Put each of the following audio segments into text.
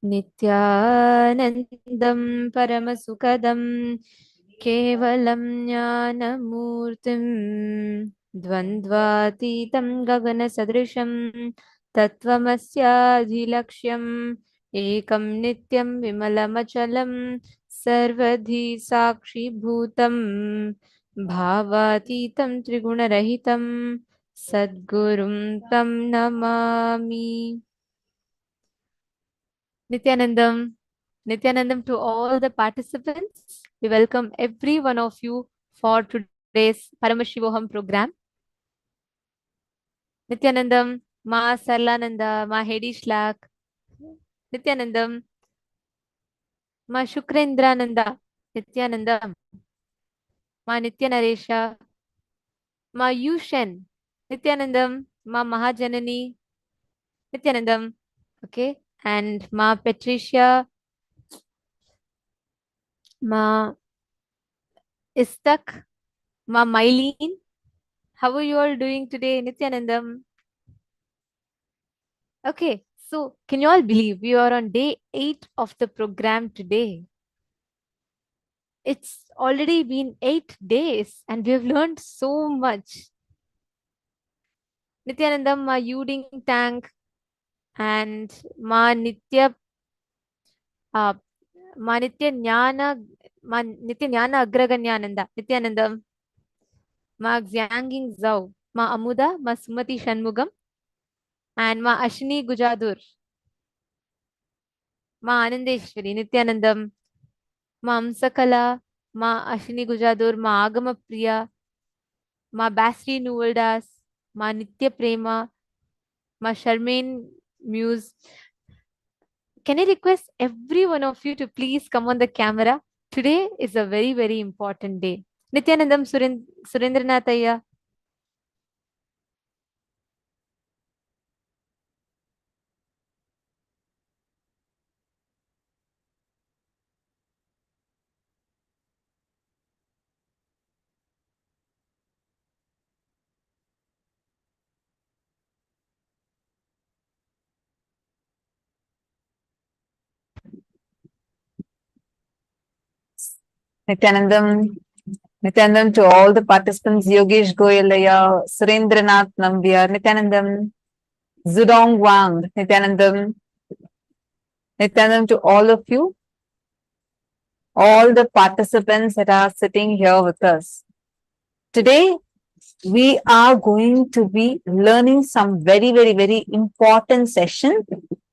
Nithyanandam Paramasukadam Kevalam Jnanamurtim Dvandvatitam Gagana Sadrisham Tattvamasya Ekam Nityam Vimalamachalam Sarvadhi Sakshi Bhutam Bhavatitam Trigunarahitam Sadgurum Tam Namami. Nithyanandam. Nithyanandam to all the participants. We welcome every one of you for today's Paramashivoham program. Nithyanandam, Ma Sarlananda, Ma Hedi Shlak. Nithyanandam, Ma Shukrendrananda. Nithyanandam, Ma Nithyanareshya, Ma Yushen. Nithyanandam, Ma Mahajanani. Nithyanandam. Okay. And Ma Patricia, Ma Istak, Ma Mylene. How are you all doing today, Nithyanandam? Okay, so can you all believe we are on day 8 of the program today? It's already been 8 days and we have learned so much. Nithyanandam, ma Uding Tank and ma Nitya uh, ma Nitya Jnana Agraganyananda. Nithyanandam, ma Xianging Zhao, ma Amuda, ma Sumati Shanmugam and ma Ashini Gujadur, ma Anandeshwari. Nithyanandam, ma Amsakala, ma Ashini Gujadur, ma Agama Priya, ma Basri Nuvaldas, ma Nitya Prema, ma Charmaine Muse. Can I request every one of you to please come on the camera? Today is a very, very important day. Nithyanandam Surendranathaya. Nithyanandam, Nithyanandam to all the participants, Yogesh Goyalaya, Surendranath Nambiar, Nithyanandam, Zudong Wang, Nithyanandam, Nithyanandam to all of you, all the participants that are sitting here with us. Today, we are going to be learning some very, very, very important session,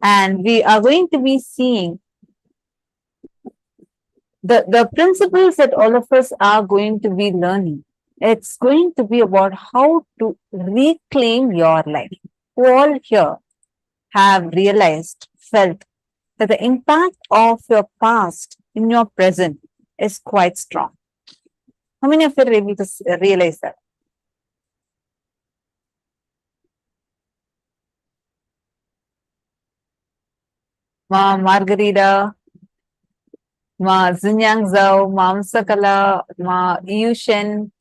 and we are going to be seeing the principles that all of us are going to be learning. It's going to be about how to reclaim your life. We all here have realized, felt that the impact of your past in your present is quite strong. How many of you are able to realize that? Ma Margarita, Ma Zinyang Zhao, Ma Amsakala, Ma Yushen,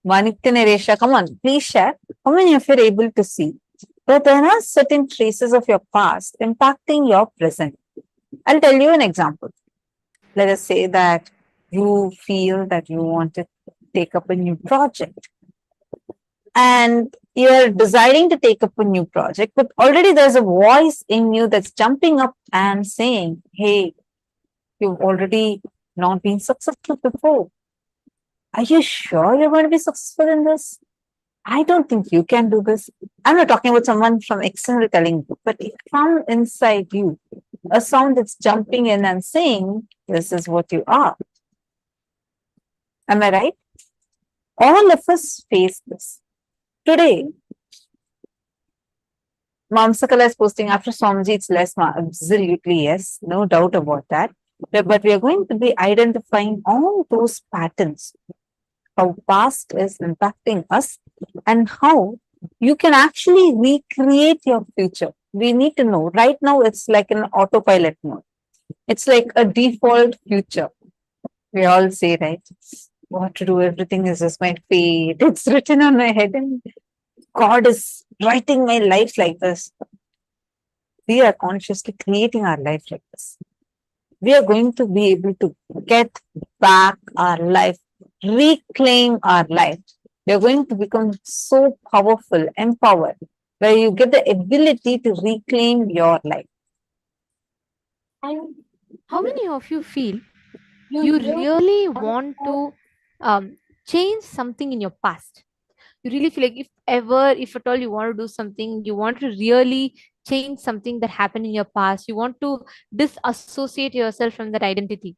Ma Nityaneresha. Come on, please share. How many of you are able to see that there are certain traces of your past impacting your present? I'll tell you an example. Let us say that you feel that you want to take up a new project and you're deciding to take up a new project, but already there's a voice in you that's jumping up and saying, hey, you've already not been successful before. Are you sure you're going to be successful in this? I don't think you can do this. I'm not talking about someone from external telling you, but from inside you, a sound that's jumping in and saying, this is what you are. Am I right? All of us face this. Today, Mamsakala is posting after Swamiji, it's less, absolutely yes, no doubt about that. But we are going to be identifying all those patterns, how past is impacting us and how you can actually recreate your future. We need to know. Right now, it's like an autopilot mode. It's like a default future. We all say, right? What to do, everything is just my fate. It's written on my head and God is writing my life like this. we are consciously creating our life like this, we are going to be able to get back our life, reclaim our life. We are going to become so powerful, empowered, where you get the ability to reclaim your life. And How many of you feel you really want to change something in your past? You really feel like if at all you want to do something, you want to really change something that happened in your past, you want to disassociate yourself from that identity.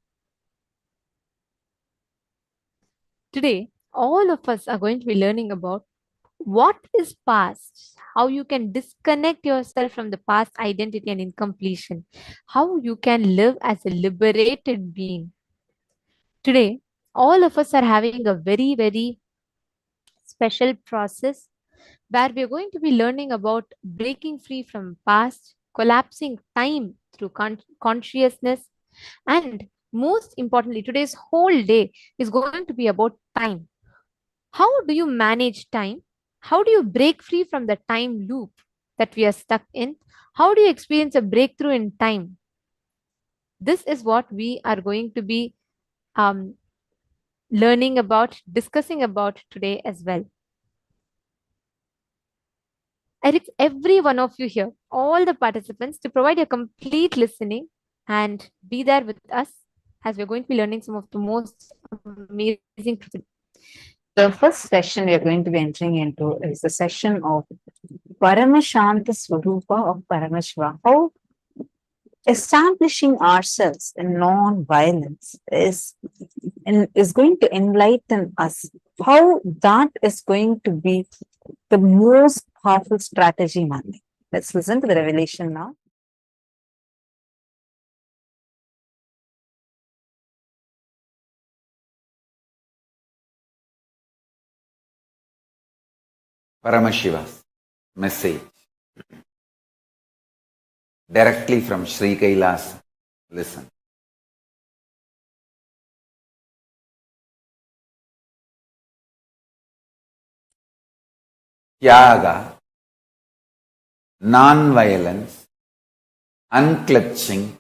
Today, all of us are going to be learning about what is past, how you can disconnect yourself from the past identity and incompletion, how you can live as a liberated being. Today, all of us are having a very, very special process where we are going to be learning about breaking free from past, collapsing time through consciousness, and most importantly, today's whole day is going to be about time. How do you manage time? How do you break free from the time loop that we are stuck in? How do you experience a breakthrough in time? This is what we are going to be um, learning about, discussing about today as well. I request every one of you here, all the participants, to provide a complete listening and be there with us as we're going to be learning some of the most amazing truths. the first session we are going to be entering into is the session of Paramashanta Swarupa of Paramashiva. How establishing ourselves in non-violence is going to enlighten us. How that is going to be the most powerful strategy, man. Let's listen to the revelation now. Paramashiva's message directly from Sri KAILASA. Listen. Tyaga, non-violence, unclutching,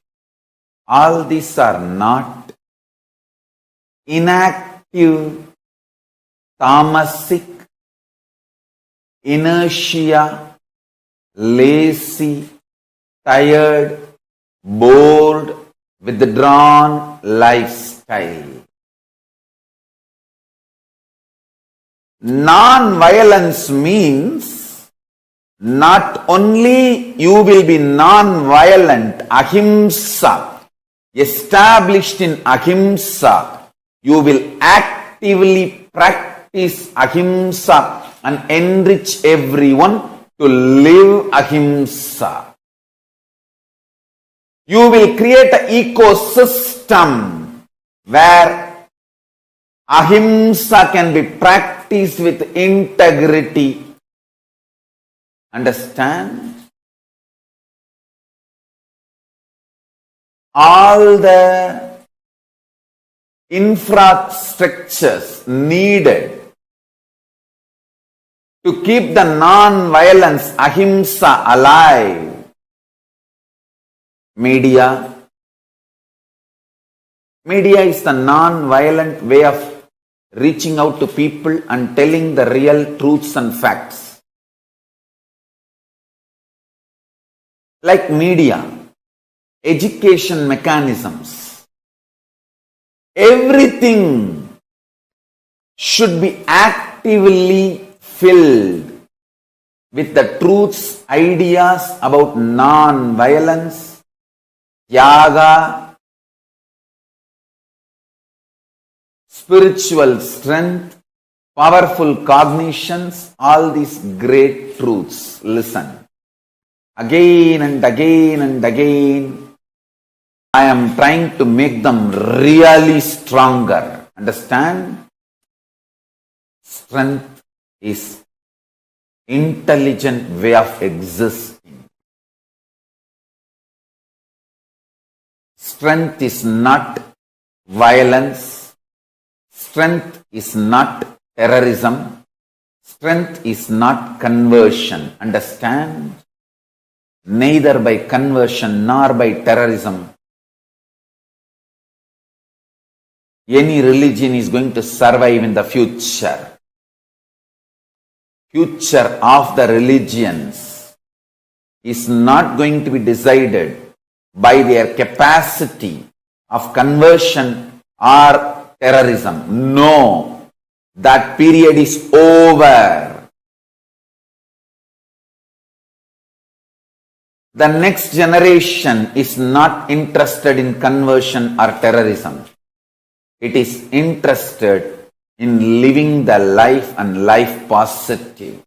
all these are not inactive, tamasic, inertia, lazy, tired, bored, withdrawn lifestyle. Non-violence means not only you will be non-violent, ahimsa, established in ahimsa, you will actively practice ahimsa and enrich everyone to live ahimsa. You will create an ecosystem where ahimsa can be practiced with integrity. Understand? All the infrastructures needed to keep the non-violence ahimsa alive. Media is the non-violent way of reaching out to people and telling the real truths and facts. Like media, education mechanisms, everything should be actively filled with the truths, ideas about non-violence, Tyaga, spiritual strength, powerful cognitions, all these great truths. Listen. Again and again and again, I am trying to make them really stronger. Understand? Strength is intelligent way of existing. Strength is not violence. Strength is not terrorism. Strength is not conversion. Understand? neither by conversion nor by terrorism. Any religion is going to survive in the future. Future of the religions is not going to be decided by their capacity of conversion or terrorism. No, that period is over. The next generation is not interested in conversion or terrorism. It is interested in living the life and life positive.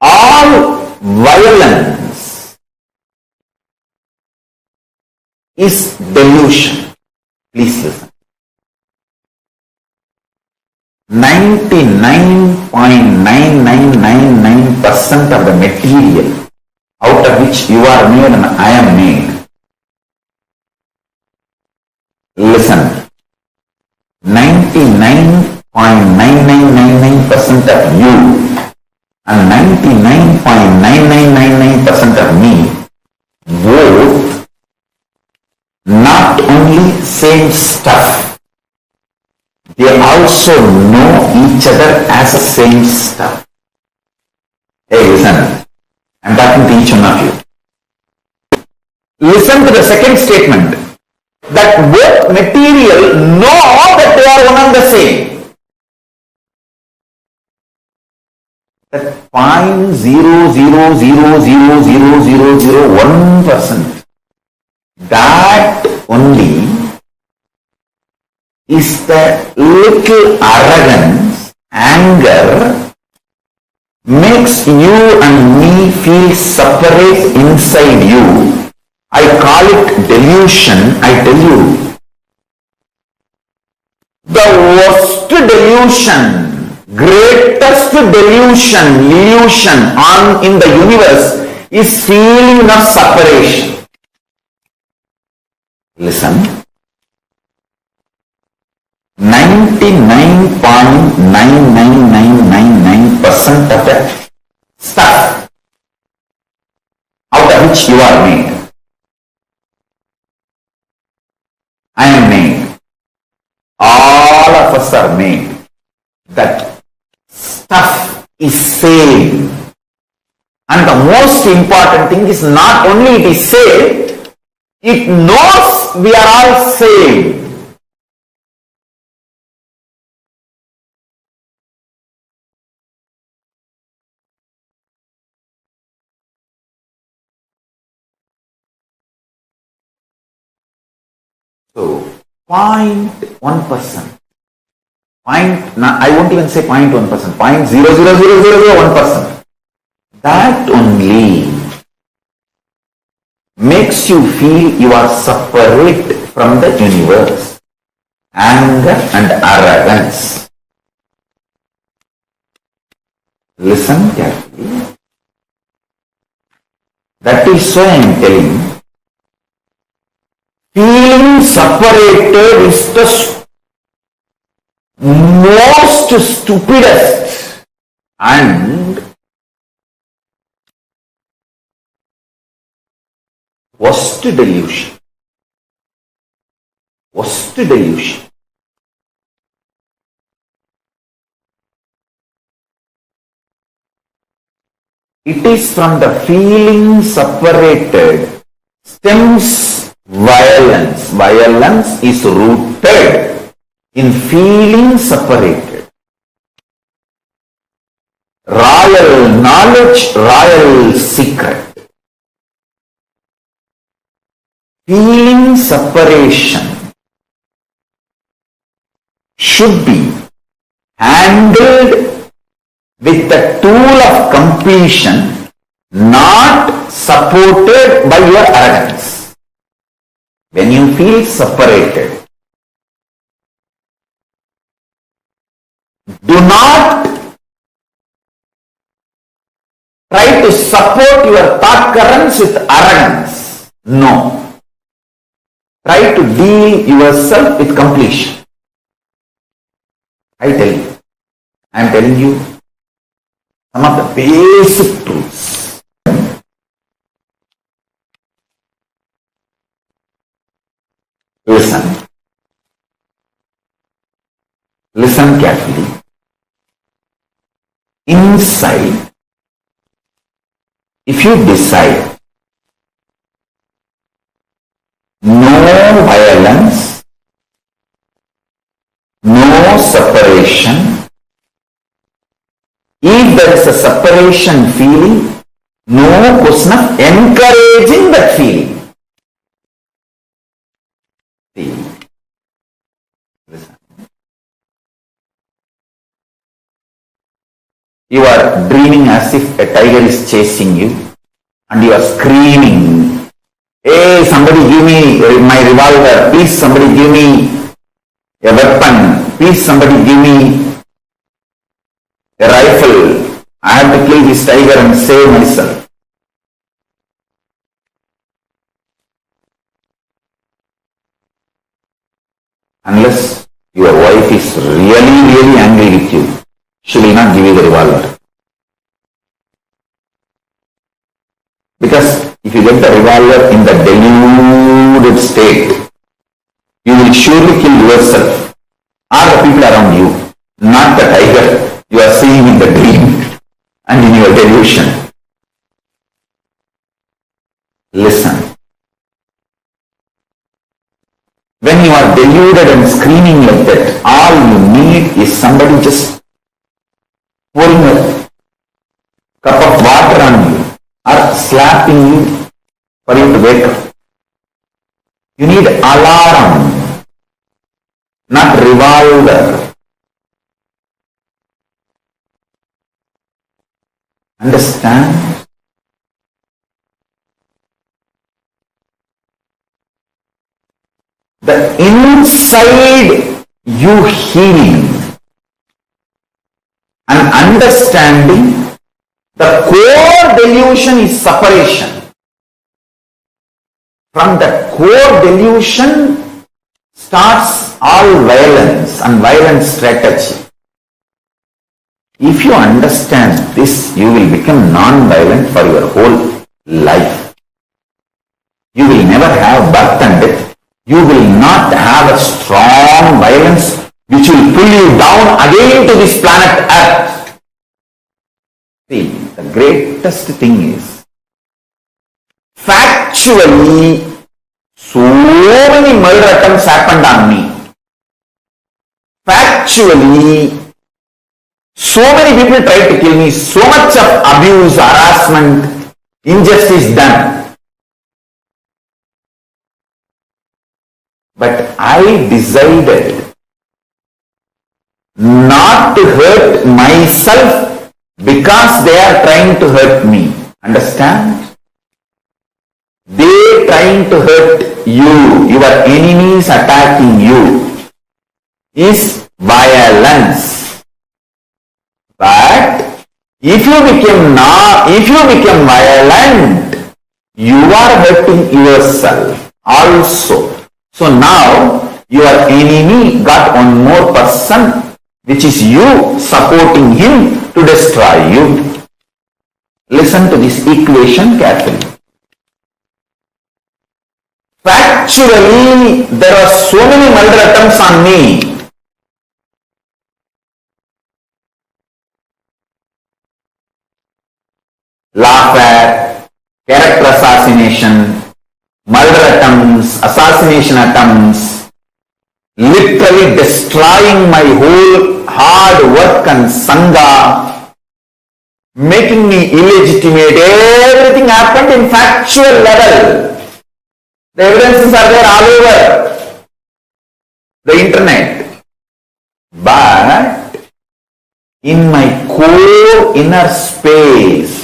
All violence is delusion. Please listen. 99.9999% of the material out of which you are made and I am made. Listen. 99.9999% of you and 99.9999% of me, both not only same stuff, they also know each other as the same stuff. Hey, listen. I'm talking to each one of you. Listen to the second statement. That both material know that they are one and the same. That 0.00000001%, that only is the little arrogance, anger, makes you and me feel separate inside you. I call it delusion. I tell you, the worst delusion, greatest delusion, illusion in the universe is feeling of separation. Listen. 99.99999% of the stuff out of which you are made, I am made. All of us are made. That stuff is same. And the most important thing is not only it is same, it knows we are all same. So, 0.1%. I won't even say 0.1%, 0.00001%. That only makes you feel you are separate from the universe. Anger and arrogance. Listen carefully. That is why I am telling you, feeling separated is the most stupidest and worst delusion. Worst delusion. It is from the feeling separated stems violence. Violence is rooted in feeling separated. Royal knowledge, royal secret. Feeling separation should be handled with the tool of completion, not supported by your arrogance. When you feel separated, do not try to support your thought currents with arrogance. No. Try to deal yourself with completion. I tell you. I am telling you some of the basic truths. Listen. Listen carefully. Inside, if you decide no violence, no separation, if there is a separation feeling, no question of encouraging that feeling. See, listen. You are dreaming as if a tiger is chasing you and you are screaming, "Hey, somebody give me my revolver, please somebody give me a weapon, please somebody give me a rifle, I have to kill this tiger and save myself." Unless your wife is really angry with you, she will not give you the revolver. Because if you get the revolver in the deluded state, you will surely kill yourself or the people around you, not the tiger you are seeing in the dream and in your delusion. Listen. When you are deluded and screaming like that, all you need is somebody just pouring a cup of water on you or slapping you for you to wake up. You need alarm, not revolver. Understand? The inside you healing and understanding the core delusion is separation. From the core delusion starts all violence and violent strategy. If you understand this, you will become non-violent for your whole life. You will never have birth and death. You will not have a strong violence which will pull you down again to this planet Earth. See, the greatest thing is, factually, so many murder attempts happened on me. Factually, so many people tried to kill me, so much of abuse, harassment, injustice done. But I decided not to hurt myself because they are trying to hurt me. Understand? They trying to hurt you, your enemies attacking you is violence. But if you become violent, you are hurting yourself also. So now your enemy got one more person, which is you supporting him to destroy you. Listen to this equation carefully. Factually, there are so many murder attempts on me. Lawfare, character assassination, murder attempts, assassination attempts, literally destroying my whole hard work and sangha, making me illegitimate. Everything happened in factual level. The evidences are there all over the internet. But in my core inner space,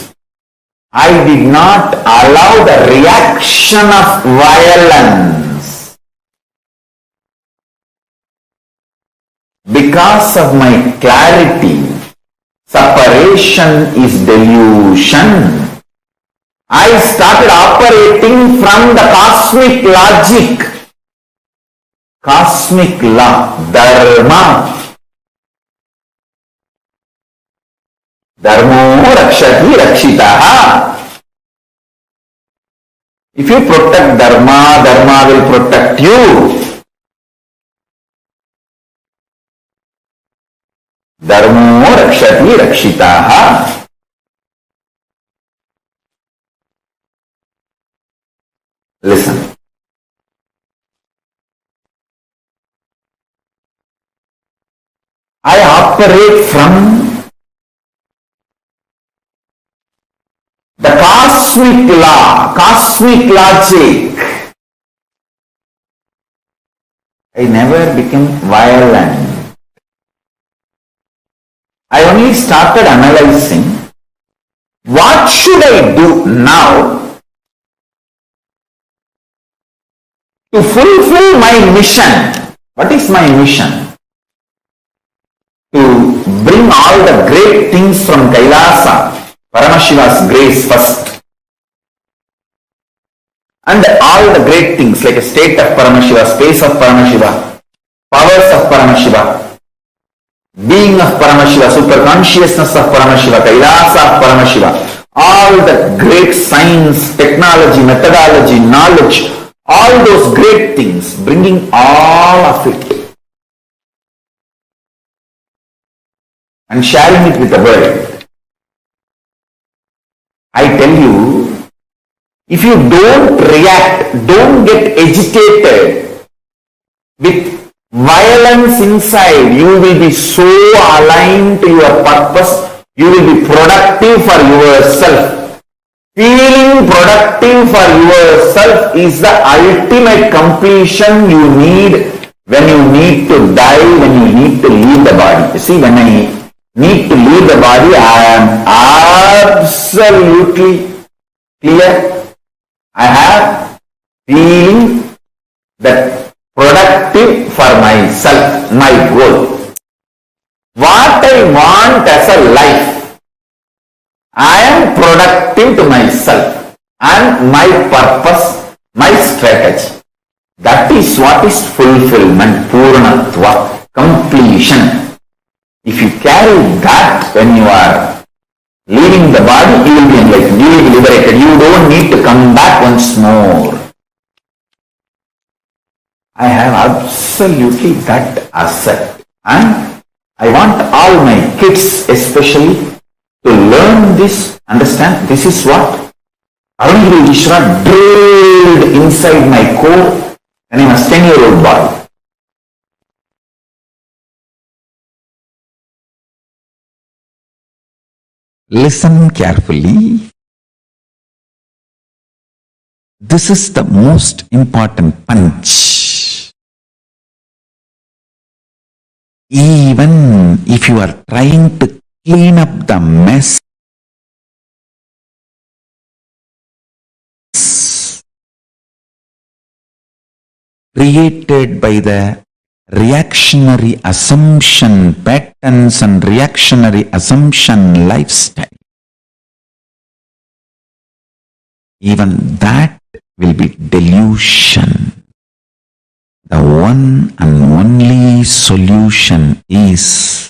I did not allow the reaction of violence. Because of my clarity, separation is delusion. I started operating from the cosmic logic, cosmic law, dharma. Dharmo rakshati rakshitaha. If you protect Dharma, Dharma will protect you. Dharmo rakshati rakshitaha. Listen. I operate from the cosmic logic. I never became violent. I only started analyzing what should I do now to fulfill my mission. What is my mission? To bring all the great things from KAILASA, Paramashiva's grace first, and all the great things like a state of Paramashiva, space of Paramashiva, powers of Paramashiva, being of Paramashiva, super consciousness of Paramashiva, KAILASA of Paramashiva, all the great science, technology, methodology, knowledge, all those great things, bringing all of it and sharing it with the world. I tell you, if you don't react, don't get agitated with violence inside, you will be so aligned to your purpose, you will be productive for yourself. Feeling productive for yourself is the ultimate completion you need when you need to die, when you need to leave the body. You see, when I need to leave the body, I am absolutely clear. I have feeling that productive for myself, my goal. What I want as a life, I am productive to myself and my purpose, my strategy. That is what is fulfillment, purnatva, completion. If you carry that when you are leaving the body, you will be enlightened, you will be liberated. You don't need to come back once more. I have absolutely that asset, and I want all my kids especially to learn this, understand this is what Arunagiri Ishwara drilled inside my core when I was 10-year-old boy. Listen carefully. This is the most important punch. Even if you are trying to clean up the mess created by the reactionary assumption patterns and reactionary assumption lifestyle, even that will be delusion. The one and only solution is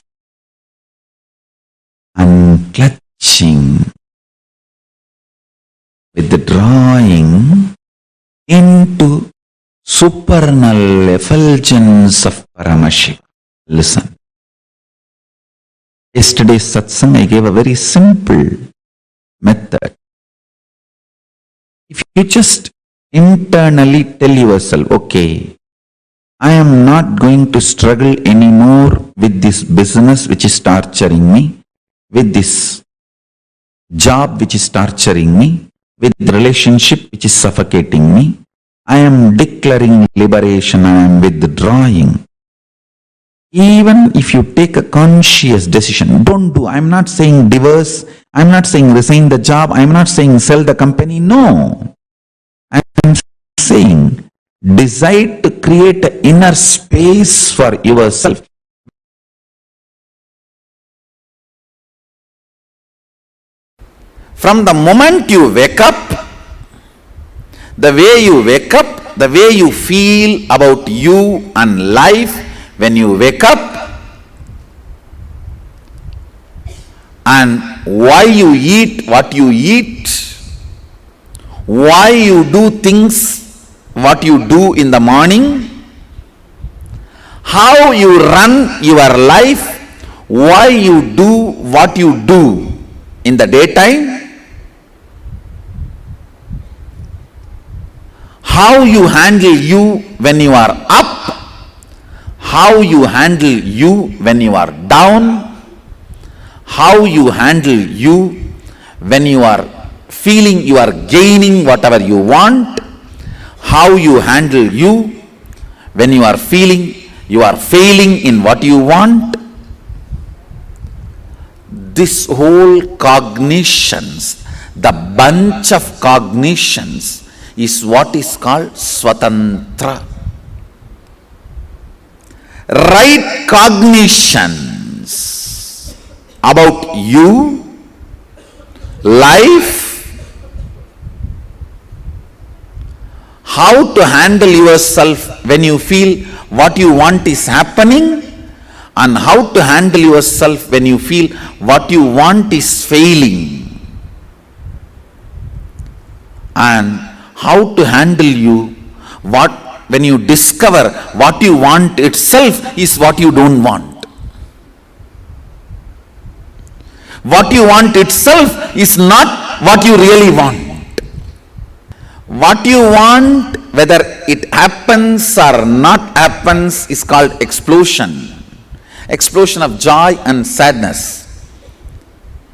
unclutching, withdrawing into supernal effulgence of Paramashiva. Listen. Yesterday's satsang, I gave a very simple method. If you just internally tell yourself, okay, I am not going to struggle anymore with this business which is torturing me, with this job which is torturing me, with the relationship which is suffocating me. I am declaring liberation, I am withdrawing. Even if you take a conscious decision, don't do, I'm not saying divorce, I'm not saying resign the job, I'm not saying sell the company, no. I'm saying decide to create an inner space for yourself. From the moment you wake up, the way you wake up, the way you feel about you and life when you wake up, and why you eat what you eat, why you do things what you do in the morning, how you run your life, why you do what you do in the daytime, how you handle you when you are up, how you handle you when you are down, how you handle you when you are feeling you are gaining whatever you want, how you handle you when you are feeling you are failing in what you want. This whole cognitions, the bunch of cognitions, is what is called swatantra. Right cognitions about you, life, how to handle yourself when you feel what you want is happening, and how to handle yourself when you feel what you want is failing, and how to handle you when you discover what you want itself is what you don't want. What you want itself is not what you really want. What you want, whether it happens or not happens, is called explosion. Explosion of joy and sadness.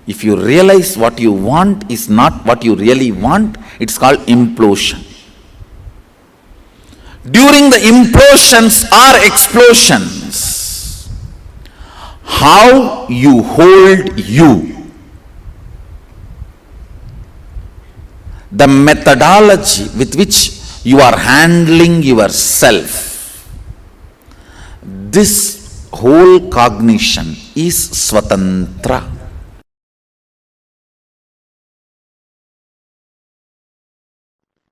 If you realize what you want is not what you really want, it's called implosion. During the implosions or explosions, how you hold you, the methodology with which you are handling yourself, this whole cognition is swatantra.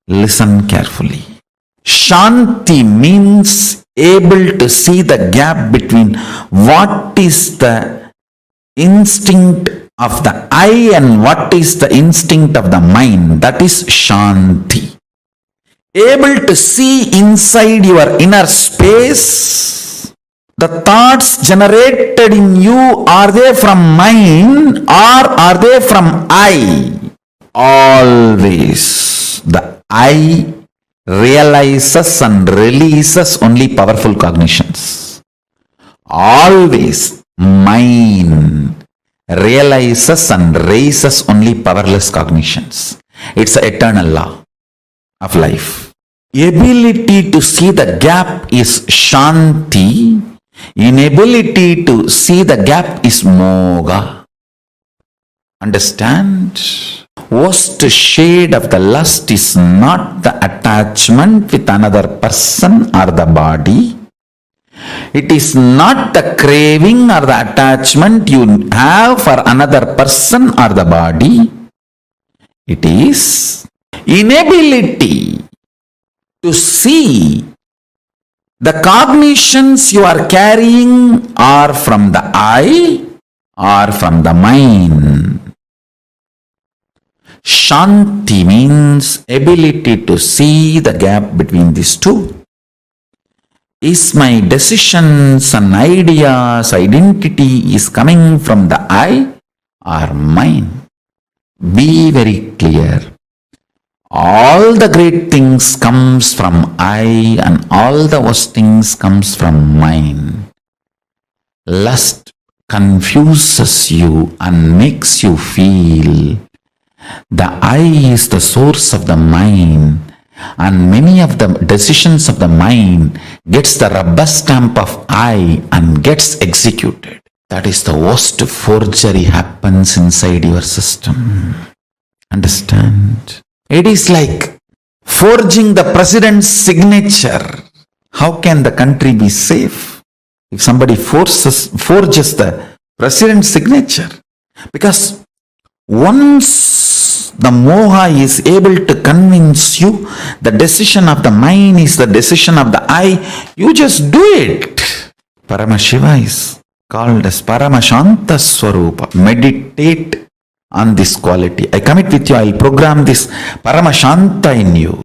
Listen carefully. Shanti means able to see the gap between what is the instinct of the I and what is the instinct of the mind. That is Shanti. Able to see inside your inner space. The thoughts generated in you, are they from mind or are they from I? Always the I realizes and releases only powerful cognitions. Always mind realizes and raises only powerless cognitions. It's an eternal law of life. Ability to see the gap is Shanti. Inability to see the gap is Moga. Understand? Worst shade of the lust is not the attachment with another person or the body. It is not the craving or the attachment you have for another person or the body. It is inability to see the cognitions you are carrying are from the I or from the mind. Shanti means ability to see the gap between these two. Is my decisions and ideas, identity is coming from the I or mind? Be very clear. All the great things comes from I and all the worst things comes from mind. Lust confuses you and makes you feel the I is the source of the mind, and many of the decisions of the mind gets the rubber stamp of I and gets executed. That is the worst forgery happens inside your system. Understand? It is like forging the president's signature. How can the country be safe if somebody forges the president's signature? Because once the moha is able to convince you the decision of the mind is the decision of the I, you just do it. Paramashiva is called as Paramashanta Swarupa. Meditate on this quality. I commit with you, I'll program this Paramashanta in you.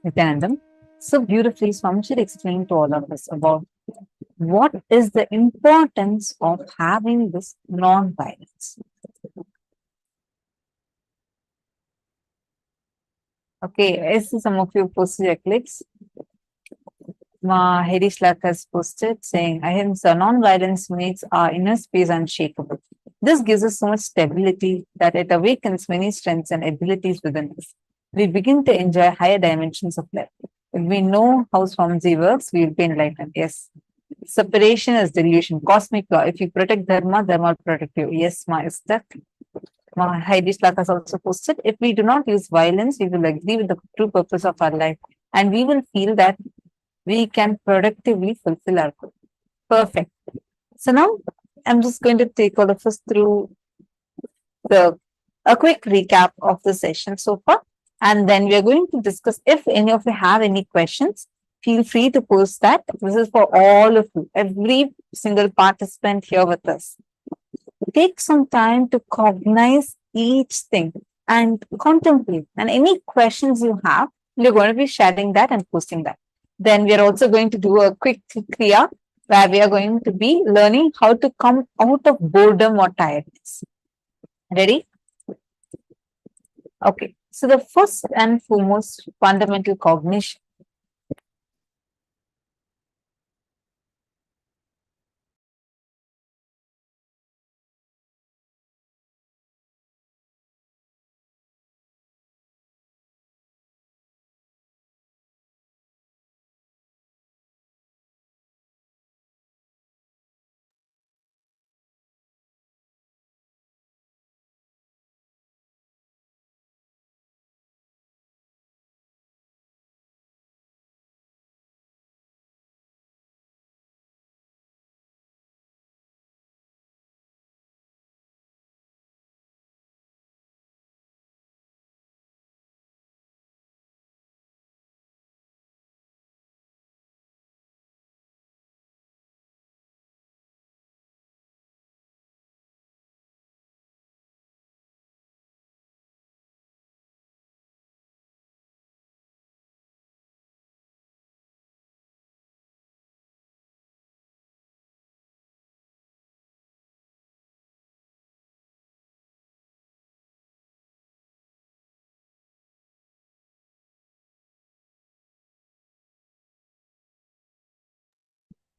Nithyanandam, so beautifully Swamshir explained to all of us about what is the importance of having this non-violence. Okay, I see some of you posted your clicks. Harish Lak has posted saying, Ahimsa, non-violence makes our inner space unshakable. This gives us so much stability that it awakens many strengths and abilities within us. We begin to enjoy higher dimensions of life. If we know how Swamiji works, we will be enlightened. Yes. Separation is delusion. Cosmic law. If you protect Dharma, Dharma will protect you. Yes, Ma, is that? Harish Lak has also posted, if we do not use violence, we will agree with the true purpose of our life. And we will feel that we can productively fulfill our goal. Perfect. So now I'm just going to take all of us through a quick recap of the session so far. And then we are going to discuss, if any of you have any questions, feel free to post that. This is for all of you, every single participant here with us. Take some time to cognize each thing and contemplate. And any questions you have, we're going to be sharing that and posting that. Then we are also going to do a quick kriya where we are going to be learning how to come out of boredom or tiredness. Ready? Okay. So the first and foremost fundamental cognition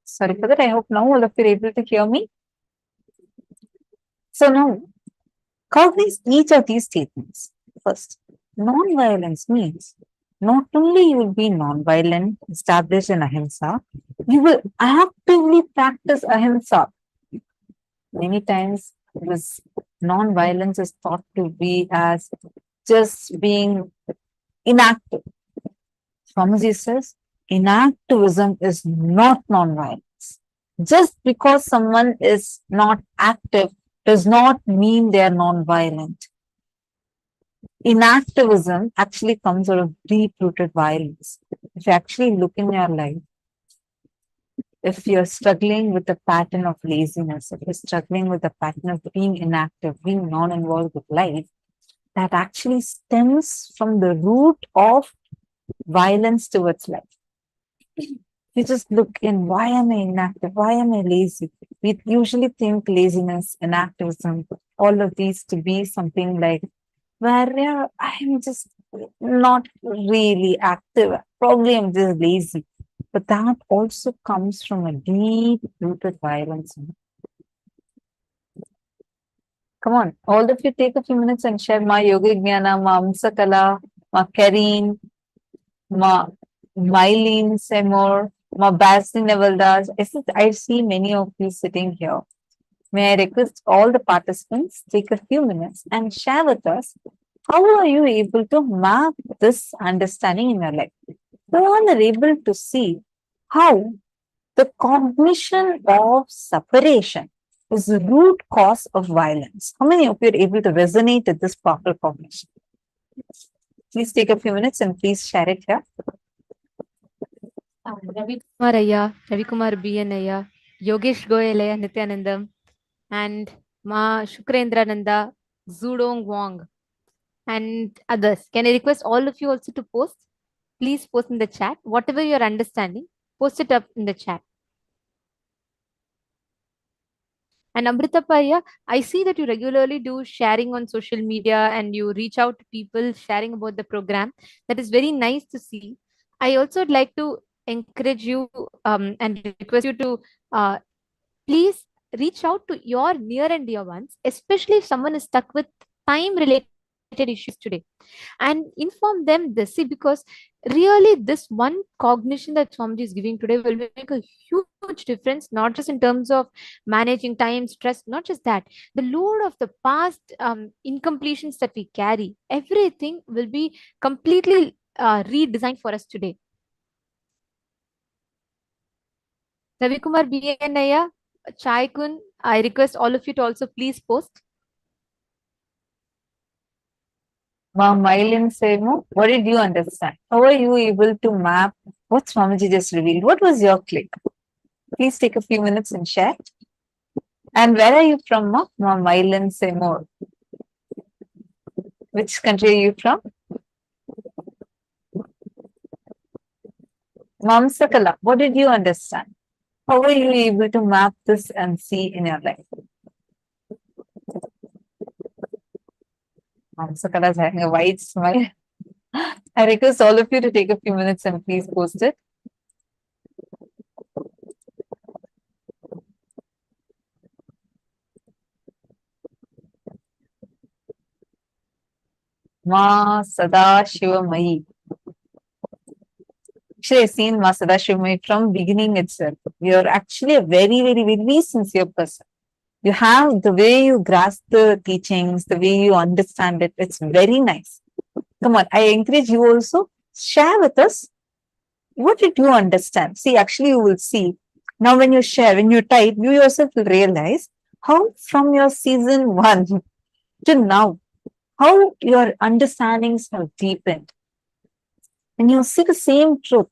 Sorry for that. I hope now all of you are able to hear me. So now, cognize each of these statements. First, non-violence means not only you will be non-violent, established in ahimsa, you will actively practice ahimsa. Many times, this non-violence is thought to be as just being inactive. Swamiji says, inactivism is not non-violence. Just because someone is not active does not mean they are non-violent. Inactivism actually comes out of deep-rooted violence. If you actually look in your life, if you're struggling with the pattern of laziness, if you're struggling with the pattern of being inactive, being non-involved with life, that actually stems from the root of violence towards life. You just look in, why am I inactive? Why am I lazy? We usually think laziness, inactivism, all of these to be something like, where I'm just not really active. Probably I'm just lazy. But that also comes from a deep-rooted violence. Come on, all of you take a few minutes and share Ma Yoga Jnana, Ma Amsakala, Ma Kareen, Ma Mylene Seymour, Ma Basri Nevaldas. I see many of you sitting here. May I request all the participants take a few minutes and share with us how are you able to map this understanding in your life? You are able to see how the cognition of separation is the root cause of violence. How many of you are able to resonate with this powerful cognition? Please take a few minutes and please share it here. Ravi Kumar Ayya, Ravi Kumar BN Ayya, Yogesh Goyal Ayya, Nithyanandam, and Ma Shukrendraananda, Zudong Wong, and others. Can I request all of you also to post? Please post in the chat. Whatever you're understanding, post it up in the chat. And Amrita Paya, I see that you regularly do sharing on social media and you reach out to people sharing about the program. That is very nice to see. I also would like to encourage you and request you to please reach out to your near and dear ones, especially if someone is stuck with time related issues today, and inform them this. See, because really this one cognition that Swamiji is giving today will make a huge difference, not just in terms of managing time, stress, not just that, the load of the past incompletions that we carry, everything will be completely redesigned for us today. Ravi Kumar BNaya, Chai Kun, I request all of you to also please post. Ma Mylene Seymour, what did you understand? How are you able to map what Swamiji just revealed? What was your click? Please take a few minutes and share. And where are you from, Ma Mylene Seymour? Which country are you from? Mamsakala, what did you understand? How are you able to map this and see in your life? Mamsakala is having a wide smile. I request all of you to take a few minutes and please post it. Ma Sadashivamayi. Actually, I've seen Ma Sadashivamayi from beginning itself. You're actually a very, very, very sincere person. You have the way you grasp the teachings, the way you understand it. It's very nice. Come on, I encourage you also, share with us. What did you understand? See, actually, you will see. Now, when you share, when you type, you yourself will realize how from your season 1 to now, how your understandings have deepened. And you see the same truth.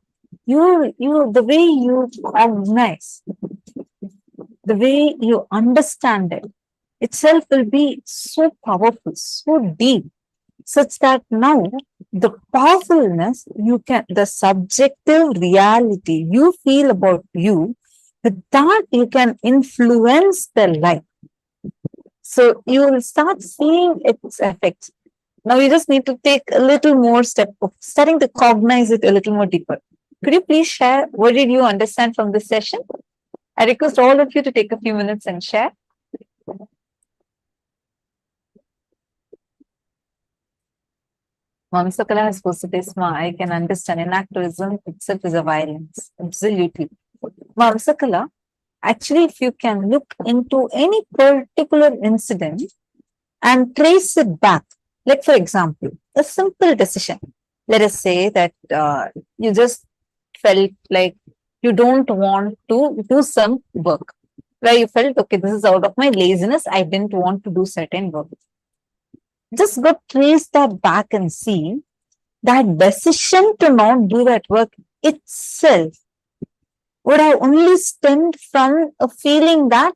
The way you cognize, the way you understand it itself will be so powerful, so deep, such that now the powerfulness the subjective reality you feel about you, with that you can influence the life. So you will start seeing its effects. Now you just need to take a little more step of starting to cognize it a little more deeper. Could you please share what did you understand from this session? I request all of you to take a few minutes and share. Mamsakala has posted this, I can understand inactivism itself is a violence. Absolutely. Mamsakala, actually, if you can look into any particular incident and trace it back, like for example, a simple decision. Let us say that you just felt like you don't want to do some work, where you felt, okay, this is out of my laziness, I didn't want to do certain work. Just go trace that back and see that decision to not do that work itself would have only stemmed from a feeling that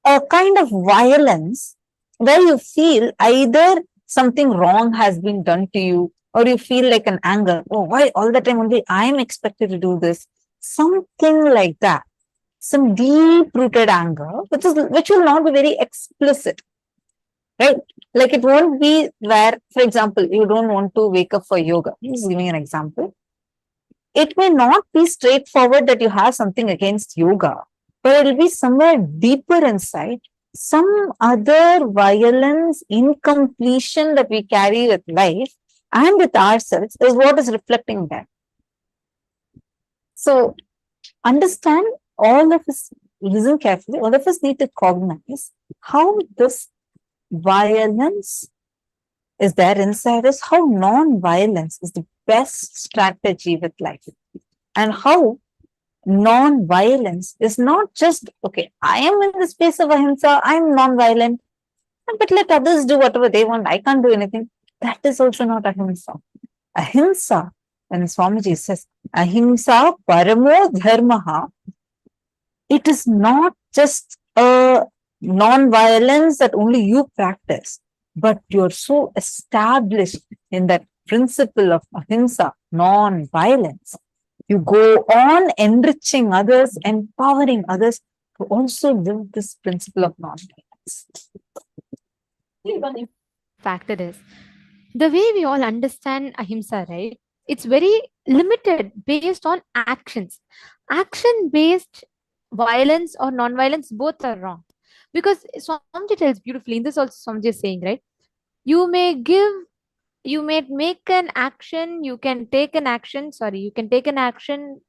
a kind of violence where you feel either something wrong has been done to you, or you feel like an anger. Oh, why all the time only I am expected to do this? Something like that. Some deep rooted anger, which will not be very explicit, right? Like it won't be where, for example, you don't want to wake up for yoga. I'm just giving an example. It may not be straightforward that you have something against yoga, but it'll be somewhere deeper inside, some other violence, incompletion that we carry with life and with ourselves is what is reflecting there. So understand, all of us, listen carefully, all of us need to cognize how this violence is there inside us, how non-violence is the best strategy with life, and how non-violence is not just, okay, I am in the space of ahimsa, I'm non-violent, but let others do whatever they want, I can't do anything. That is also not ahimsa. Ahimsa, when Swamiji says, ahimsa paramo dharmaha, it is not just a non-violence that only you practice, but you're so established in that principle of ahimsa, non-violence. You go on enriching others, empowering others to also live this principle of non-violence. Factor is the way we all understand ahimsa, right? It's very limited based on actions. Action based violence or non-violence, both are wrong. Because Swamiji tells beautifully, in this also Swamiji is saying, right? You may give, you may make an action, you can take an action, you can take an action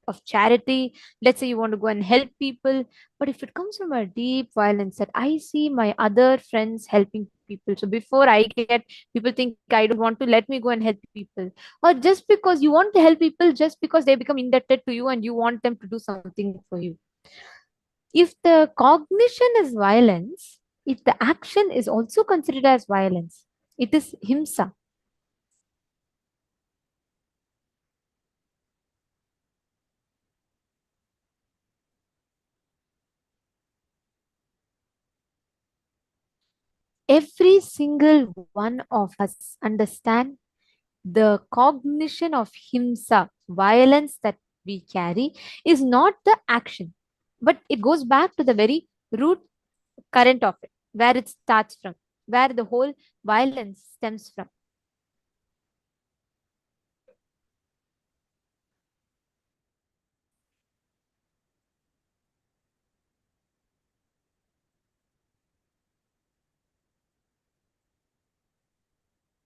of charity. Let's say you want to go and help people, but if it comes from a deep violence that I see my other friends helping people, so before I get, people think I don't want to, let me go and help people, or just because you want to help people just because they become indebted to you and you want them to do something for you. If the cognition is violence, if the action is also considered as violence, it is himsa. Every single one of us understand the cognition of himsa, violence that we carry, is not the action, but it goes back to the very root current of it, where it starts from, where the whole violence stems from.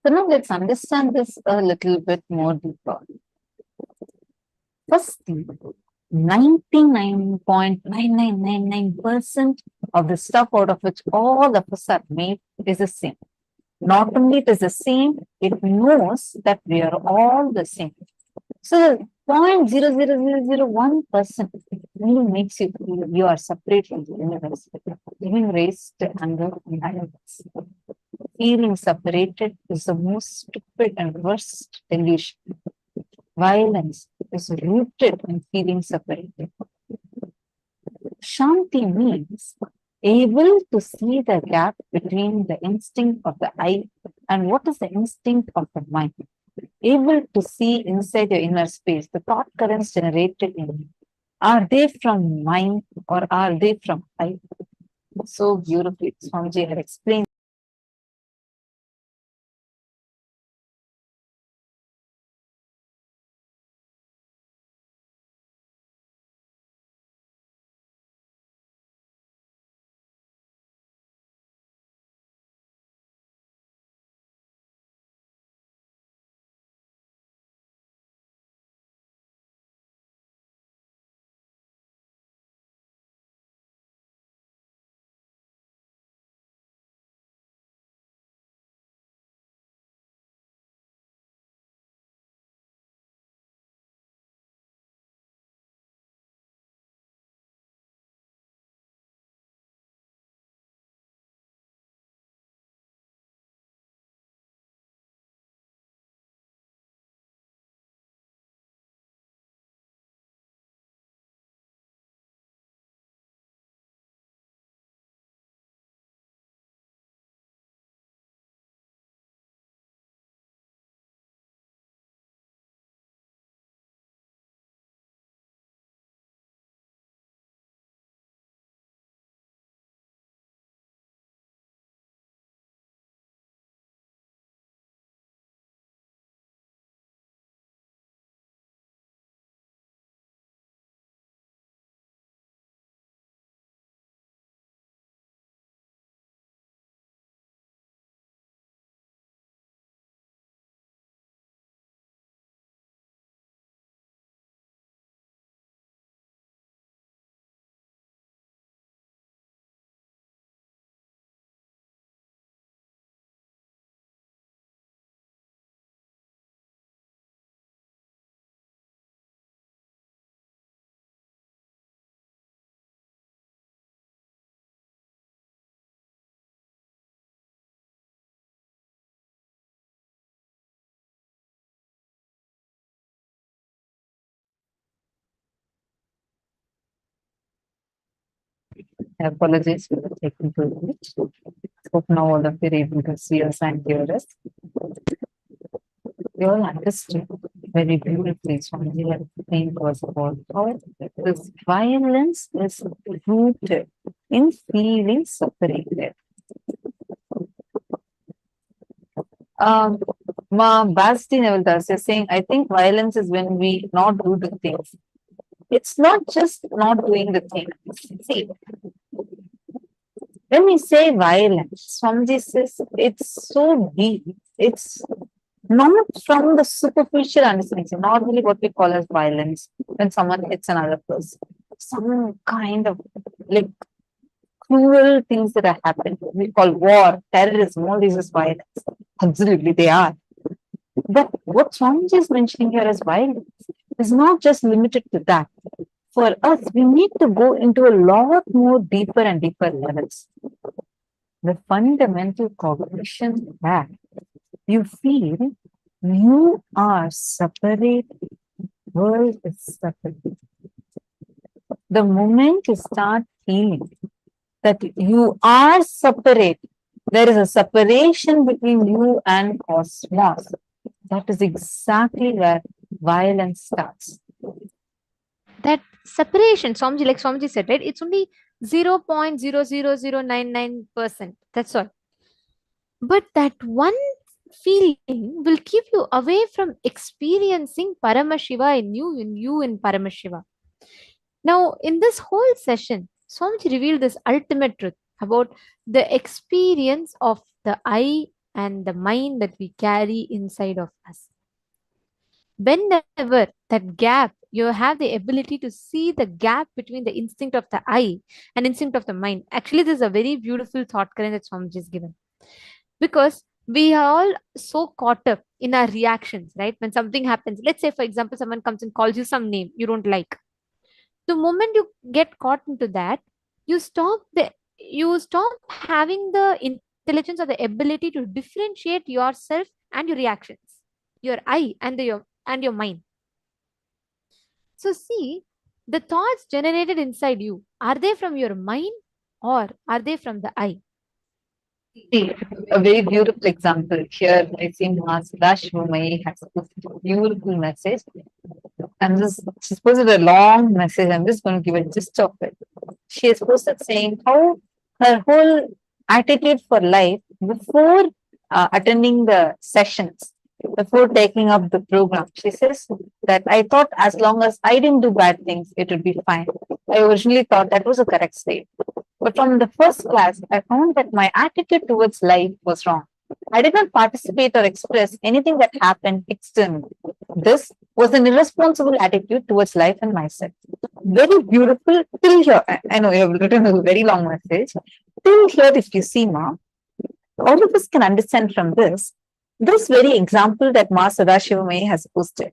So now let's understand this a little bit more deeper. First thing, 99.9999% of the stuff out of which all of us are made is the same. Not only it is the same, it knows that we are all the same. So 0.00001% really makes you feel you are separate from the universe, giving rise to anger and violence. Feeling separated is the most stupid and worst delusion. Violence is rooted in feeling separated. Shanti means able to see the gap between the instinct of the I and what is the instinct of the mind. Able to see inside your inner space, the thought currents generated in you. Are they from mind or are they from I? So beautifully, Swamiji had explained. I apologize for the technical glitch. Hope now all of you are able to see us and hear us. We all understood very beautifully Swamiji had explained to us about how this violence is rooted in feeling separated. Basti Nevaldas is saying, I think violence is when we not do the things. It's not just not doing the thing. See, when we say violence, Swamiji says it's so deep. It's not from the superficial understanding. So normally, what we call as violence when someone hits another person, some kind of like cruel things that are happening. We call war, terrorism, all these is violence. Absolutely, they are. But what Swamiji is mentioning here as violence is not just limited to that. For us, we need to go into a lot more deeper and deeper levels. The fundamental cognition that you feel you are separate, world is separate. The moment you start feeling that you are separate, there is a separation between you and cosmos. That is exactly where violence starts. That separation, Swamiji, like Swamiji said, right? It's only 0.00099%. That's all. But that one feeling will keep you away from experiencing Paramashiva in you in Paramashiva. Now, in this whole session, Swamiji revealed this ultimate truth about the experience of the I and the mind that we carry inside of us. Whenever that gap, you have the ability to see the gap between the instinct of the I and instinct of the mind. Actually, this is a very beautiful thought current that Swamiji has given. Because we are all so caught up in our reactions, right? When something happens, let's say, for example, someone comes and calls you some name you don't like. The moment you get caught into that, you stop having the intelligence or the ability to differentiate yourself and your reactions, your I and your mind. So see, the thoughts generated inside you, are they from your mind or are they from the I? See, a very beautiful example here. I see Paramashivoham has a beautiful message. She's posted a long message. I'm just going to give a gist of it. She has posted saying how her whole attitude for life before attending the sessions, before taking up the program. She says that I thought as long as I didn't do bad things, it would be fine. I originally thought that was a correct state. But from the first class, I found that my attitude towards life was wrong. I did not participate or express anything that happened externally. This was an irresponsible attitude towards life and myself. Very beautiful till here. I know you have written a very long message. Till here, if you see, Ma, all of us can understand from this very example that Ma Sadashivam has posted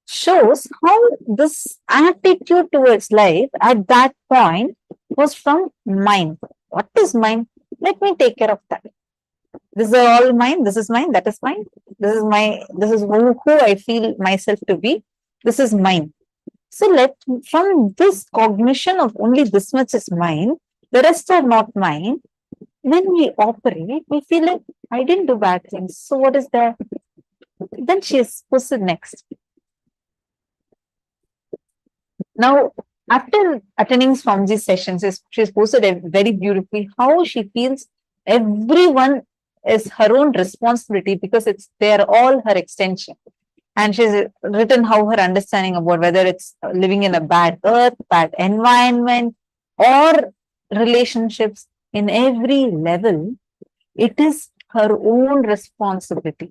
shows how this attitude towards life at that point was from mind. What is mind? Let me take care of that. This is all mine. This is mine. That is mine. This is who I feel myself to be. This is mine. So from this cognition of only this much is mine, the rest are not mine. When we operate, we feel like I didn't do bad things. So what is there? Then she is posted next. Now, after attending Swamiji's sessions, she's posted very beautifully how she feels everyone is her own responsibility because they're all her extension. And she's written how her understanding about whether it's living in a bad earth, bad environment, or relationships in every level, it is her own responsibility.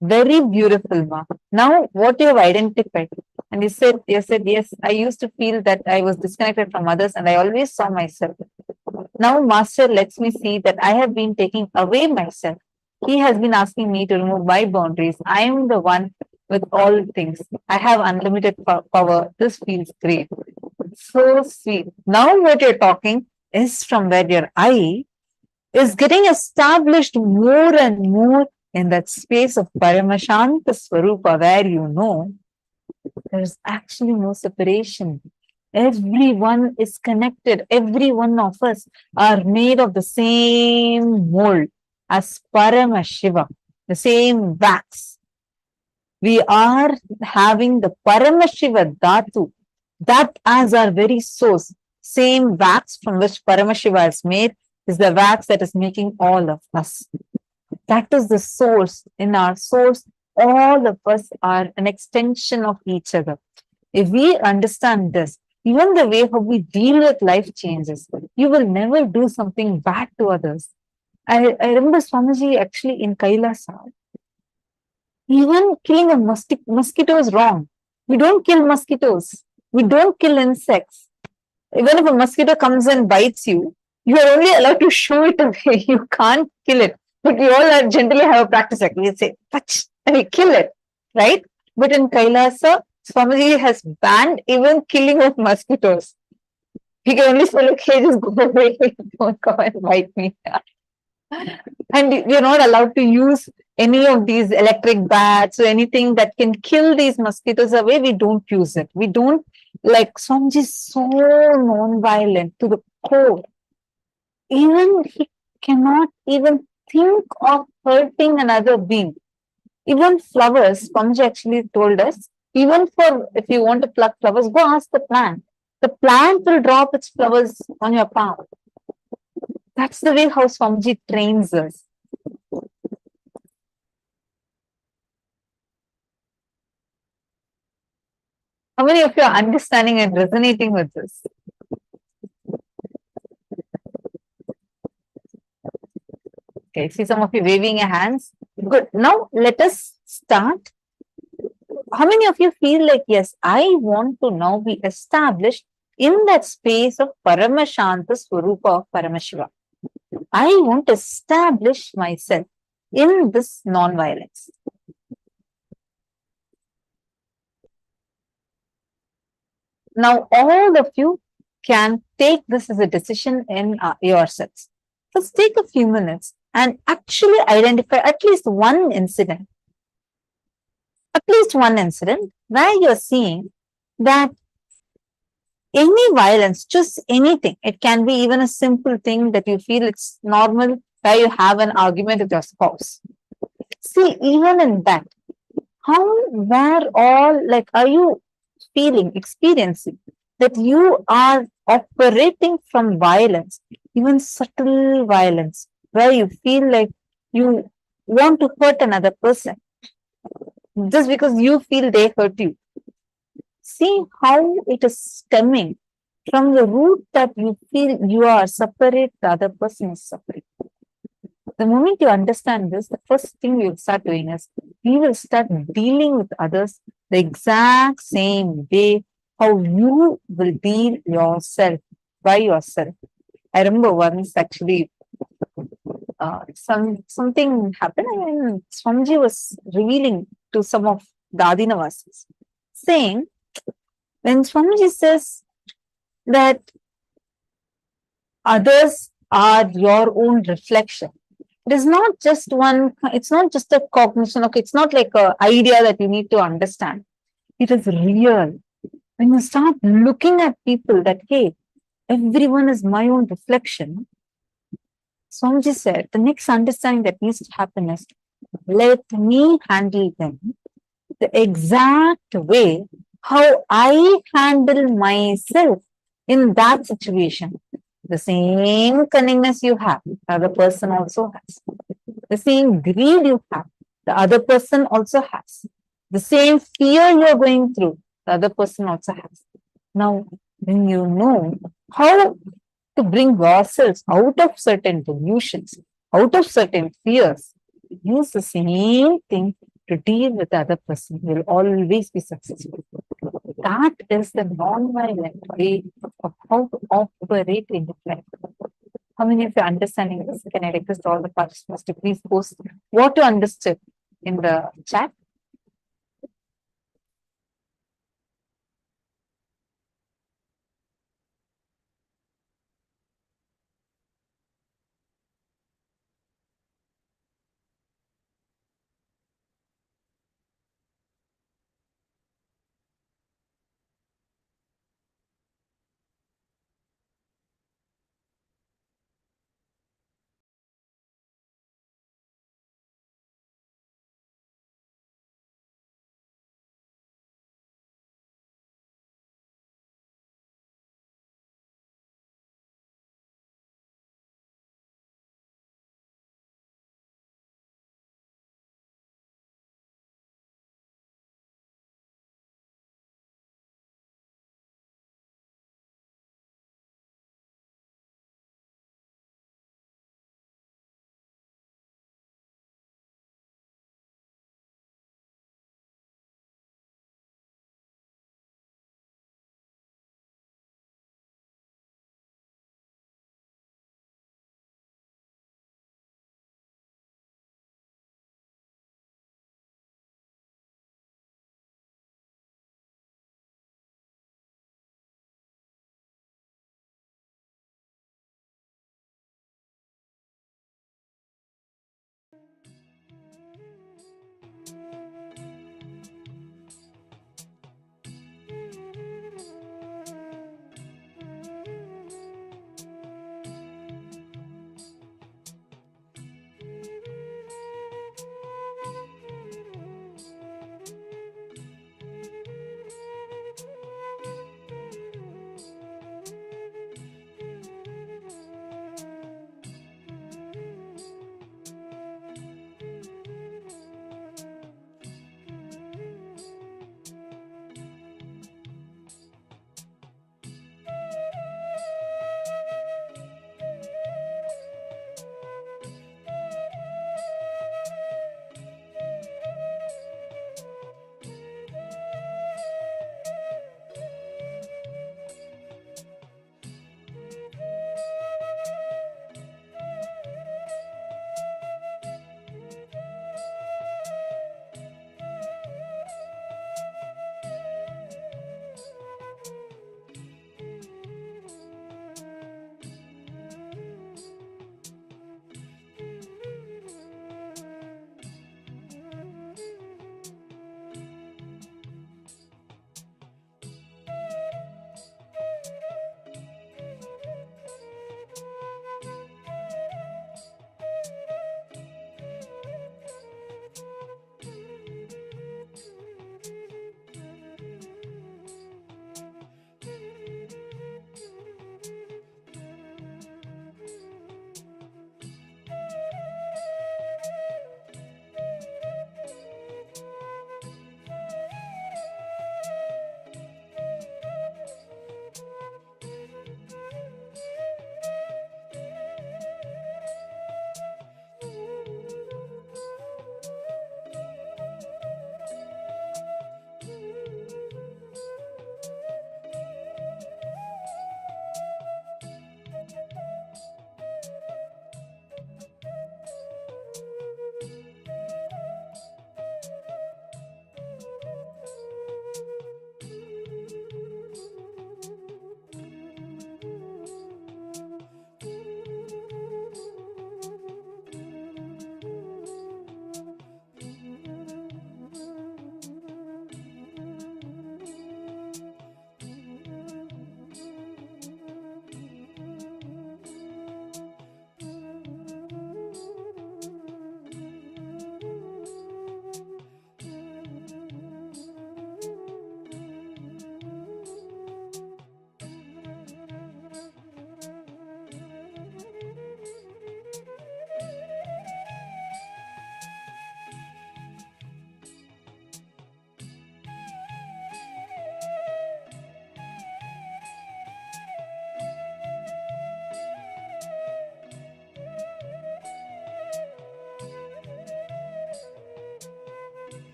Very beautiful, Ma. Now, what you have identified, and you said, yes, I used to feel that I was disconnected from others and I always saw myself. Now, Master lets me see that I have been taking away myself. He has been asking me to remove my boundaries. I am the one with all things. I have unlimited power. This feels great. So sweet. Now, what you're talking is from where your I is getting established more and more in that space of Paramashanta Swarupa, where you know there's actually no separation Everyone is connected. Every one of us are made of the same mold as Paramashiva, the same wax. We are having the Paramashiva Dhatu, that as our very source. Same wax from which Paramashiva is made is the wax that is making all of us. That is the source. In our source, all of us are an extension of each other. If we understand this, even the way how we deal with life changes. You will never do something bad to others. I remember Swamiji actually in KAILASA, even killing a mosquito is wrong. We don't kill mosquitoes. We don't kill insects. Even if a mosquito comes and bites you, you are only allowed to shoo it away. You can't kill it. But we all generally have a practice like we say, touch, and we kill it, right? But in Kailasa, Swamiji has banned even killing of mosquitoes. He can only say, okay, just go away. Don't come and bite me. And we are not allowed to use any of these electric bats or anything that can kill these mosquitoes away. We don't use it. We don't, like Swamiji is so non-violent to the core. Even he cannot even think of hurting another being. Even flowers, Swamiji actually told us, even for if you want to pluck flowers, go ask the plant. The plant will drop its flowers on your palm. That's the way how Swamiji trains us. How many of you are understanding and resonating with this? Okay, see some of you waving your hands. Good. Now let us start. How many of you feel like, yes, I want to now be established in that space of Paramashanta Swarupa of Paramashiva? I want to establish myself in this non-violence. Now, all of you can take this as a decision in yourselves. Let's take a few minutes and actually identify at least one incident where you're seeing that any violence, just anything, it can be even a simple thing that you feel it's normal, where you have an argument with your spouse. See, even in that, where all, like, are you feeling, experiencing that you are operating from violence, even subtle violence, where you feel like you want to hurt another person just because you feel they hurt you? See how it is stemming from the root that you feel you are separate, the other person is separate. The moment you understand this, the first thing you'll start doing is you will start dealing with others the exact same way how you will deal yourself by yourself. I remember once actually something happened and Swamiji was revealing to some of the Adinavasis, saying, when Swamiji says that others are your own reflection, it is not just one, it's not just a cognition, okay, it's not like an idea that you need to understand. It is real. When you start looking at people that, hey, everyone is my own reflection, Swamiji said, the next understanding that needs to happen is, let me handle them the exact way how I handle myself in that situation. The same cunningness you have, the other person also has. The same greed you have, the other person also has. The same fear you're going through, the other person also has. Now, when you know how to bring yourselves out of certain delusions, out of certain fears, use the same thing to deal with the other person. You will always be successful. That is the non-violent way of how to operate in life. How many of you are understanding this? Can I request all the participants to please post what you understood in the chat?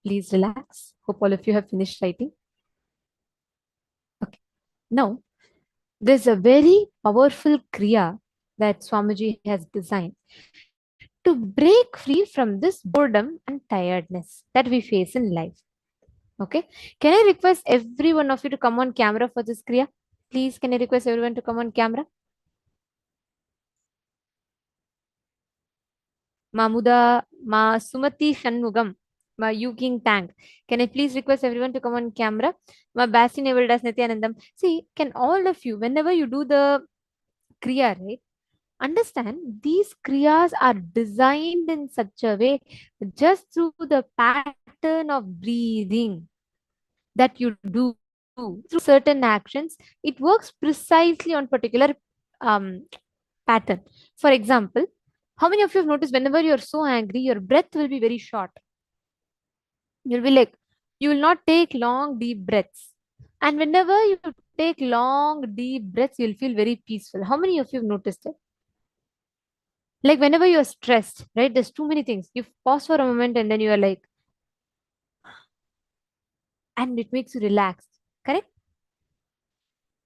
Please relax. Hope all of you have finished writing. Okay. Now, there's a very powerful Kriya that Swamiji has designed to break free from this boredom and tiredness that we face in life. Okay. Can I request every one of you to come on camera for this Kriya? Please, can I request everyone to come on camera? Mamuda, Ma Sumati Shanmugam, Ma Yuking Tang. Can I please request everyone to come on camera? Ma Basti Nevaldas Nithyanandam. See, can all of you, whenever you do the Kriya, right? Understand these Kriyas are designed in such a way just through the pattern of breathing that you do through certain actions, it works precisely on particular um, pattern. For example, how many of you have noticed whenever you're so angry, your breath will be very short? You'll be like, you will not take long, deep breaths. And whenever you take long, deep breaths, you'll feel very peaceful. How many of you have noticed it? Like whenever you're stressed, right? There's too many things. You pause for a moment and then you are like, and it makes you relaxed. Correct?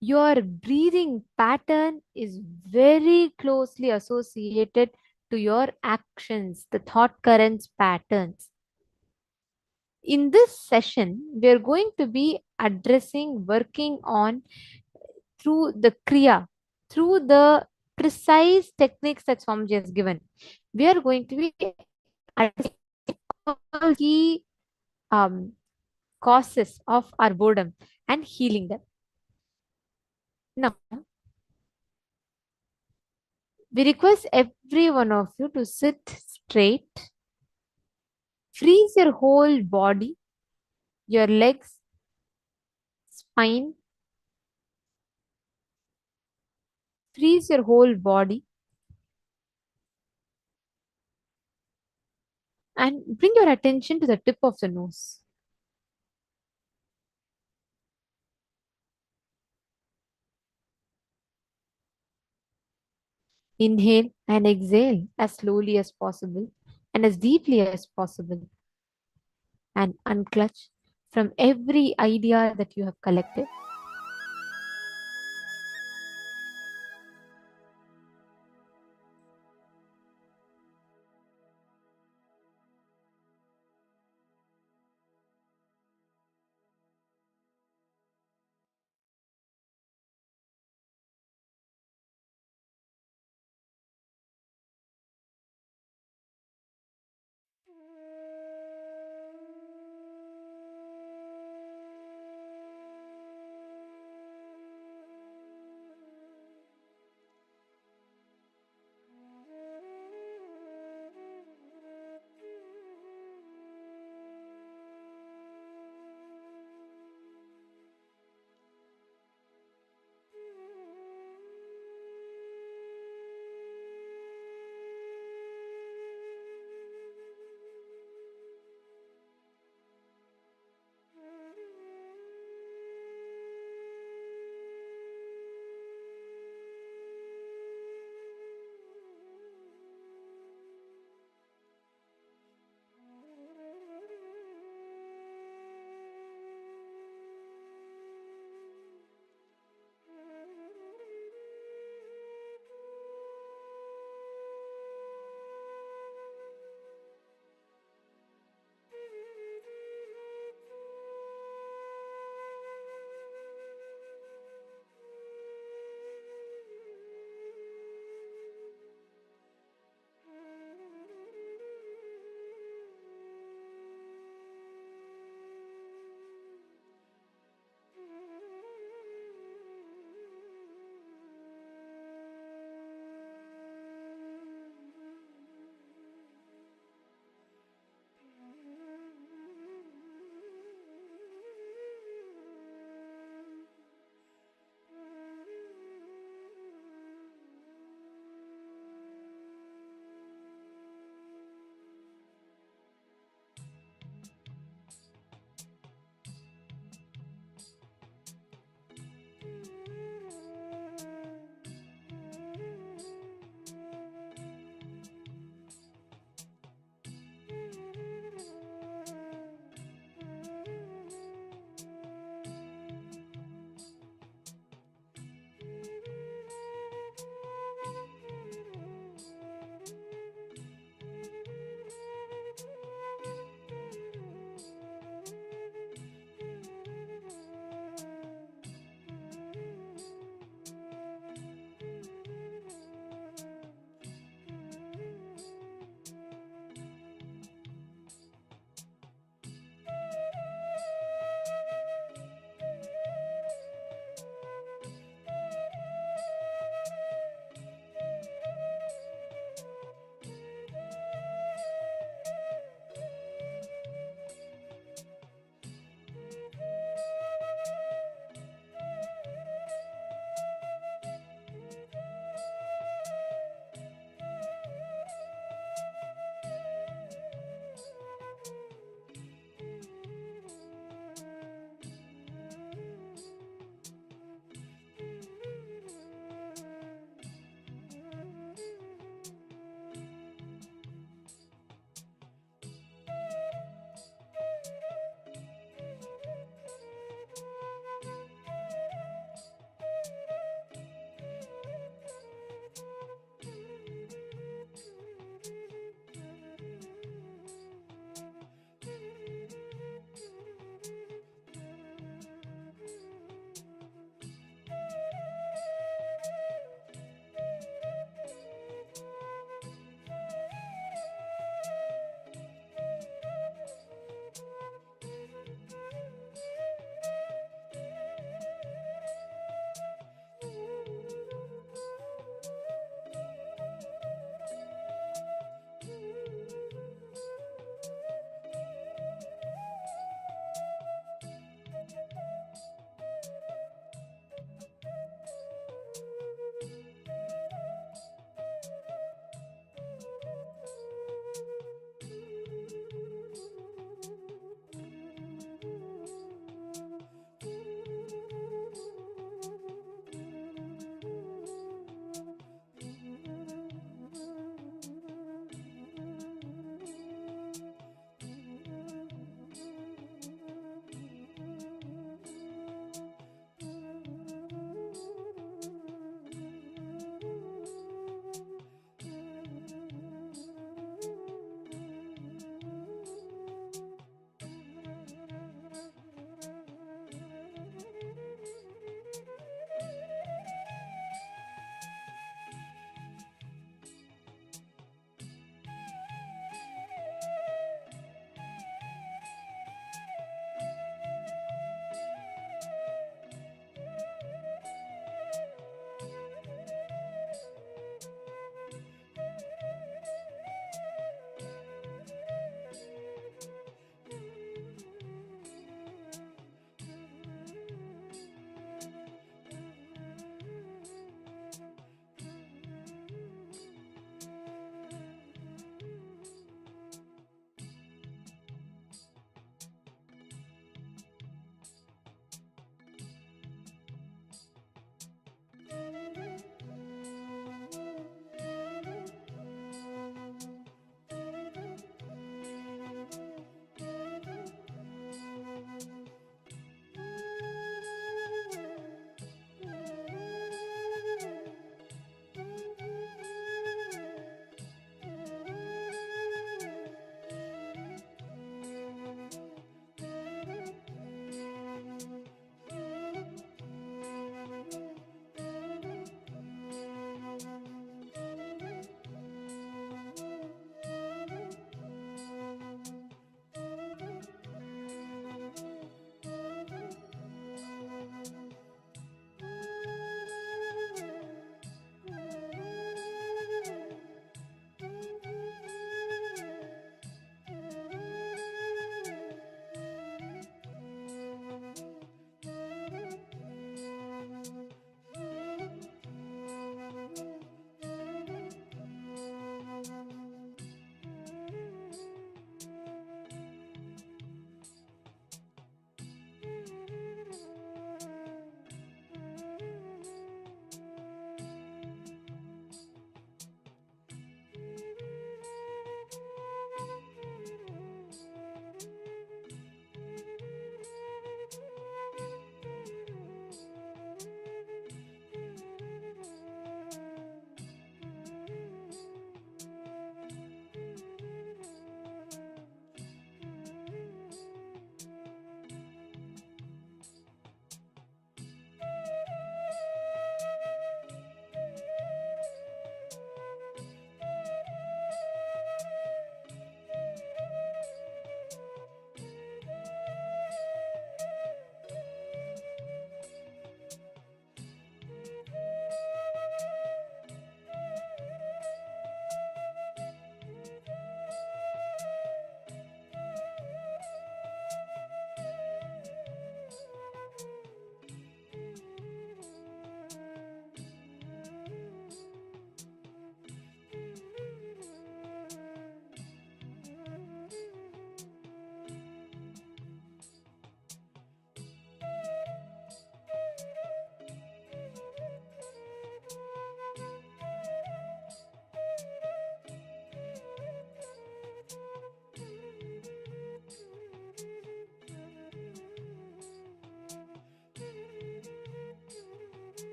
Your breathing pattern is very closely associated to your actions, the thought currents patterns. In this session, we are going to be addressing, working on through the Kriya, through the precise techniques that Swamiji has given. We are going to be addressing all key causes of our boredom and healing them. Now, we request every one of you to sit straight, freeze your whole body, your legs, spine, freeze your whole body, and bring your attention to the tip of the nose. Inhale and exhale as slowly as possible and as deeply as possible, and unclutch from every idea that you have collected.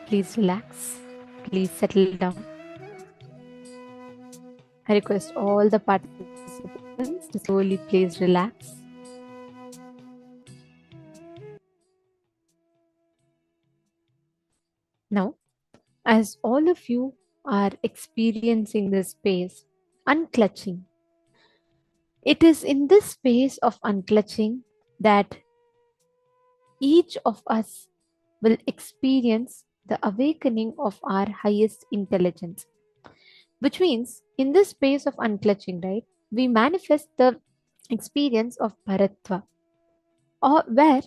Please relax. Please settle down. I request all the participants to slowly please relax. Now, as all of you are experiencing this space, unclutching, it is in this space of unclutching that each of us will experience the awakening of our highest intelligence. Which means, in this space of unclutching, right, we manifest the experience of Paratva, or where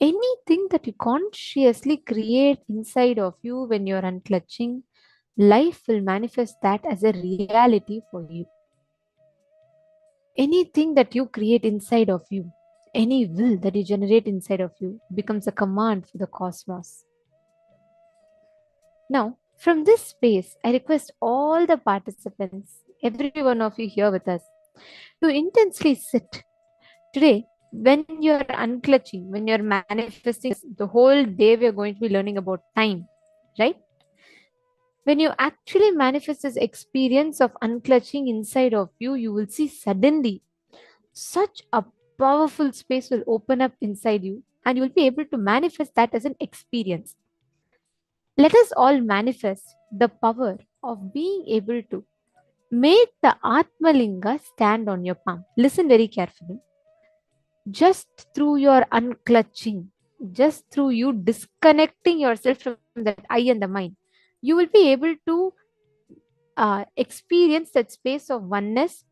anything that you consciously create inside of you when you're unclutching, life will manifest that as a reality for you. Anything that you create inside of you, any will that you generate inside of you, becomes a command for the cosmos. Now, from this space, I request all the participants, every one of you here with us, to intensely sit. Today, when you're unclutching, when you're manifesting, the whole day we are going to be learning about time, right? When you actually manifest this experience of unclutching inside of you, you will see suddenly such a powerful space will open up inside you, and you will be able to manifest that as an experience. Let us all manifest the power of being able to make the Atmalinga stand on your palm. Listen very carefully. Just through your unclutching, just through you disconnecting yourself from that I and the mind, you will be able to experience that space of oneness.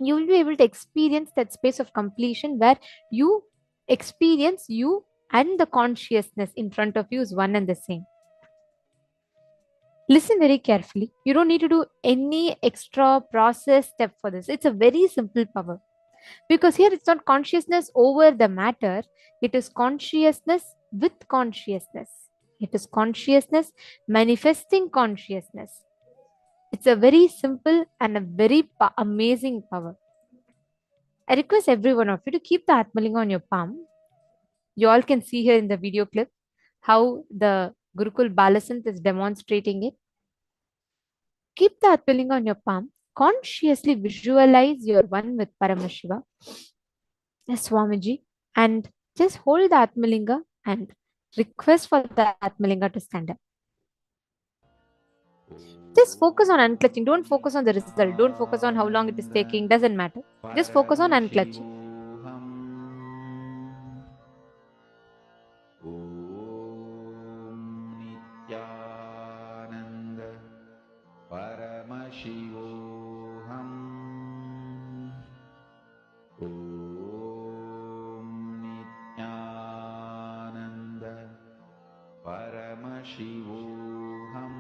You will be able to experience that space of completion where you experience you and the consciousness in front of you is one and the same. Listen very carefully. You don't need to do any extra process step for this. It's a very simple power. Because here it's not consciousness over the matter, it is consciousness with consciousness. It is consciousness manifesting consciousness. It's a very simple and a very amazing power. I request every one of you to keep the Atmalinga on your palm. You all can see here in the video clip how the Gurukul Balasant is demonstrating it. Keep the Atmalinga on your palm. Consciously visualize your one with Paramashiva, Swamiji, and just hold the Atmalinga and request for the Atmalinga to stand up. Just focus on unclutching. Don't focus on the result. Don't focus on how long it is taking. Doesn't matter. Just focus on unclutching. Nithyananda Paramashivoham Nithyananda Paramashivoham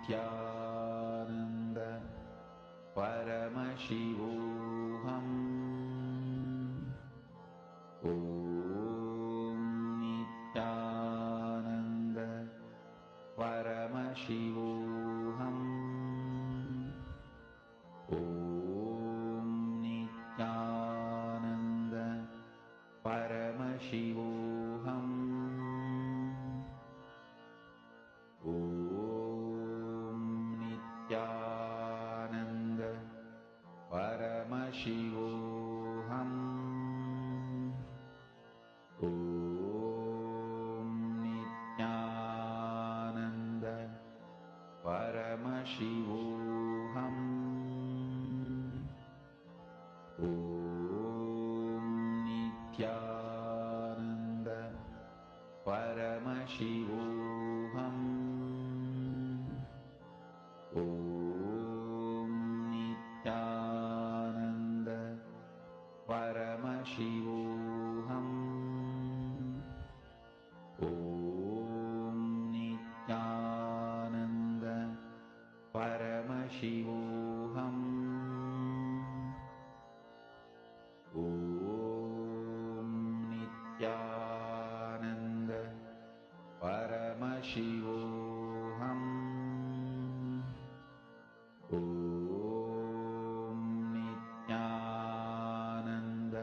Nithyananda Paramashivoham Nithyananda Paramashivoham Nithyananda Paramashivoham Nithyananda Paramashivoham Nithyananda Paramashivoham Nithyananda Paramashivoham Nithyananda Paramashivoham Nithyananda Paramashivoham Nithyananda Paramashivoham Nithyananda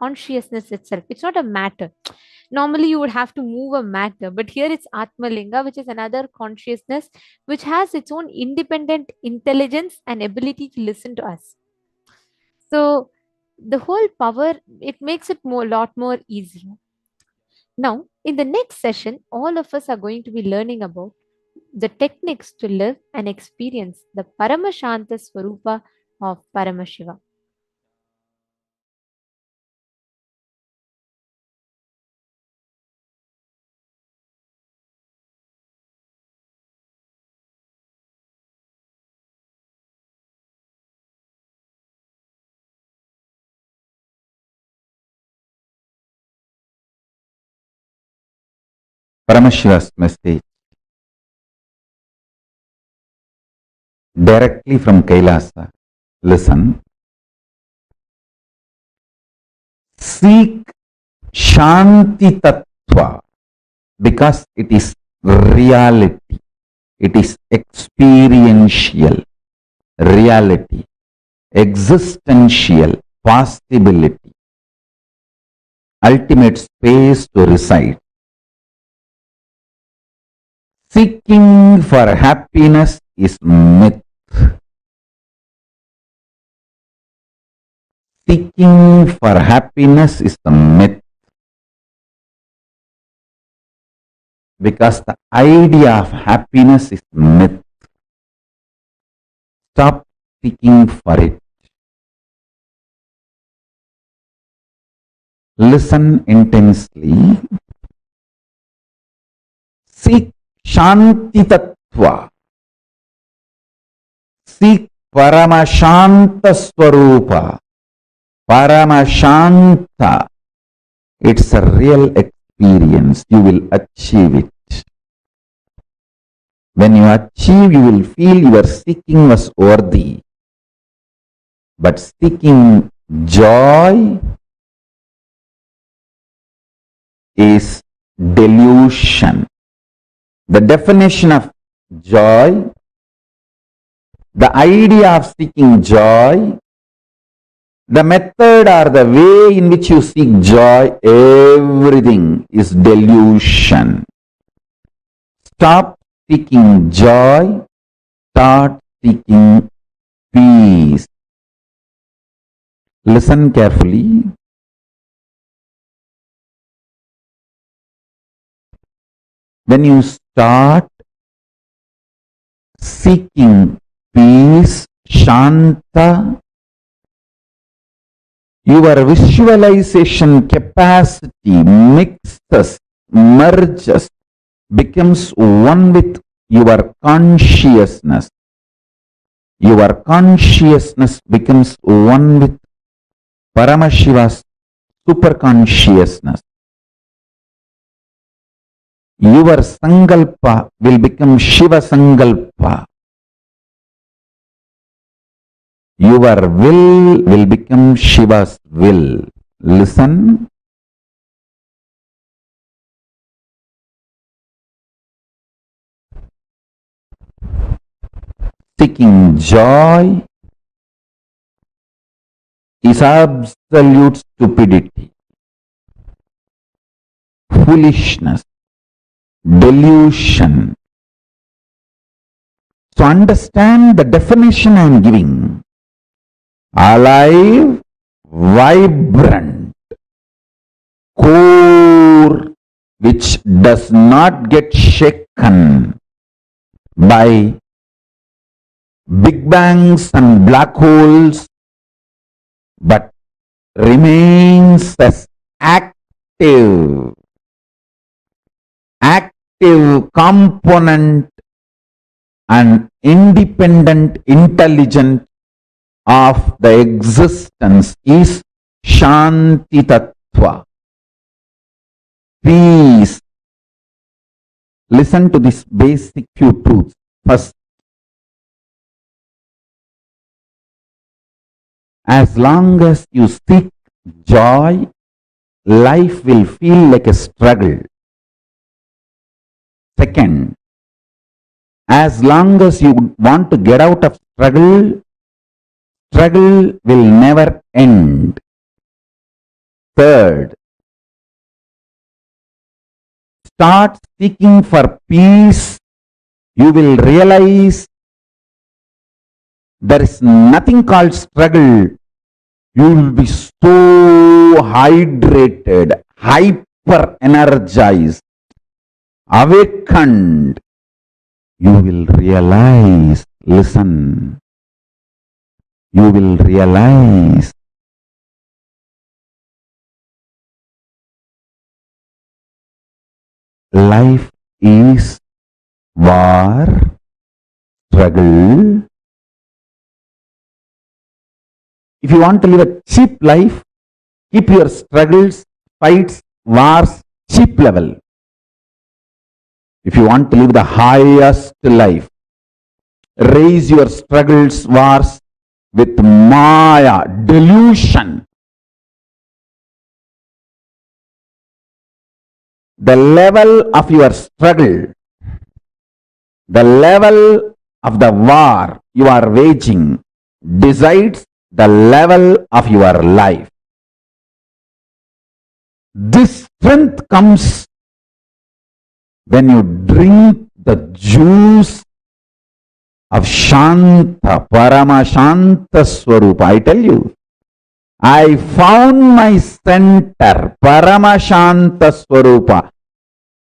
consciousness itself. It's not a matter. Normally, you would have to move a matter, but here it's Atmalinga, which is another consciousness which has its own independent intelligence and ability to listen to us. So, the whole power, it makes it more lot more easier. Now, in the next session, all of us are going to be learning about the techniques to live and experience the Paramashanta Swarupa of Paramashiva. Paramashiva's message directly from KAILASA. Listen. Seek Shanti Tattva because it is reality. It is experiential reality, existential possibility, ultimate space to reside. Seeking for happiness is myth. Seeking for happiness is the myth. Because the idea of happiness is myth. Stop seeking for it. Listen intensely. Seek Shanti Tattva. Seek Paramashanta Swarupa. Paramashanta. It's a real experience. You will achieve it. When you achieve, you will feel your seeking was worthy. But seeking joy is delusion. The definition of joy, the idea of seeking joy, the method or the way in which you seek joy, everything is delusion. Stop seeking joy, start seeking peace. Listen carefully. When you start seeking peace, Shanta, your visualization capacity mixes, merges, becomes one with your consciousness. Your consciousness becomes one with Paramashiva's super consciousness. Your Sankalpa will become Shiva Sankalpa. Your will become Shiva's will. Listen. Seeking joy is absolute stupidity, foolishness, delusion. So understand the definition I am giving. Alive, vibrant, core, which does not get shaken by big bangs and black holes, but remains as active component and independent intelligent of the existence is Shanti Tattva. Peace. Listen to this basic few truths. First, as long as you seek joy, life will feel like a struggle. Second, as long as you want to get out of struggle, struggle will never end. Third, start seeking for peace. You will realize there is nothing called struggle. You will be so hydrated, hyper energized, awakened. You will realize, listen, you will realize life is war, struggle. If you want to live a cheap life, keep your struggles, fights, wars cheap level. If you want to live the highest life, raise your struggles, wars with Maya, delusion. The level of your struggle, the level of the war you are waging decides the level of your life. This strength comes when you drink the juice of Shanta, Paramashanta Swarupa. I tell you, I found my center, Paramashanta Swarupa.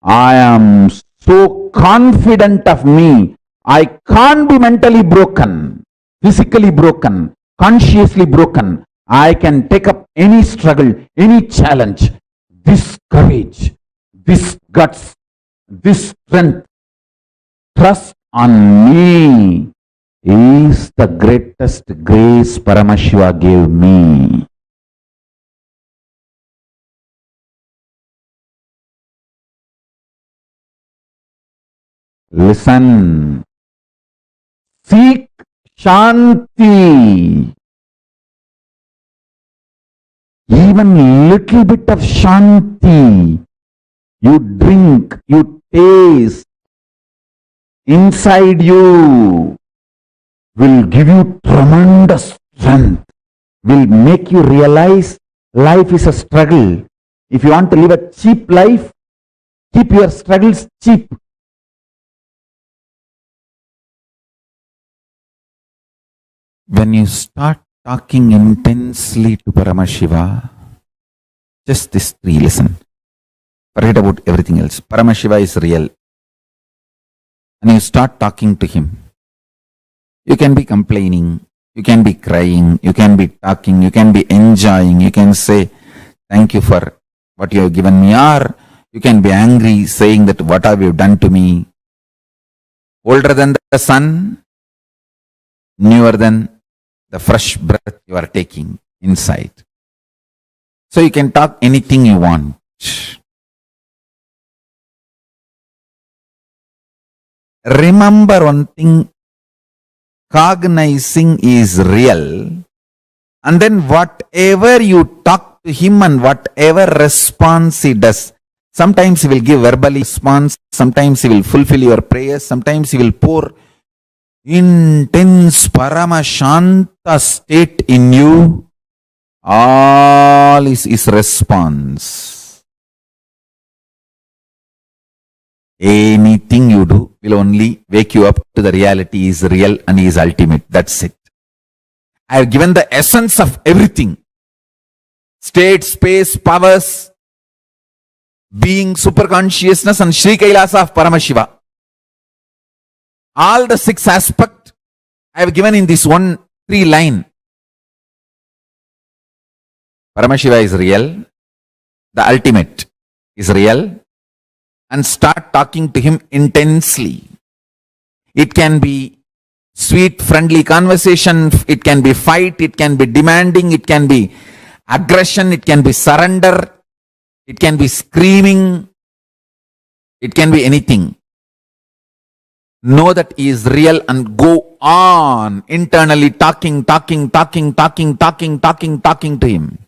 I am so confident of me. I can't be mentally broken, physically broken, consciously broken. I can take up any struggle, any challenge. This courage, this guts, this strength, trust on me is the greatest grace Paramashiva gave me. Listen, seek Shanti. Even little bit of Shanti you drink, you taste inside you will give you tremendous strength, will make you realize life is a struggle. If you want to live a cheap life, keep your struggles cheap. When you start talking intensely to Paramashiva, just this three, listen. Forget about everything else. Paramashiva is real. And you start talking to him. You can be complaining, you can be crying, you can be talking, you can be enjoying, you can say, thank you for what you have given me, or you can be angry, saying that what have you done to me? Older than the sun, newer than the fresh breath you are taking inside. So you can talk anything you want. Remember one thing, cognizing is real, and then whatever you talk to him and whatever response he does, sometimes he will give verbal response, sometimes he will fulfill your prayers, sometimes he will pour intense Paramashanta state in you. All is his response. Anything you do will only wake you up to the reality he is real and he is ultimate. That's it. I have given the essence of everything. State, space, powers, being, superconsciousness and Sri KAILASA of Paramashiva. All the 6 aspects I have given in this 1-3 line. Paramashiva is real. The ultimate is real. And start talking to him intensely. It can be sweet, friendly conversation. It can be fight. It can be demanding. It can be aggression. It can be surrender. It can be screaming. It can be anything. Know that he is real and go on internally talking to him.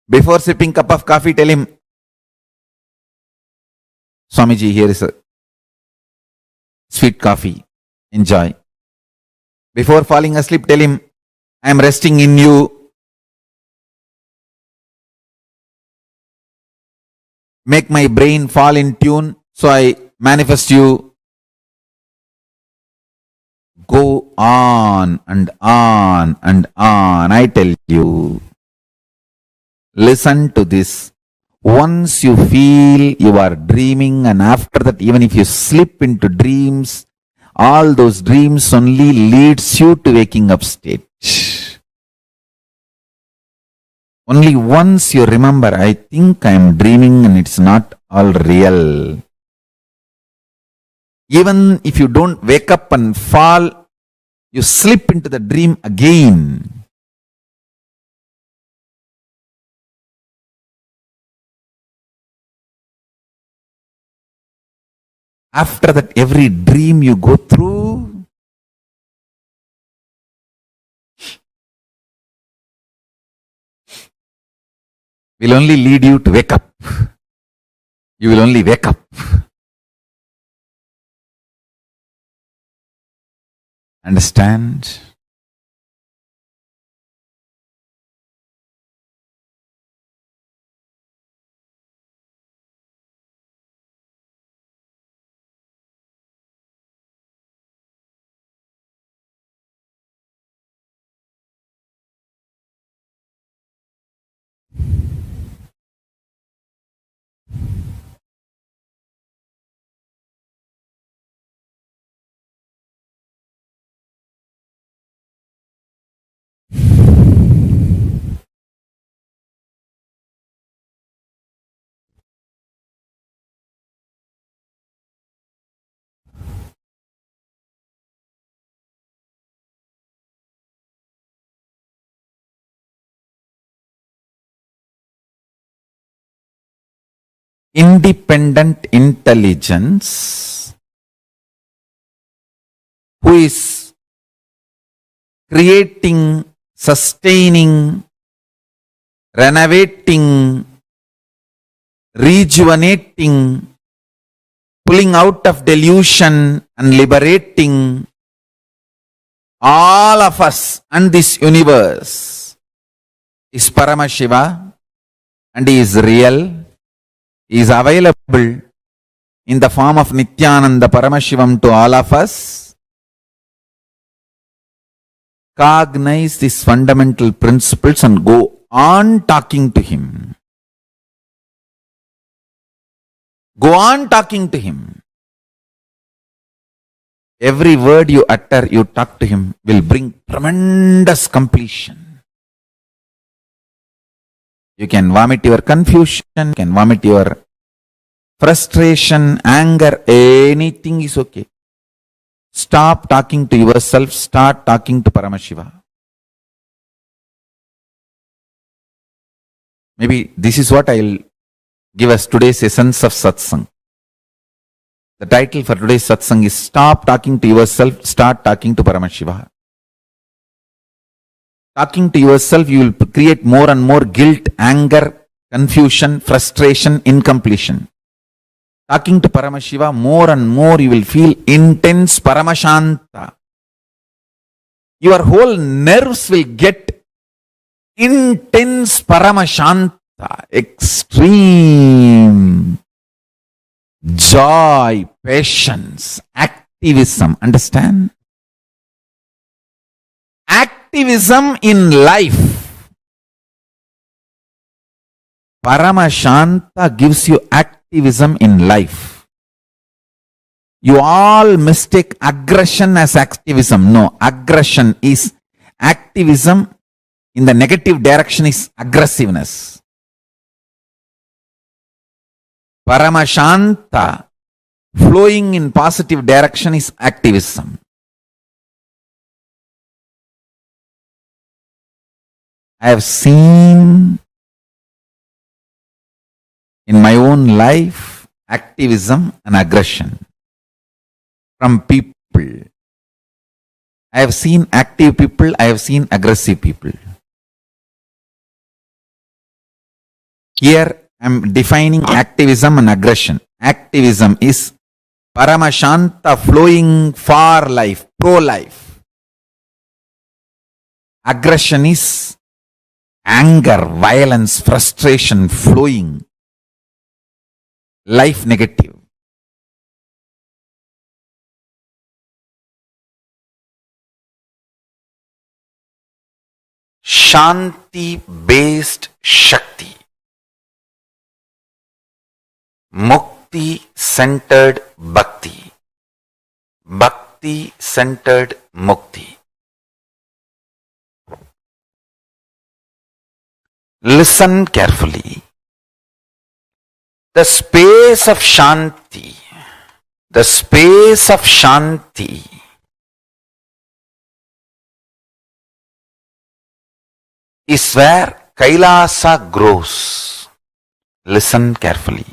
Before sipping cup of coffee, tell him, Swamiji, here is a sweet coffee. Enjoy. Before falling asleep, tell him, I am resting in you. make my brain fall in tune, so I manifest you. Go on and on and on. I tell you, listen to this. Once you feel you are dreaming, and after that, even if you slip into dreams, all those dreams only leads you to waking up state. Only once you remember, I think I am dreaming and it's not all real. Even if you don't wake up and fall, you slip into the dream again. After that, every dream you go through, will only lead you to wake up. You will only wake up. Understand? Independent intelligence who is creating, sustaining, renovating, rejuvenating, pulling out of delusion and liberating all of us and this universe is Paramashiva, and he is real. He is available in the form of Nithyananda Paramashivam to all of us. Cognize these fundamental principles and go on talking to him. Go on talking to him. Every word you utter, you talk to him, will bring tremendous completion. You can vomit your confusion, you can vomit your frustration, anger, anything is okay. Stop talking to yourself, start talking to Paramashiva. Maybe this is what I will give us today's essence of satsang. The title for today's satsang is Stop Talking to Yourself, Start Talking to Paramashiva. Talking to yourself, you will create more and more guilt, anger, confusion, frustration, incompletion. Talking to Paramashiva, more and more you will feel intense Paramashanta. Your whole nerves will get intense Paramashanta, extreme joy, patience, activism. Understand? Activism in life. Paramashanta gives you activism in life. You all mistake aggression as activism. No, aggression is activism. In the negative direction is aggressiveness. Paramashanta flowing in positive direction is activism. I have seen in my own life activism and aggression from people. I have seen active people, I have seen aggressive people. Here I am defining activism and aggression. Activism is Paramashanta flowing for life, pro-life. Aggression is anger, violence, frustration flowing life negative. Shanti based Shakti. Mukti centered Bhakti. Bhakti centered Mukti. Listen carefully. The space of Shanti, the space of Shanti is where Kailasa grows. Listen carefully.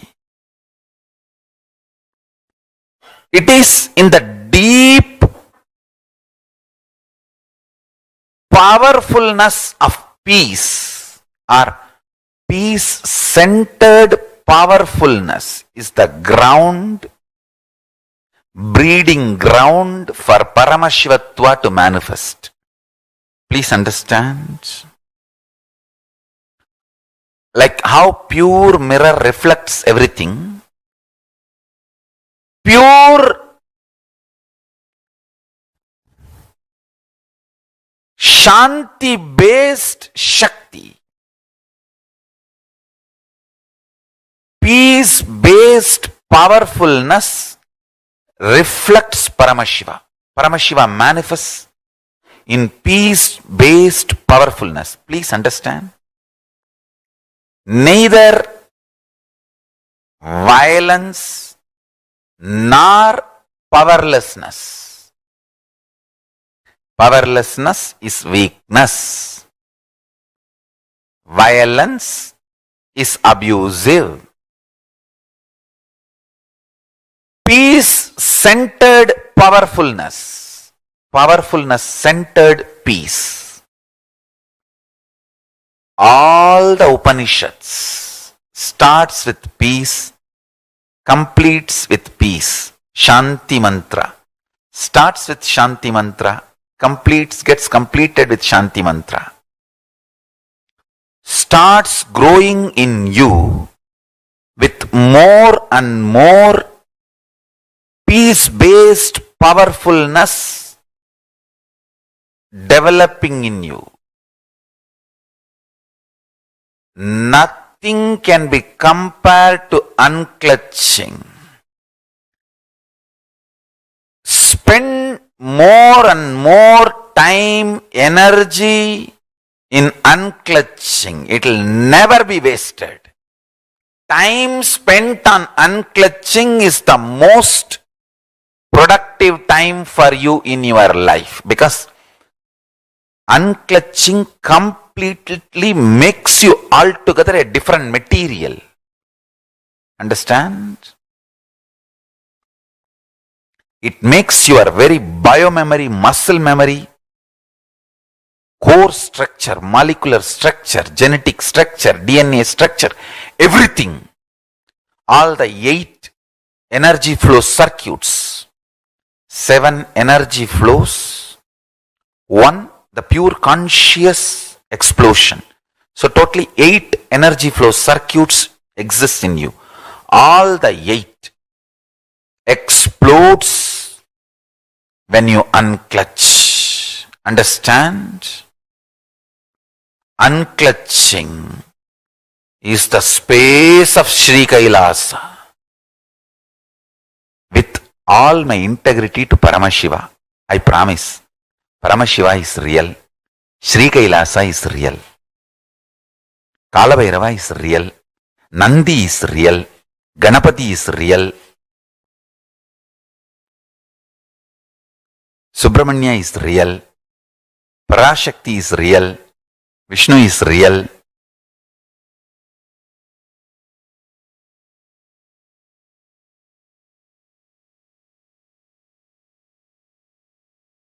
It is in the deep powerfulness of peace, or peace-centered powerfulness is the ground, breeding ground for Paramashivatva to manifest. Please understand. Like how pure mirror reflects everything, pure Shanti-based Shakti, peace-based powerfulness reflects Paramashiva. Paramashiva manifests in peace-based powerfulness. Please understand. Neither violence nor powerlessness. Powerlessness is weakness. Violence is abusive. Peace-centered powerfulness. Powerfulness-centered peace. All the Upanishads starts with peace, completes with peace. Shanti mantra. Starts with Shanti mantra, gets completed with Shanti mantra. Starts growing in you with more and more peace-based powerfulness developing in you. Nothing can be compared to unclutching. Spend more and more time, energy in unclutching. It will never be wasted. Time spent on unclutching is the most productive time for you in your life, because unclutching completely makes you altogether a different material. Understand? It makes your very biomemory, muscle memory, core structure, molecular structure, genetic structure, DNA structure, everything, all the 8 energy flow circuits, 7 energy flows, 1 the pure conscious explosion. So totally 8 energy flow circuits exist in you. All the 8 explodes when you unclutch. Understand? Unclutching is the space of Sri Kailasa. With all my integrity to Paramashiva, I promise, Paramashiva is real, Sri Kailasa is real, Kalabhairava is real, Nandi is real, Ganapati is real, Subramanya is real, Parashakti is real, Vishnu is real.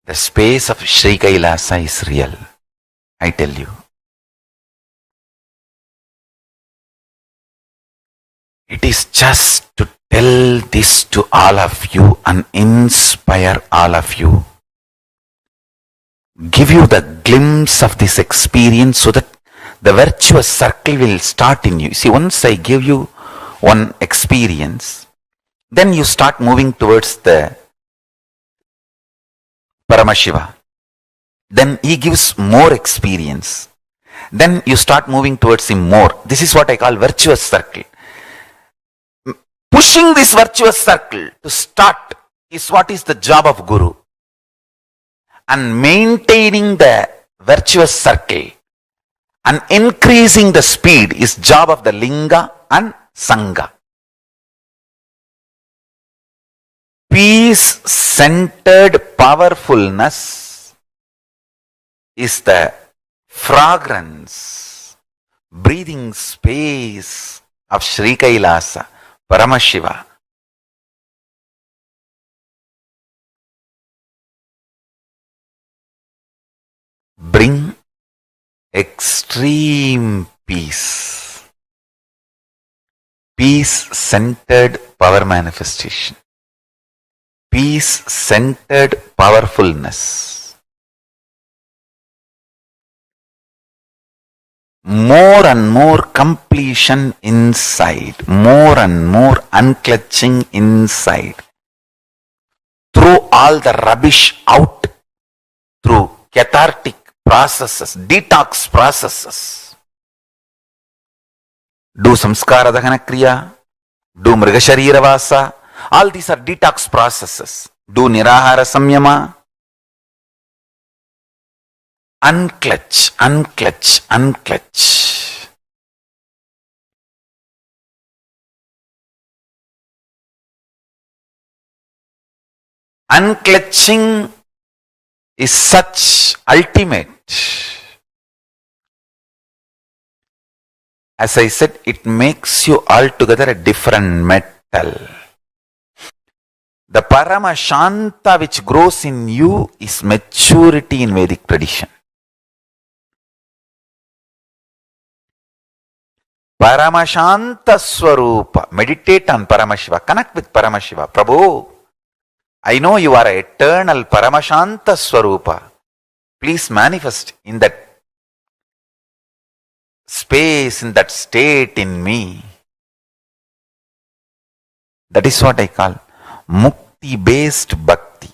The space of Sri Kailasa is real, I tell you. It is just to tell this to all of you and inspire all of you. Give you the glimpse of this experience so that the virtuous circle will start in you. See, once I give you one experience, then you start moving towards the Paramashiva. Then he gives more experience. Then you start moving towards him more. This is what I call virtuous circle. Pushing this virtuous circle to start is what is the job of Guru. And maintaining the virtuous circle and increasing the speed is job of the Linga and Sangha. Peace-centered powerfulness is the fragrance, breathing space of Sri KAILASA, Paramashiva. Bring extreme peace, peace-centered power manifestation, peace-centered powerfulness. More and more completion inside, more and more unclutching inside. Throw all the rubbish out through cathartic processes, detox processes. Do samskara dahana kriya, do mrigasharira vasa. All these are detox processes. Do nirahara samyama. Unclutch, unclutch, unclutch. Unclutching is such ultimate. As I said, it makes you altogether a different metal. The Paramashanta which grows in you is maturity in Vedic tradition. Paramashanta Swarupa. Meditate on Paramashiva. Connect with Paramashiva. Prabhu, I know you are an eternal Paramashanta Swarupa. Please manifest in that space, in that state in me. That is what I call Mukti-based Bhakti.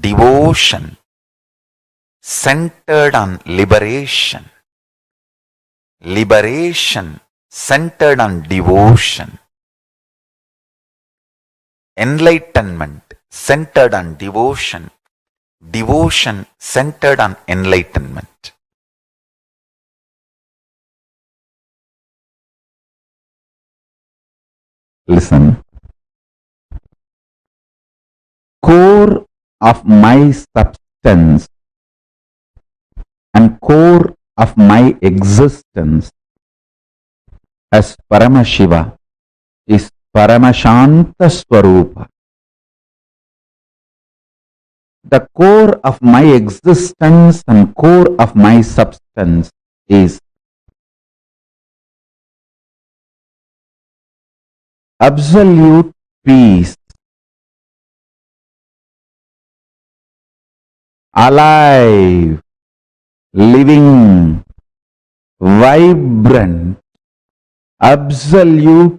Devotion centered on liberation. Liberation centered on devotion. Enlightenment centered on devotion. Devotion centered on enlightenment. Listen. Core of my substance and core of my existence as Paramashiva is Paramashanta Swarupa. The core of my existence and core of my substance is absolute peace, alive, living, vibrant, absolute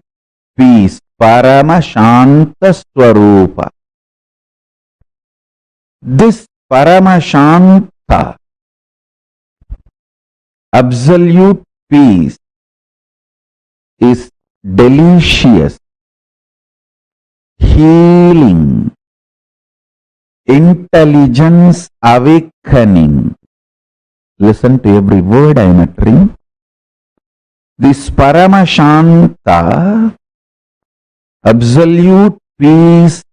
peace, Paramashanta Swarupa. This Paramashanta, absolute peace, is delicious, healing, intelligence awakening. Listen to every word I am uttering. This Paramashanta, absolute peace,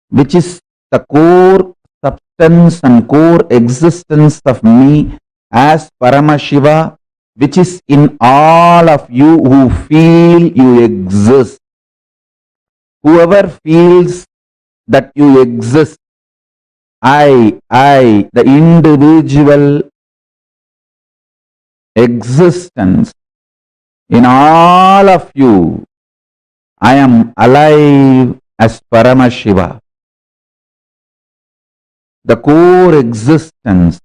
which is the core substance and core existence of me as Paramashiva, which is in all of you who feel you exist. Whoever feels that you exist, I, the individual existence in all of you, I am alive as Paramashiva. The core existence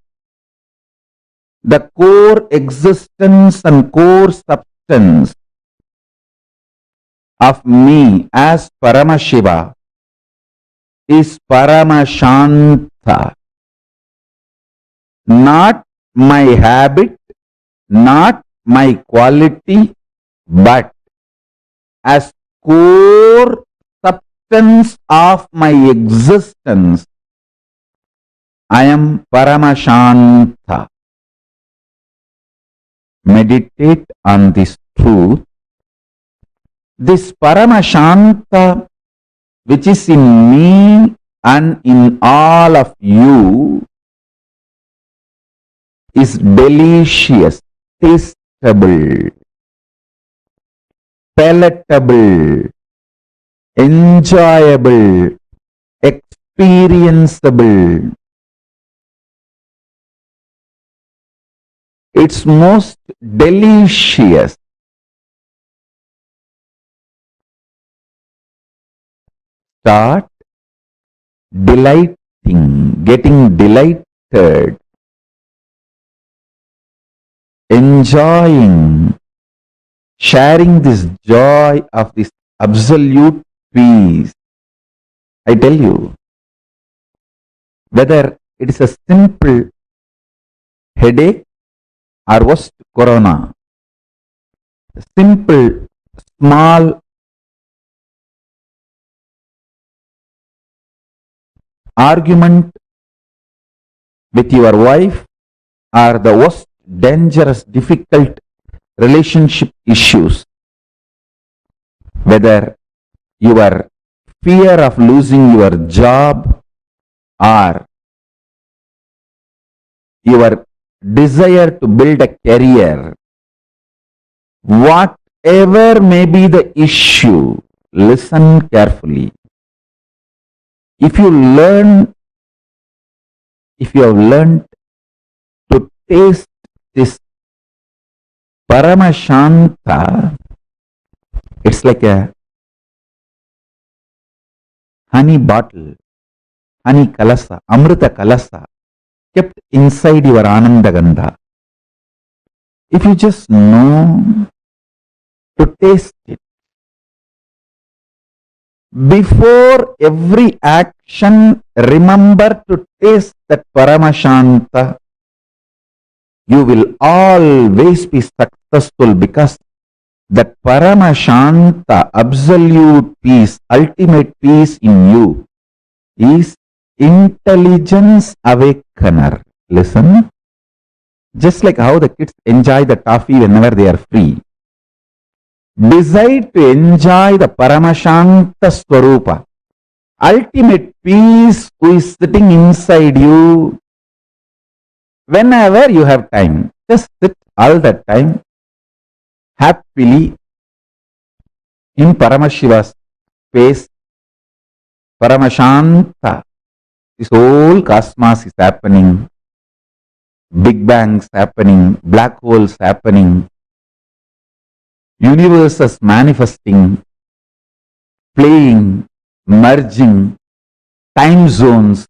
and core substance of me as Paramashiva is Paramashanta, not my habit, not my quality, but as core substance of my existence, I am Paramashanta. Meditate on this truth. This Paramashanta, which is in me and in all of you, is delicious, tastable, palatable, enjoyable, experienceable. It's most delicious. Start delighting, getting delighted, enjoying, sharing this joy of this absolute peace. I tell you, whether it is a simple headache or worst corona, simple, small argument with your wife or the worst dangerous, difficult relationship issues, whether your fear of losing your job or your desire to build a career, whatever may be the issue, listen carefully. If you have learned to taste this Paramashanta, it's like a honey bottle, honey kalasa, amrita kalasa, kept inside your Anandagandha. If you just know to taste it, before every action, remember to taste that Paramashanta. You will always be successful because that Paramashanta, absolute peace, ultimate peace in you is intelligence awakener. Listen, just like how the kids enjoy the toffee whenever they are free, decide to enjoy the Paramashanta Swarupa, ultimate peace who is sitting inside you. Whenever you have time, just sit all that time happily in Paramashiva's space, Paramashanta. This whole cosmos is happening, big bangs happening, black holes happening, universes manifesting, playing, merging, time zones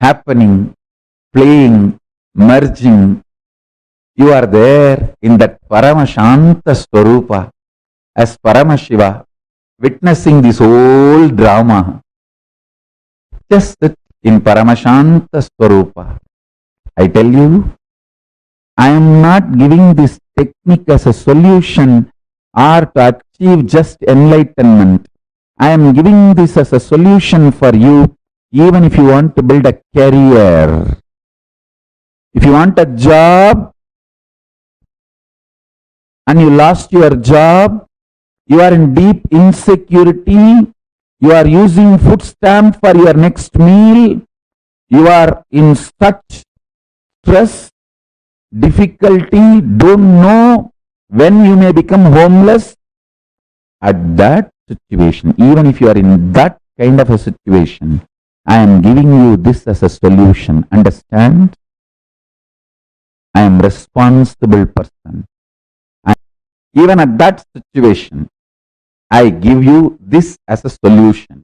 happening, playing, merging. You are there in that Paramashanta Swarupa as Paramashiva, witnessing this whole drama. Just sit in Paramashanta Swarupa. I tell you, I am not giving this technique as a solution or to achieve just enlightenment. I am giving this as a solution for you, even if you want to build a career. If you want a job and you lost your job, you are in deep insecurity, you are using food stamp for your next meal, you are in such stress, difficulty, don't know when you may become homeless. At that situation, even if you are in that kind of a situation, I am giving you this as a solution. Understand? I am responsible person. Even at that situation, I give you this as a solution.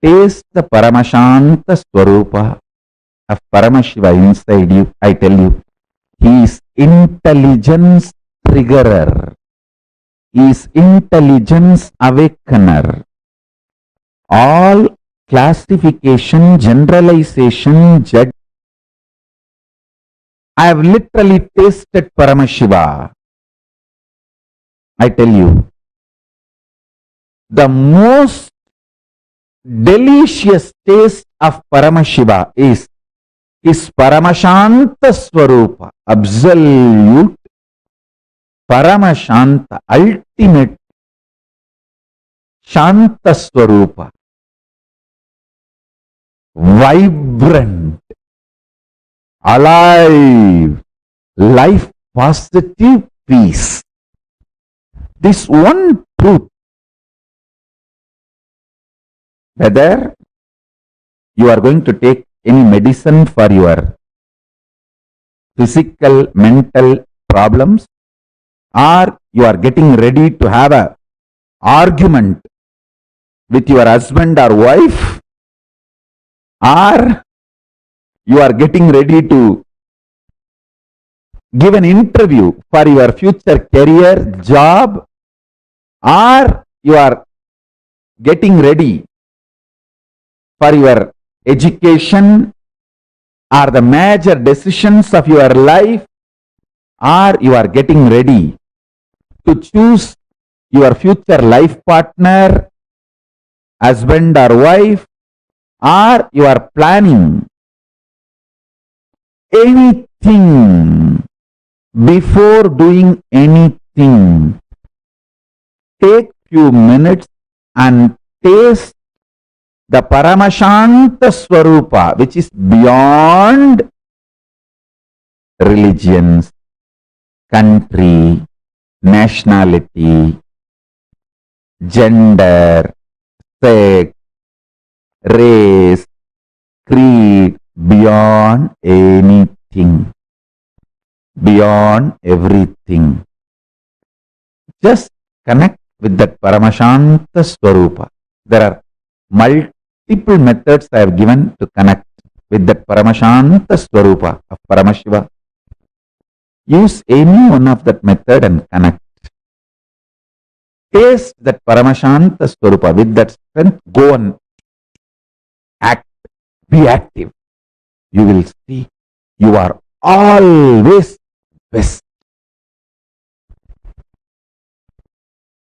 Taste the Paramashanta Swarupa of Paramashiva inside you. I tell you, he is intelligence triggerer. is intelligence awakener. All classification, generalization, judge. I have literally tasted Paramashiva. I tell you, the most delicious taste of Paramashiva is his Paramashanta Swarupa, absolute Paramashanta, ultimate Shanta Swarupa, vibrant, alive, life positive peace. This one truth, whether you are going to take any medicine for your physical, mental problems, or you are getting ready to have an argument with your husband or wife, or you are getting ready to give an interview for your future career, job, or you are getting ready for your education or the major decisions of your life, or you are getting ready to choose your future life partner, husband or wife, or you are planning anything. Before doing anything, take few minutes and taste the Paramashanta Swarupa, which is beyond religions, country, nationality, gender, sex, race, creed, beyond anything, beyond everything. Just connect with that Paramashanta Swarupa. There are multiple methods I have given to connect with that Paramashanta Swarupa of Paramashiva. Use any one of that method and connect. Taste that Paramashanta Swarupa. With that strength, go and act. Be active. You will see you are always best.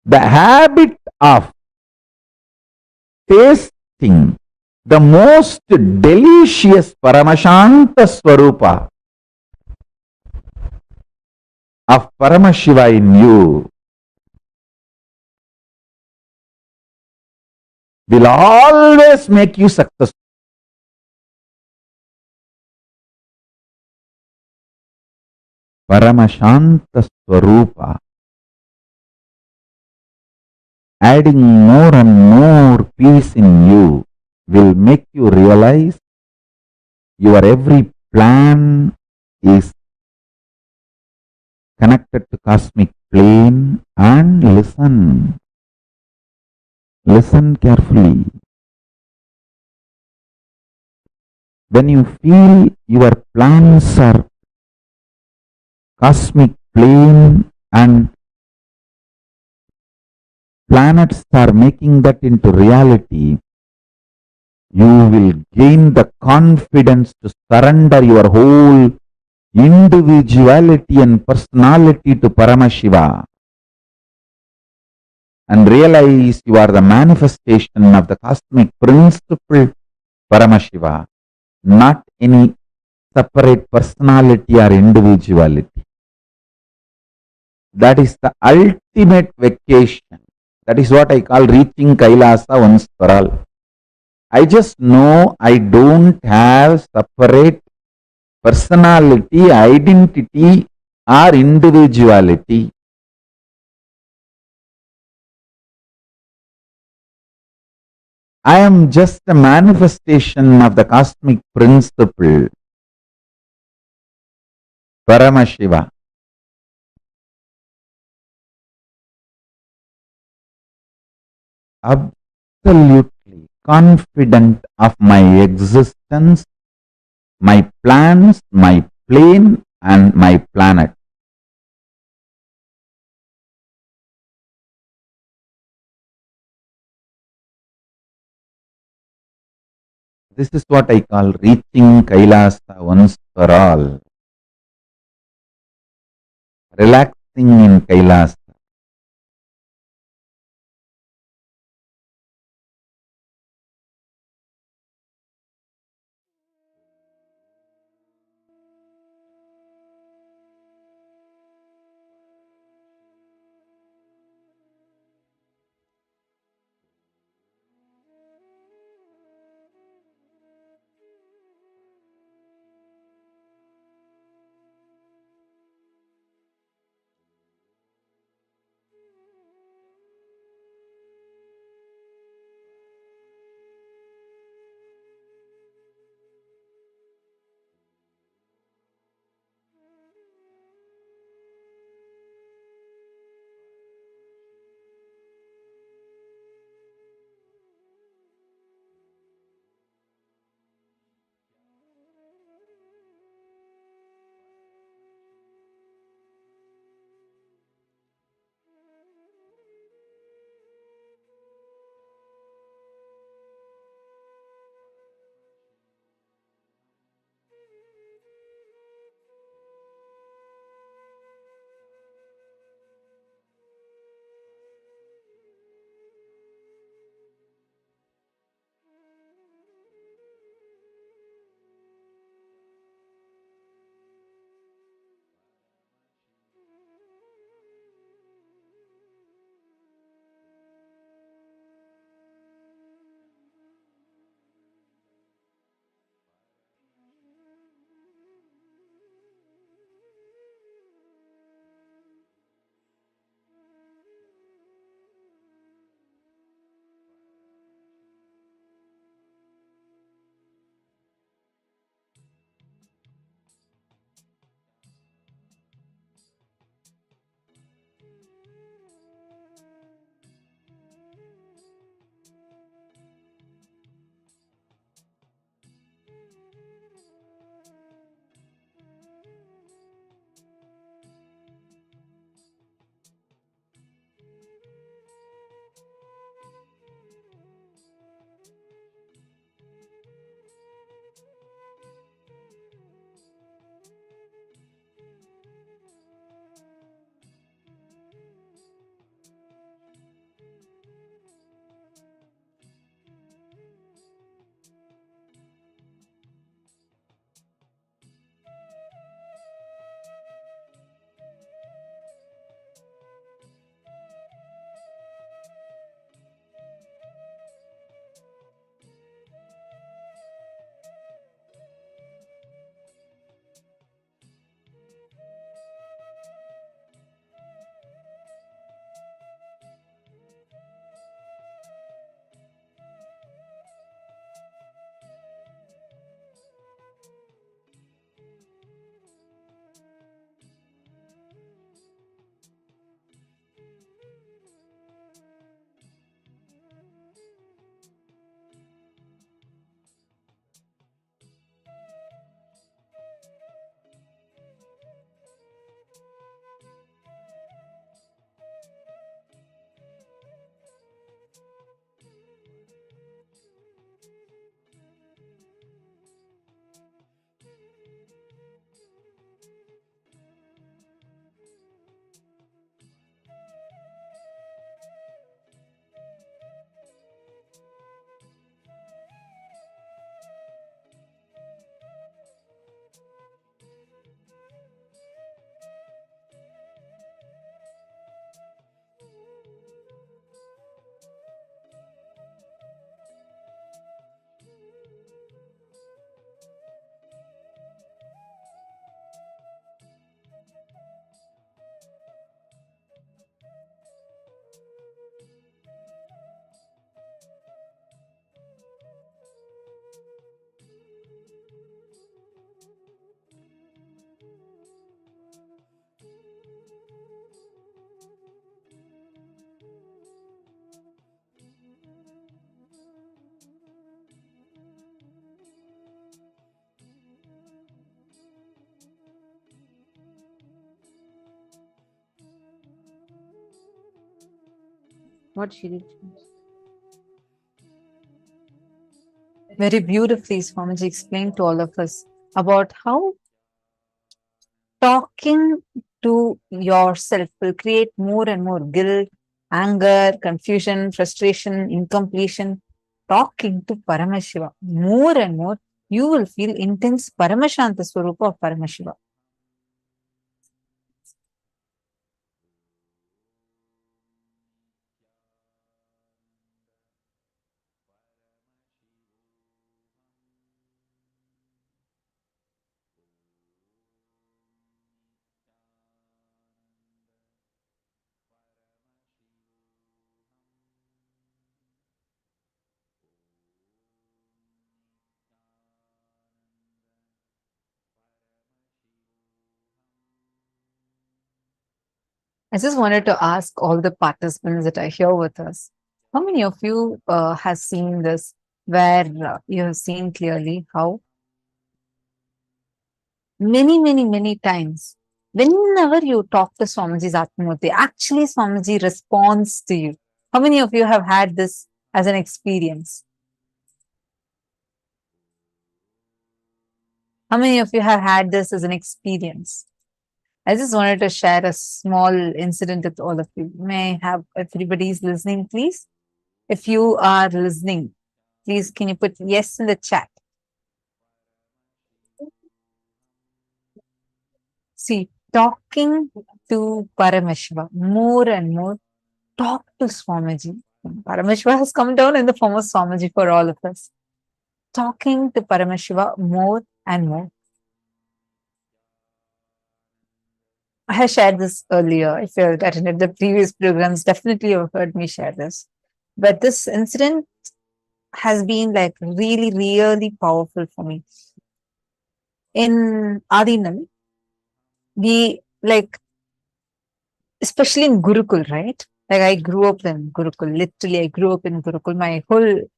The habit of tasting the most delicious Paramashanta Swarupa of Paramashiva in you will always make you successful. Paramashanta Swarupa, adding more and more peace in you, will make you realize your every plan is connected to cosmic plane. And listen. Listen carefully. When you feel your plans are cosmic plane and planets are making that into reality, you will gain the confidence to surrender your whole individuality and personality to Paramashiva and realize you are the manifestation of the cosmic principle Paramashiva, not any separate personality or individuality. That is the ultimate vacation. That is what I call reaching KAILASA once for all. I just know I don't have separate personality, identity or individuality. I am just a manifestation of the cosmic principle, Paramashiva. Absolutely confident of my existence, my plans, my plane and my planet. This is what I call reaching Kailasa once for all. Relaxing in Kailasa. What she did. Very beautifully, Swamiji explained to all of us about how talking to yourself will create more and more guilt, anger, confusion, frustration, incompletion. Talking to Paramashiva more and more, you will feel intense Paramashanta Swarupa of Paramashiva. I just wanted to ask all the participants that are here with us, how many of you has seen this, where you have seen clearly how many times, whenever you talk to Swamiji's Atmamurti, actually Swamiji responds to you. How many of you have had this as an experience? How many of you have had this as an experience? I just wanted to share a small incident with all of you. May I have, if everybody is listening, please? If you are listening, please can you put yes in the chat? See, talking to Paramashiva more and more, talk to Swamiji. Paramashiva has come down in the form of Swamiji for all of us. Talking to Paramashiva more and more. I have shared this earlier. If you attended the previous programs, definitely you've heard me share this. But this incident has been like really powerful for me. In Adinal, we like, especially in Gurukul, right? Like I grew up in Gurukul. Literally, I grew up in Gurukul.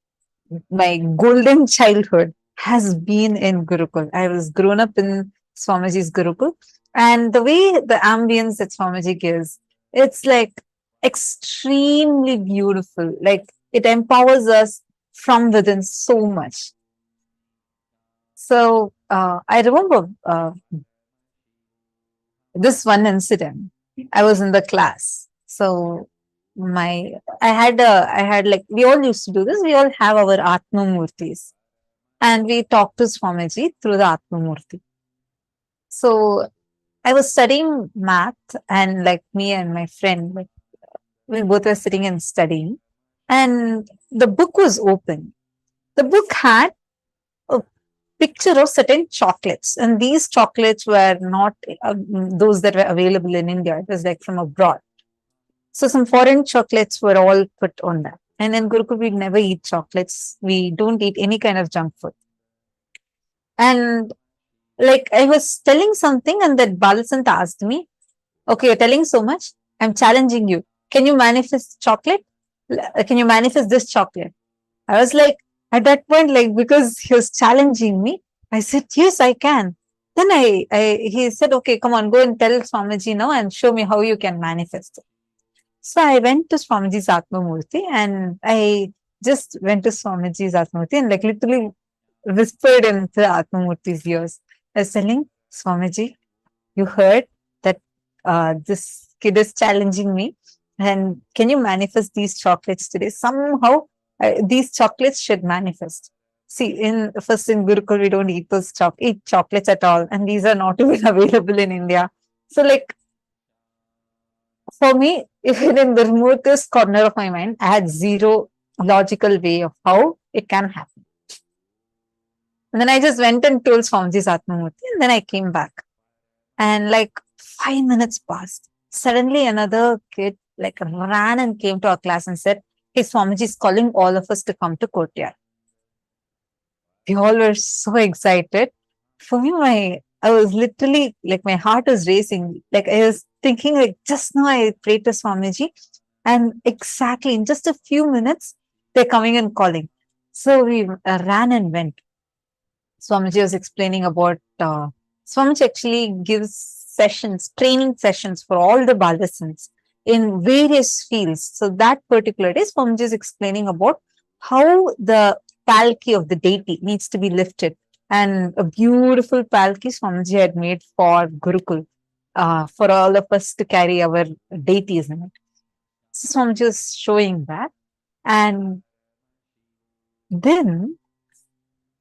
My golden childhood has been in Gurukul. I was grown up in Swamiji's Gurukul. And the way the ambience that Swamiji gives, it's like extremely beautiful. Like it empowers us from within so much. So I remember this one incident. I was in the class. So I had like, we all used to do this. We all have our Atma Murtis. And we talked to Swamiji through the Atma Murti. So I was studying math, and like me and my friend, like we both were sitting and studying, and the book was open. The book had a picture of certain chocolates, and these chocolates were not those that were available in India. It was like from abroad. So some foreign chocolates were all put on that. And in Gurukul, we never eat chocolates. We don't eat any kind of junk food. And like I was telling something, and that Balasant asked me, okay, you're telling so much. I'm challenging you. Can you manifest chocolate? Can you manifest this chocolate? I was like, at that point, like, because he was challenging me, I said, yes, I can. Then he said, okay, come on, go and tell Swamiji now and show me how you can manifest it. So I went to Swamiji's Atma Murti, and I just went to Swamiji's Atma Murti and like literally whispered into Atma Murti's ears. I was telling Swamiji, you heard that this kid is challenging me, and can you manifest these chocolates today? Somehow these chocolates should manifest. See, in Gurukul, we don't eat eat chocolates at all, and these are not even available in India. So like, for me, even in the remotest corner of my mind, I had zero logical way of how it can happen. And then I just went and told Swamiji's Atmamurti, and then I came back. And like 5 minutes passed. Suddenly another kid like ran and came to our class and said, hey, Swamiji is calling all of us to come to courtyard. We all were so excited. For me, I was literally like, my heart was racing. Like I was thinking like, just now I prayed to Swamiji, and exactly in just a few minutes, they're coming and calling. So we ran and went. Swamiji was explaining about, Swamiji actually gives sessions, training sessions for all the Balasans in various fields. So that particular day, Swamiji is explaining about how the palki of the deity needs to be lifted. And a beautiful palki Swamiji had made for Gurukul, for all of us to carry our deities in it. So I'm just showing that. And then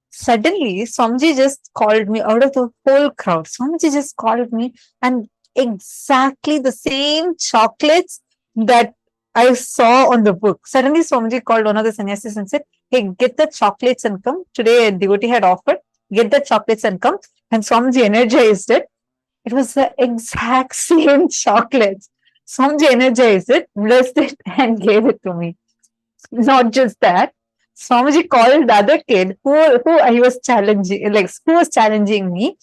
suddenly Swamiji just called me out of the whole crowd. Swamiji just called me, and exactly the same chocolates that I saw on the book. Suddenly Swamiji called one of the sannyasis and said, "Hey, get the chocolates and come. Today a devotee had offered, get the chocolates and come." And Swamiji energized it. It was the exact same chocolates. Swamiji energized it, blessed it, and gave it to me. Not just that, Swamiji called the other kid who he was challenging, like who was challenging me,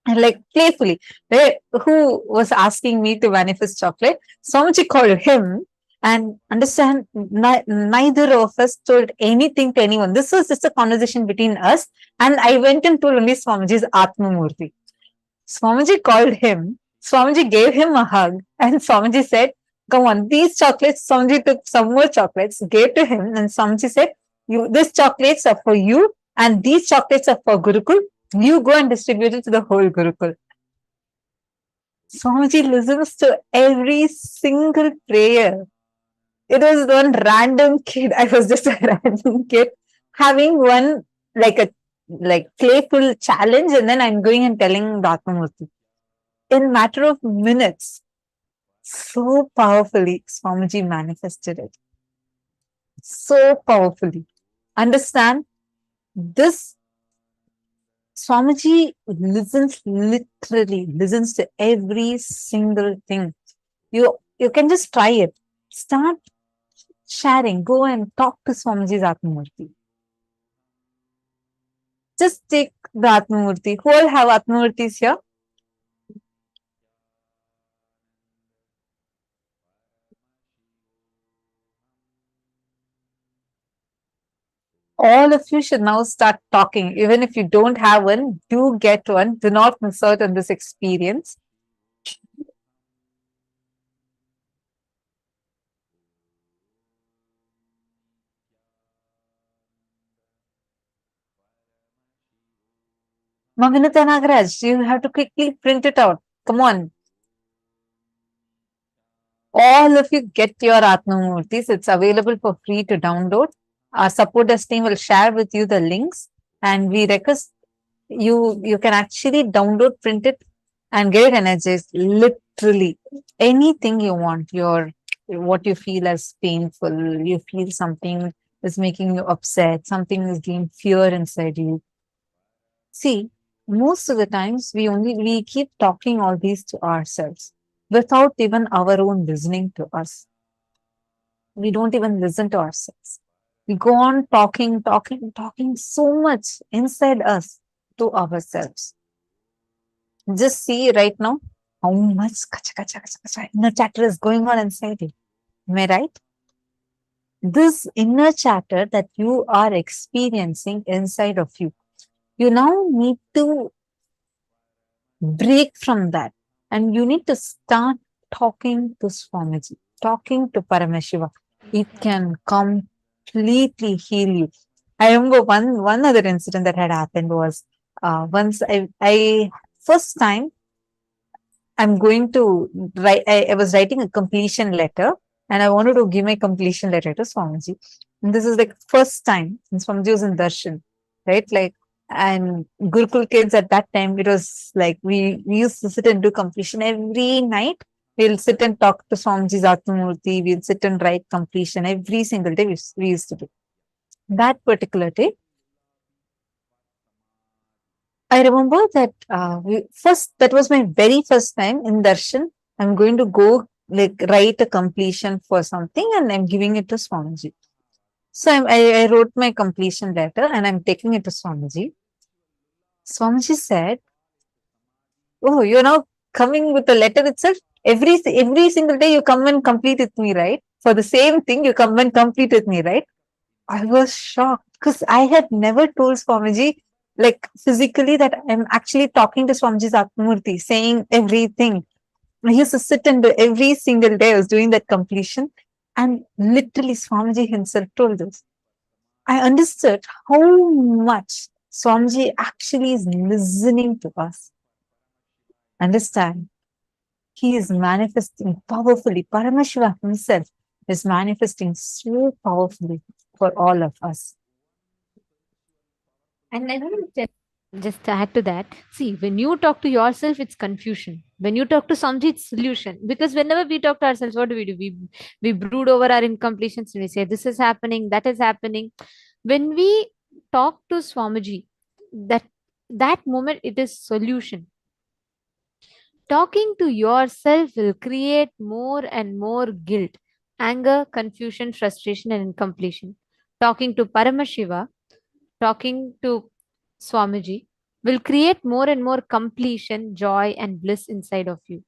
and like playfully, right, who was asking me to manifest chocolate. Swamiji called him, and understand, neither of us told anything to anyone. This was just a conversation between us, and I went and told only Swamiji's Atma Murti. Swamiji called him, Swamiji gave him a hug, and Swamiji said, "Come on, these chocolates." Swamiji took some more chocolates, gave to him, and Swamiji said, "These chocolates are for you, and these chocolates are for Gurukul. You go and distribute it to the whole Gurukul." Swamiji listens to every single prayer. It was one random kid. I was just a random kid having one like playful challenge, and then I'm going and telling the Atmamurti. In matter of minutes, so powerfully, Swamiji manifested it. So powerfully. Understand, this Swamiji literally listens to every single thing. You can just try it. Start sharing. Go and talk to Swamiji's Atmamurti. Just take the Atmamurti. Who all have Atmamurtis here? All of you should now start talking. Even if you don't have one, do get one. Do not miss out on this experience. Mavinata Nagaraj, you have to quickly print it out. Come on. All of you get your Atmamurtis. It's available for free to download. Our support desk team will share with you the links, and we request you can actually download, print it, and get it energized. Literally anything you want. What you feel as painful, you feel something is making you upset, something is giving fear inside you. See, most of the times we keep talking all these to ourselves without even our own listening to us. We don't even listen to ourselves. We go on talking so much inside us to ourselves. Just see right now how much inner chatter is going on inside you. Am I right? This inner chatter that you are experiencing inside of you, you now need to break from that, and you need to start talking to Swamiji, talking to Paramashiva. It can completely heal you. I remember one other incident that had happened was once I first time I'm going to write. I was writing a completion letter, and I wanted to give my completion letter to Swamiji. And this is like first time since Swamiji was in darshan, right? Like, and Gurukul kids at that time, it was like we used to sit and do completion every night. We'll sit and talk to Swamiji's Atmamurti. We'll sit and write completion every single day. We used to do that particular day. I remember that that was my very first time in darshan. I'm going to go like write a completion for something, and I'm giving it to Swamiji. So I wrote my completion letter, and I'm taking it to Swamiji. Swamiji said, "Oh, you're now coming with the letter itself. Every single day you come and complete with me, right? For the same thing, you come and complete with me, right?" I was shocked because I had never told Swamiji like physically that I'm actually talking to Swamiji's Atmamurti, saying everything. I used to sit and do every single day. I was doing that completion, and literally Swamiji himself told this. I understood how much Swamiji actually is listening to us. Understand, he is manifesting powerfully. Paramashiva himself is manifesting so powerfully for all of us. And I want to just to add to that, see, when you talk to yourself, it's confusion. When you talk to Samji, it's solution. Because whenever we talk to ourselves, what do? We brood over our incompletions and we say, this is happening, that is happening. When we talk to Swamiji, that that moment it is solution. Talking to yourself will create more and more guilt, anger, confusion, frustration, and incompletion. Talking to Paramashiva, talking to Swamiji will create more and more completion, joy, and bliss inside of you.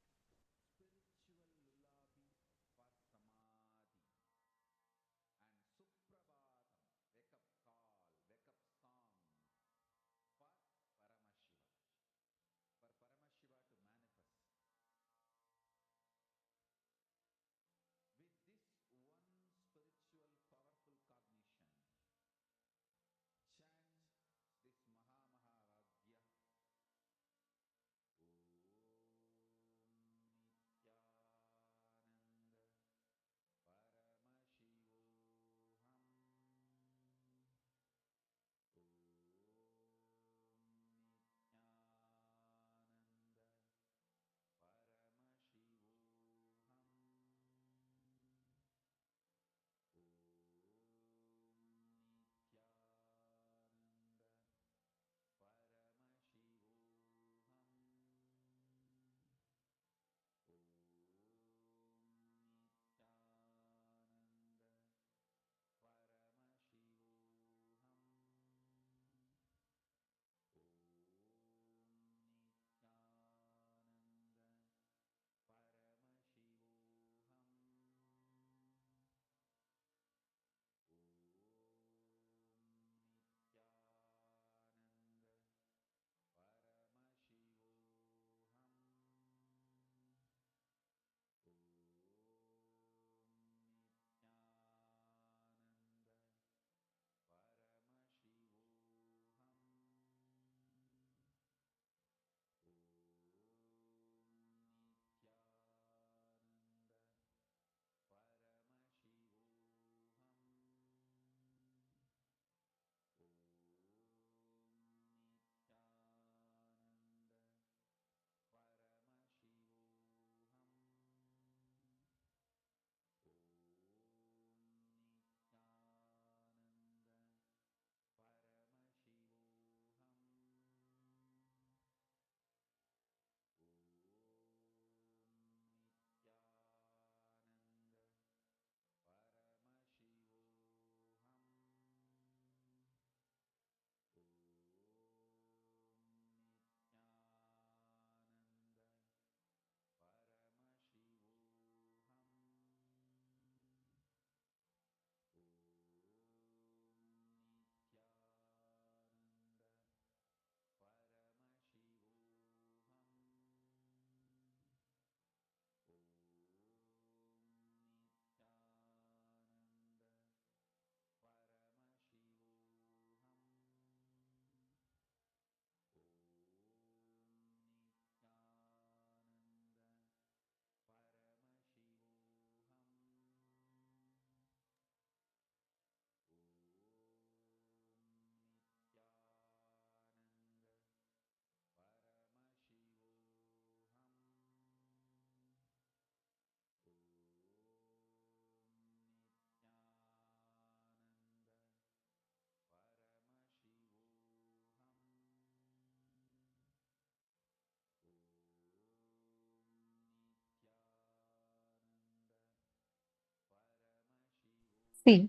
See,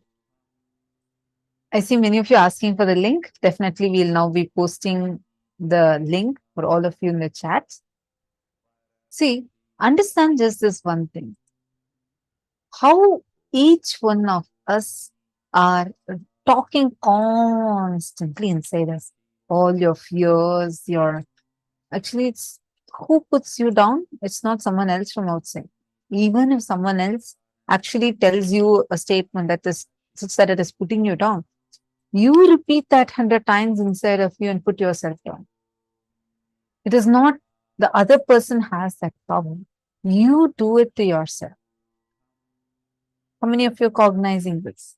I see many of you asking for the link. Definitely, we'll now be posting the link for all of you in the chat. See, understand just this one thing, how each one of us are talking constantly inside us. All your fears, your actually, it's who puts you down? It's not someone else from outside. Even if someone else actually tells you a statement that is such that it is putting you down, You repeat that 100 times inside of you and put yourself down. It is not the other person has that power. You do it to yourself. How many of you are cognizing this?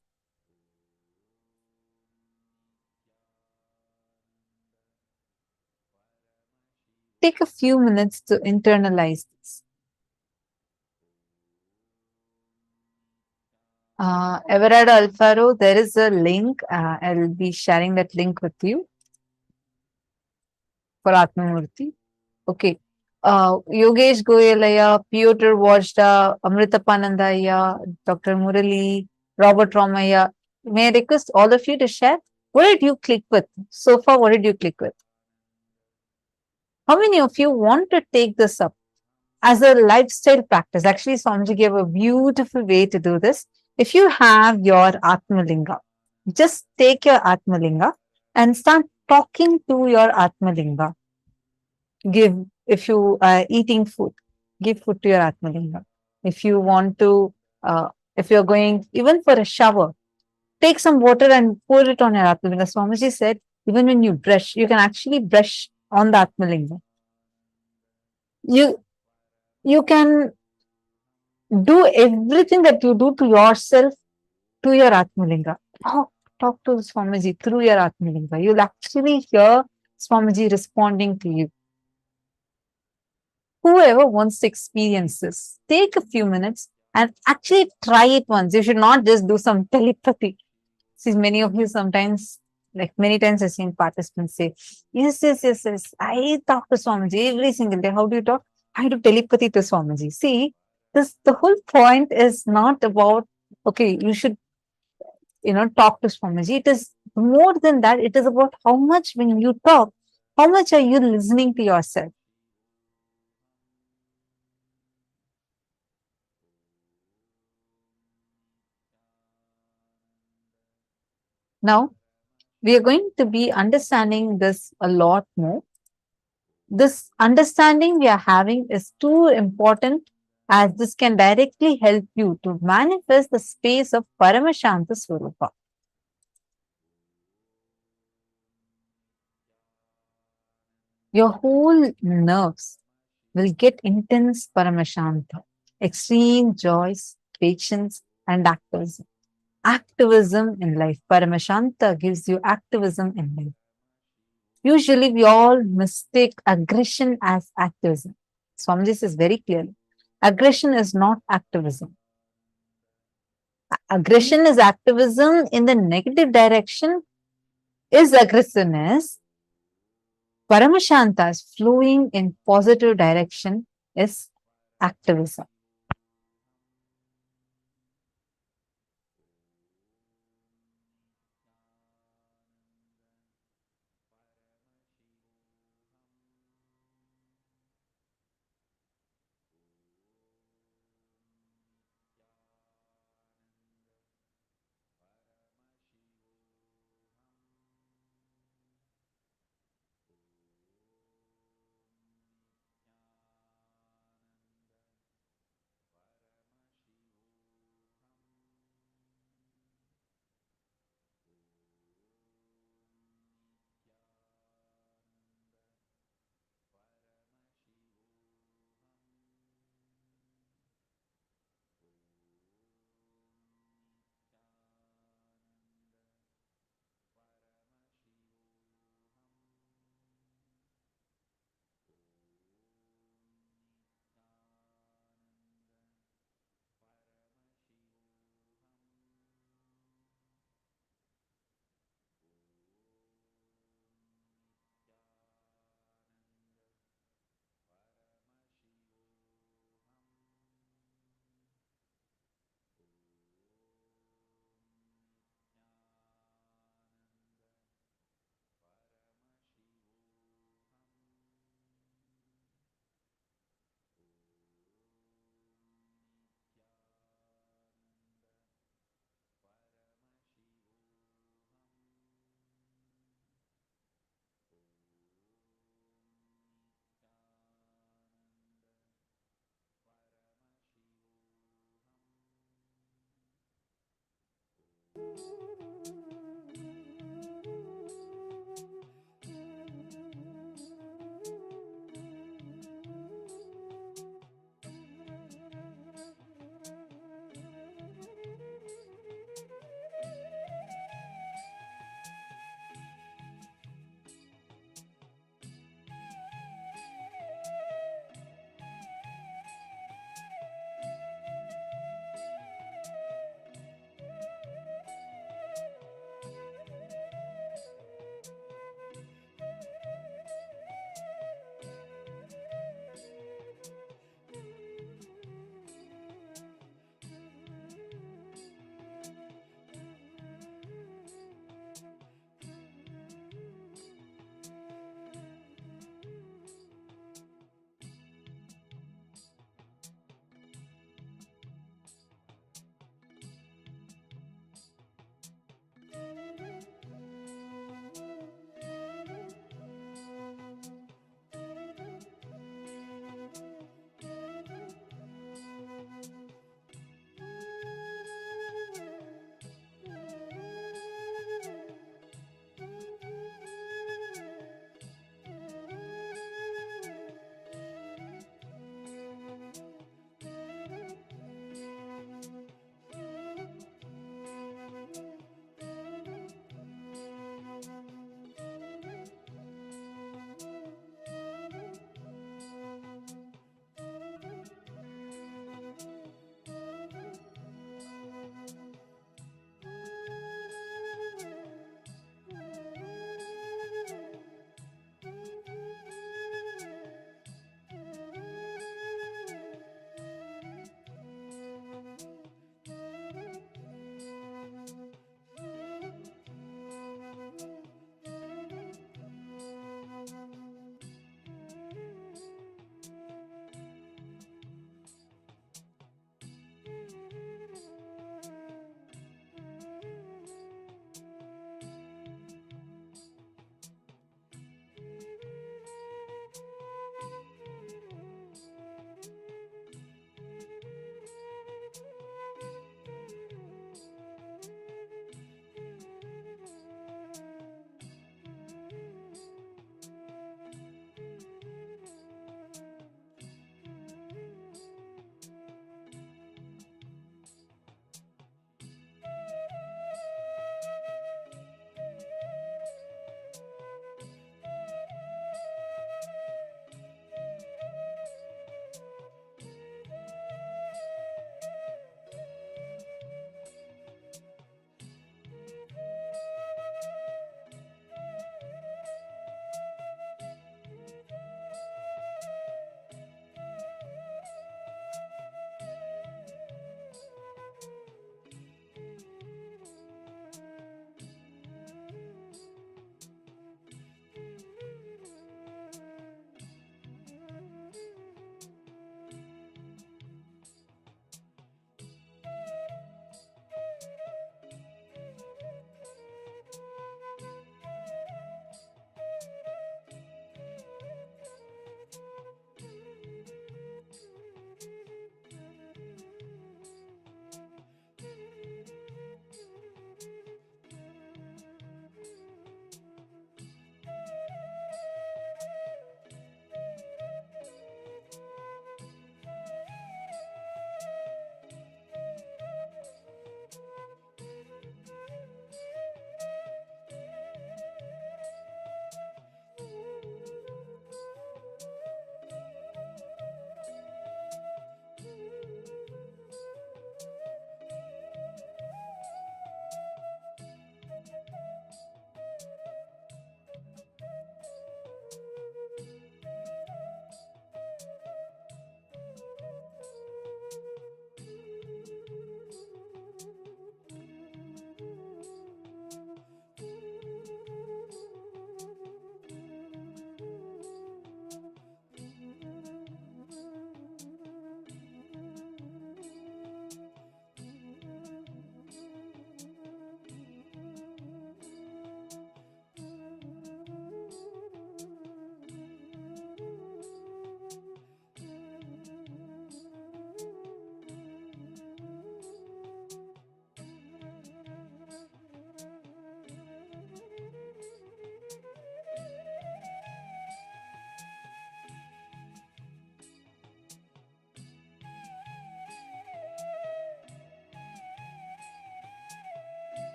Take a few minutes to internalize this. Everardo Alfaro, there is a link. I'll be sharing that link with you for Atmamurti. Okay. Yogesh Goyalaya, Piotr Wajda, Amritapanandaya, Dr. Murali, Robert Ramaya. May I request all of you to share? What did you click with? So far, what did you click with? How many of you want to take this up as a lifestyle practice? Actually, Swamiji gave a beautiful way to do this. If you have your Atmalinga, just take your Atmalinga and start talking to your Atmalinga. Give, if you are eating food, give food to your Atmalinga. If you want to, if you're going even for a shower, take some water and pour it on your Atmalinga. Swamiji said, even when you brush, you can actually brush on the Atmalinga. You can do everything that you do to yourself to your Atmalinga. Talk to Swamiji through your Atmalinga. You'll actually hear Swamiji responding to you. Whoever wants to experience this, take a few minutes and actually try it once. You should not just do some telepathy. See, many of you sometimes, like many times I've seen participants say, yes. I talk to Swamiji every single day. How do you talk? I do telepathy to Swamiji. See, the whole point is not about, okay, you should, talk to Swamiji. It is more than that. It is about how much when you talk, how much are you listening to yourself? Now, we are going to be understanding this a lot more. This understanding we are having is too important as this can directly help you to manifest the space of Paramashanta Swarupa. Your whole nerves will get intense Paramashanta, extreme joys, patience, and activism. Activism in life. Paramashanta gives you activism in life. Usually, we all mistake aggression as activism. Swamiji says very clearly aggression is not activism. Aggression is activism in the negative direction, is aggressiveness. Paramashanta is flowing in positive direction, is activism.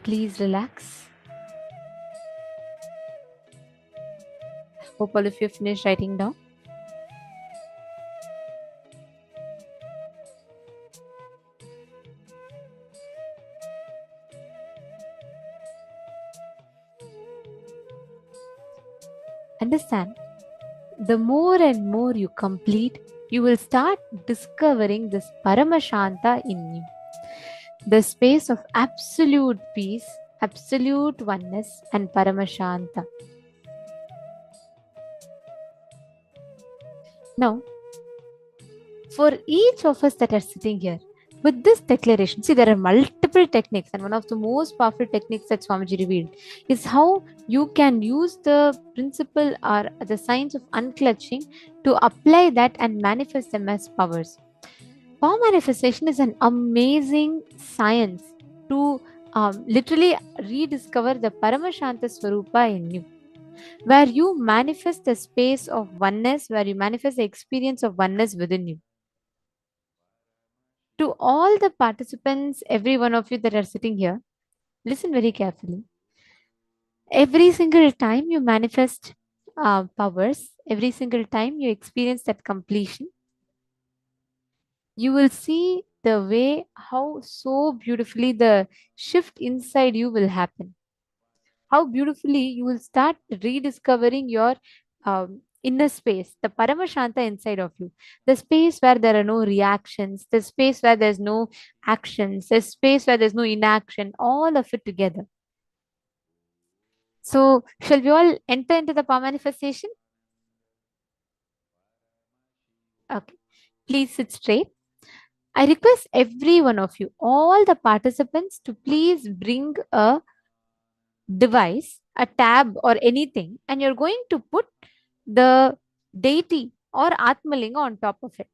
Please relax. Hope all of you finished writing down. Understand, the more and more you complete, you will start discovering this Paramashanta in you. The space of absolute peace, absolute oneness, and Paramashanta. Now, for each of us that are sitting here, with this declaration, see, there are multiple techniques, and one of the most powerful techniques that Swamiji revealed is how you can use the principle or the science of unclutching to apply that and manifest them as powers. Power manifestation is an amazing science to literally rediscover the Paramashanta Swarupa in you, where you manifest the space of oneness, where you manifest the experience of oneness within you. To all the participants, every one of you that are sitting here, listen very carefully. Every single time you manifest powers, every single time you experience that completion, you will see the way how so beautifully the shift inside you will happen. How beautifully you will start rediscovering your inner space, the Paramashanta inside of you, the space where there are no reactions, the space where there's no actions, the space where there's no inaction, all of it together. So, shall we all enter into the power manifestation? Okay. Please sit straight. I request every one of you, all the participants, to please bring a device, a tab, or anything, and you're going to put the deity or Atmalinga on top of it.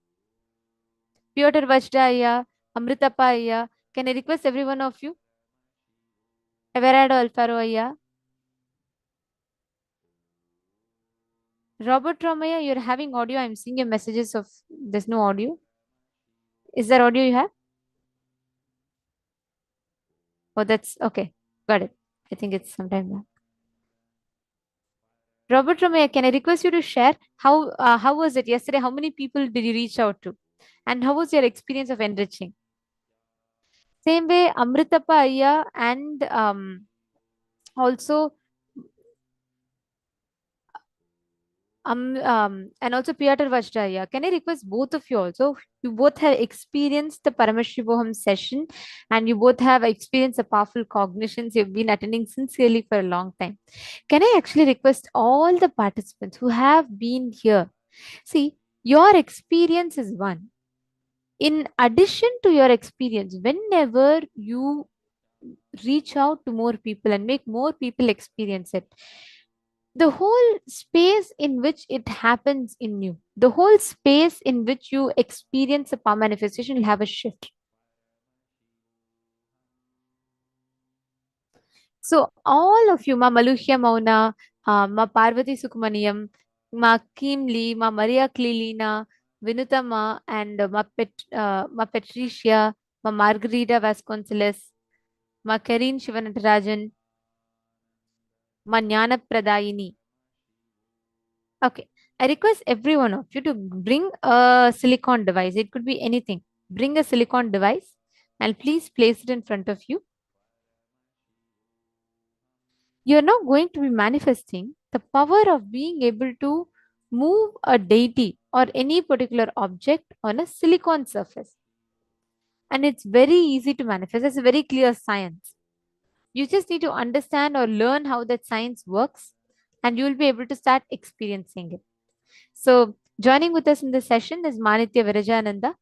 Piotr Vajda, Amritappa Ayya, can I request every one of you? Everardo Alfaro Ayya. Robert Romaya, you're having audio. I'm seeing your messages of there's no audio. Is there audio you have? Oh, that's okay. Got it. I think it's sometime back. Robert Romaya, can I request you to share how was it yesterday? How many people did you reach out to? And how was your experience of enriching? Same way, Amritappa Ayya and also and also Piotr Vajraya. Can I request both of you also? You both have experienced the Paramashivoham session and you both have experienced the powerful cognitions you've been attending sincerely for a long time. Can I actually request all the participants who have been here? See, your experience is one. In addition to your experience, whenever you reach out to more people and make more people experience it, the whole space in which it happens in you, the whole space in which you experience a power manifestation will have a shift. So all of you, Ma Maluhya Mauna, Ma Parvati Sukmaniyam, Ma Kim Lee, Ma Maria Clelina, Vinuta Ma, and Ma Patricia, Ma Margarita Vasconcelos, Ma Karin Shivanatarajan, Ma Jnana Pradayini. Okay. I request every one of you to bring a silicon device. It could be anything. Bring a silicon device and please place it in front of you. You're now going to be manifesting the power of being able to move a deity or any particular object on a silicon surface. And it's very easy to manifest. It's a very clear science. You just need to understand or learn how that science works and you will be able to start experiencing it. So, joining with us in this session is Manitya Virajananda.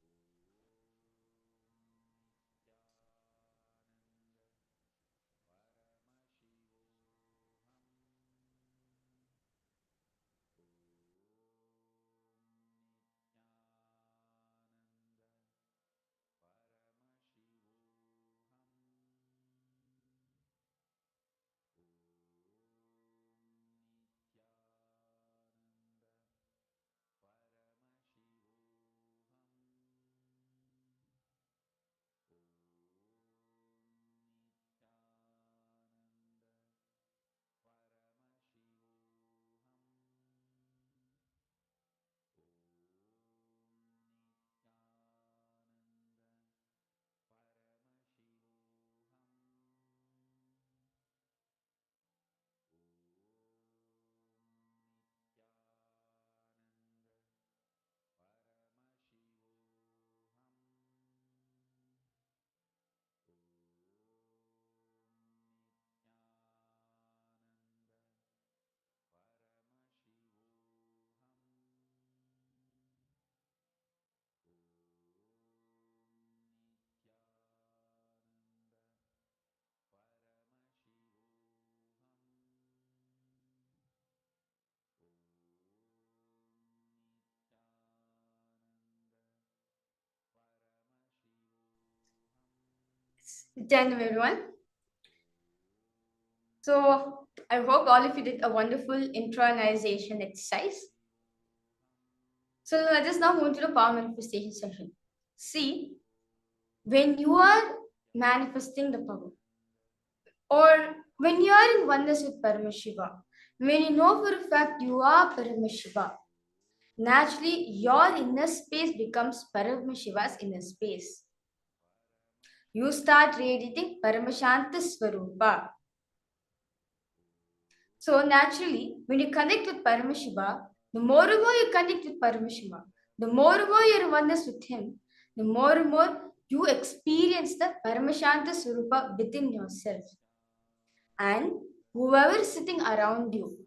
Nithyananda, everyone. So I hope all of you did a wonderful intronization exercise. So let us now move to the power manifestation session. See, when you are manifesting the power, or when you are in oneness with Paramashiva, when you know for a fact you are Paramashiva, naturally your inner space becomes Paramashiva's inner space. You start radiating Paramashanta Swarupa. So naturally, when you connect with Paramashiva, the more and more you connect with Paramashiva, the more and more you're in oneness with him, the more and more you experience the Paramashanta Swarupa within yourself. And whoever is sitting around you,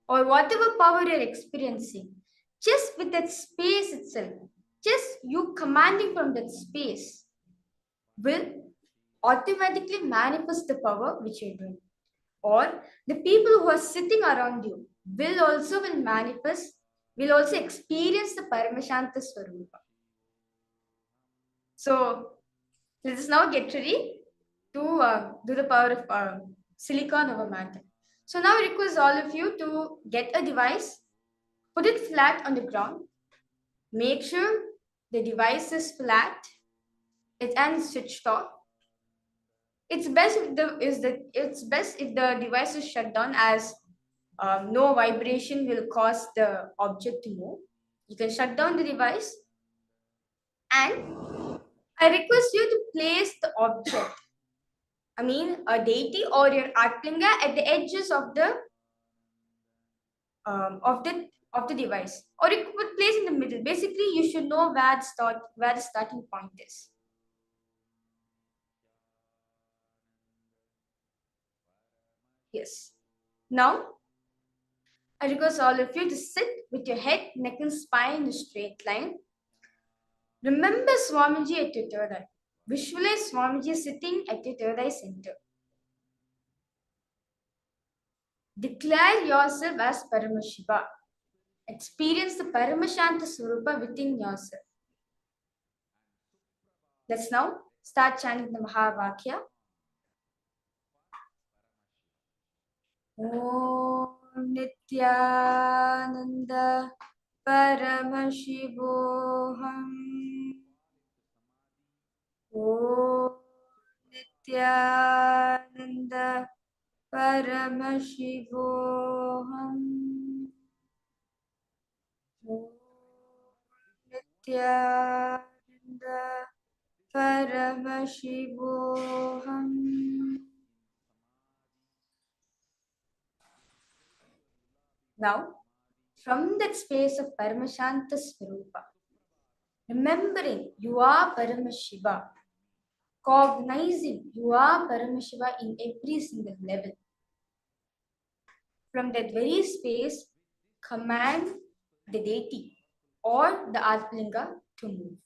or whatever power you're experiencing, just with that space itself, just you commanding from that space, will automatically manifest the power which you're doing. Or the people who are sitting around you will also experience the Paramashanta Swarupa. So let us now get ready to do the power of silicon over matter. So now I request all of you to get a device, put it flat on the ground, make sure the device is flat, and switched off. It's best if the device is shut down, as no vibration will cause the object to move. You can shut down the device, and I request you to place the object, I mean a deity or your Atlinga, at the edges of the device, or you could place in the middle. Basically, you should know where the starting point is. Yes. Now, I request all of you to sit with your head, neck, and spine in a straight line. Remember Swamiji at your third eye. Visualize Swamiji sitting at your third eye center. Declare yourself as Paramashiva. Experience the Paramashanta Swarupa within yourself. Let's now start chanting the Mahavakya. Om Nithyananda Paramashivoham. Om Nithyananda Paramashivoham. Om Nithyananda Paramashivoham. Now, from that space of Paramashanta Swarupa, remembering you are Paramashiva, cognizing you are Paramashiva in every single level. From that very space, command the deity or the Atlinga to move.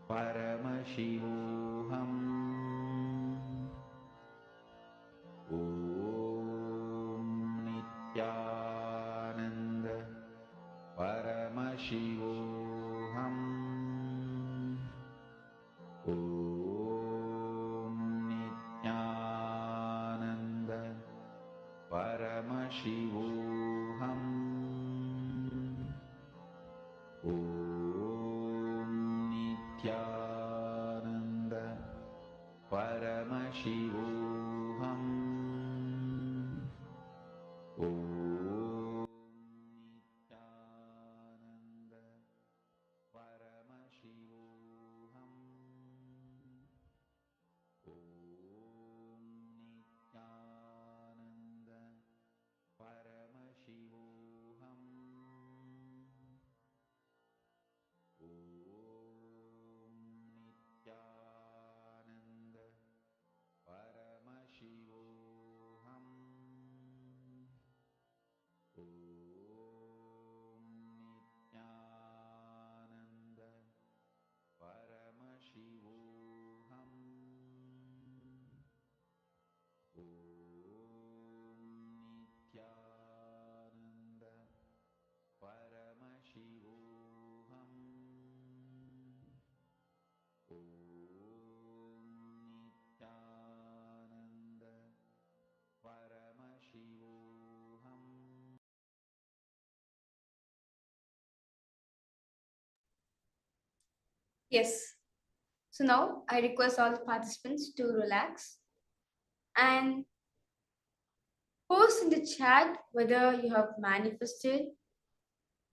Paramashivoham. Om Nithyananda Paramashivoham. Om Nithyananda Paramashivoham. Om Nithyananda Paramashivoham. Om Nithyananda Paramashivoham. Om Nithyananda Paramashivoham. Om Nithyananda Paramashivoham. Om Nithyananda Paramashivoham. Om Nithyananda Paramashivoham. Om Nithyananda Paramashivoham. Yes. So now I request all the participants to relax and post in the chat whether you have manifested,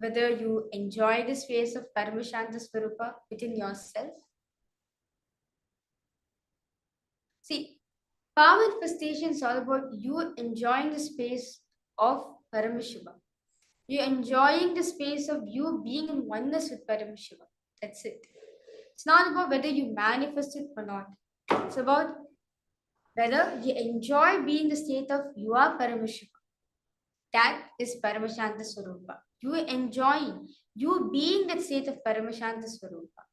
whether you enjoy this phase of Paramashanta Swarupa within yourself. See, power manifestation is all about you enjoying the space of Paramashiva. You're enjoying the space of you being in oneness with Paramashiva. That's it. It's not about whether you manifest it or not. It's about whether you enjoy being the state of you are Paramashiva. That is Paramashanta Swarupa. You enjoying, you being that state of Paramashanta Swarupa.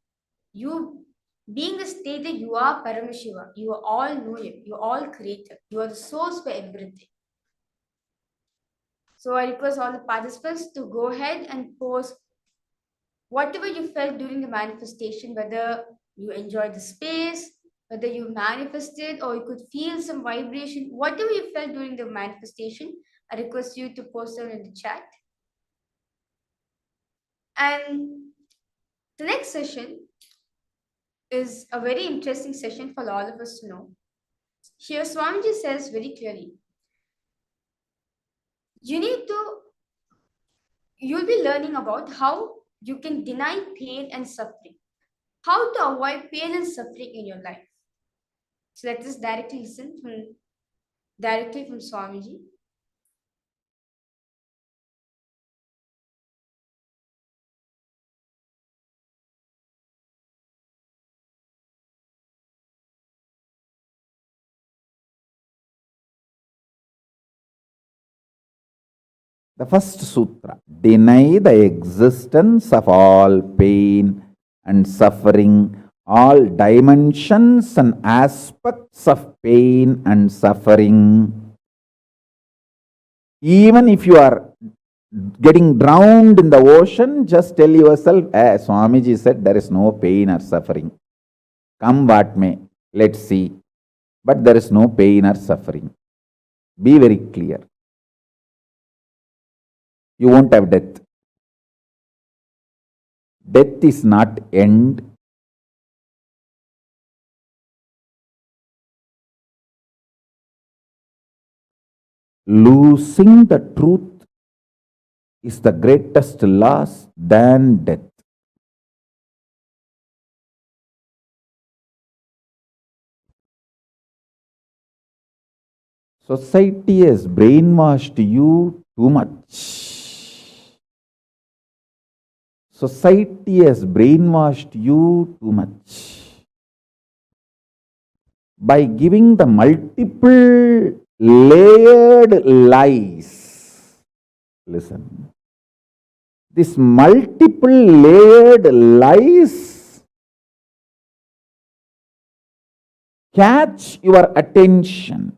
You being the state that you are Paramashiva. You are all knowing, you are all creator. You are the source for everything. So I request all the participants to go ahead and post whatever you felt during the manifestation, whether you enjoyed the space, whether you manifested or you could feel some vibration, whatever you felt during the manifestation, I request you to post them in the chat. And the next session is a very interesting session for all of us to know. Here Swamiji says very clearly, you'll be learning about how you can deny pain and suffering, how to avoid pain and suffering in your life. So let us directly listen directly from Swamiji. The first sutra, deny the existence of all pain and suffering, all dimensions and aspects of pain and suffering. Even if you are getting drowned in the ocean, just tell yourself, Swamiji said there is no pain or suffering. Come what may, let's see. But there is no pain or suffering. Be very clear. You won't have death. Death is not end. Losing the truth is the greatest loss than death. Society has brainwashed you too much. Society has brainwashed you too much. By giving the multiple layered lies. Listen. This multiple layered lies catch your attention.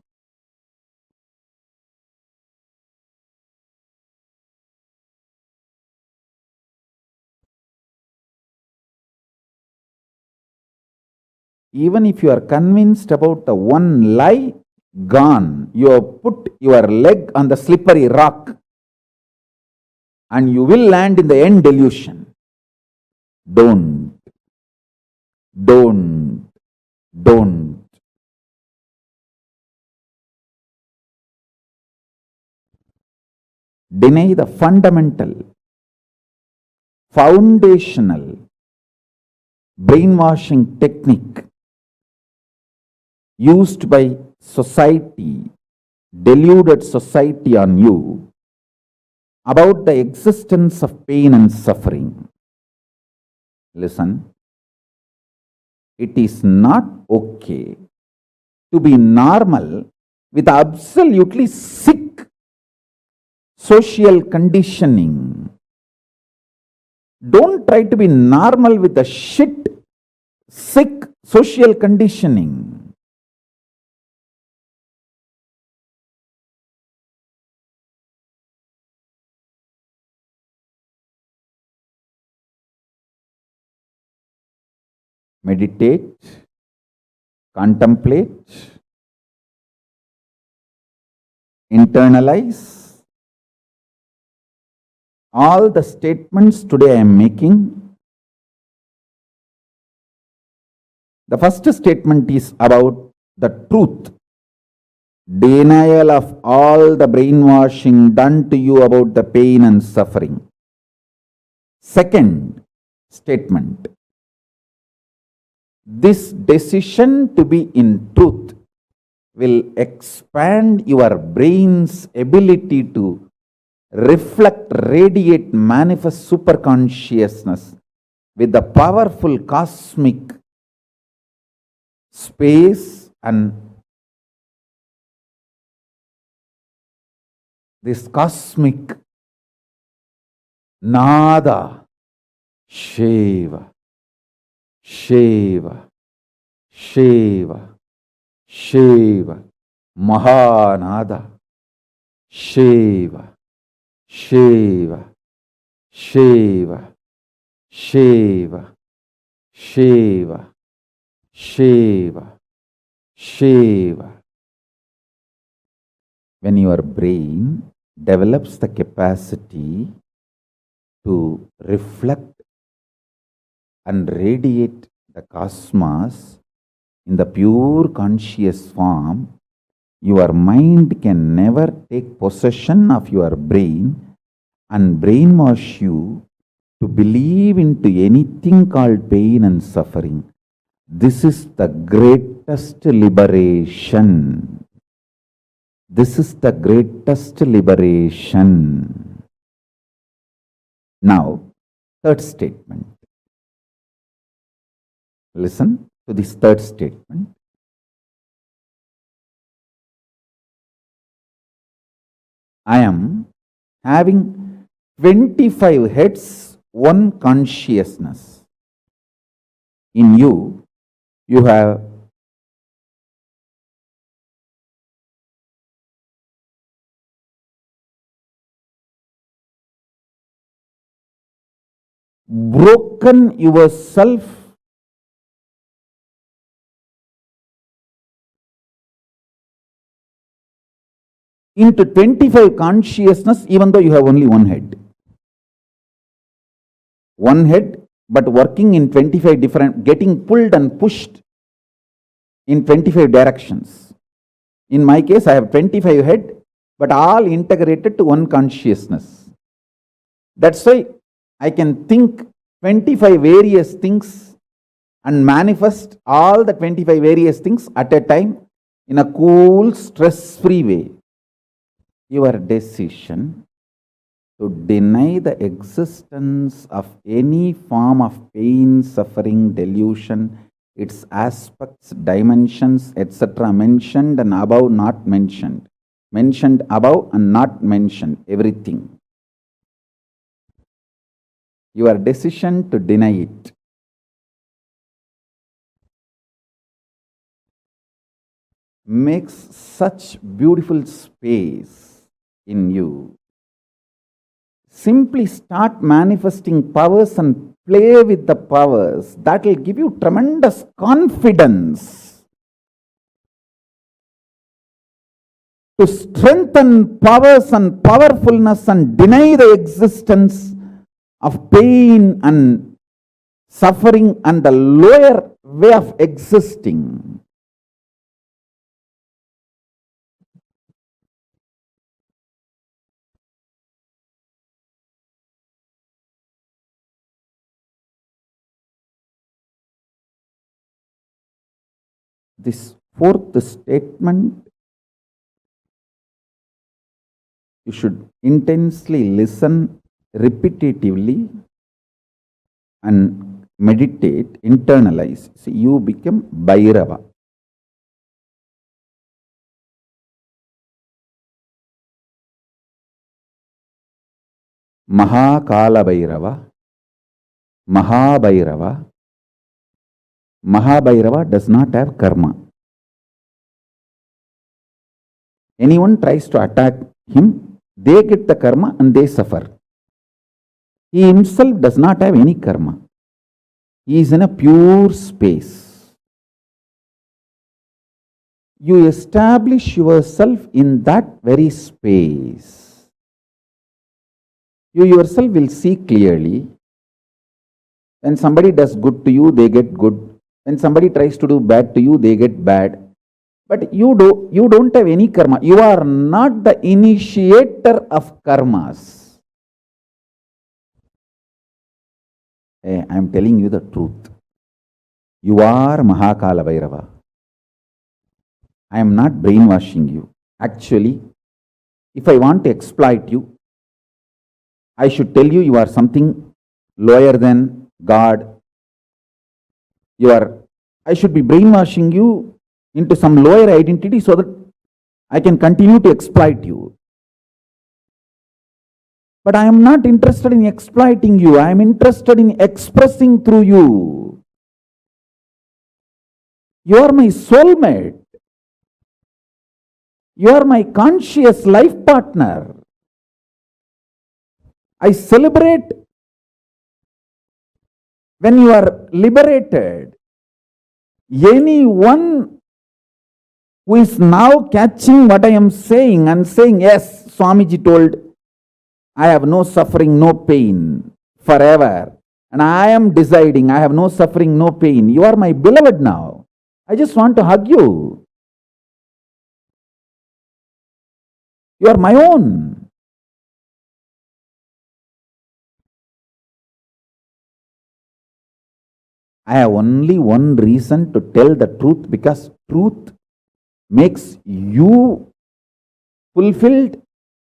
Even if you are convinced about the one lie, gone. You have put your leg on the slippery rock and you will land in the end delusion. Don't. Deny the fundamental, foundational brainwashing technique used by society, deluded society on you about the existence of pain and suffering. Listen, it is not okay to be normal with absolutely sick social conditioning. Don't try to be normal with the shit, sick social conditioning. Meditate, contemplate, internalize all the statements today I am making. The first statement is about the truth. Denial of all the brainwashing done to you about the pain and suffering. Second statement. This decision to be in truth will expand your brain's ability to reflect, radiate, manifest superconsciousness with the powerful cosmic space and this cosmic nada, Shiva, Shiva, Shiva, Shiva, Mahanada, Shiva, Shiva, Shiva, Shiva, Shiva, Shiva, Shiva. When your brain develops the capacity to reflect and radiate the cosmos in the pure conscious form, your mind can never take possession of your brain and brainwash you to believe into anything called pain and suffering. This is the greatest liberation. This is the greatest liberation. Now, third statement. Listen to this third statement. I am having 25 heads, one consciousness. In you, you have broken yourself into 25 consciousness, even though you have only one head. One head, but working in 25 different, getting pulled and pushed in 25 directions. In my case, I have 25 head, but all integrated to one consciousness. That's why I can think 25 various things and manifest all the 25 various things at a time in a cool, stress-free way. Your decision to deny the existence of any form of pain, suffering, delusion, its aspects, dimensions, etc. mentioned and above not mentioned. Mentioned above and not mentioned, everything. Your decision to deny it makes such beautiful space in you. Simply start manifesting powers and play with the powers. That will give you tremendous confidence to strengthen powers and powerfulness and deny the existence of pain and suffering and the lower way of existing. This fourth statement, you should intensely listen repetitively and meditate, internalize. See, you become Bhairava. Mahakala Bhairava, Mahabhairava. Mahabhairava does not have karma. Anyone tries to attack him, they get the karma and they suffer. He himself does not have any karma. He is in a pure space. You establish yourself in that very space. You yourself will see clearly. When somebody does good to you, they get good. When somebody tries to do bad to you, they get bad. But you don't have any karma. You are not the initiator of karmas. Hey, I am telling you the truth. You are Mahakala Bhairava. I am not brainwashing you. Actually, if I want to exploit you, I should tell you you are something lower than God. I should be brainwashing you into some lower identity so that I can continue to exploit you. But I am not interested in exploiting you. I am interested in expressing through you. You are my soulmate. You are my conscious life partner. I celebrate when you are liberated. Anyone who is now catching what I am saying and saying, yes, Swamiji told, I have no suffering, no pain forever. And I am deciding I have no suffering, no pain. You are my beloved now. I just want to hug you. You are my own. I have only one reason to tell the truth, because truth makes you fulfilled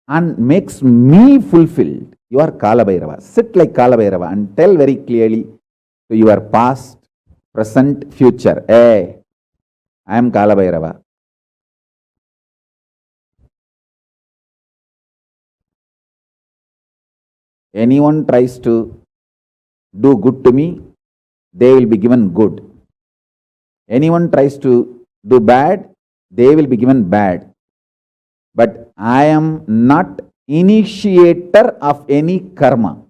and makes me fulfilled. You are Kala Bhairava. Sit like Kala Bhairava and tell very clearly to your past, present, future. Hey, I am Kala Bhairava. Anyone tries to do good to me, they will be given good. Anyone tries to do bad, they will be given bad. But I am not initiator of any karma.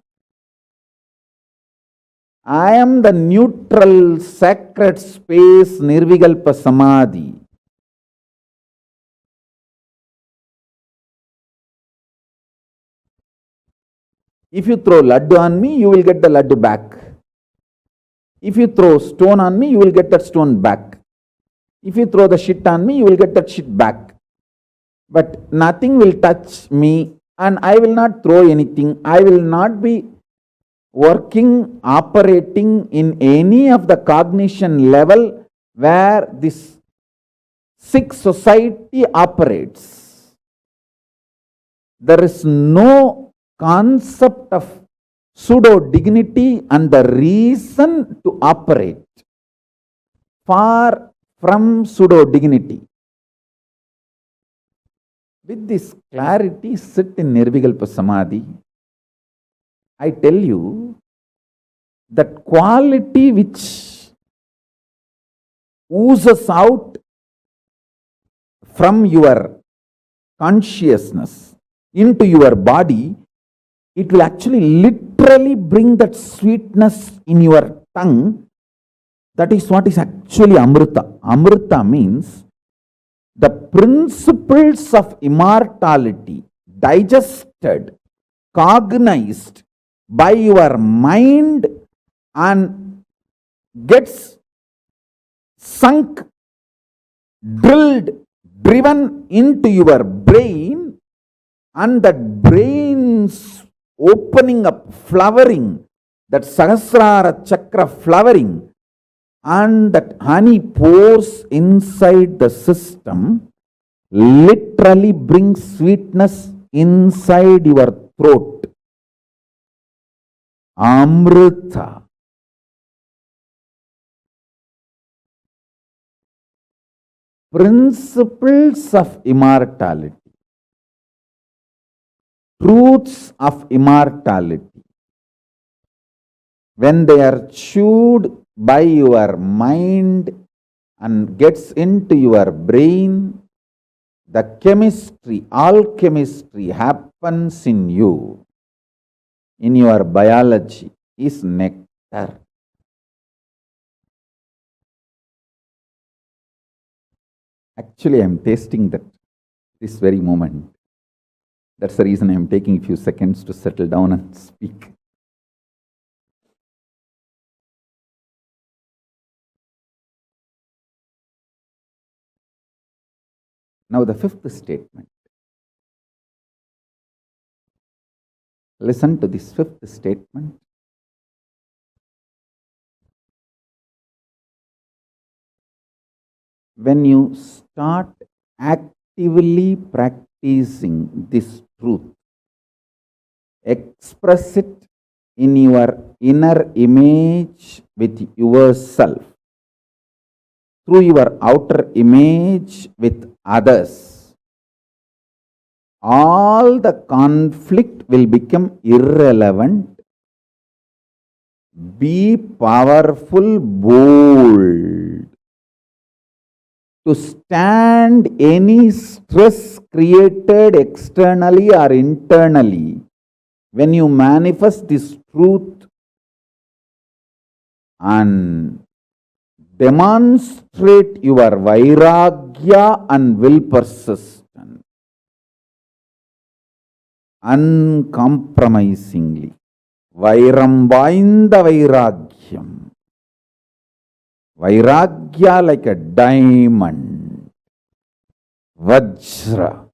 I am the neutral, sacred space, Nirvikalpa Samadhi. If you throw laddu on me, you will get the laddu back. If you throw stone on me, you will get that stone back. If you throw the shit on me, you will get that shit back. But nothing will touch me, and I will not throw anything. I will not be working, operating in any of the cognition level where this sick society operates. There is no concept of pseudo dignity and the reason to operate. Far from pseudo dignity. With this clarity, sit in Nirvikalpa Samadhi. I tell you that quality which oozes out from your consciousness into your body, it will actually literally bring that sweetness in your tongue. That is what is actually Amrita. Amrita means the principles of immortality digested, cognized by your mind and gets sunk, drilled, driven into your brain, and that brain's opening up, flowering, that Sahasrara Chakra flowering, and that honey pours inside the system, literally brings sweetness inside your throat. Amrita. Principles of immortality. Truths of immortality. When they are chewed by your mind and gets into your brain, the chemistry, alchemistry happens in you, in your biology, is nectar. Actually, I am tasting that this very moment. That's the reason I am taking a few seconds to settle down and speak. Now the fifth statement. Listen to this fifth statement. When you start actively practicing this truth, express it in your inner image with yourself, through your outer image with others, all the conflict will become irrelevant. Be powerful, bold, to stand any stress created externally or internally. When you manifest this truth and demonstrate your vairagya and will persistence uncompromisingly. Vairam vainda vairagyam. Vairagya like a diamond. Vajra.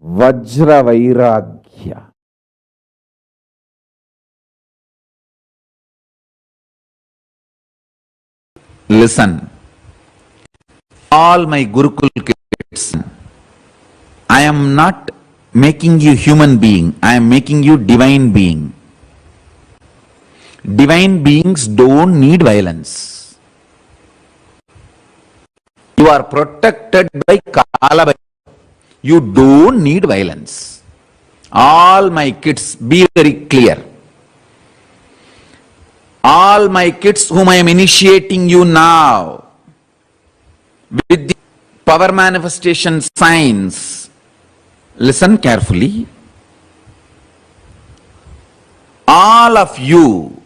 Vajra vairagya. Listen, all my Gurukul kids, I am not making you human being, I am making you divine being. Divine beings don't need violence. You are protected by Kala. You don't need violence. All my kids, be very clear. All my kids whom I am initiating you now with the power manifestation signs, listen carefully. All of you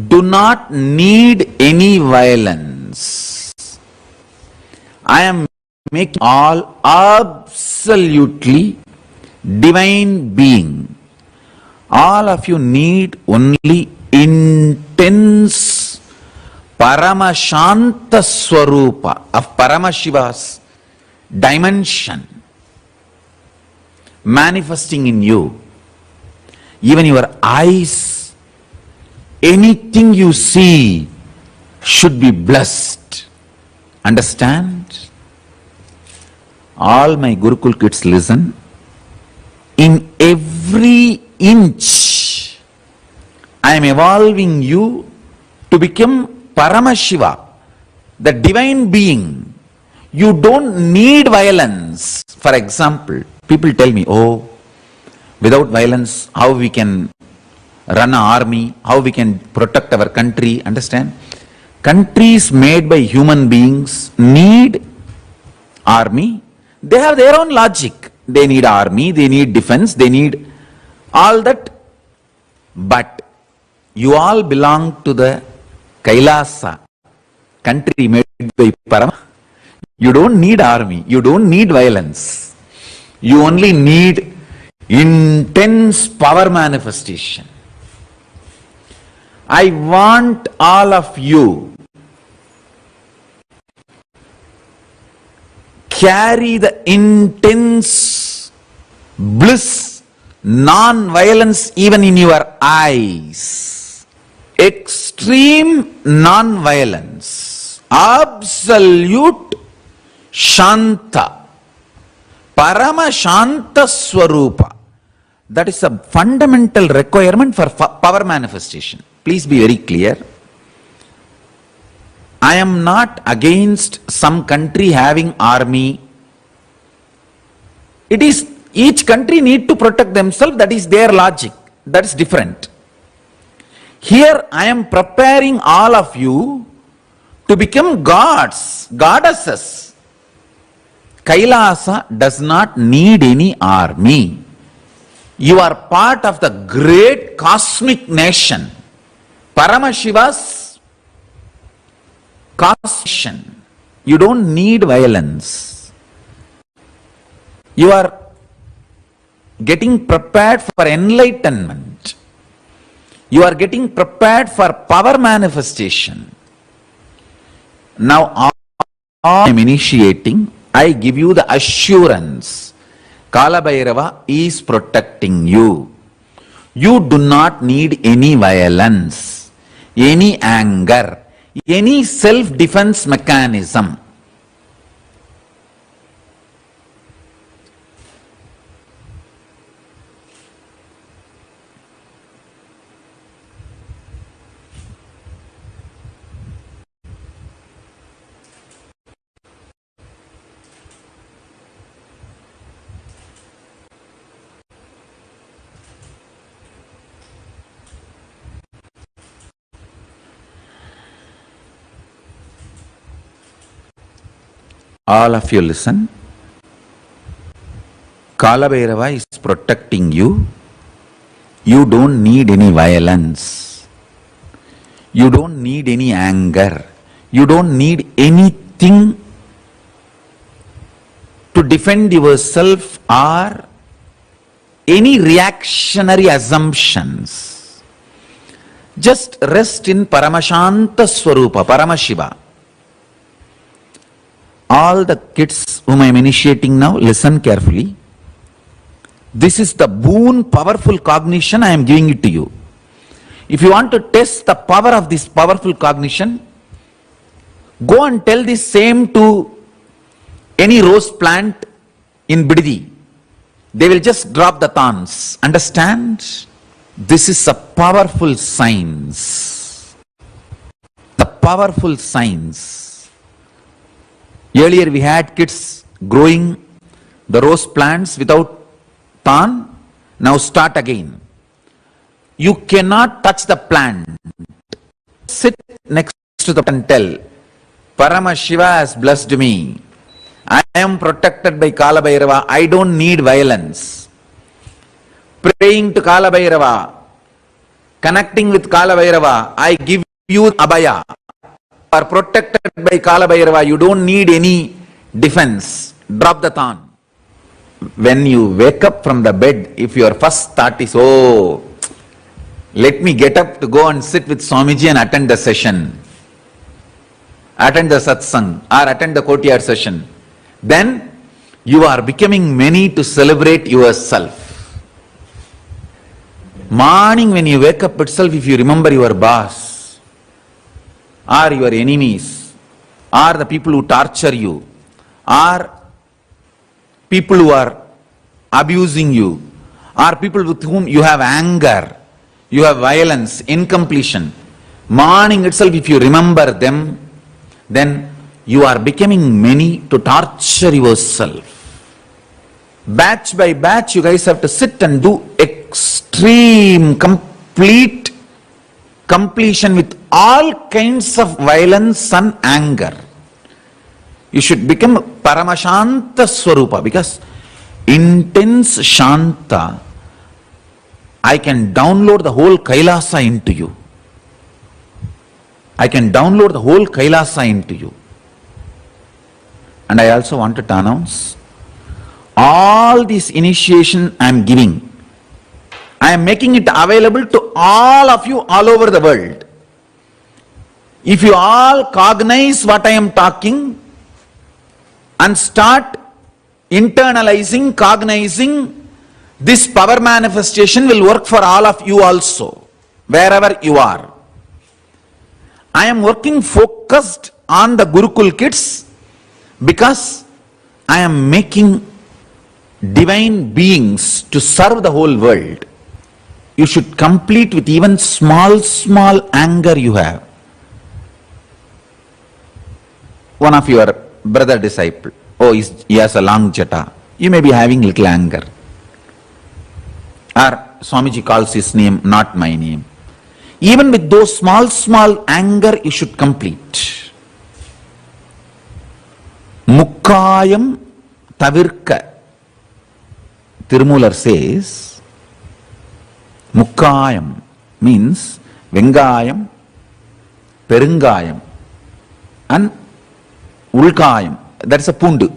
do not need any violence. I am making all absolutely divine being. All of you need only intense Paramashanta Swarupa of Paramashiva's dimension manifesting in you. Even your eyes, anything you see should be blessed. Understand? All my Gurukul kids, listen. In every inch, I am evolving you to become Paramashiva, the divine being. You don't need violence. For example, people tell me, oh, without violence, how we can run an army, how we can protect our country. Understand? Countries made by human beings need army. They have their own logic. They need army, they need defense, they need all that. But you all belong to the KAILASA, country made by Parama. You don't need army, you don't need violence. You only need intense power manifestation. I want all of you carry the intense bliss, non-violence even in your eyes. Extreme non-violence, absolute Shanta, Paramashanta Swarupa. That is a fundamental requirement for power manifestation. Please be very clear. I am not against some country having army. It is each country need to protect themselves. That is their logic. That is different. Here I am preparing all of you to become gods, goddesses. KAILASA does not need any army. You are part of the great cosmic nation. Paramashiva's cosmic. You don't need violence. You are getting prepared for enlightenment. You are getting prepared for power manifestation. Now, I am initiating. I give you the assurance. Kala Bhairava is protecting you. You do not need any violence, any anger, any self-defense mechanism. All of you listen. Kala Bhairava is protecting you. You don't need any violence. You don't need any anger. You don't need anything to defend yourself or any reactionary assumptions. Just rest in Paramashanta Swarupa, Paramashiva. All the kids whom I am initiating now, listen carefully. This is the boon, powerful cognition I am giving it to you. If you want to test the power of this powerful cognition, go and tell this same to any rose plant in Bididi. They will just drop the thorns. Understand? This is a powerful science. The powerful science. Earlier we had kids growing the rose plants without thorn. Now start again. You cannot touch the plant. Sit next to the plant and tell, Paramashiva has blessed me. I am protected by Kala Bhairava. I don't need violence. Praying to Kala Bhairava, connecting with Kala Bhairava, I give you abhaya. You are protected by Kala Bhairava. You don't need any defense. Drop the thorn. When you wake up from the bed, if your first thought is, oh, let me get up to go and sit with Swamiji and attend the session, attend the satsang or attend the courtyard session, then you are becoming many to celebrate yourself. Morning when you wake up itself, if you remember your boss, or your enemies, or the people who torture you, or people who are abusing you, or people with whom you have anger, you have violence, incompletion. Morning itself, if you remember them, then you are becoming many to torture yourself. Batch by batch, you guys have to sit and do extreme, complete completion with all kinds of violence and anger. You should become Paramashanta Swarupa, because intense Shanta, I can download the whole Kailasa into you. I can download the whole Kailasa into you. And I also wanted to announce, all this initiation I am giving, I am making it available to all of you all over the world. If you all cognize what I am talking and start internalizing, cognizing, this power manifestation will work for all of you also, wherever you are. I am working focused on the Gurukul kids because I am making divine beings to serve the whole world. You should complete with even small anger you have. One of your brother disciple, oh, he has a long jata. You may be having little anger. Or Swamiji calls his name, not my name. Even with those small anger, you should complete. Mukkayam tavirka. Tirumular says, Mukkayam means Vengayam, Perungayam, and Ulkayam. That's a pundu.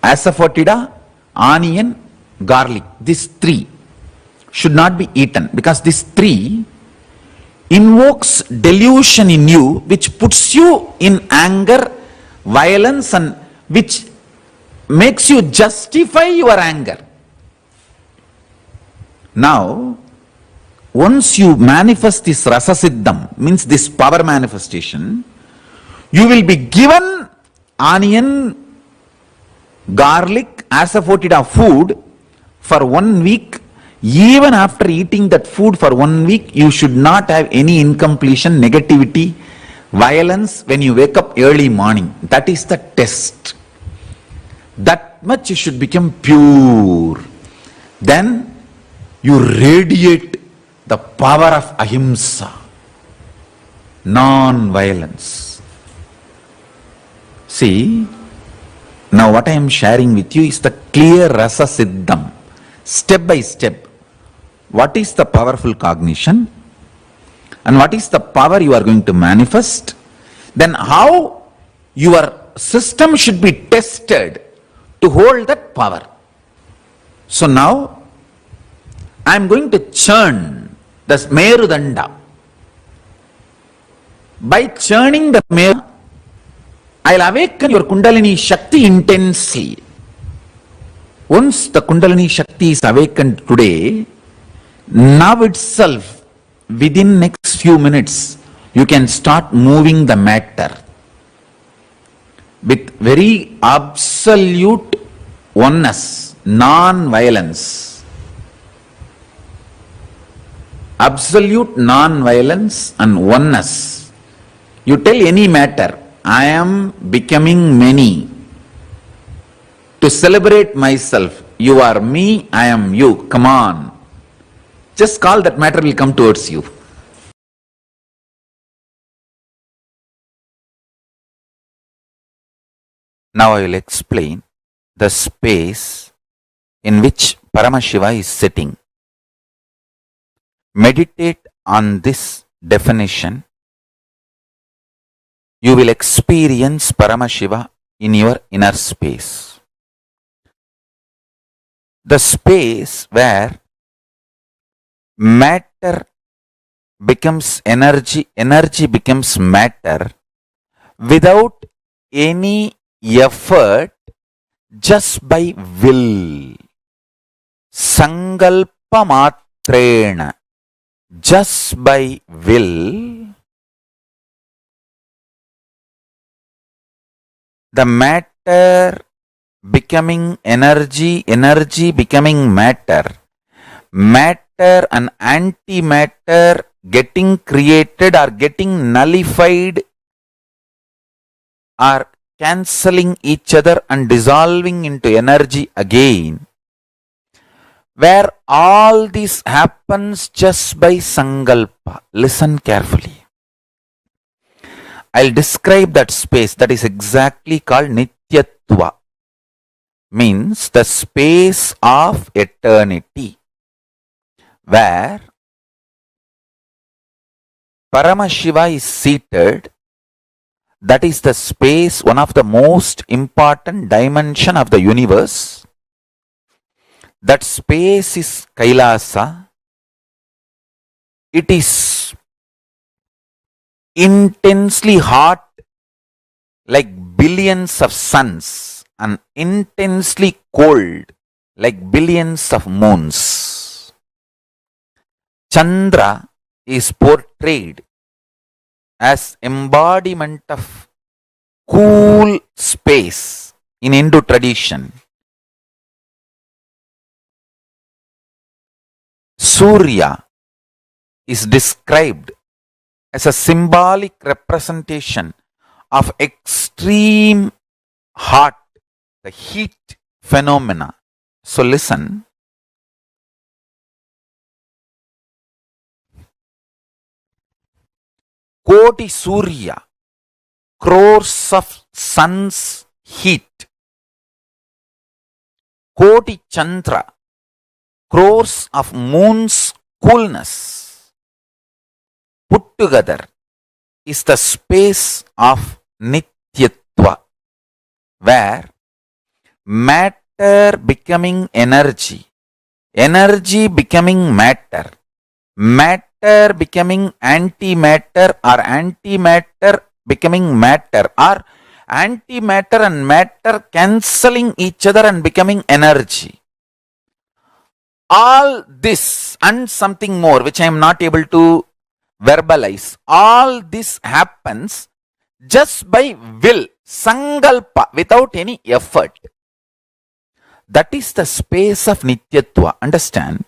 Asafoetida, onion, garlic. These three should not be eaten, because these three invokes delusion in you, which puts you in anger, violence, and which makes you justify your anger. Now, once you manifest this rasa siddham, means this power manifestation, you will be given onion, garlic, asafoetida food for 1 week. Even after eating that food for 1 week, you should not have any incompletion, negativity, violence when you wake up early morning. That is the test. That much you should become pure. Then you radiate the power of ahimsa, non-violence. See, now what I am sharing with you is the clear rasa siddham, step by step. What is the powerful cognition and what is the power you are going to manifest? Then how your system should be tested to hold that power. So now I am going to churn the Merudanda. By churning the Meru, I will awaken your Kundalini Shakti intensely. Once the Kundalini Shakti is awakened today, now itself, within next few minutes, you can start moving the matter with very absolute oneness, non-violence. Absolute non-violence and oneness. You tell any matter, I am becoming many. To celebrate myself, you are me, I am you, come on. Just call, that matter will come towards you. Now I will explain the space in which Paramashiva is sitting. Meditate on this definition. You will experience Paramashiva in your inner space. The space where matter becomes energy, energy becomes matter without any effort, just by will. Sankalpa matrena, just by will, the matter becoming energy, energy becoming matter, matter and antimatter getting created or getting nullified or cancelling each other and dissolving into energy again, where all this happens just by sankalpa. Listen carefully. I'll describe that space. That is exactly called Nityatva. Means the space of eternity, where Paramashiva is seated. That is the space, one of the most important dimension of the universe. That space is KAILASA. It is intensely hot, like billions of suns, and intensely cold, like billions of moons. Chandra is portrayed as embodiment of cool space in Hindu tradition. Surya is described as a symbolic representation of extreme hot, the heat phenomena. So listen. Koti Surya, crores of sun's heat. Koti Chandra, crores of moon's coolness. Put together is the space of Nityatva, where matter becoming energy, energy becoming matter, matter becoming antimatter, or antimatter becoming matter, or antimatter and matter cancelling each other and becoming energy. All this and something more, which I am not able to verbalize, all this happens just by will, sangalpa, without any effort. That is the space of Nityatva. Understand?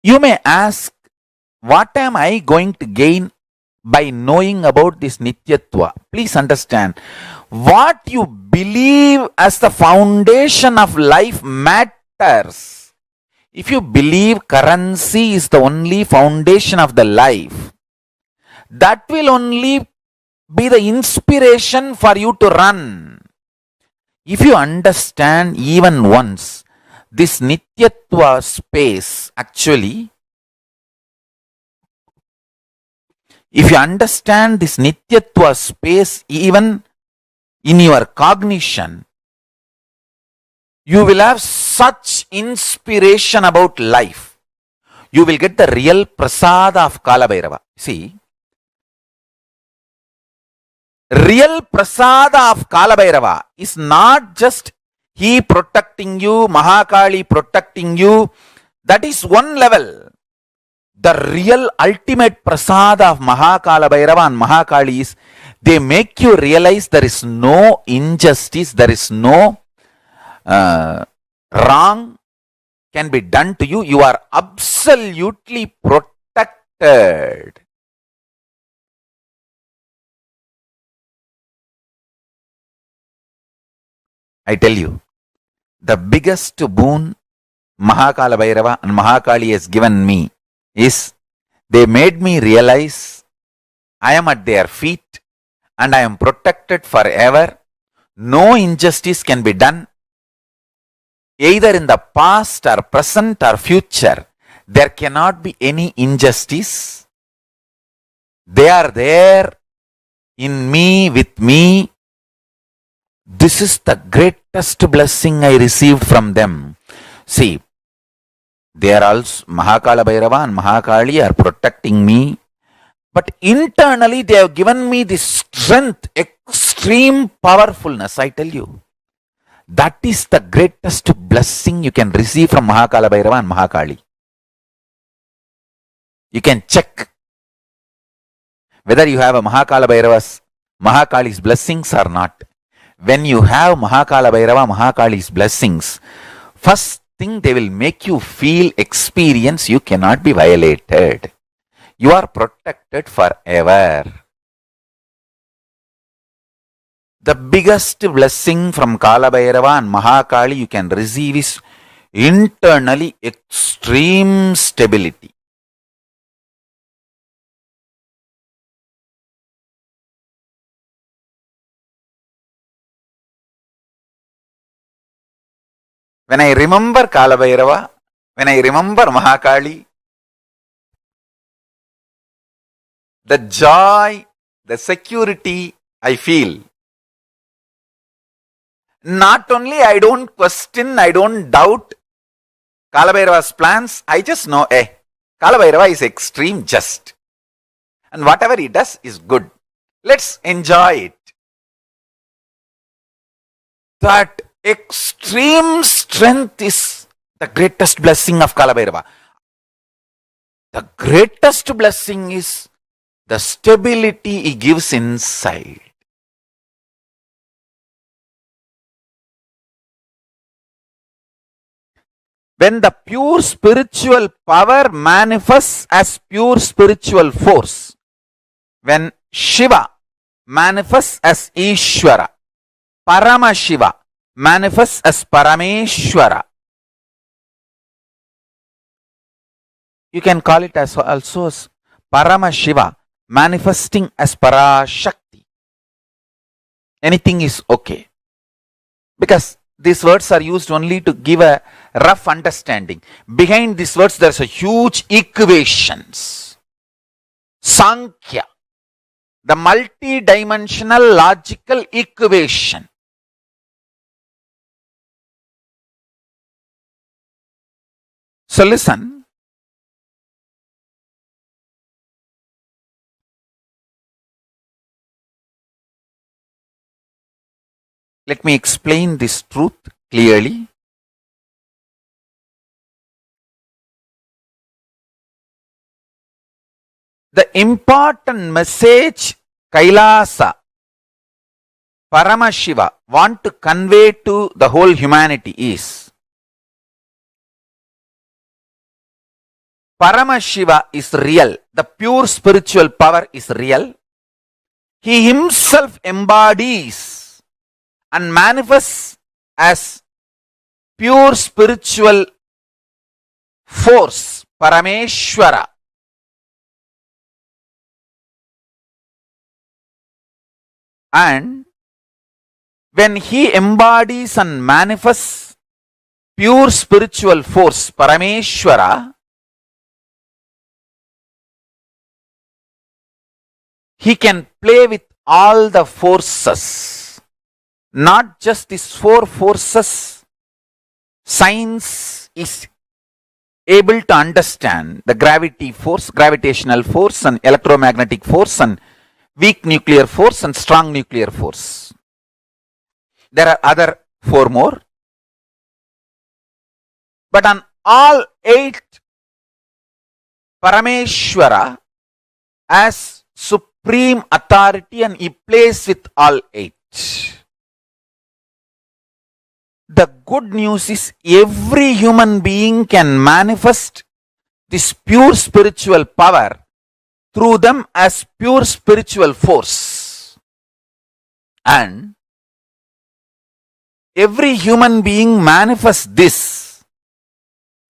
You may ask, what am I going to gain by knowing about this Nityatva? Please understand, what you believe as the foundation of life matters. If you believe currency is the only foundation of the life, that will only be the inspiration for you to run. If you understand even once this Nityatva space, actually, if you understand this Nityatva space even in your cognition, you will have such inspiration about life. You will get the real prasada of Kalabhairava. See, real prasada of Kalabhairava is not just he protecting you, Mahakali protecting you. That is one level. The real ultimate prasada of Mahakalabhairava and Mahakali is they make you realize there is no injustice, there is no wrong can be done to you. You are absolutely protected. I tell you, the biggest boon Mahakalabhairava and Mahakali has given me is they made me realize I am at their feet and I am protected forever. No injustice can be done, either in the past or present or future. There cannot be any injustice. They are there in me, with me. This is the greatest blessing I received from them. See, they are also, Mahakalabhairava and Mahakali are protecting me. But internally they have given me this strength, extreme powerfulness, I tell you. That is the greatest blessing you can receive from Mahakalabhairava and Mahakali. You can check whether you have a Mahakali's blessings or not. When you have Mahakalabhairava, Mahakali's blessings, first thing they will make you feel, experience, you cannot be violated. You are protected forever. The biggest blessing from Kalabhairava and Mahakali you can receive is internally extreme stability. When I remember Kalabhairava, when I remember Mahakali, the joy, the security I feel. Not only I don't question, I don't doubt Kalabhairava's plans, I just know, Kalabhairava is extreme just. And whatever he does is good. Let's enjoy it. That extreme strength is the greatest blessing of Kalabhairava. The greatest blessing is the stability he gives inside. When the pure spiritual power manifests as pure spiritual force, when Shiva manifests as Ishvara, Paramashiva manifests as Parameshwara, you can call it as also as Paramashiva manifesting as Parashakti. Anything is okay. Because these words are used only to give a rough understanding. Behind these words, there's a huge equations. Sankhya, the multi-dimensional logical equation. So listen. Let me explain this truth clearly. The important message KAILASA, Paramashiva want to convey to the whole humanity is Paramashiva is real. The pure spiritual power is real. He himself embodies and manifests as pure spiritual force, Parameshwara. And when he embodies and manifests pure spiritual force, Parameshwara, he can play with all the forces, not just these four forces. Science is able to understand the gravity force, gravitational force, and electromagnetic force, and weak nuclear force, and strong nuclear force. There are other four more. But on all eight, Parameshwara as supreme authority, and he plays with all eight. The good news is every human being can manifest this pure spiritual power through them as pure spiritual force. And every human being manifests this,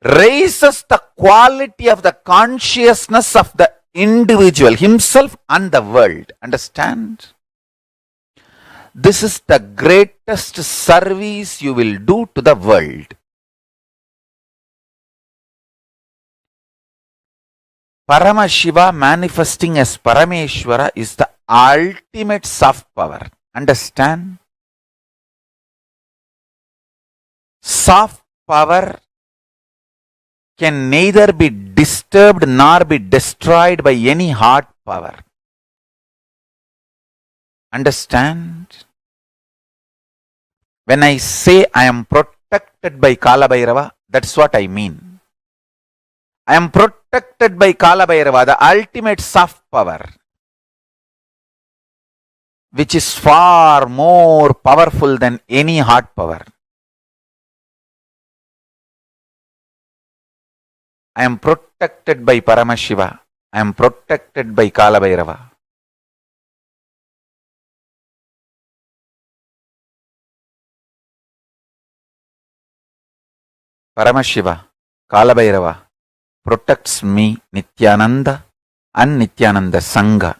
raises the quality of the consciousness of the individual, himself and the world. Understand? This is the greatest service you will do to the world. Paramashiva manifesting as Parameshwara is the ultimate soft power. Understand? Soft power can neither be disturbed nor be destroyed by any hard power. Understand? When I say I am protected by Kalabhairava, that's what I mean. I am protected by Kalabhairava, the ultimate soft power, which is far more powerful than any hard power. I am protected by Paramashiva. I am protected by Kalabhairava. Paramashiva, Kalabhairava protects me, Nithyananda and Nithyananda Sangha.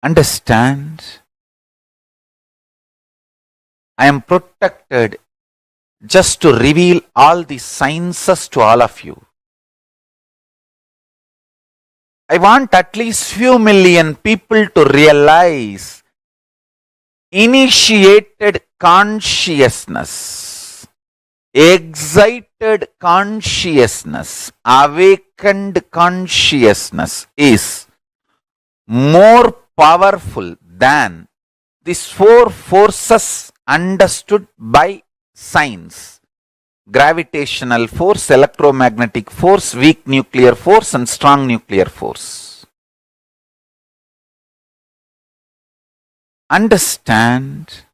Understand? I am protected just to reveal all the sciences to all of you. I want at least few million people to realize initiated consciousness, excited consciousness, awakened consciousness is more powerful than these four forces understood by science: gravitational force, electromagnetic force, weak nuclear force, and strong nuclear force. Understand?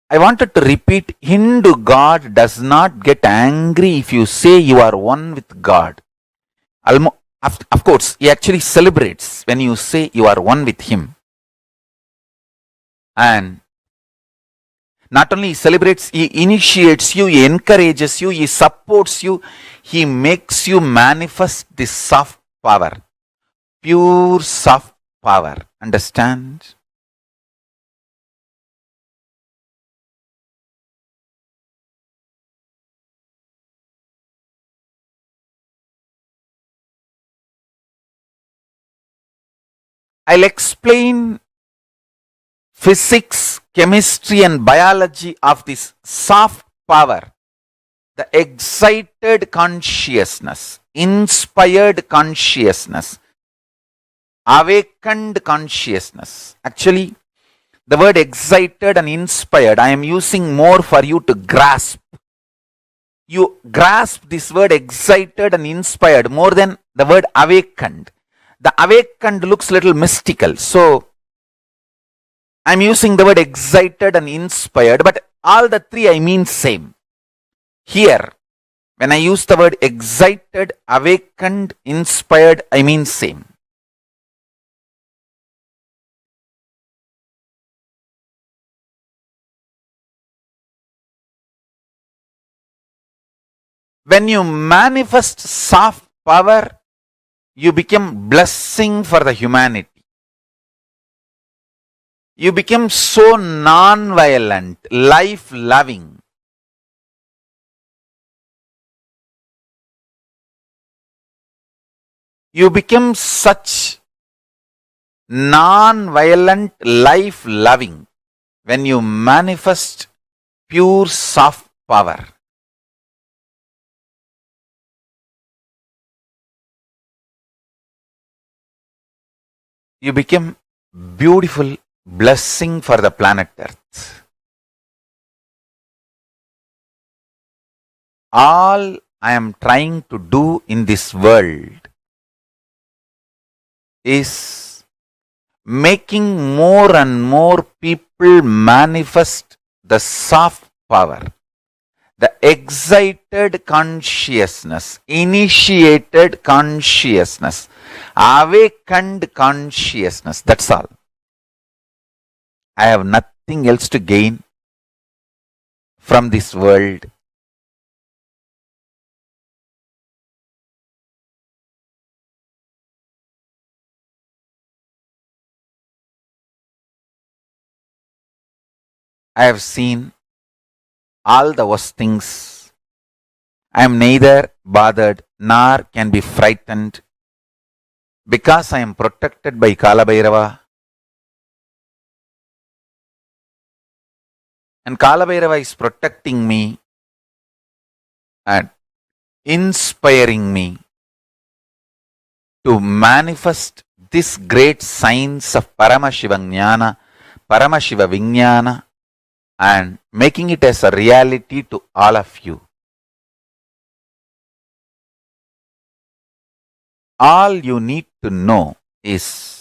I wanted to repeat, Hindu God does not get angry if you say you are one with God. Of course, he actually celebrates when you say you are one with him. And not only he celebrates, he initiates you, he encourages you, he supports you, he makes you manifest this soft power, pure soft power. Understand? I'll explain physics, chemistry, and biology of this soft power, the excited consciousness, inspired consciousness, awakened consciousness. Actually, the word excited and inspired, I am using more for you to grasp. You grasp this word excited and inspired more than the word awakened. The awakened looks a little mystical. So, I'm using the word excited and inspired, but all the three I mean same. Here, when I use the word excited, awakened, inspired, I mean same. When you manifest soft power, you become blessing for the humanity. You become so non-violent, life-loving. You become such non-violent, life-loving when you manifest pure soft power. You become beautiful blessing for the planet Earth. All I am trying to do in this world is making more and more people manifest the soft power, the excited consciousness, initiated consciousness, awakened consciousness. That's all. I have nothing else to gain from this world. I have seen all the worst things. I am neither bothered nor can be frightened because I am protected by Kala Bhairava. And Kala Bhairava is protecting me and inspiring me to manifest this great science of Paramashiva Jnana, Paramashiva Vijnana, and making it as a reality to all of you. All you need to know is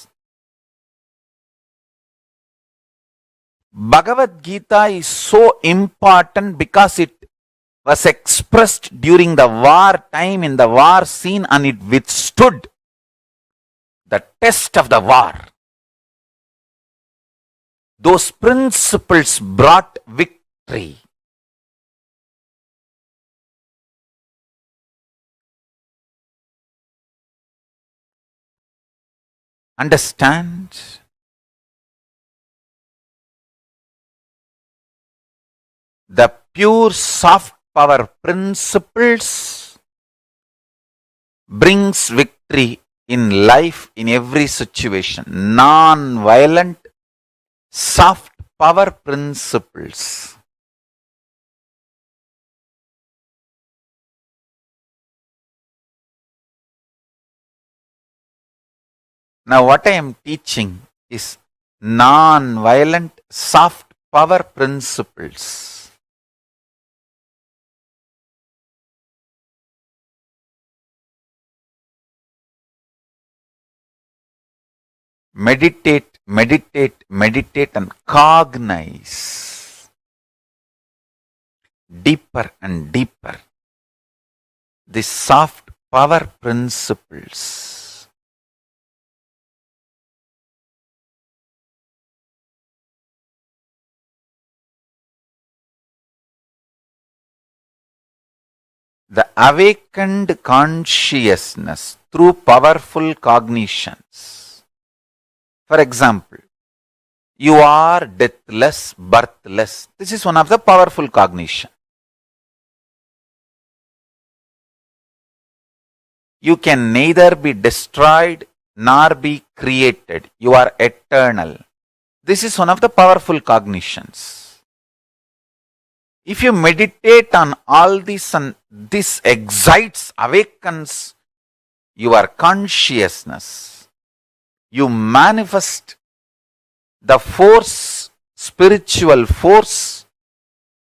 Bhagavad Gita is so important because it was expressed during the war time in the war scene and it withstood the test of the war. Those principles brought victory. Understand? The pure soft power principles brings victory in life in every situation. Non-violent soft power principles. Now what I am teaching is non-violent soft power principles. Meditate, meditate, meditate and cognize deeper and deeper the soft power principles. The awakened consciousness through powerful cognitions. For example, you are deathless, birthless. This is one of the powerful cognition. You can neither be destroyed nor be created. You are eternal. This is one of the powerful cognitions. If you meditate on all this and this excites, awakens your consciousness, you manifest the force, spiritual force,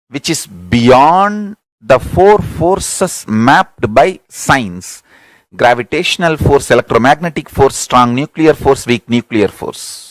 which is beyond the four forces mapped by science: gravitational force, electromagnetic force, strong nuclear force, weak nuclear force.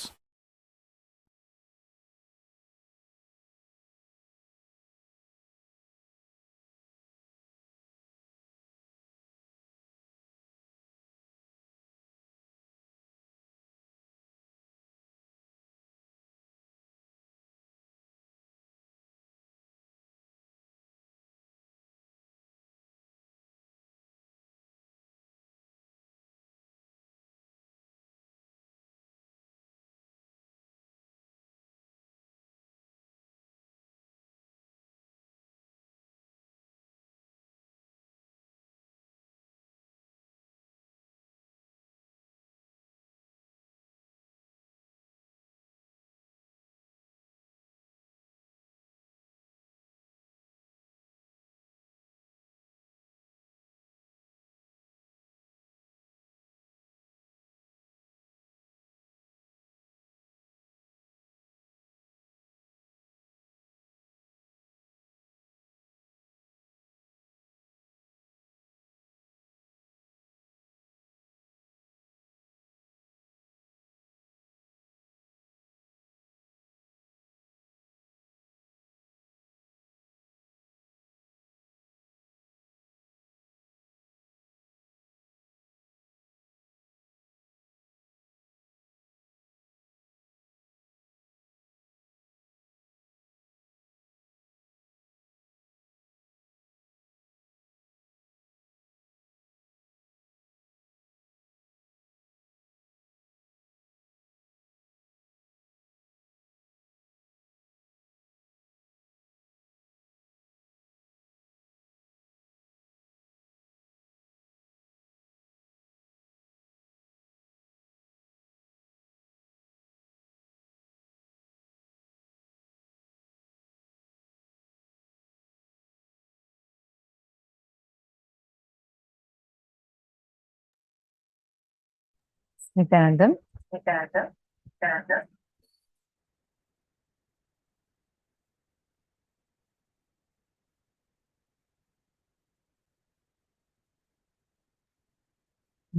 Nithyananda.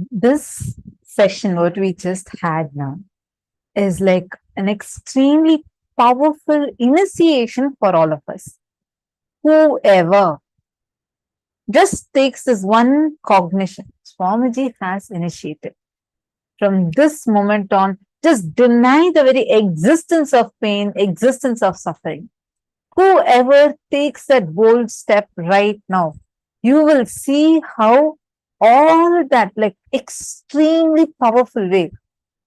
This session, what we just had now, is like an extremely powerful initiation for all of us. Whoever just takes this one cognition Swamiji has initiated. From this moment on, just deny the very existence of pain, existence of suffering. Whoever takes that bold step right now, you will see how all that, like extremely powerful way,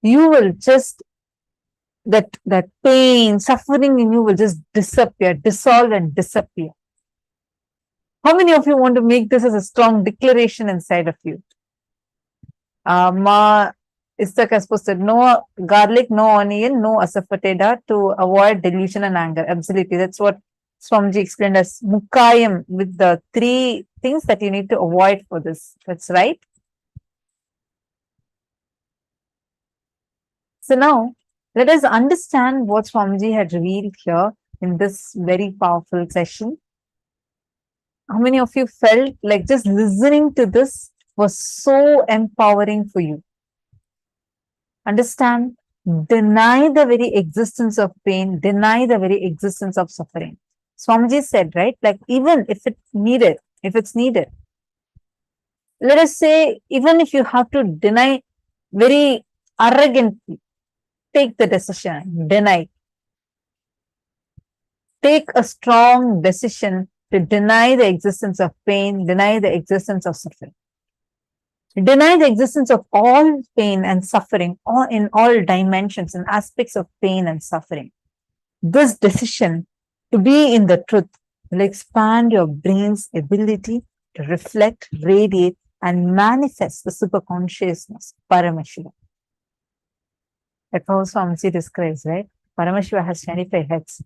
you will just that pain, suffering in you will just disappear, dissolve and disappear. How many of you want to make this as a strong declaration inside of you? Ma Istak has posted, no garlic, no onion, no asafoetida to avoid delusion and anger. Absolutely. That's what Swamiji explained as Mukayam, with the 3 things that you need to avoid for this. That's right. So now, let us understand what Swamiji had revealed here in this very powerful session. How many of you felt like just listening to this was so empowering for you? Understand, deny the very existence of pain, deny the very existence of suffering. Swamiji said, right? Like, even if it's needed, let us say, even if you have to deny very arrogantly, take the decision, deny. Take a strong decision to deny the existence of pain, deny the existence of suffering. Deny the existence of all pain and suffering, in all dimensions and aspects of pain and suffering. This decision to be in the truth will expand your brain's ability to reflect, radiate, and manifest the superconsciousness, Paramashiva. That's how Swamiji describes, right? Paramashiva has 25 heads,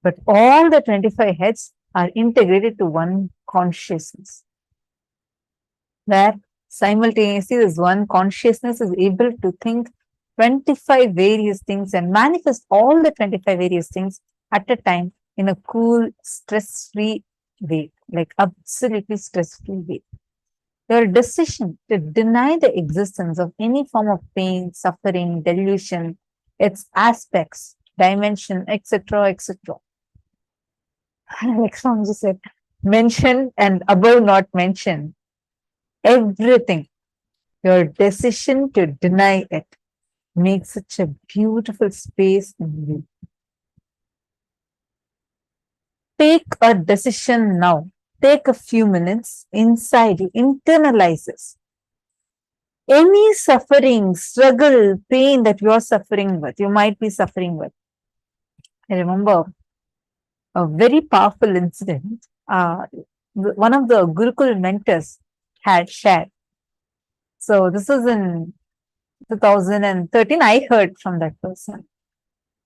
but all the 25 heads are integrated to one consciousness, where simultaneously this one consciousness is able to think 25 various things and manifest all the 25 various things at a time in a cool, stress-free way, like absolutely stress-free way. Your decision to deny the existence of any form of pain, suffering, delusion, its aspects, dimension, etc., etc. Like Swamiji said, mention and above not mention, everything. Your decision to deny it makes such a beautiful space in you. Take a decision now. Take a few minutes inside you, internalize this. Any suffering, struggle, pain that you are suffering with, you might be suffering with. I remember a very powerful incident. One of the Gurukul mentors had shared. So this was in 2013. I heard from that person.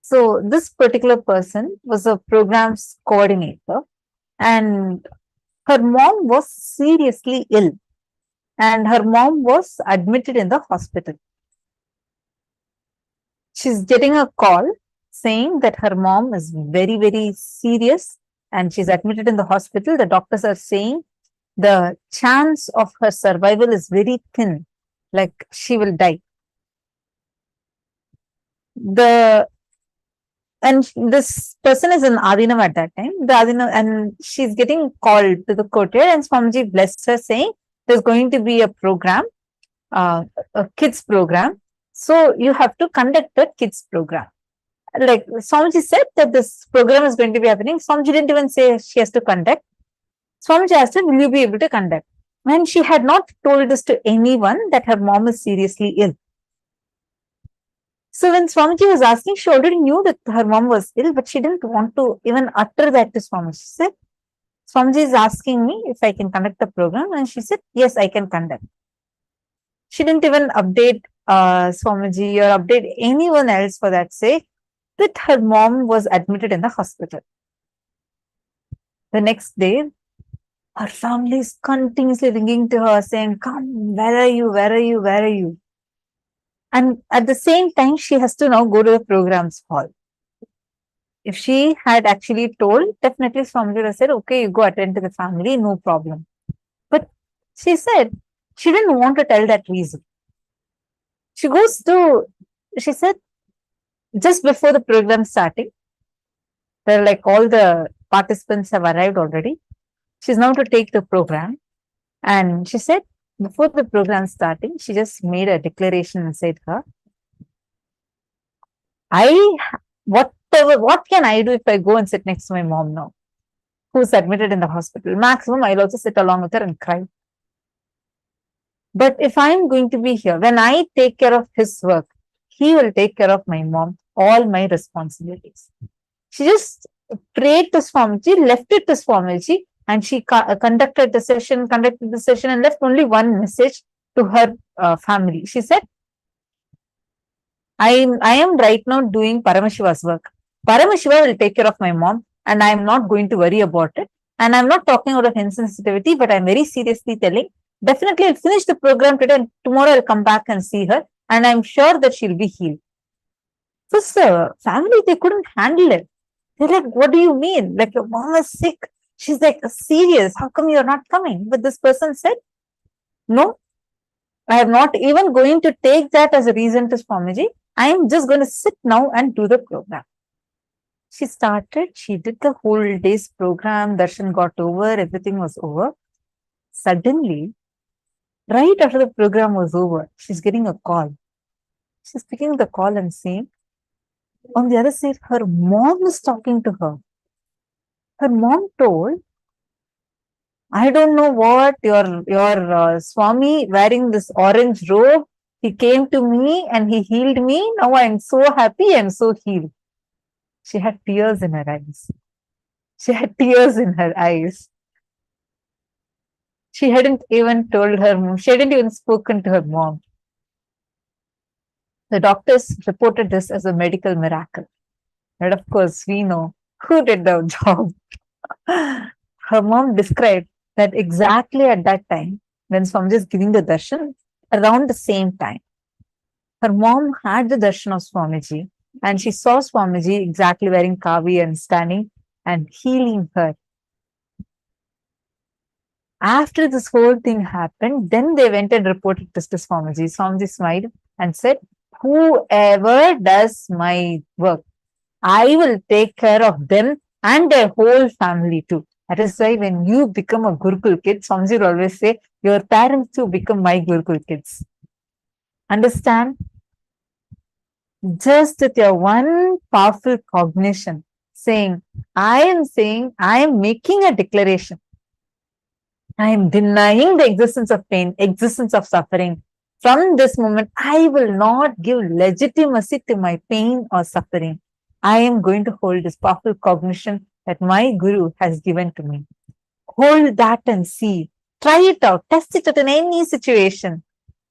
So this particular person was a programs coordinator, and her mom was seriously ill, and her mom was admitted in the hospital. She's getting a call saying that her mom is very, very serious and she's admitted in the hospital. The doctors are saying the chance of her survival is very thin, like she will die. And this person is in Adinam at that time. And she's getting called to the courtyard, and Swamiji blessed her, saying there's going to be a program, a kids program. So you have to conduct a kids program. Like Swamiji said that this program is going to be happening. Swamiji didn't even say she has to conduct. Swamiji asked her, will you be able to conduct? And she had not told this to anyone that her mom is seriously ill. So when Swamiji was asking, she already knew that her mom was ill, but she didn't want to even utter that to Swamiji. She said, Swamiji is asking me if I can conduct the program, and she said, yes, I can conduct. She didn't even update Swamiji or update anyone else for that sake that her mom was admitted in the hospital. The next day, her family is continuously ringing to her saying, come, where are you, where are you, where are you? And at the same time, she has to now go to the programs hall. If she had actually told, definitely Swamiji would have said, okay, you go attend to the family, no problem. But she said she didn't want to tell that reason. She said, just before the program starting, they're like all the participants have arrived already. She's now to take the program. And she said, before the program starting, she just made a declaration and said, what can I do if I go and sit next to my mom now, who's admitted in the hospital? Maximum, I'll also sit along with her and cry. But if I'm going to be here, when I take care of his work, he will take care of my mom. all my responsibilities. She just prayed to Swamiji, left it to Swamiji, and she conducted the session, and left only one message to her family. She said, I am right now doing Paramashiva's work. Paramashiva will take care of my mom, and I am not going to worry about it. And I'm not talking out of insensitivity, but I'm very seriously telling, definitely I'll finish the program today, and tomorrow I'll come back and see her, and I'm sure that she'll be healed. So the family, they couldn't handle it. They're like, what do you mean? Like, your mom is sick. She's like, serious. How come you're not coming? But this person said, no, I am not even going to take that as a reason to Swamiji. I am just going to sit now and do the program. She started, she did the whole day's program, darshan got over, everything was over. Suddenly, right after the program was over, she's getting a call. She's picking the call and saying, on the other side, her mom is talking to her. Her mom told, I don't know what, your Swami wearing this orange robe, he came to me and he healed me. Now I'm so happy, I'm so healed. She had tears in her eyes. She had tears in her eyes. She hadn't even told her mom, she hadn't even spoken to her mom. The doctors reported this as a medical miracle. And of course, we know who did the job. Her mom described that exactly at that time, when Swamiji is giving the darshan, around the same time, her mom had the darshan of Swamiji, and she saw Swamiji exactly wearing kavi and standing and healing her. After this whole thing happened, then they went and reported this to Swamiji. Swamiji smiled and said, whoever does my work, I will take care of them and their whole family too. That is why when you become a Gurukul kid, Swamiji will always say, your parents too become my Gurukul kids. Understand? Just with your one powerful cognition, I am making a declaration. I am denying the existence of pain, existence of suffering. From this moment, I will not give legitimacy to my pain or suffering. I am going to hold this powerful cognition that my Guru has given to me. Hold that and see. Try it out. Test it out in any situation.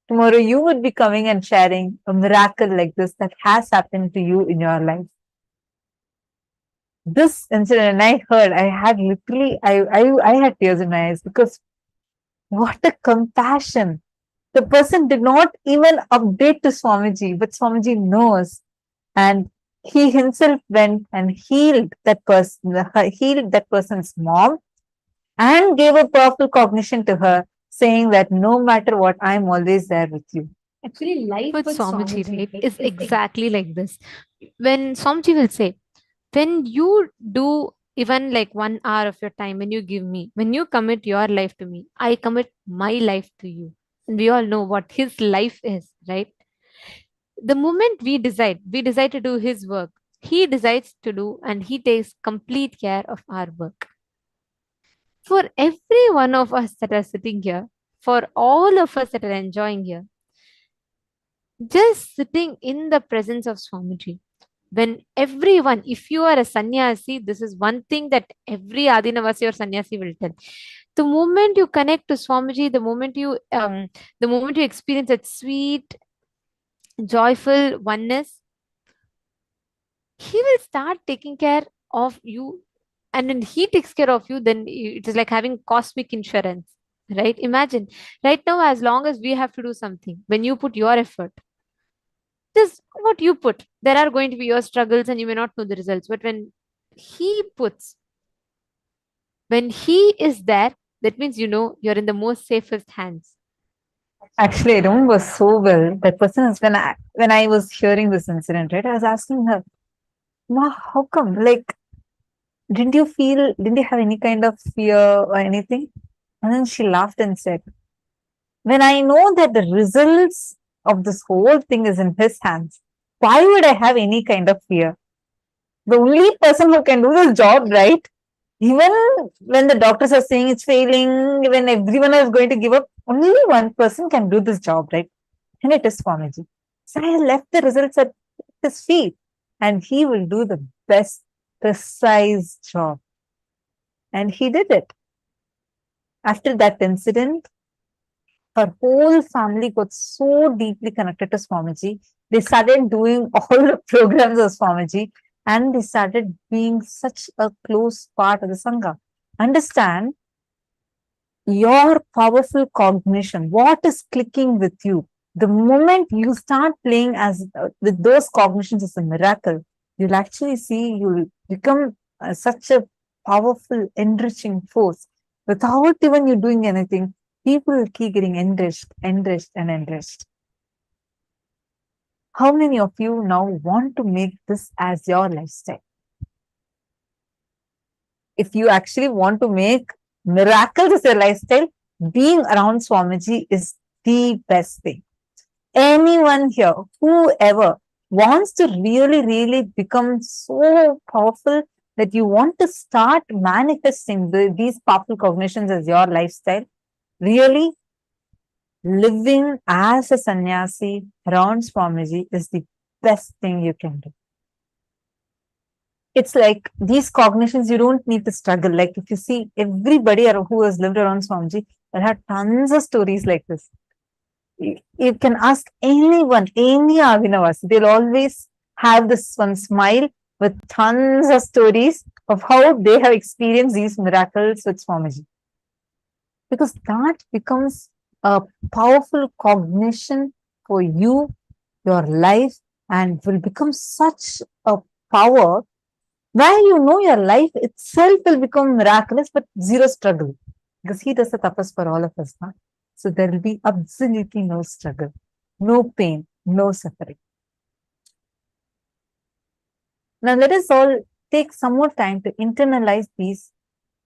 Tomorrow you would be coming and sharing a miracle like this that has happened to you in your life. This incident, I heard, I had literally, I had tears in my eyes because what a compassion. The person did not even update to Swamiji, but Swamiji knows. And he himself went and healed that person's mom and gave a powerful cognition to her, saying that no matter what, I'm always there with you. Actually, life with Swamiji, right, is exactly like this. When Swamiji will say, when you do even like 1 hour of your time, when you give me, when you commit your life to me, I commit my life to you. And we all know what his life is, right? The moment we decide to do his work, he decides to do and he takes complete care of our work. For every one of us that are sitting here, for all of us that are enjoying here, just sitting in the presence of Swamiji, when everyone, if you are a sannyasi, this is one thing that every Adinavasi or sannyasi will tell. The moment you connect to Swamiji, the moment you experience that sweet, joyful oneness, he will start taking care of you. And when he takes care of you, then it is like having cosmic insurance, right? Imagine right now, as long as we have to do something, when you put your effort, just what you put, there are going to be your struggles and you may not know the results. But when he is there, that means you're in the most safest hands. Actually, I remember so well. That person is when I was hearing this incident, right? I was asking her, Ma, how come? Like, didn't you have any kind of fear or anything? And then she laughed and said, when I know that the results of this whole thing is in his hands, why would I have any kind of fear? The only person who can do this job, right? Even when the doctors are saying it's failing, when everyone is going to give up, only one person can do this job, right? And it is Swamiji. So I left the results at his feet. and he will do the best, precise job. And he did it. After that incident, her whole family got so deeply connected to Swamiji. They started doing all the programs of Swamiji, and they started being such a close part of the Sangha. Understand your powerful cognition. What is clicking with you? The moment you start playing as with those cognitions as a miracle, you'll actually see you'll become such a powerful, enriching force. Without even you doing anything, people will keep getting enriched, enriched, and enriched. How many of you now want to make this as your lifestyle? If you actually want to make miracles as your lifestyle, being around Swamiji is the best thing. Anyone here, whoever wants to really, really become so powerful that you want to start manifesting these powerful cognitions as your lifestyle, really living as a sannyasi around Swamiji is the best thing you can do. It's like these cognitions, you don't need to struggle. Like if you see everybody who has lived around Swamiji, they had tons of stories like this. You can ask anyone, any Abhinavasi, they'll always have this one smile with tons of stories of how they have experienced these miracles with Swamiji. Because that becomes a powerful cognition for you, your life, and will become such a power where you know your life itself will become miraculous, but zero struggle. Because he does the tapas for all of us. Huh? So there will be absolutely no struggle, no pain, no suffering. Now let us all take some more time to internalize these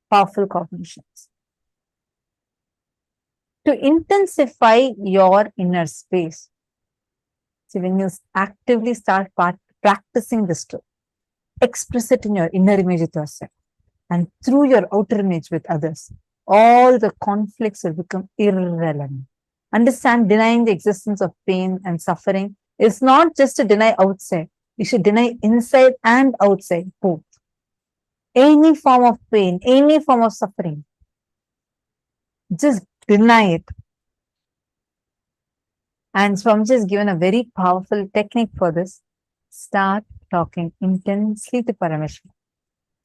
powerful cognitions. To intensify your inner space. So when you actively start practicing this truth, express it in your inner image with yourself and through your outer image with others, all the conflicts will become irrelevant. Understand, denying the existence of pain and suffering is not just to deny outside. You should deny inside and outside both. Any form of pain, any form of suffering, just deny it. And Swamiji has given a very powerful technique for this. Start talking intensely to Paramashiva.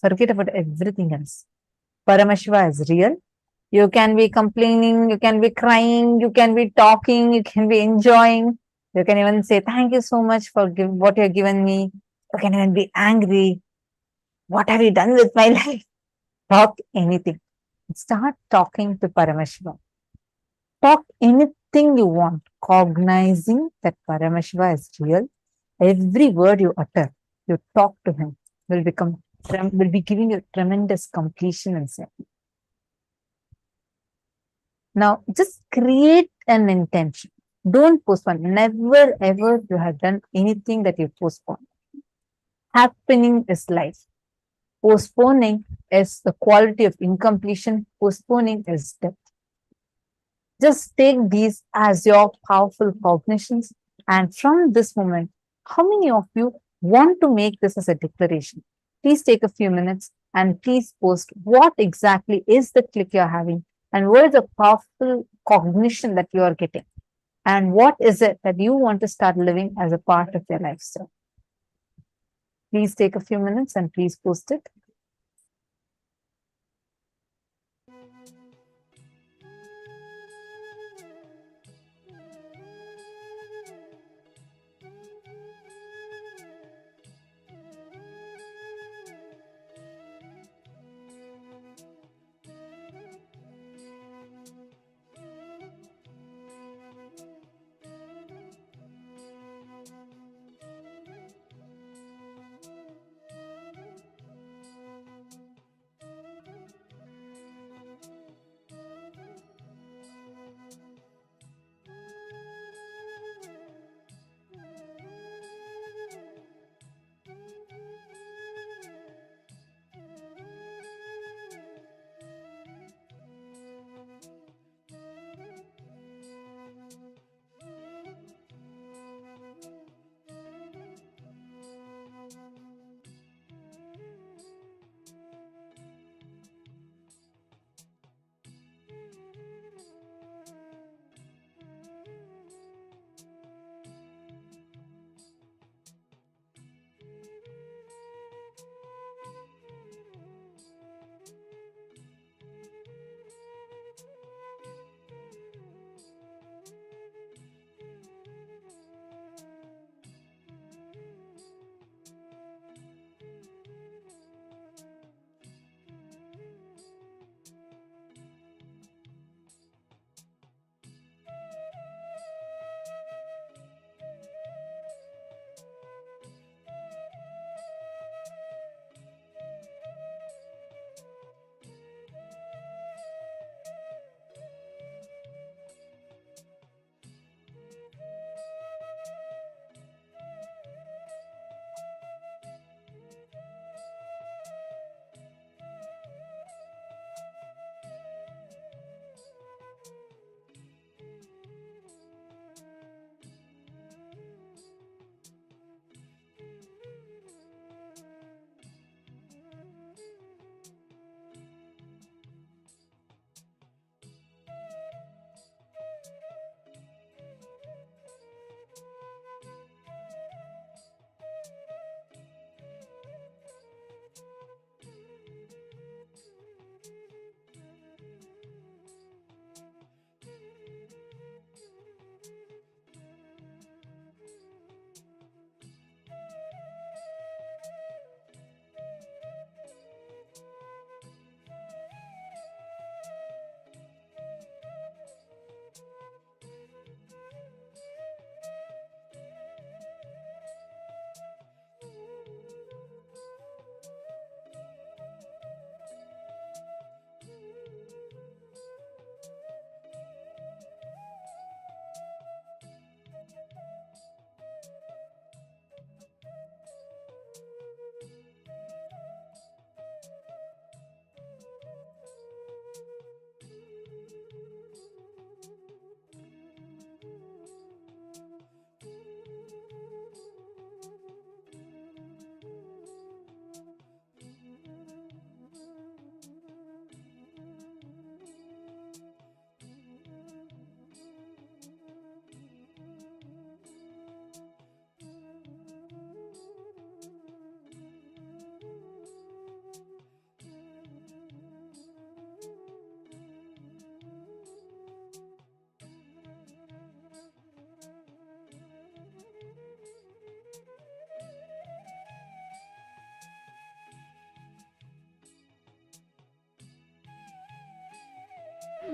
Forget about everything else. Paramashiva is real. You can be complaining, you can be crying, you can be talking, you can be enjoying. You can even say, thank you so much for what you have given me. You can even be angry. What have you done with my life? Talk anything. Start talking to Paramashiva. Talk anything you want, cognizing that Paramashiva is real. Every word you utter, you talk to him, will be giving you tremendous completion inside. Now, just create an intention. Don't postpone. Never ever you have done anything that you postpone. Happening is life. Postponing is the quality of incompletion. Postponing is death. Just take these as your powerful cognitions. And from this moment, how many of you want to make this as a declaration? Please take a few minutes and please post what exactly is the click you're having and what is the powerful cognition that you are getting. And what is it that you want to start living as a part of your lifestyle? Please take a few minutes and please post it.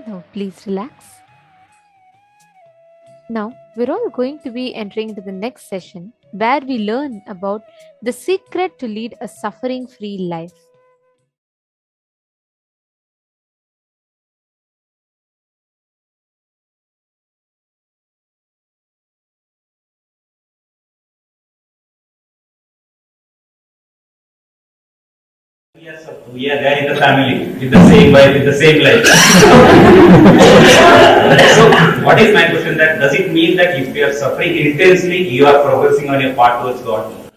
Now, please relax. Now, we're all going to be entering into the next session where we learn about the secret to lead a suffering free life. Yes, we are there in the family, with the same wife, with the same life. So, what is my question? That does it mean that if you are suffering intensely, you are progressing on your path towards God?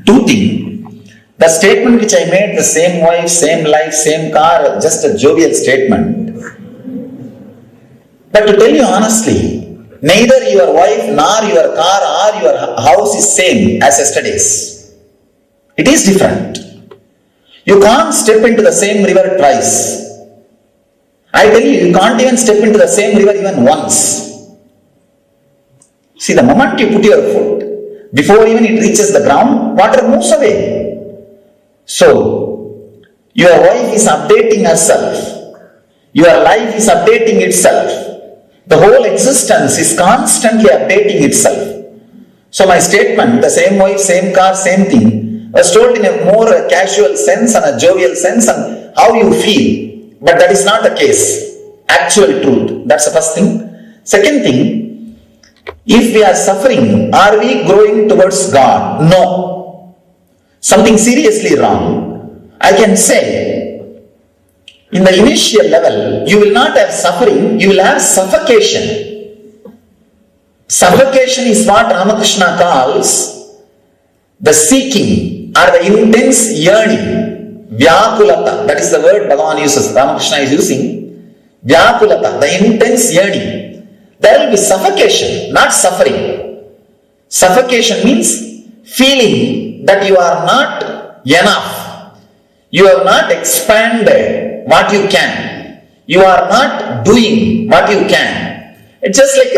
Two things. The statement which I made, the same wife, same life, same car, just a jovial statement. But to tell you honestly, neither your wife nor your car or your house is same as yesterday's. It is different. You can't step into the same river twice. I tell you, you can't even step into the same river even once. See, the moment you put your foot, before even it reaches the ground, water moves away. So, your wife is updating herself. Your life is updating itself. The whole existence is constantly updating itself. So my statement, the same wife, same car, same thing, was told in a more casual sense and a jovial sense and how you feel. But that is not the case. Actual truth. That's the first thing. Second thing, if we are suffering, are we growing towards God? No. Something seriously wrong. I can say, in the initial level, you will not have suffering, you will have suffocation. Suffocation is what Ramakrishna calls the seeking or the intense yearning. Vyakulata, that is the word Bhagavan uses, Ramakrishna is using. Vyakulata, the intense yearning. There will be suffocation, not suffering. Suffocation means feeling that you are not enough. You have not expanded what you can. You are not doing what you can. It's just like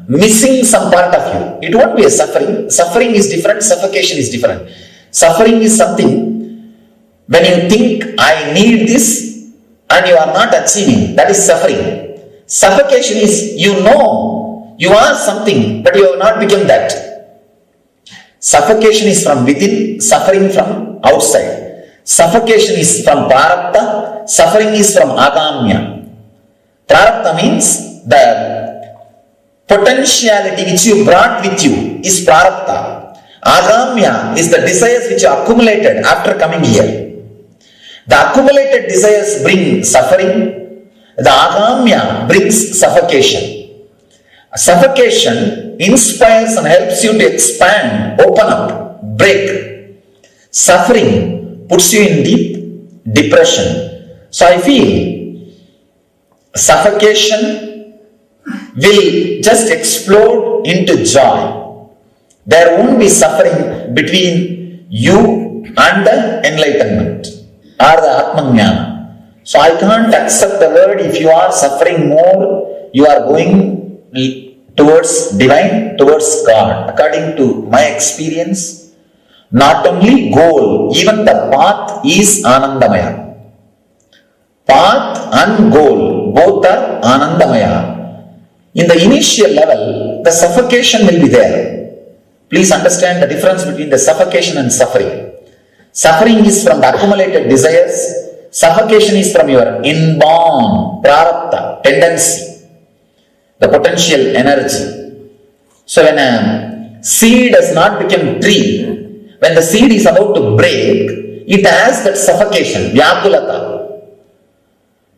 missing some part of you. It won't be a suffering. Suffering is different, suffocation is different. Suffering is something when you think, I need this, and you are not achieving. That is suffering. Suffocation is, you know, you are something, but you have not become that. Suffocation is from within, suffering from outside. Suffocation is from prarabdha, suffering is from agamya. Prarabdha means the potentiality which you brought with you is prarabdha. Agamya is the desires which are accumulated after coming here. The accumulated desires bring suffering. The agamya brings suffocation. Suffocation inspires and helps you to expand, open up, break. Suffering puts you in deep depression. So I feel suffocation will just explode into joy. There won't be suffering between you and the enlightenment or the Atmajnana. So I can't accept the word if you are suffering more, you are going towards divine, towards God. According to my experience, not only goal, even the path is Anandamaya. Path and goal, both are Anandamaya. In the initial level, the suffocation will be there. Please understand the difference between the suffocation and suffering. Suffering is from the accumulated desires. Suffocation is from your inborn prarabdha, tendency, the potential energy. So when a seed has not become tree, when the seed is about to break, it has that suffocation, vyakulata.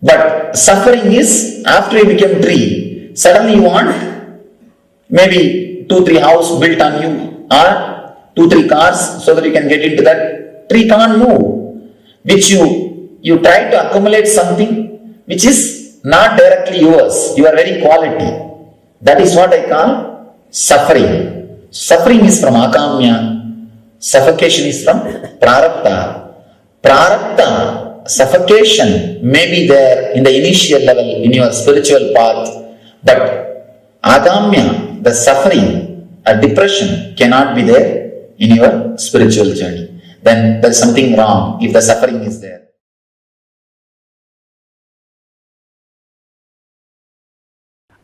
But suffering is after you become tree. Suddenly you want maybe 2-3 houses built on you or 2-3 cars so that you can get into that. Tree can't move. Which you try to accumulate something which is not directly yours, your very quality. That is what I call suffering. Suffering is from akamya. Suffocation is from prarabdha. Prarabdha, suffocation may be there in the initial level in your spiritual path. But agamya, the suffering, a depression cannot be there in your spiritual journey. Then there is something wrong if the suffering is there.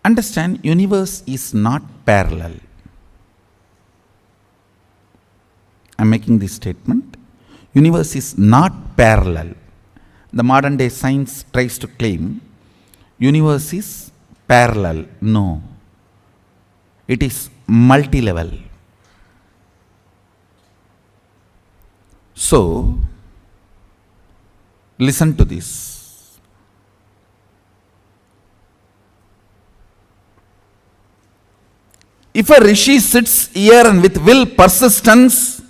Understand, universe is not parallel. I'm making this statement. Universe is not parallel. The modern day science tries to claim universe is parallel. No. It is multi-level. So, listen to this. If a rishi sits here and with will persistence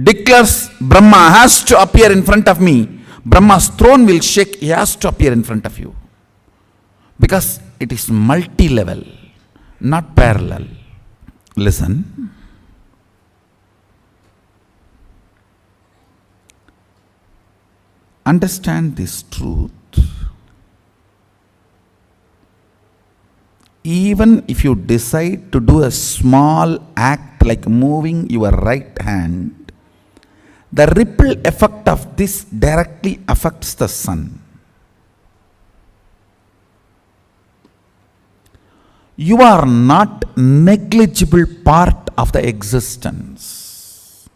declares Brahma has to appear in front of me, Brahma's throne will shake, he has to appear in front of you. Because it is multi-level, not parallel. Listen. Understand this truth. Even if you decide to do a small act like moving your right hand, the ripple effect of this directly affects the sun. You are not negligible part of the existence.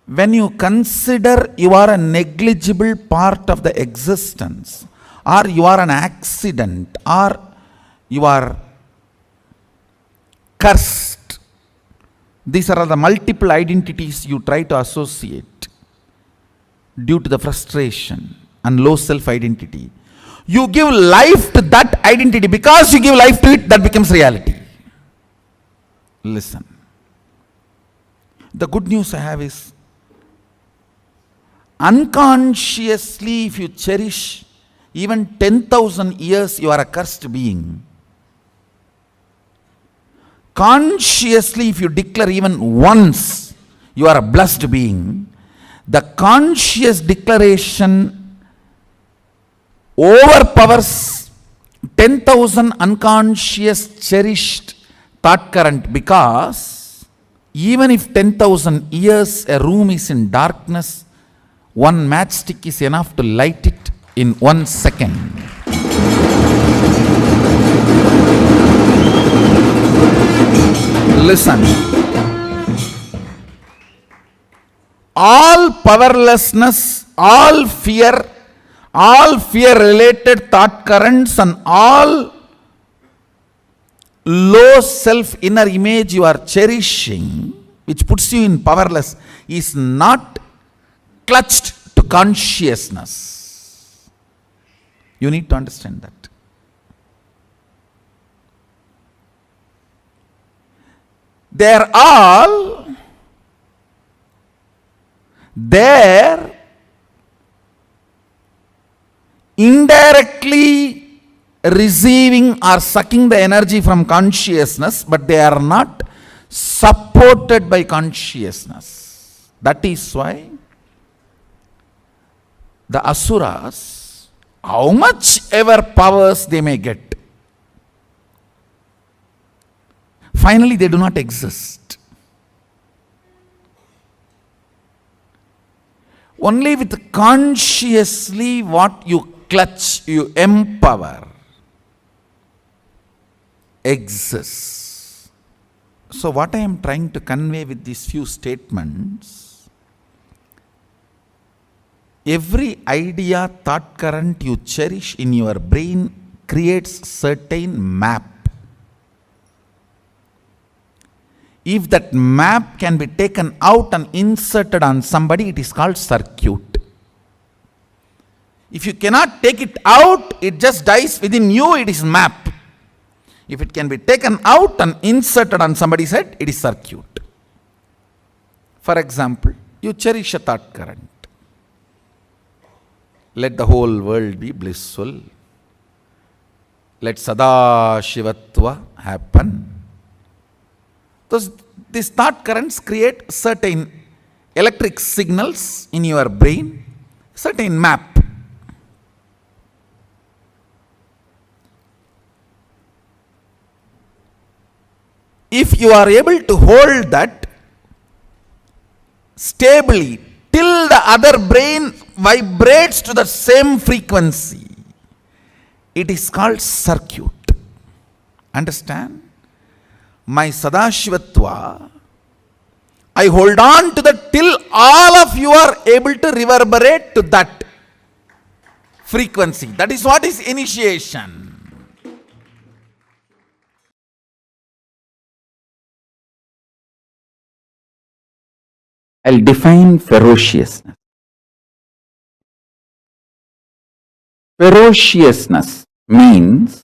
When you consider you are a negligible part of the existence, or you are an accident, or you are cursed, these are the multiple identities you try to associate due to the frustration and low self-identity. You give life to that identity. Because you give life to it, that becomes reality. Listen. The good news I have is, unconsciously if you cherish even 10,000 years, you are a cursed being. Consciously if you declare even once, you are a blessed being. The conscious declaration overpowers 10,000 unconscious cherished thought current, because even if 10,000 years a room is in darkness, one matchstick is enough to light it in 1 second. Listen. All powerlessness, all fear related thought currents, and all low self inner image you are cherishing, which puts you in powerless, is not clutched to consciousness. You need to understand that. They are all there indirectly receiving or sucking the energy from consciousness, but they are not supported by consciousness. That is why the asuras, how much ever powers they may get, finally they do not exist. Only with consciously what you clutch, you empower, exists. So what I am trying to convey with these few statements, every idea, thought current you cherish in your brain creates certain map. If that map can be taken out and inserted on somebody, it is called circuit. If you cannot take it out, it just dies within you, it is map. If it can be taken out and inserted on somebody's head, it is circuit. For example, you cherish a thought current. Let the whole world be blissful. Let Sadashivatva happen. These thought currents create certain electric signals in your brain, certain map. If you are able to hold that stably till the other brain vibrates to the same frequency, it is called circuit. Understand? My Sadashivatva, I hold on to that till all of you are able to reverberate to that frequency. That is what is initiation. I'll define ferociousness. Ferociousness means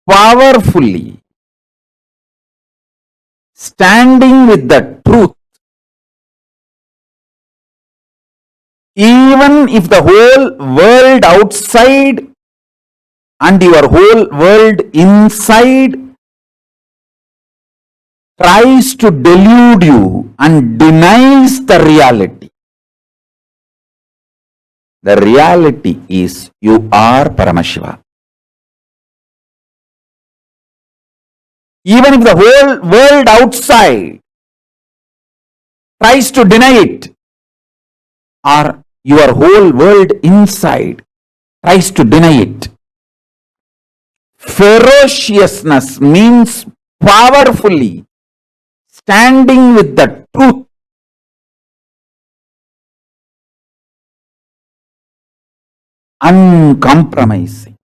powerfully standing with the truth, even if the whole world outside and your whole world inside tries to delude you and denies the reality. The reality is you are Paramashiva. Even if the whole world outside tries to deny it, or your whole world inside tries to deny it. Ferociousness means powerfully standing with the truth, uncompromising,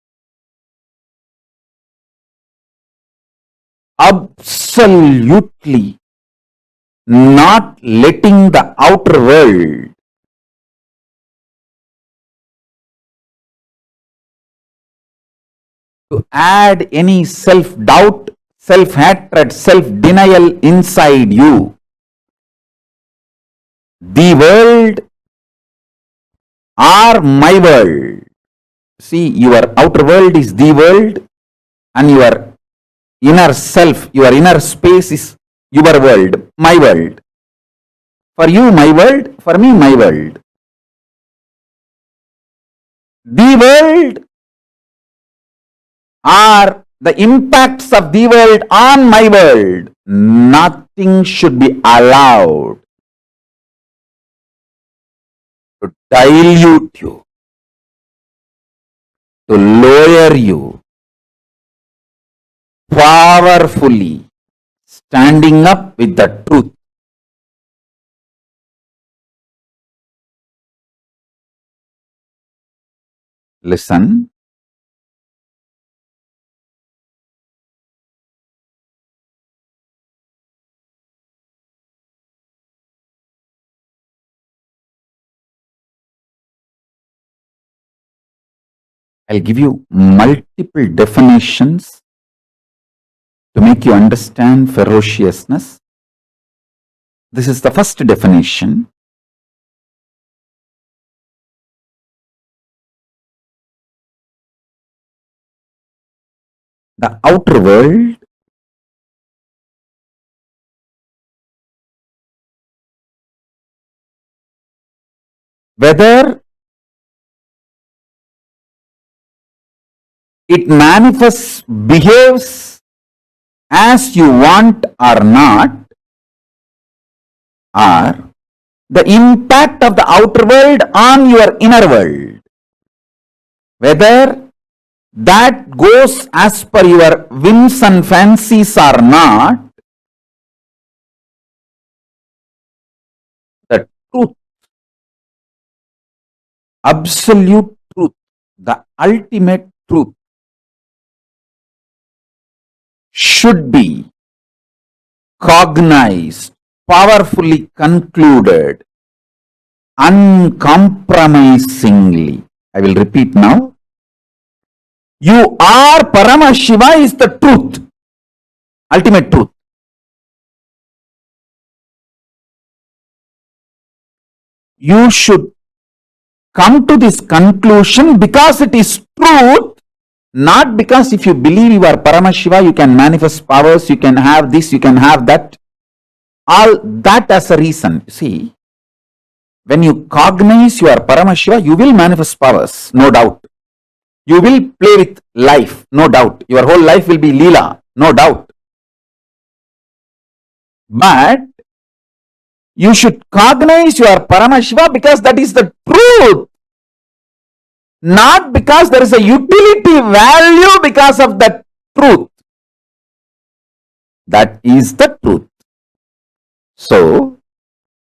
absolutely not letting the outer world to add any self-doubt, self-hatred, self-denial inside you. The world or my world. See, your outer world is the world and your inner self, your inner space is your world, my world. For you, my world, for me, my world. The world or the impacts of the world on my world, nothing should be allowed to dilute you, to lower you, powerfully standing up with the truth. Listen. I'll give you multiple definitions to make you understand ferociousness. This is the first definition. The outer world whether it manifests, behaves as you want or not, or the impact of the outer world on your inner world, whether that goes as per your whims and fancies or not, the truth, absolute truth, the ultimate truth should be cognized, powerfully concluded, uncompromisingly. I will repeat now. You are Paramashiva is the truth, ultimate truth. You should come to this conclusion because it is truth, not because if you believe you are Paramashiva, you can manifest powers, you can have this, you can have that. All that as a reason. See, when you cognize you are Paramashiva, you will manifest powers, no doubt. You will play with life, no doubt. Your whole life will be Leela, no doubt. But you should cognize you are Paramashiva because that is the truth. not because there is a utility value because of the truth. That is the truth. So,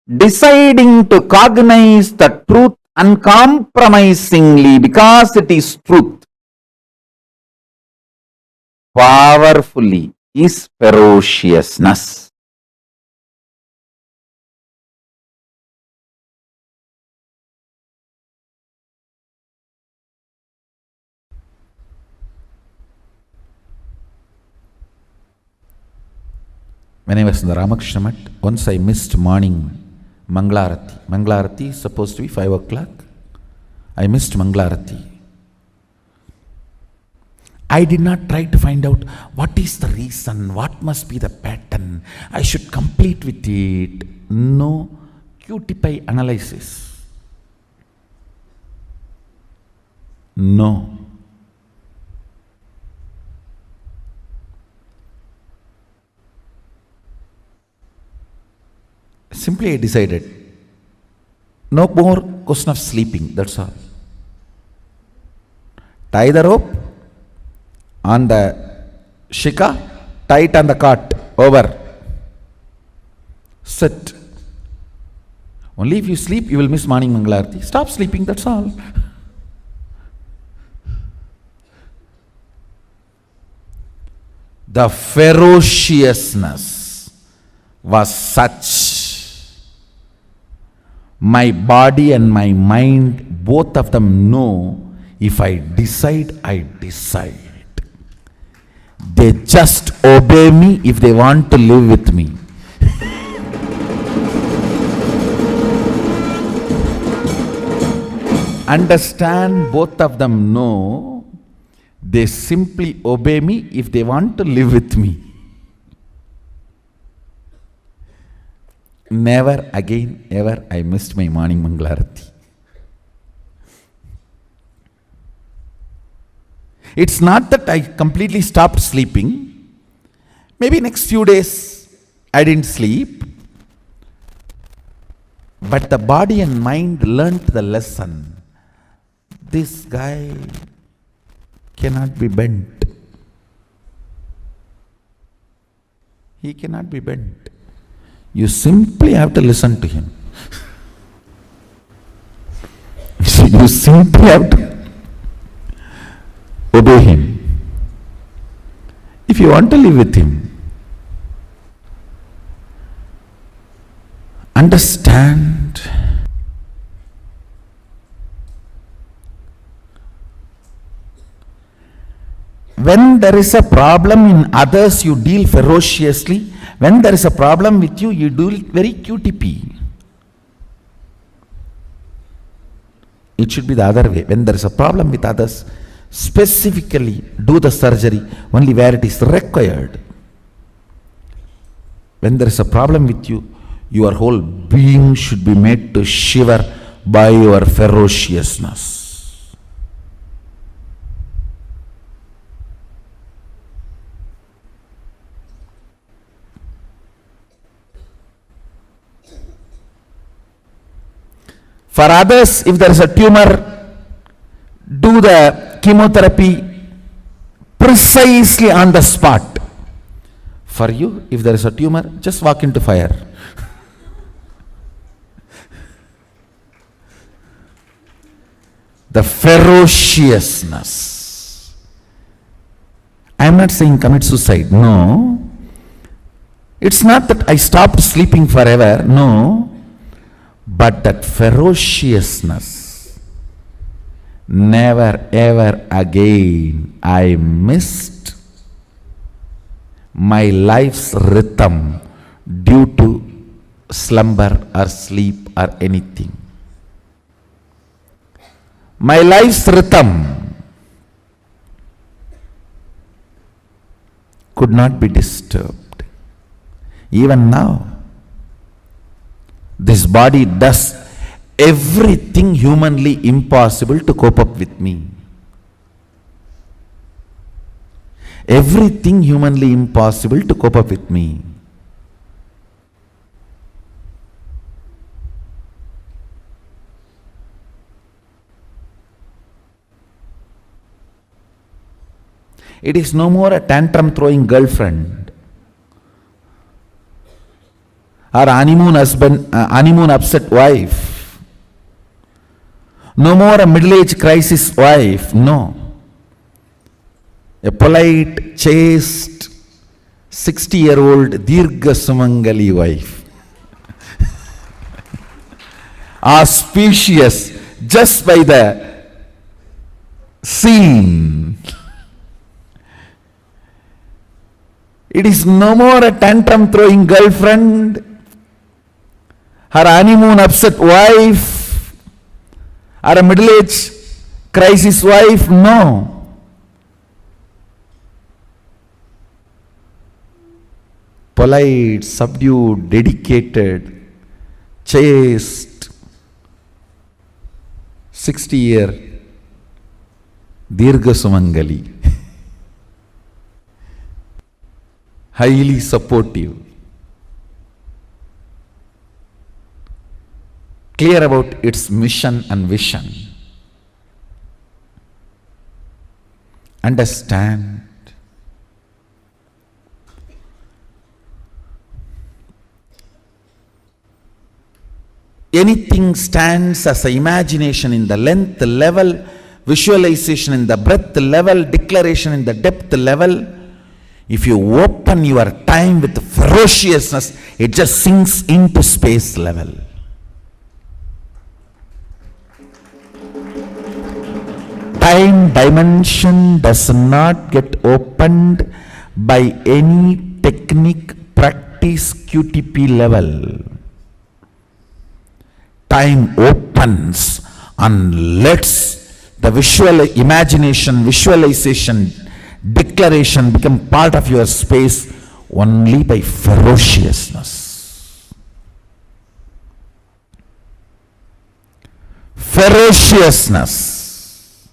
deciding to cognize the truth uncompromisingly because it is truth, powerfully, is ferociousness. When I was in the Ramakrishna Mat, once I missed morning Manglarati. Manglarati is supposed to be 5 o'clock. I missed Manglarati. I did not try to find out what is the reason, what must be the pattern, I should complete with it. No QTPI analysis. No. Simply I decided, no more question of sleeping, that's all. Tie the rope on the shika, tie it on the cart, over. Sit. Only if you sleep, you will miss morning Mangalarti. Stop sleeping, that's all. The ferociousness was such. My body and my mind, both of them know, if I decide, I decide. They just obey me if they want to live with me. Understand, both of them know, they simply obey me if they want to live with me. Never again, ever, I missed my morning Mangalarati. It's not that I completely stopped sleeping. Maybe next few days I didn't sleep. But the body and mind learnt the lesson. This guy cannot be bent. He cannot be bent. You simply have to listen to him. You simply have to obey him. If you want to live with him, understand. When there is a problem in others, you deal ferociously. When there is a problem with you, you do it very QTP. It should be the other way. When there is a problem with others, specifically do the surgery only where it is required. When there is a problem with you, your whole being should be made to shiver by your ferociousness. For others, if there is a tumor, do the chemotherapy precisely on the spot. For you, if there is a tumor, just walk into fire. The ferociousness. I am not saying commit suicide. No. It's not that I stopped sleeping forever. No. But that ferociousness, never ever again I missed my life's rhythm due to slumber or sleep or anything. My life's rhythm could not be disturbed. Even now, this body does everything humanly impossible to cope up with me. Everything humanly impossible to cope up with me. It is no more a tantrum throwing girlfriend or honeymoon husband, honeymoon upset wife. No more a middle-age crisis wife. No. A polite, chaste, 60-year-old Dirgha Sumangali wife. Auspicious just by the scene. It is no more a tantrum throwing girlfriend, her honeymoon upset wife, or a middle-age crisis wife. No. Polite, subdued, dedicated, chaste, 60-year Dirgha Sumangali. Highly supportive. Clear about its mission and vision. Understand. Anything stands as an imagination in the length level, visualization in the breadth level, declaration in the depth level. If you open your time with ferociousness, it just sinks into space level. Time dimension does not get opened by any technique, practice, QTP level. Time opens and lets the visual imagination, visualization, declaration become part of your space only by ferociousness. Ferociousness.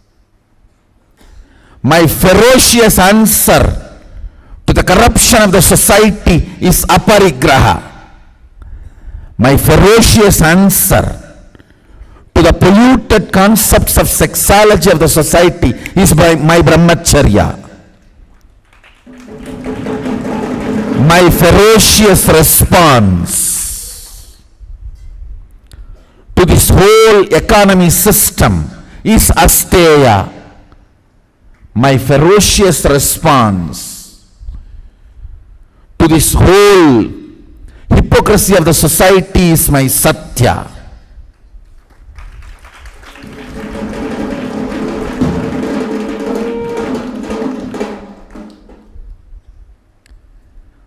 My ferocious answer to the corruption of the society is aparigraha. My ferocious answer to the polluted concepts of sexuality of the society is by my brahmacharya. My ferocious response to this whole economy system is asteya. My ferocious response to this whole hypocrisy of the society is my satya.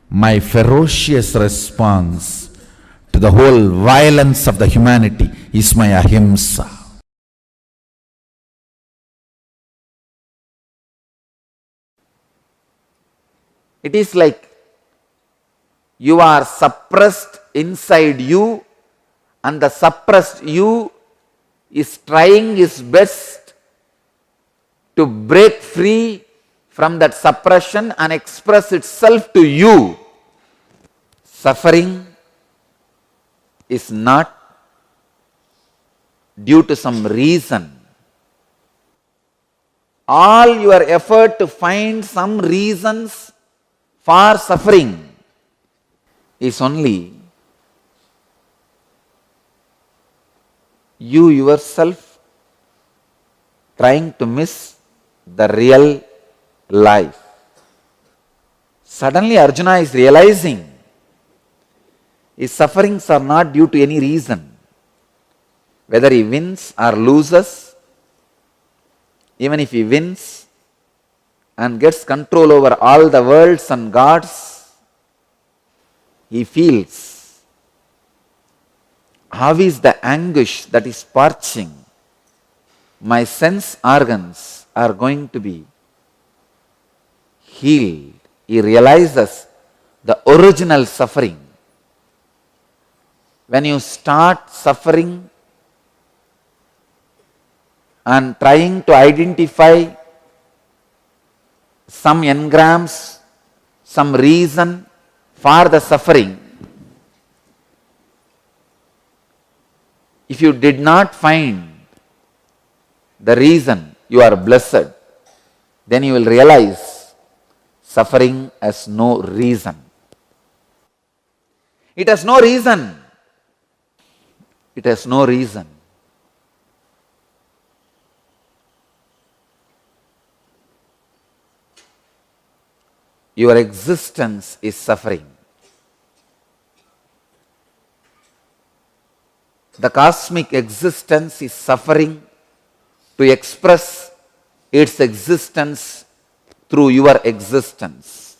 My ferocious response to the whole violence of the humanity is my ahimsa. It is like you are suppressed inside you, and the suppressed you is trying his best to break free from that suppression and express itself to you. Suffering is not due to some reason. All your effort to find some reasons for suffering is only you yourself trying to miss the real life. Suddenly Arjuna is realizing his sufferings are not due to any reason. Whether he wins or loses, even if he wins and gets control over all the worlds and gods, he feels how is the anguish that is parching. My sense organs are going to be healed. He realizes the original suffering. When you start suffering and trying to identify some engrams, some reason for the suffering, if you did not find the reason you are blessed, then you will realize Suffering has no reason. It has no reason. It has no reason. Your existence is suffering. The cosmic existence is suffering to express its existence through your existence.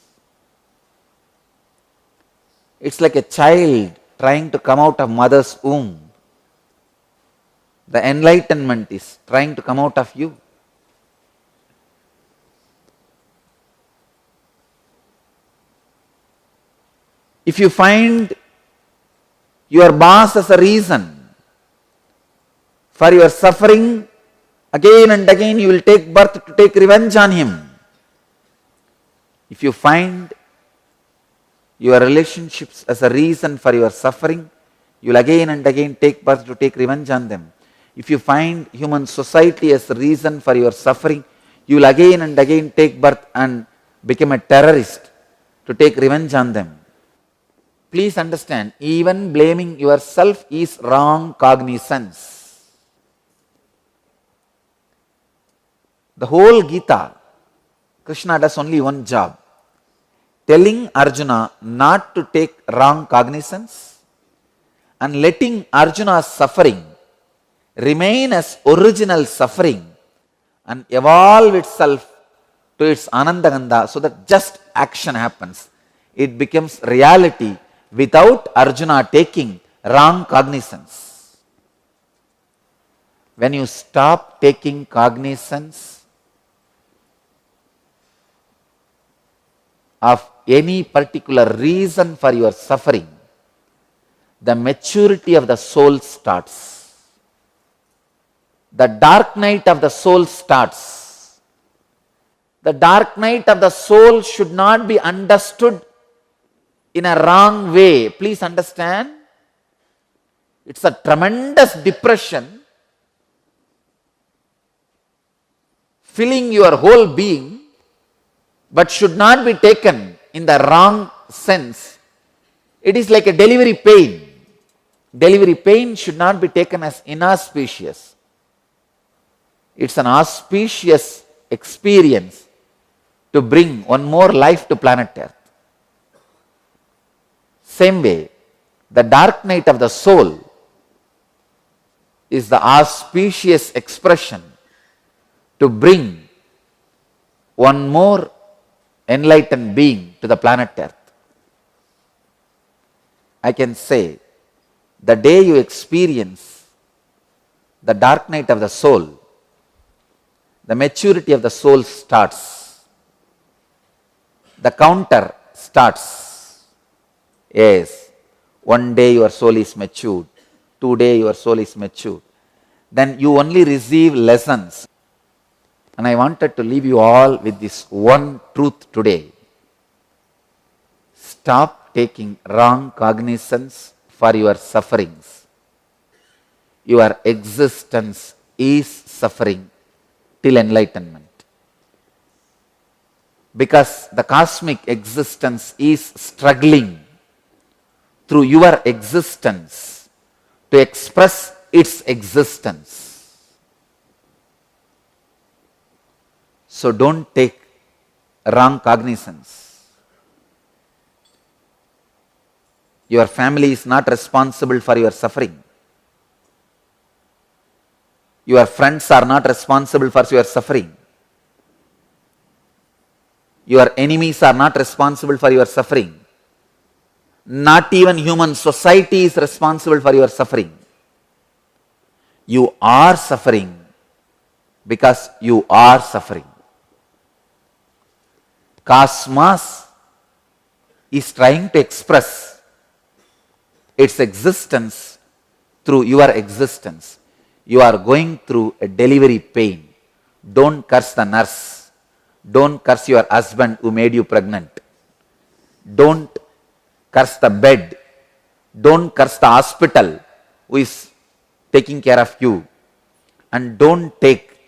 It's like a child trying to come out of mother's womb. The enlightenment is trying to come out of you. If you find your boss as a reason for your suffering, again and again you will take birth to take revenge on him. If you find your relationships as a reason for your suffering, you will again and again take birth to take revenge on them. If you find human society as a reason for your suffering, you will again and again take birth and become a terrorist to take revenge on them. Please understand, even blaming yourself is wrong cognizance. The whole Gita, Krishna does only one job, telling Arjuna not to take wrong cognizance and letting Arjuna's suffering remain as original suffering and evolve itself to its Anandagandha so that just action happens. It becomes reality without Arjuna taking wrong cognizance. When you stop taking cognizance of any particular reason for your suffering, the maturity of the soul starts. The dark night of the soul starts. The dark night of the soul should not be understood in a wrong way. Please understand, it's a tremendous depression filling your whole being, but should not be taken in the wrong sense. It is like a delivery pain. Delivery pain should not be taken as inauspicious. It's an auspicious experience to bring one more life to planet Earth. Same way, the dark night of the soul is the auspicious expression to bring one more enlightened being to the planet Earth. I can say, the day you experience the dark night of the soul, the maturity of the soul starts. The counter starts. Yes, one day your soul is matured, 2 days your soul is matured. Then you only receive lessons. And I wanted to leave you all with this one truth today. Stop taking wrong cognizance for your sufferings. Your existence is suffering till enlightenment. Because the cosmic existence is struggling through your existence to express its existence. So don't take wrong cognizance. Your family is not responsible for your suffering. Your friends are not responsible for your suffering. Your enemies are not responsible for your suffering. Not even human society is responsible for your suffering. You are suffering because you are suffering. Cosmos is trying to express its existence through your existence. You are going through a delivery pain. Don't curse the nurse. Don't curse your husband who made you pregnant. Don't curse the bed. Don't curse the hospital who is taking care of you. And don't take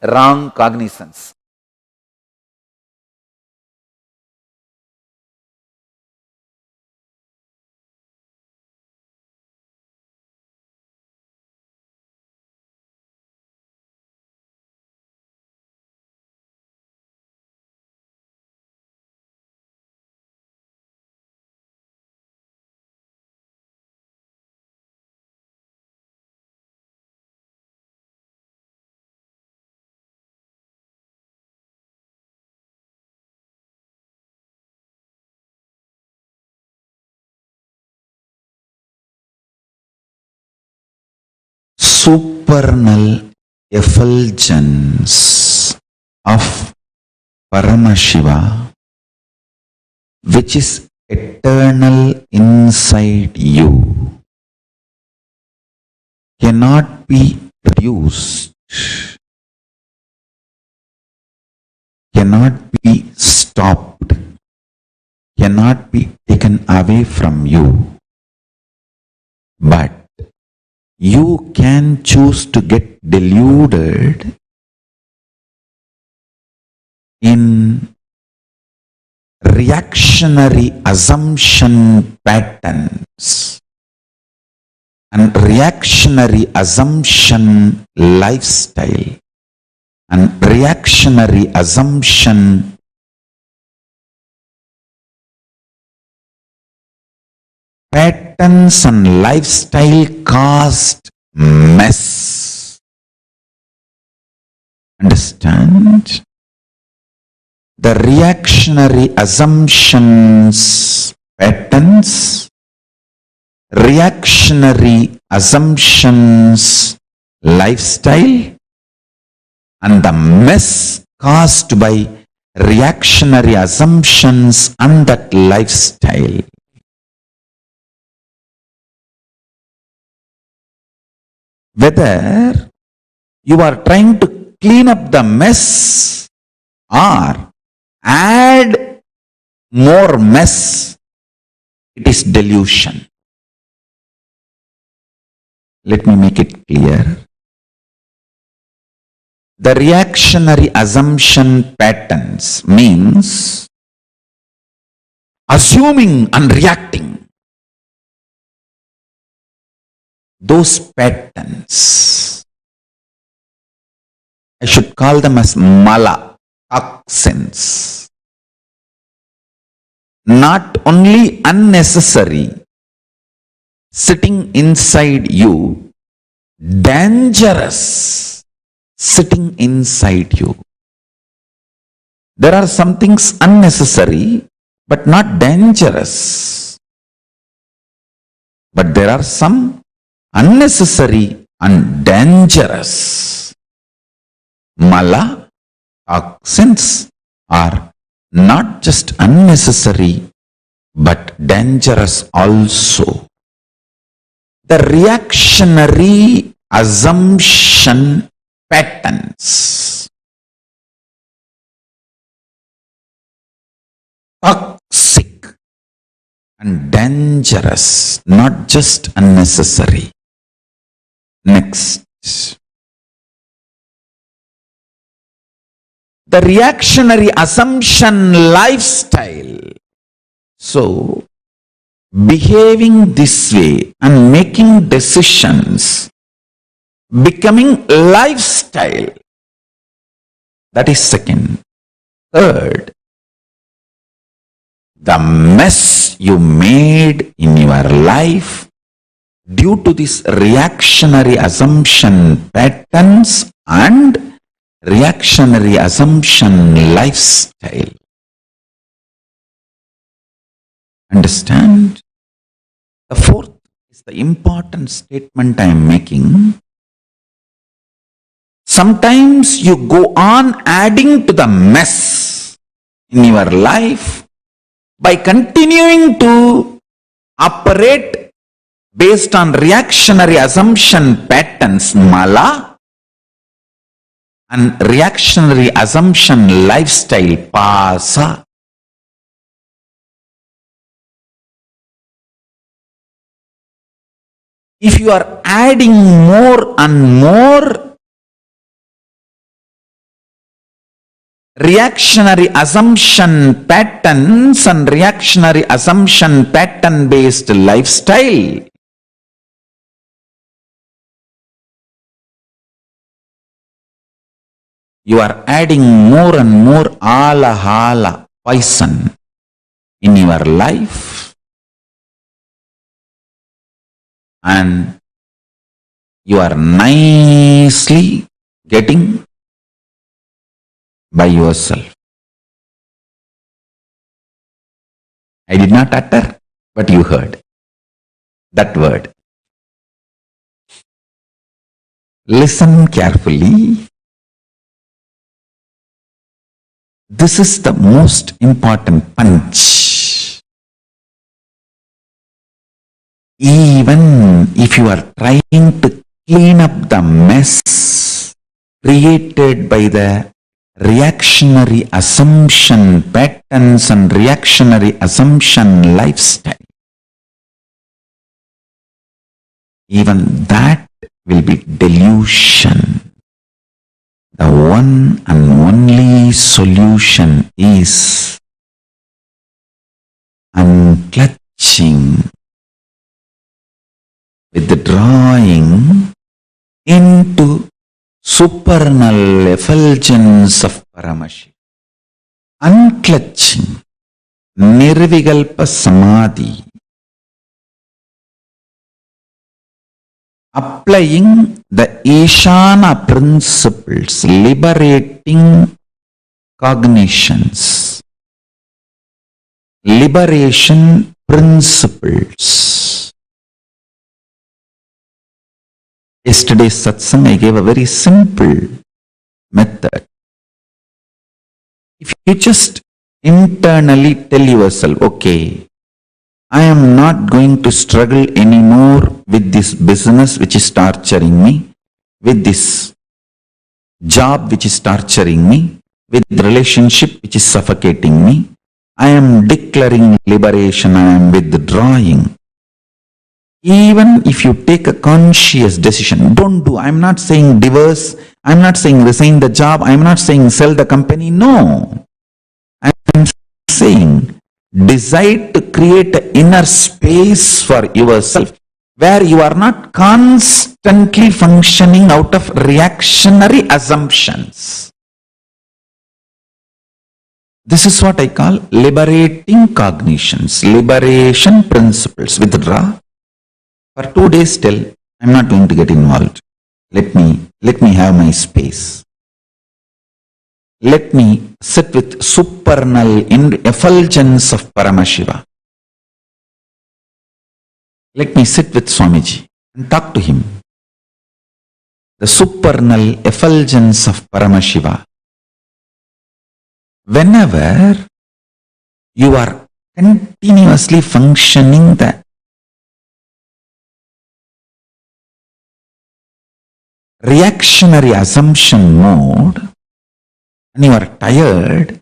wrong cognizance. supernal effulgence of Paramashiva, which is eternal inside you, cannot be produced, cannot be stopped, cannot be taken away from you, but you can choose to get deluded in reactionary assumption patterns and reactionary assumption lifestyle and reactionary assumption patterns and lifestyle caused mess. Understand? The reactionary assumptions patterns, reactionary assumptions lifestyle, and the mess caused by reactionary assumptions and that lifestyle. Whether you are trying to clean up the mess or add more mess, it is delusion. Let me make it clear. The reactionary assumption patterns means assuming and reacting. Those patterns, I should call them as mala, toxins. Not only unnecessary, sitting inside you, dangerous, sitting inside you. There are some things unnecessary, but not dangerous. But there are some unnecessary and dangerous. Mala, toxins are not just unnecessary, but dangerous also. The reactionary assumption patterns, toxic and dangerous, not just unnecessary. Next. The reactionary assumption lifestyle. So, behaving this way and making decisions, becoming lifestyle. That is second. Third, the mess you made in your life due to this reactionary assumption patterns and reactionary assumption lifestyle. Understand? The fourth is the important statement I am making. Sometimes you go on adding to the mess in your life by continuing to operate based on reactionary assumption patterns, mala, and reactionary assumption lifestyle, pasa. If you are adding more and more reactionary assumption patterns and reactionary assumption pattern based lifestyle, you are adding more and more alahala, poison in your life, and you are nicely getting by yourself. I did not utter, but you heard that word. Listen carefully. This is the most important punch. Even if you are trying to clean up the mess created by the reactionary assumption patterns and reactionary assumption lifestyle, even that will be delusion. The one and only solution is unclutching, withdrawing into supernal effulgence of Paramashiva. Unclutching, nirvikalpa samadhi. Applying the Ishana principles, liberating cognitions, liberation principles. Yesterday's satsang, I gave a very simple method. If you just internally tell yourself, okay, I am not going to struggle anymore with this business which is torturing me, with this job which is torturing me, with the relationship which is suffocating me. I am declaring liberation, I am withdrawing. Even if you take a conscious decision, don't do, I'm not saying divorce, I'm not saying resign the job, I'm not saying sell the company, no. I'm saying decide to create an inner space for yourself where you are not constantly functioning out of reactionary assumptions. This is what I call liberating cognitions, liberation principles. Withdraw. For 2 days till, I'm not going to get involved. Let me have my space. Let me sit with supernal effulgence of Paramashiva. Let me sit with Swamiji and talk to him. The supernal effulgence of Paramashiva. Whenever you are continuously functioning the reactionary assumption mode, and you are tired,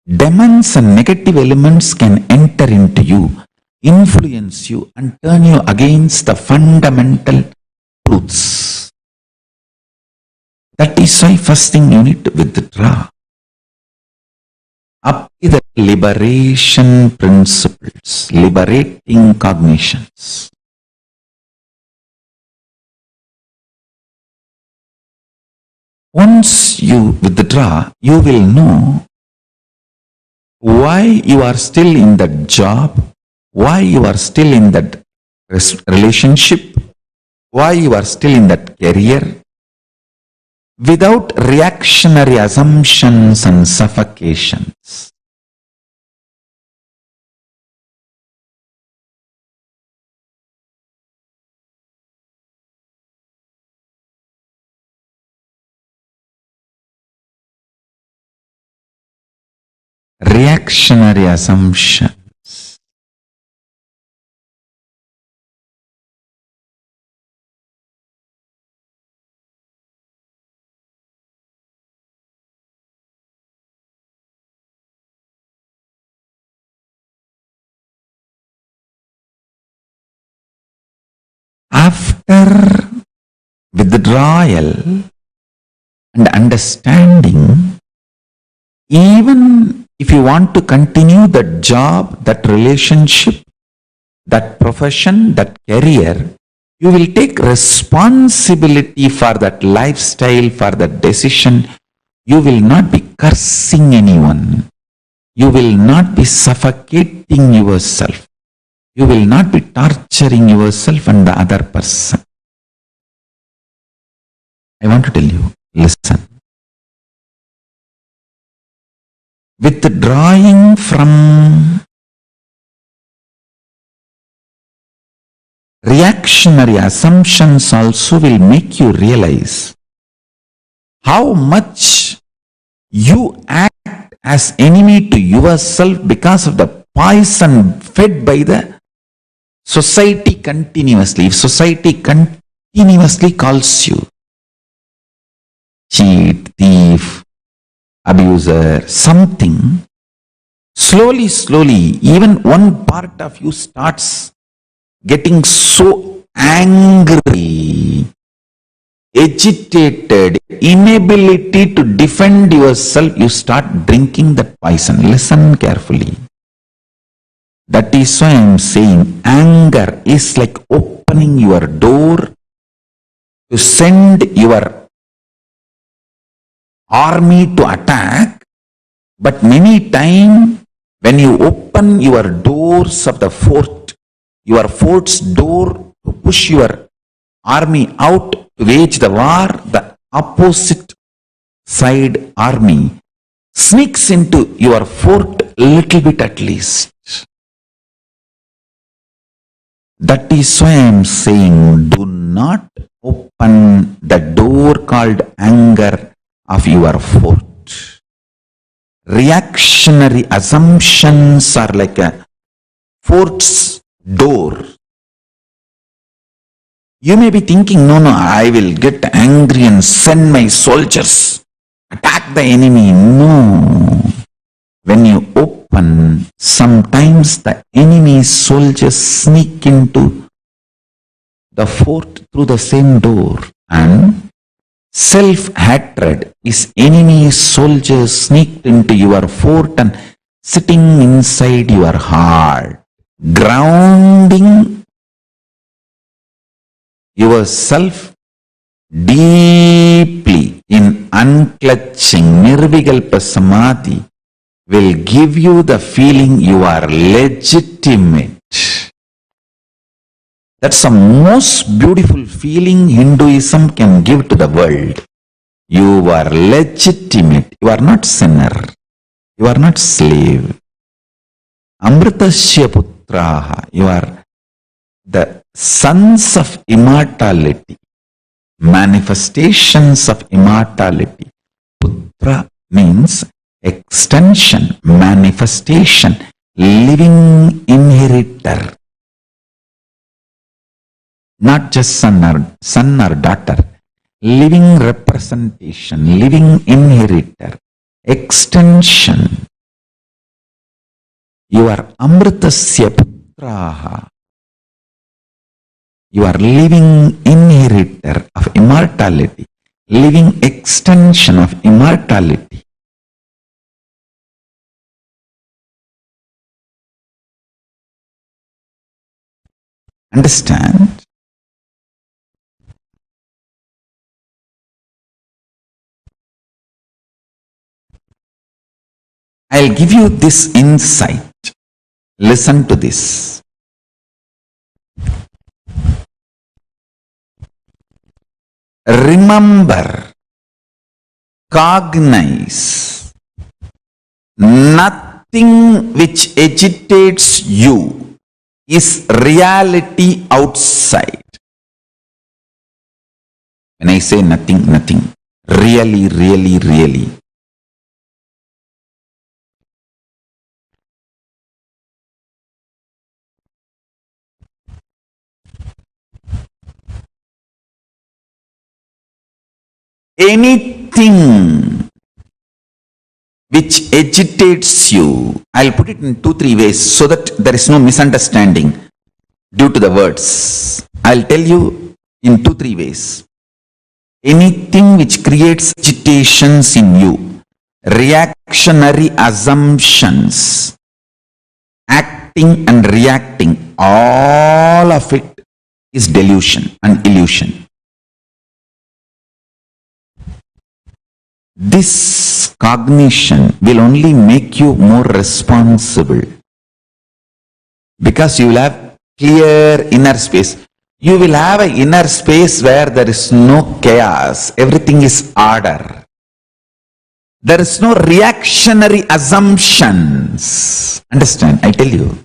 demons and negative elements can enter into you, influence you, and turn you against the fundamental truths. That is why first thing you need to withdraw. Up to the liberation principles, liberating cognitions. Once you withdraw, you will know why you are still in that job, why you are still in that relationship, why you are still in that career, without reactionary assumptions and suffocations. Reactionary assumptions. After withdrawal and understanding, even if you want to continue that job, that relationship, that profession, that career, you will take responsibility for that lifestyle, for that decision. You will not be cursing anyone. You will not be suffocating yourself. You will not be torturing yourself and the other person. I want to tell you, listen. Withdrawing from reactionary assumptions also will make you realize how much you act as enemy to yourself because of the poison fed by the society continuously. If society continuously calls you cheat, thief, abuser, something, slowly, even one part of you starts getting so angry, agitated, inability to defend yourself, you start drinking that poison. Listen carefully. That is why I am saying anger is like opening your door to send your army to attack, but many times when you open your doors of the fort, your fort's door to push your army out to wage the war, the opposite side army sneaks into your fort a little bit at least. That is why I am saying, do not open the door called anger of your fort. Reactionary assumptions are like a fort's door. You may be thinking, no, I will get angry and send my soldiers, attack the enemy. No. When you open, sometimes the enemy soldiers sneak into the fort through the same door, and self-hatred is enemy soldiers sneaked into your fort and sitting inside your heart, grounding yourself deeply in unclutching nirvikalpa samadhi will give you the feeling you are legitimate. That's the most beautiful feeling Hinduism can give to the world. You are legitimate. You are not sinner. You are not slave. Amritasya putraha. You are the sons of immortality. Manifestations of immortality. Putra means extension, manifestation, living inheritor. Not just son or daughter. Living representation, living inheritor, extension. You are Amritasya putraha. You are living inheritor of immortality, living extension of immortality. Understand? I'll give you this insight. Listen to this. Remember, cognize, nothing which agitates you is reality outside. When I say nothing, really. Anything which agitates you, I'll put it in 2-3 ways so that there is no misunderstanding due to the words. I'll tell you in 2-3 ways. Anything which creates agitations in you, reactionary assumptions, acting and reacting, all of it is delusion and illusion. This cognition will only make you more responsible because you will have clear inner space. You will have an inner space where there is no chaos. Everything is order. There is no reactionary assumptions. Understand? I tell you.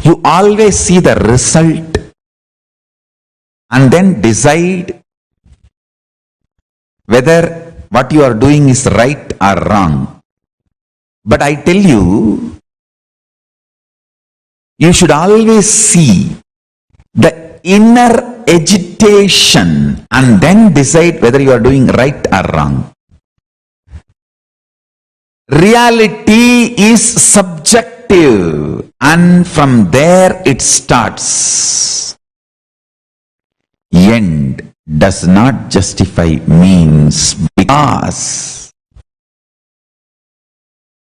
You always see the result and then decide whether what you are doing is right or wrong. But I tell you, you should always see the inner agitation and then decide whether you are doing right or wrong. Reality is subjective, and from there it starts. End does not justify means, because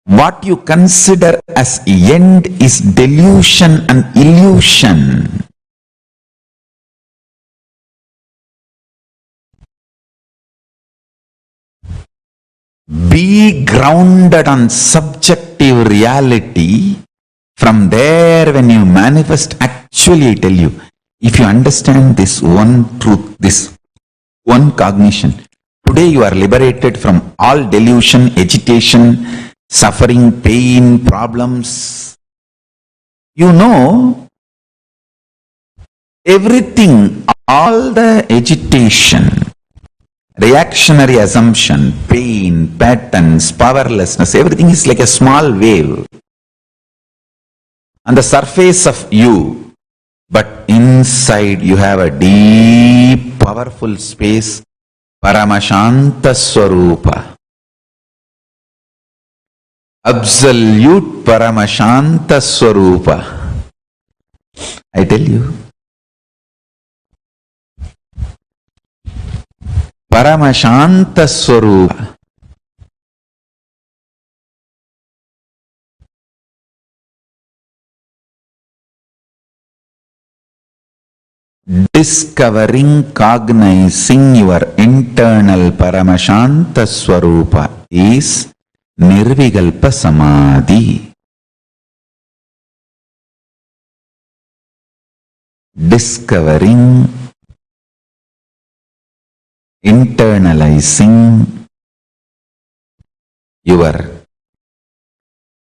what you consider as end is delusion and illusion. Be grounded on subjective reality. From there, when you manifest, actually I tell you, if you understand this one truth, this one cognition, today you are liberated from all delusion, agitation, suffering, pain, problems. You know, everything, all the agitation, reactionary assumption, pain, patterns, powerlessness, everything is like a small wave on the surface of you, but inside you have a deep, powerful space, Paramashanta Swarupa. Absolute Paramashanta Swarupa. I tell you, Paramashanta Swarupa. Discovering, cognizing your internal Paramashanta Swarupa is Nirvikalpa Samadhi. Discovering, internalizing your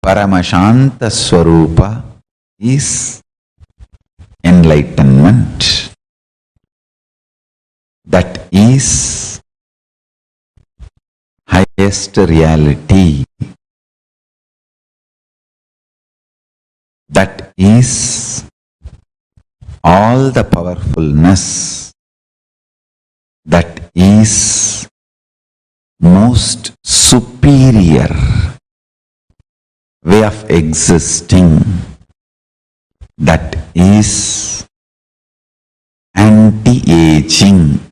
Paramashanta Swarupa is enlightenment. That is highest reality. That is all the powerfulness. That is most superior way of existing. That is anti-aging.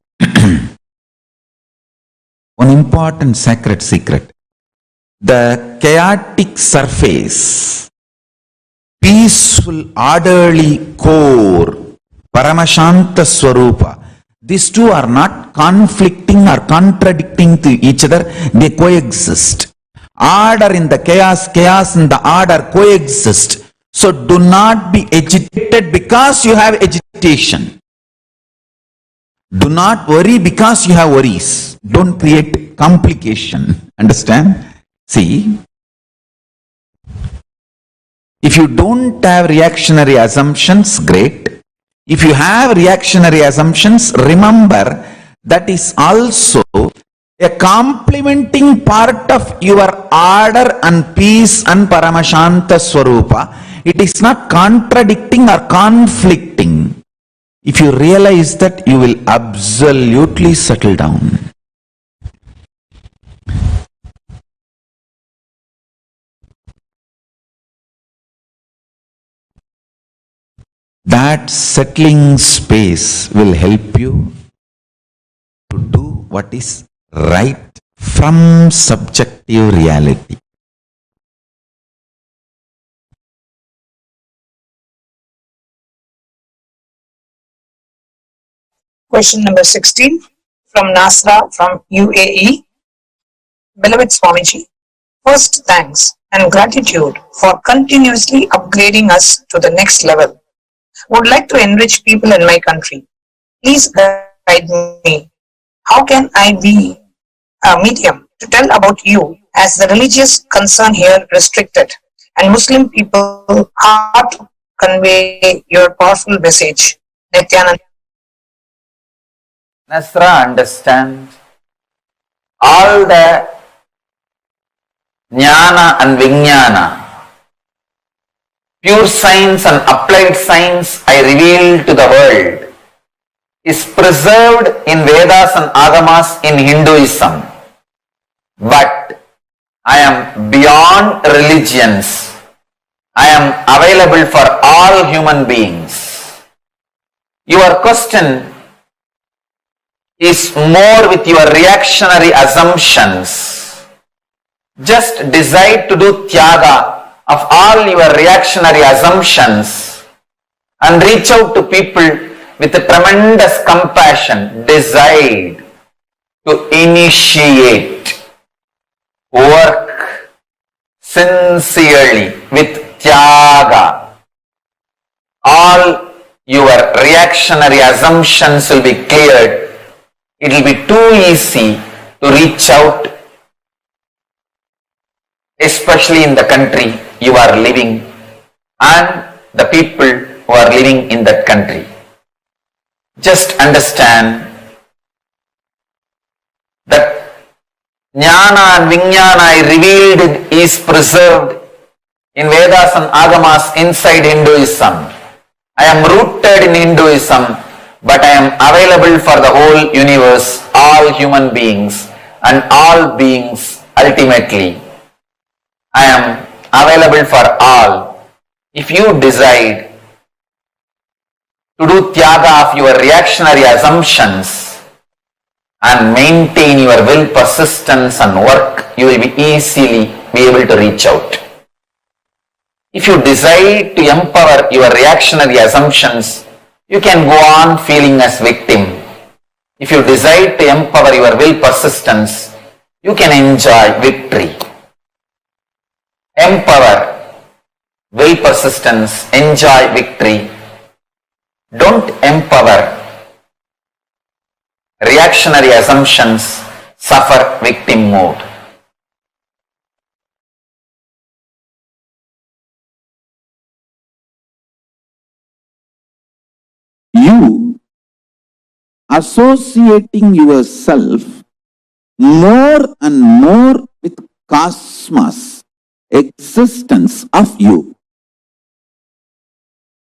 One important sacred secret. The chaotic surface, peaceful, orderly core, Paramashanta Swarupa, these two are not conflicting or contradicting to each other, they coexist. Order in the chaos, chaos in the order coexist. So do not be agitated because you have agitation. Do not worry because you have worries. Don't create complication. Understand? See, if you don't have reactionary assumptions, great. If you have reactionary assumptions, remember that is also a complementing part of your order and peace and Paramashanta Swarupa. It is not contradicting or conflicting. If you realize that, you will absolutely settle down. That settling space will help you to do what is right from subjective reality. Question number 16 from Nasra from UAE. Beloved Swamiji, first thanks and gratitude for continuously upgrading us to the next level. Would like to enrich people in my country. Please guide me. How can I be a medium to tell about you, as the religious concern here restricted and Muslim people hard to convey your powerful message. Nithyananda. Nasra understand all the jnana and vijnana, pure science and applied science I reveal to the world is preserved in Vedas and Agamas in Hinduism. But I am beyond religions. I am available for all human beings. Your question is more with your reactionary assumptions. Just decide to do tyaga of all your reactionary assumptions and reach out to people with a tremendous compassion. Decide to initiate work sincerely with tyaga. All your reactionary assumptions will be cleared. It will be too easy to reach out, especially in the country you are living and the people who are living in that country. Just understand that jnana and vijnana I revealed is preserved in Vedas and Agamas inside Hinduism. I am rooted in Hinduism, but I am available for the whole universe, all human beings and all beings ultimately. I am available for all. If you decide to do tyaga of your reactionary assumptions and maintain your will, persistence and work, you will be easily be able to reach out. If you decide to empower your reactionary assumptions, you can go on feeling as victim. If you decide to empower your will, persistence, you can enjoy victory. Empower will, persistence, enjoy victory. Don't empower reactionary assumptions, suffer victim mode. You associating yourself more and more with cosmos, existence of you.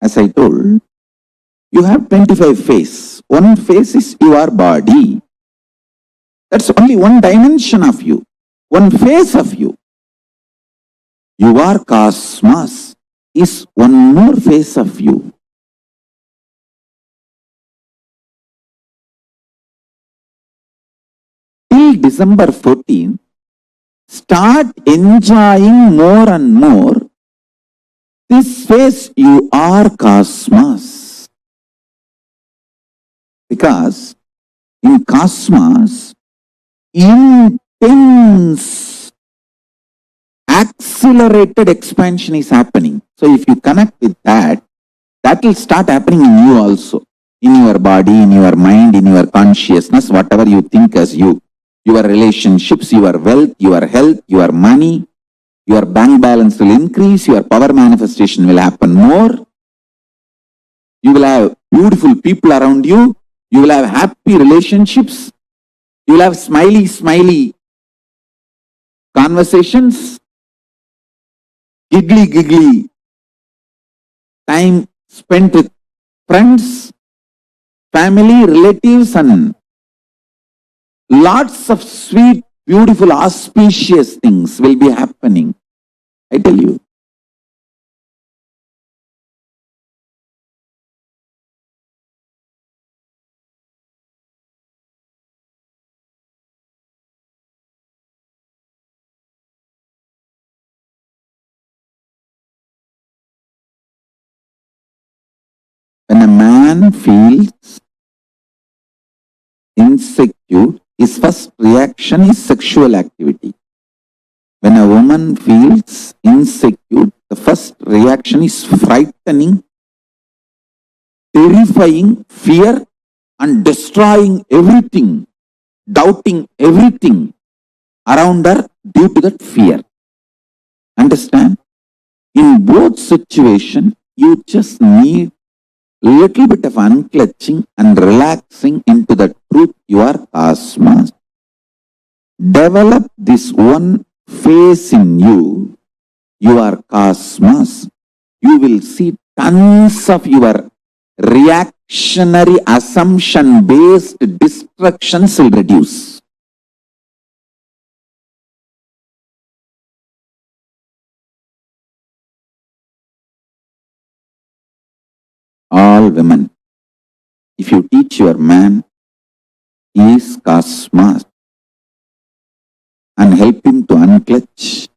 As I told, you have 25 faces. One face is your body. That's only one dimension of you, one face of you. Your cosmos is one more face of you. Till December 14th, start enjoying more and more this face you are cosmos. Because in cosmos, intense, accelerated expansion is happening. So if you connect with that, that will start happening in you also. In your body, in your mind, in your consciousness, whatever you think as you. Your relationships, your wealth, your health, your money, your bank balance will increase, your power manifestation will happen more. You will have beautiful people around you. You will have happy relationships. You will have smiley conversations. Giggly time spent with friends, family, relatives, and lots of sweet, beautiful, auspicious things will be happening. I tell you. When a man feels insecure, his first reaction is sexual activity. When a woman feels insecure, the first reaction is frightening, terrifying, fear, and destroying everything, doubting everything around her due to that fear. Understand? In both situations, You just need little bit of unclutching and relaxing into the truth you are cosmos. Develop this one phase in you, your cosmos. You will see tons of your reactionary assumption based destructions will reduce. All women, if you teach your man he is cosmos and help him to unclutch,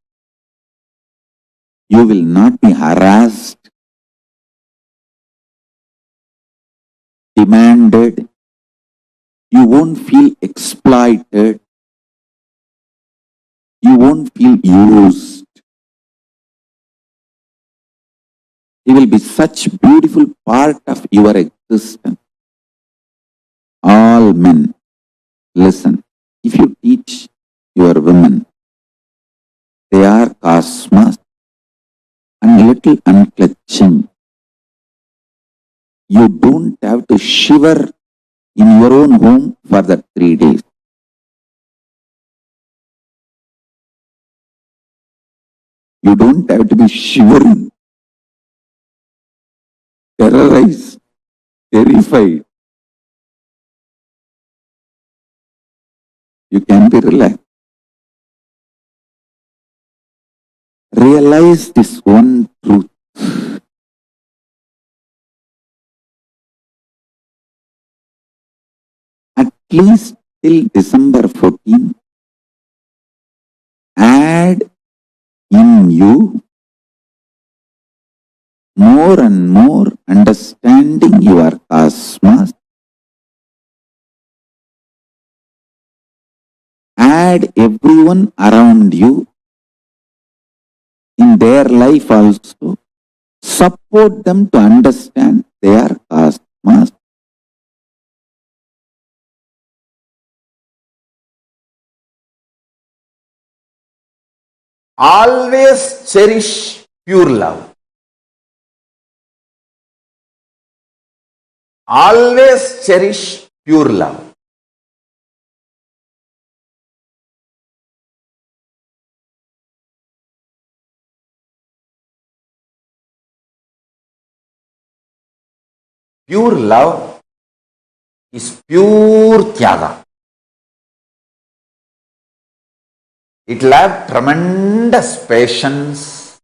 you will not be harassed, demanded, you won't feel exploited, you won't feel used. He will be such beautiful part of your existence. All men, listen, if you teach your women, they are cosmos and little unclutching. You don't have to shiver in your own home for the 3 days. You don't have to be shivering, terrorized, terrified. You can be relaxed. Realize this one truth. At least till December 14, add in you more and more understanding your cosmos. Add everyone around you in their life also. Support them to understand their cosmos. Always cherish pure love. Always cherish pure love. Pure love is pure tyaga. It will have tremendous patience,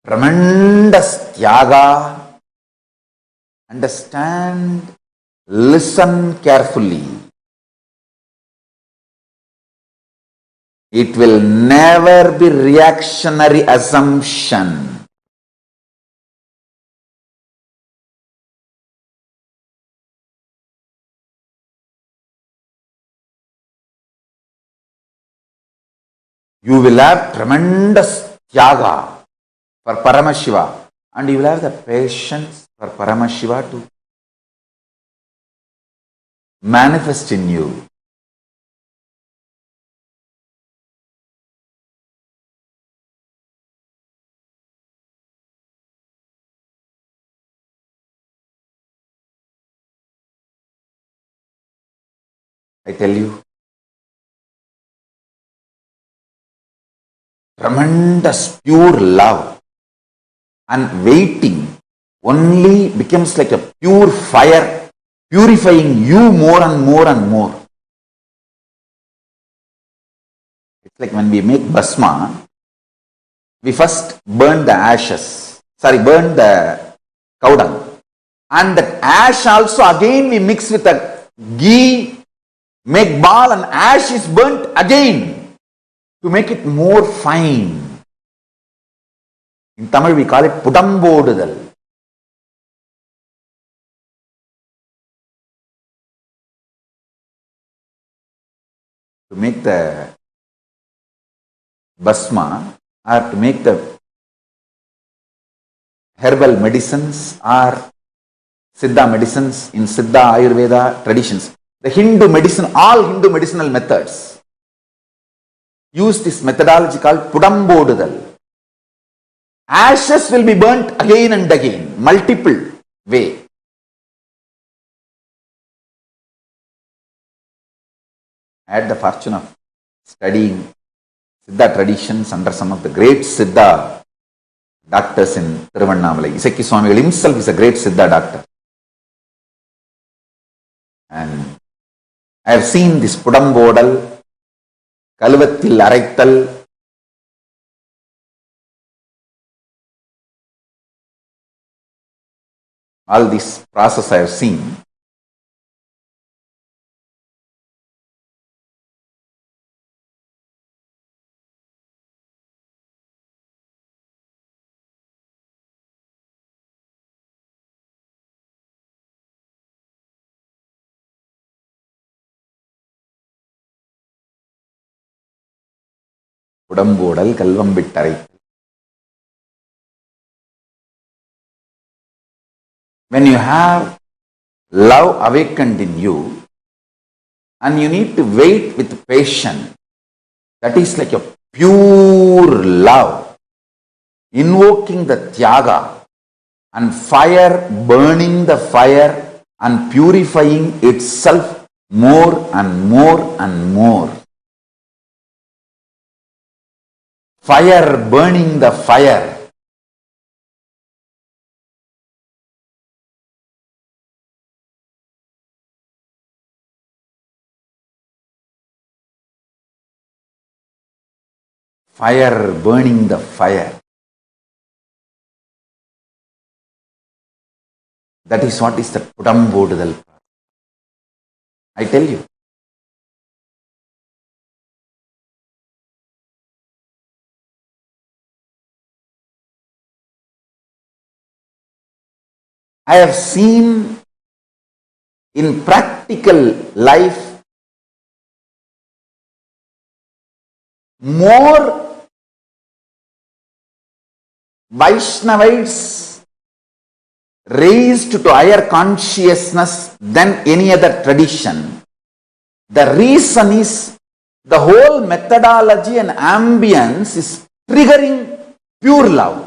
tremendous tyaga. Understand, listen carefully. It will never be reactionary assumption. You will have tremendous tyaga for Paramashiva, and you will have the patience for Paramashiva to manifest in you. I tell you, tremendous pure love and waiting only becomes like a pure fire, purifying you more and more and more. It's like when we make bhasma, we first burn the ashes, burn the cow dung, and that ash also again we mix with the ghee, make ball, and ash is burnt again to make it more fine. In Tamil we call it pudambodudal. To make the bhasma or to make the herbal medicines or Siddha medicines in Siddha Ayurveda traditions, the Hindu medicine, all Hindu medicinal methods use this methodology called pudambodudal. Ashes will be burnt again and again, multiple way. I had the fortune of studying Siddha traditions under some of the great Siddha doctors in Tiruvannamalai. Isaki Swamigal himself is a great Siddha doctor. And I have seen this Pudambodal, Kaluvattil Araithal, all this process I have seen. Pudambodal, Kalvambittai. When you have love awakened in you and you need to wait with patience, that is like a pure love, invoking the Tyaga and fire, burning the fire and purifying itself more and more and more. Fire burning the fire. Fire burning the fire. That is what is the Pudambodal. I tell you. I have seen in practical life more Vaishnavites raised to higher consciousness than any other tradition. The reason is the whole methodology and ambience is triggering pure love.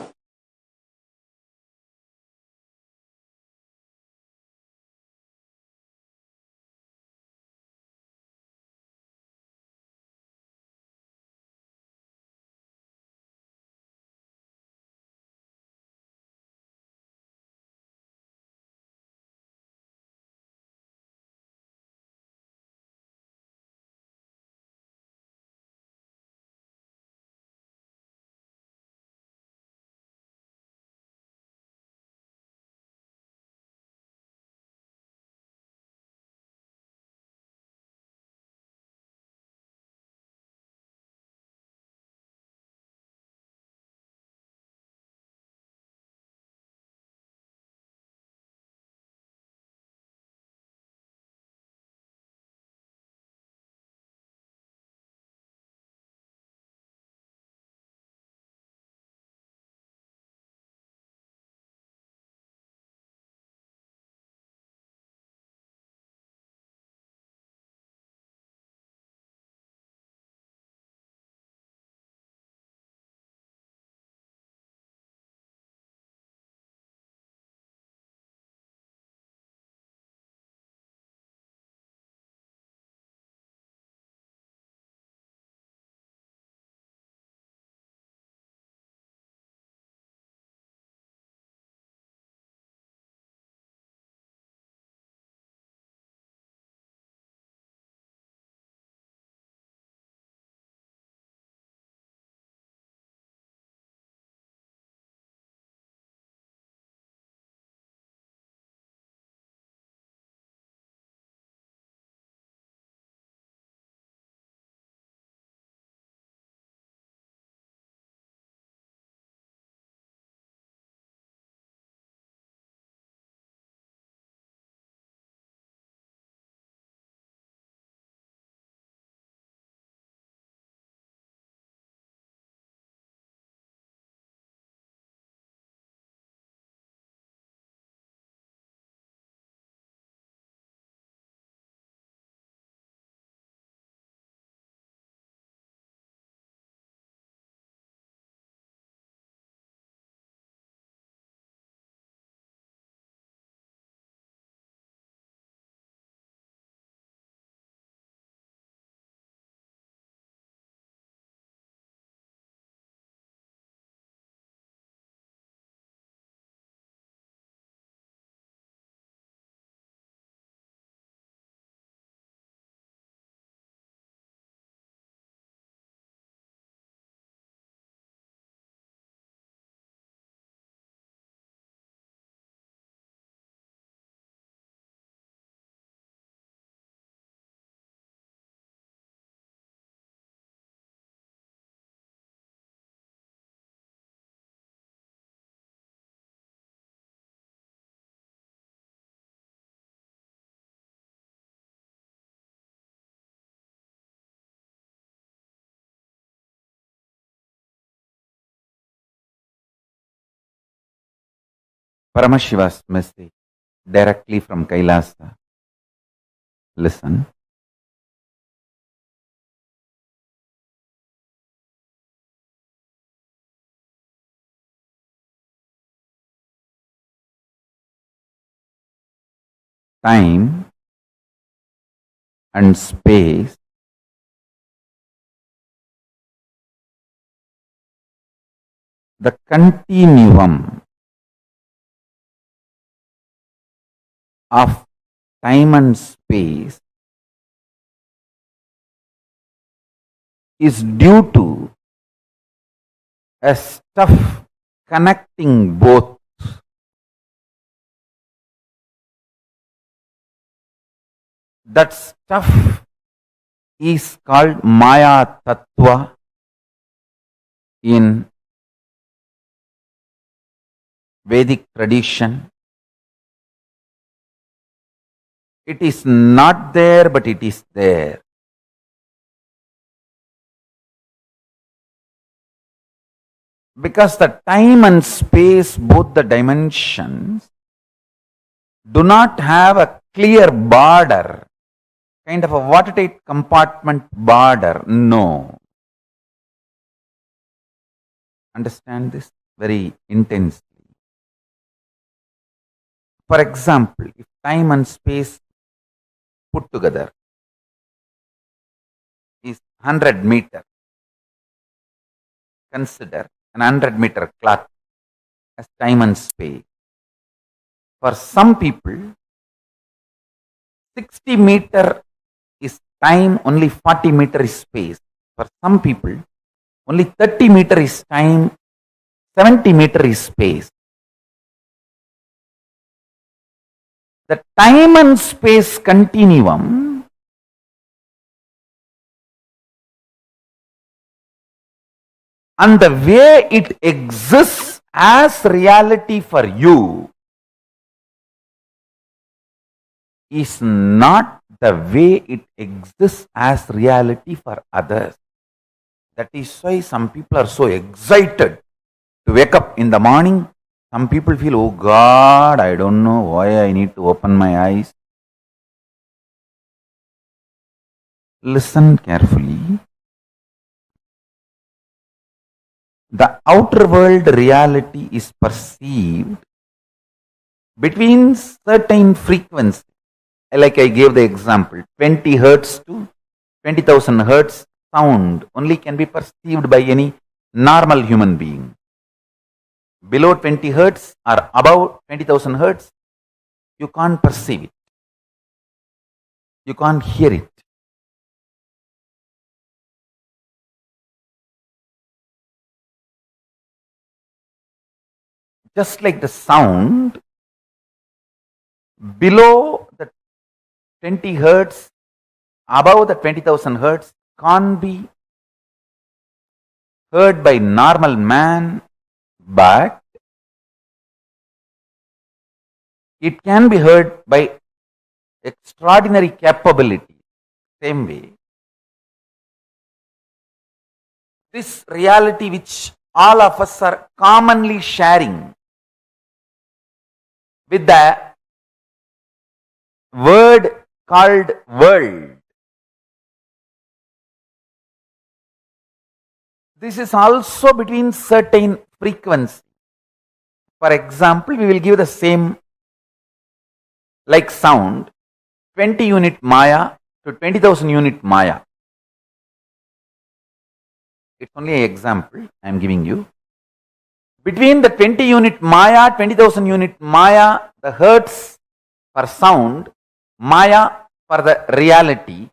Paramashiva's message directly from KAILASA. Listen. Time and space the continuum of time and space is due to a stuff connecting both. That stuff is called Maya Tattva in Vedic tradition. It is not there, but it is there. Because the time and space, both the dimensions, do not have a clear border, kind of a watertight compartment border. No. Understand this very intensely. For example, if time and space put together is 100 meter, consider an 100-meter clock as time and space. For some people, 60 meter is time, only 40 meter is space. For some people, only 30 meter is time, 70 meter is space. The time and space continuum and the way it exists as reality for you is not the way it exists as reality for others. That is why some people are so excited to wake up in the morning. Some people feel, oh God, I don't know why I need to open my eyes. Listen carefully. The outer world reality is perceived between certain frequencies. Like I gave the example, 20 hertz to 20,000 hertz sound only can be perceived by any normal human being. Below 20 hertz or above 20,000 hertz, you can't perceive it. You can't hear it. Just like the sound, below the 20 hertz, above the 20,000 hertz can't be heard by normal man, but it can be heard by extraordinary capability. Same way, this reality which all of us are commonly sharing with the word called world. This is also between certain frequencies. For example, we will give the same like sound, 20 unit Maya to 20,000 unit Maya. It's only an example I am giving you. Between the 20 unit Maya, 20,000 unit Maya, the hertz for sound, Maya for the reality,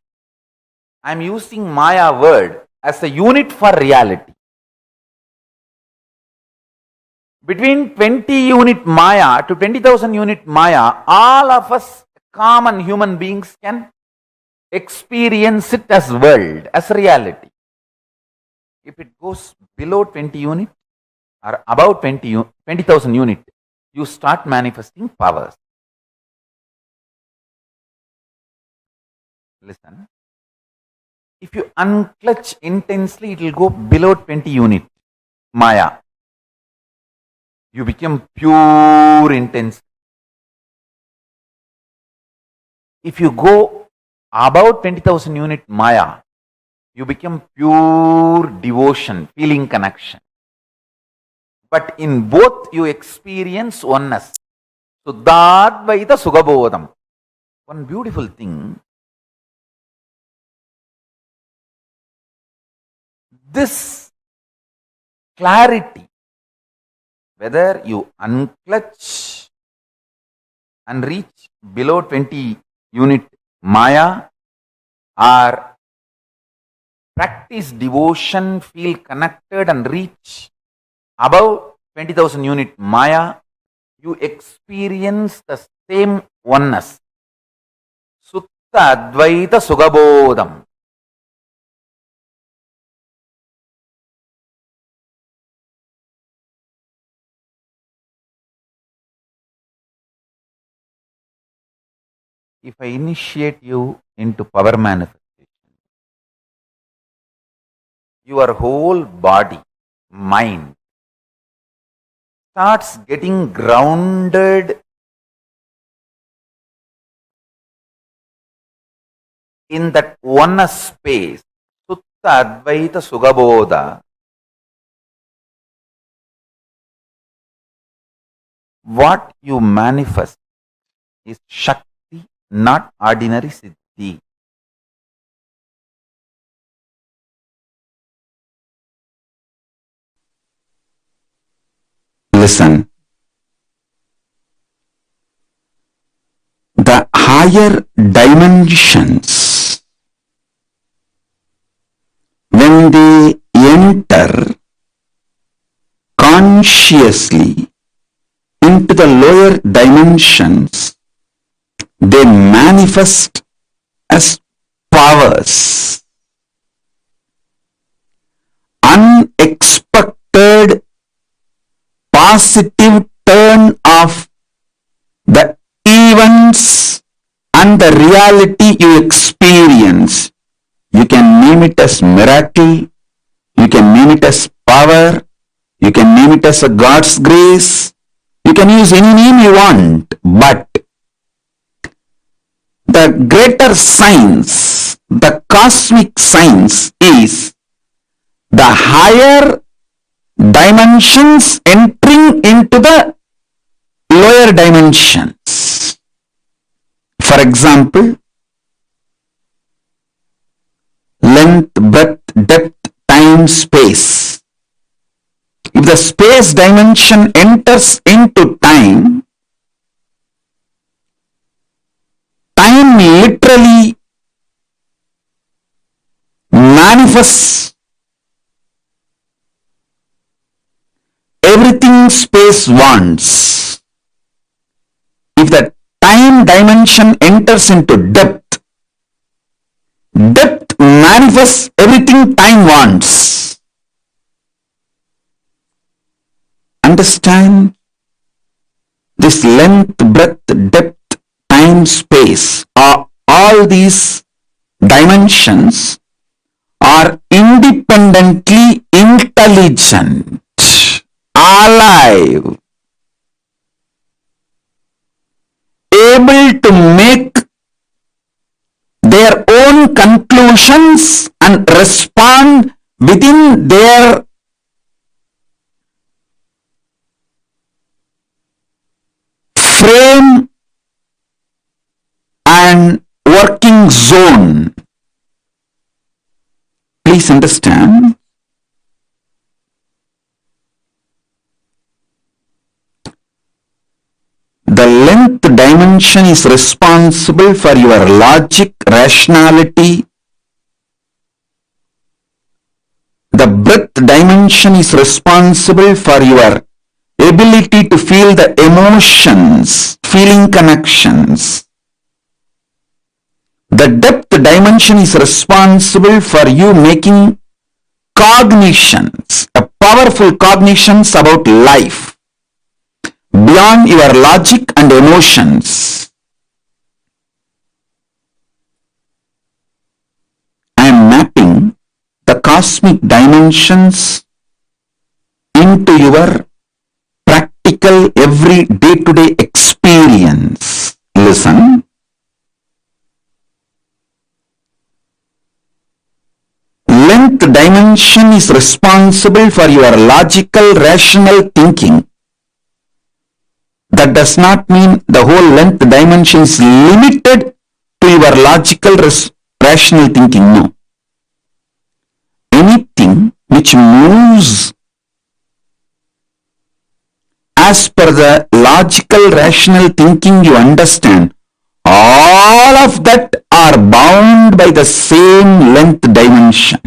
I am using Maya word as a unit for reality. Between 20 unit Maya to 20,000 unit Maya, all of us common human beings can experience it as world, as reality. If it goes below 20 unit or above 20,000 unit, you start manifesting powers. Listen. If you unclutch intensely, it will go below 20 unit Maya. You become pure intense. If you go about 20,000 unit Maya, you become pure devotion, feeling connection. But in both you experience oneness. Suddhadvaita Sugabodham. One beautiful thing, this clarity, whether you unclutch and reach below 20 unit Maya or practice devotion, feel connected and reach above 20,000 unit Maya, you experience the same oneness. Sutta Advaita Sugabodham. If I initiate you into power manifestation, your whole body, mind starts getting grounded in that oneness space. Sutta Advaita Sugabodha. What you manifest is Shakti, not ordinary Siddhi. Listen. The higher dimensions, when they enter consciously into the lower dimensions, they manifest as powers. Unexpected positive turn of the events and the reality you experience. You can name it as miracle, you can name it as power, you can name it as a God's grace, you can use any name you want, but the greater science, the cosmic science is the higher dimensions entering into the lower dimensions. For example, length, breadth, depth, time, space. If the space dimension enters into time, time literally manifests everything space wants. If the time dimension enters into depth, depth manifests everything time wants. Understand? This length, breadth, depth, time, space, all these dimensions are independently intelligent, alive, able to make their own conclusions and respond within their frame and working zone. Please understand. The length dimension is responsible for your logic, rationality. The breadth dimension is responsible for your ability to feel the emotions, feeling connections. The depth dimension is responsible for you making cognitions, a powerful cognitions about life beyond your logic and emotions. I am mapping the cosmic dimensions into your practical practical, every day-to-day experience. Listen. Length dimension is responsible for your logical, rational thinking. That does not mean the whole length dimension is limited to your logical, rational thinking. No. Anything which moves as per the logical, rational thinking you understand, all of that are bound by the same length dimension.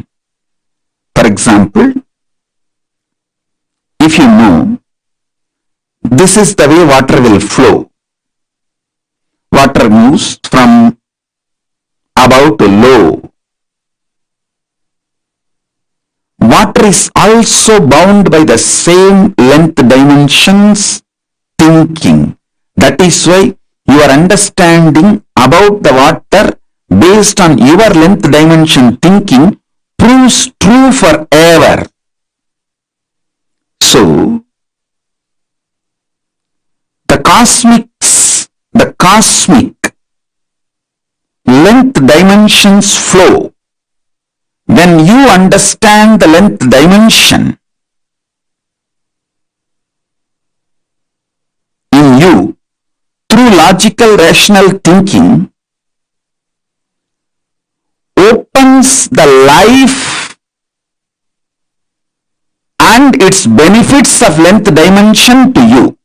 For example, if you know this is the way water will flow, water moves from above to low. Water is also bound by the same length dimensions thinking. That is why your understanding about the water based on your length dimension thinking proves true forever. So, the cosmic length dimensions flow. When you understand the length dimension in you through logical, rational thinking, opens the life and its benefits of length dimension to you.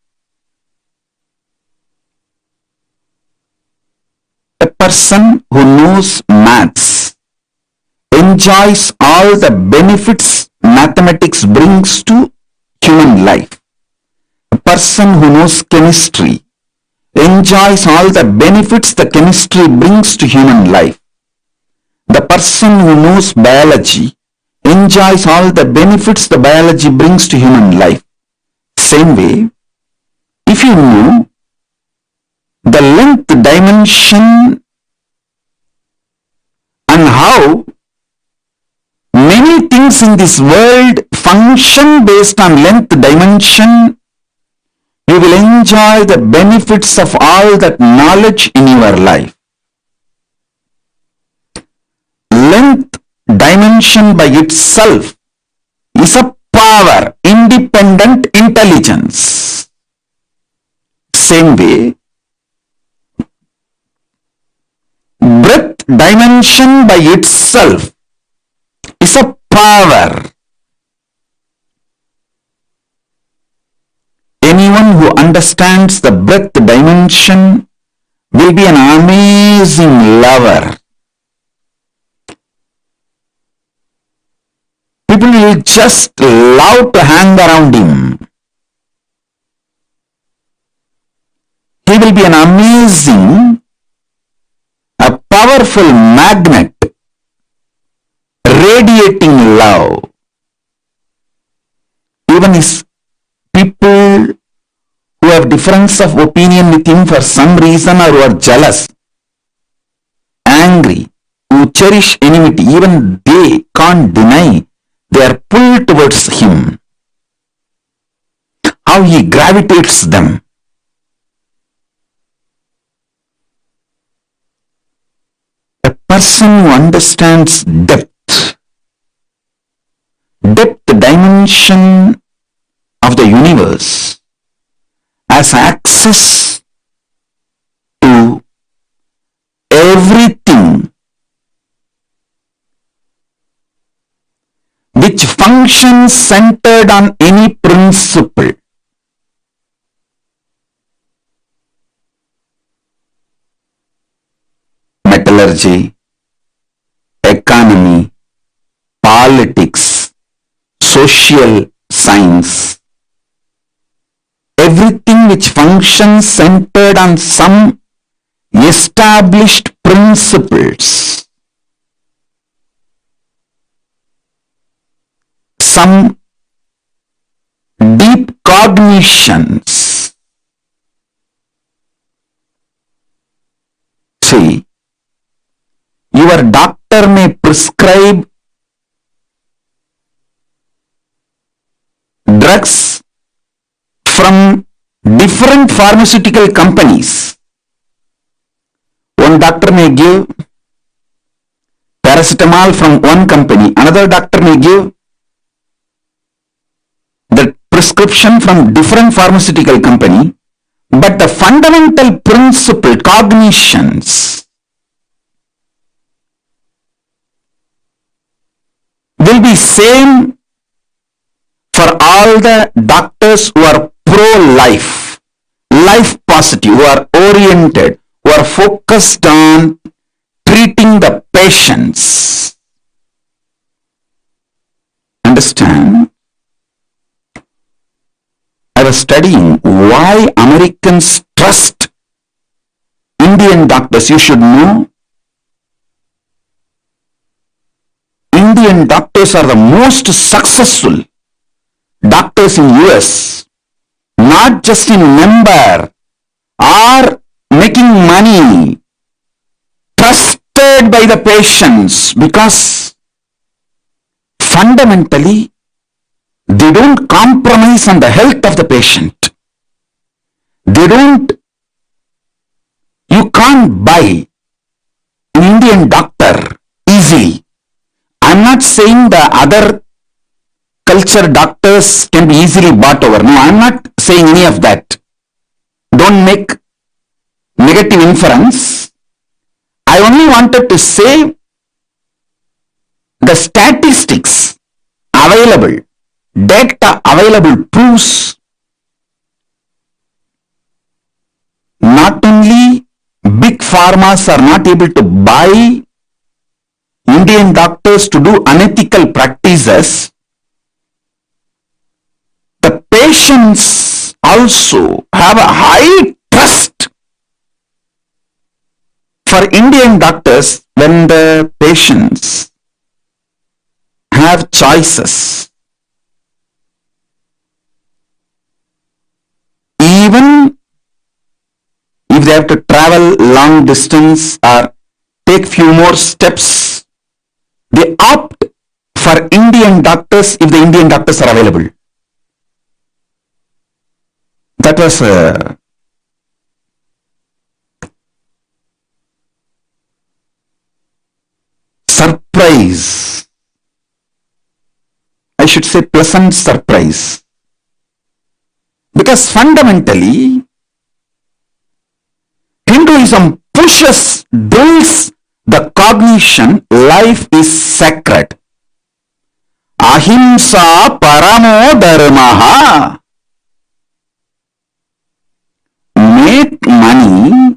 A person who knows maths enjoys all the benefits mathematics brings to human life. A person who knows chemistry enjoys all the benefits the chemistry brings to human life. The person who knows biology enjoys all the benefits the biology brings to human life. Same way, if you know the length dimension and how many things in this world function based on length dimension, you will enjoy the benefits of all that knowledge in your life. Length dimension by itself is a power, independent intelligence. Same way, breadth dimension by itself is a power. Anyone who understands the breadth dimension will be an amazing lover. People will just love to hang around him. He will be an amazing, a powerful magnet, radiating love. Even if people who have difference of opinion with him for some reason or who are jealous, angry, who cherish enmity, even they can't deny they are pulled towards him. How he gravitates them. A person who understands depth dimension of the universe has access to everything which functions centered on any principle. Metallurgy, economy, politics, social science, everything which functions centered on some established principles, some deep cognitions. See, your doctor may prescribe drugs from different pharmaceutical companies. One doctor may give paracetamol from one company, another doctor may give the prescription from different pharmaceutical company, but the fundamental principle, cognitions, will be same for all the doctors who are pro-life, life positive, who are oriented, who are focused on treating the patients. Understand? I was studying why Americans trust Indian doctors. You should know, Indian doctors are the most successful doctors in US, not just in number, are making money, trusted by the patients, because fundamentally they don't compromise on the health of the patient. You can't buy an Indian doctor easily. I'm not saying the other culture doctors can be easily bought over. No, I'm not saying any of that. Don't make negative inference. I only wanted to say the statistics available, data available proves not only big pharmas are not able to buy Indian doctors to do unethical practices, the patients also have a high trust for Indian doctors when the patients have choices. Even if they have to travel long distance or take few more steps, they opt for Indian doctors if the Indian doctors are available. That was a surprise. I should say pleasant surprise. Because fundamentally, Hinduism drills the cognition life is sacred. Ahimsa paramo dharmaha. Make money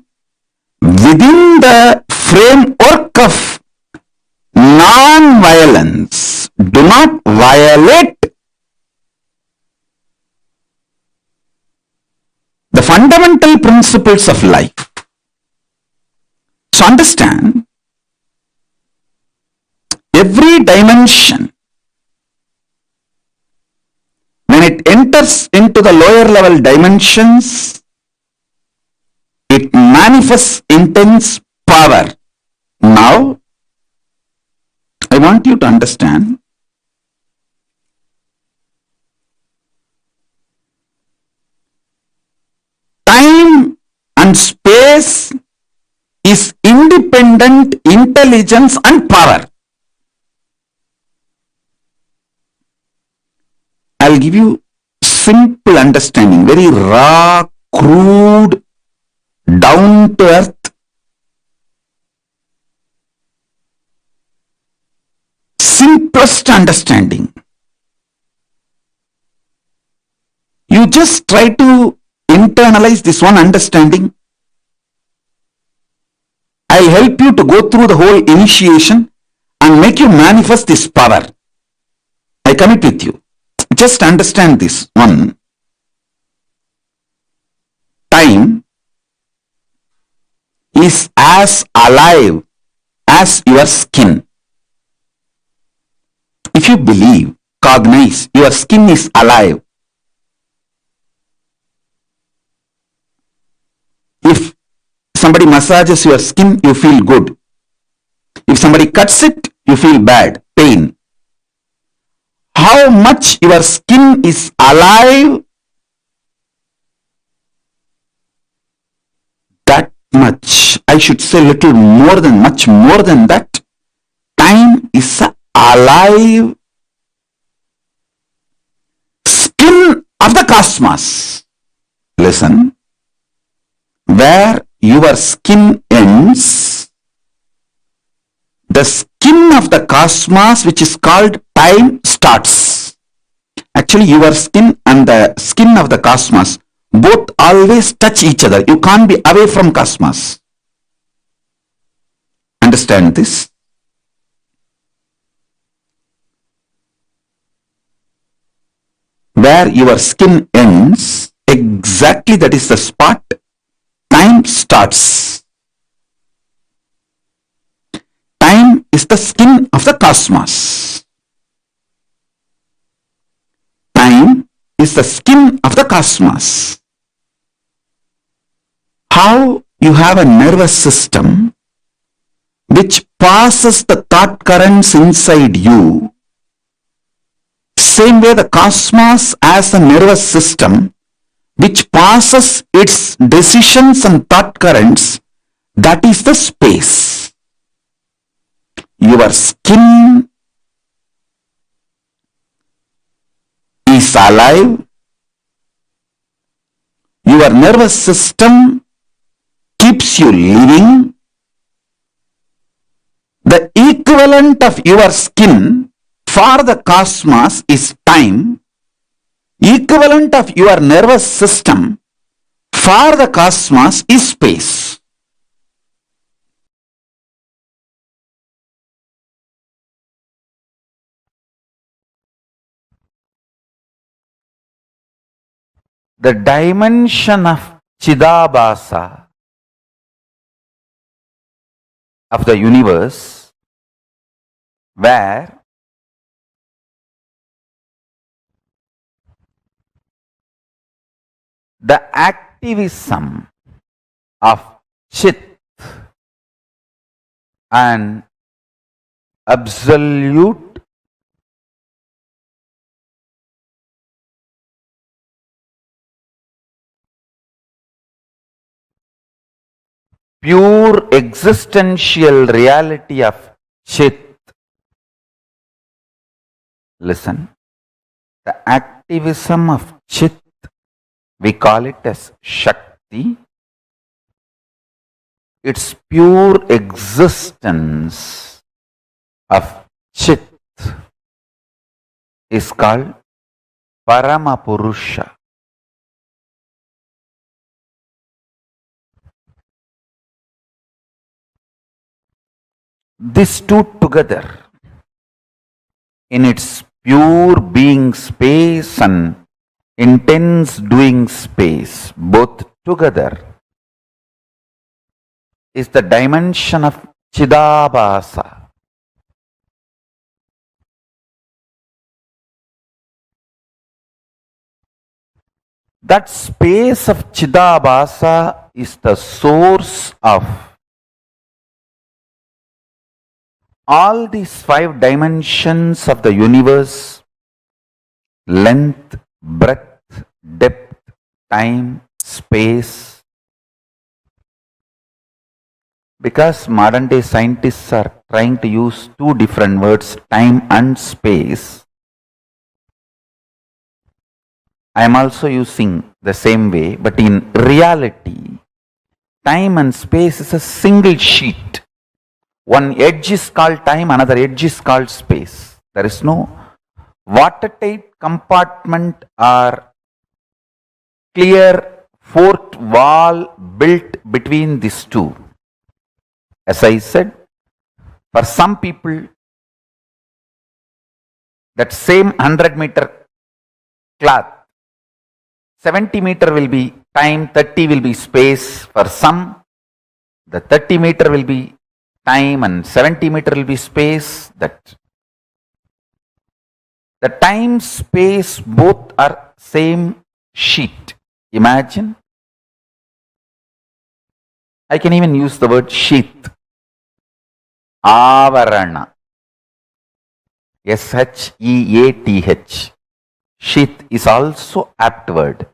within the framework of non-violence. Do not violate the fundamental principles of life. So understand, every dimension, when it enters into the lower level dimensions, it manifests intense power. Now, I want you to understand, time and space is independent intelligence and power. I'll give you simple understanding, very raw, crude, down to earth, simplest understanding. You just try to internalize this one understanding. I'll help you to go through the whole initiation and make you manifest this power. I commit with you. Just understand this one. Time is as alive as your skin. If you believe, cognize, your skin is alive. If somebody massages your skin, you feel good. If somebody cuts it, you feel bad, pain. How much your skin is alive much, I should say little more than, much more than that, time is a alive skin of the cosmos. Listen, where your skin ends, the skin of the cosmos, which is called time, starts. Actually, your skin and the skin of the cosmos both always touch each other. You can't be away from cosmos. Understand this? Where your skin ends, exactly that is the spot time starts. Time is the skin of the cosmos. Time is the skin of the cosmos. How you have a nervous system which passes the thought currents inside you, same way the cosmos has a nervous system which passes its decisions and thought currents, that is the space. Your skin is alive. Your nervous system keeps you living. The equivalent of your skin for the cosmos is time. Equivalent of your nervous system for the cosmos is space. The dimension of Chidabhasa of the universe, where the activism of Chit and absolute pure existential reality of Chit. Listen, the activism of Chit, we call it as Shakti. Its pure existence of Chit is called Paramapurusha. These two together, in its pure being space and intense doing space, both together, is the dimension of Chidabhasa. That space of Chidabhasa is the source of all these 5 dimensions of the universe: length, breadth, depth, time, space. Because modern day scientists are trying to use 2 different words, time and space, I am also using the same way, but in reality, time and space is a single sheet. One edge is called time, another edge is called space. There is no watertight compartment or clear fourth wall built between these two. As I said, for some people, that same 100-meter cloth, 70-meter will be time, 30 will be space. For some, the 30-meter will be time and 70-meter will be space. That the time, space, both are same sheet. Imagine. I can even use the word sheath. Avarana. Sheath. Sheath is also apt word.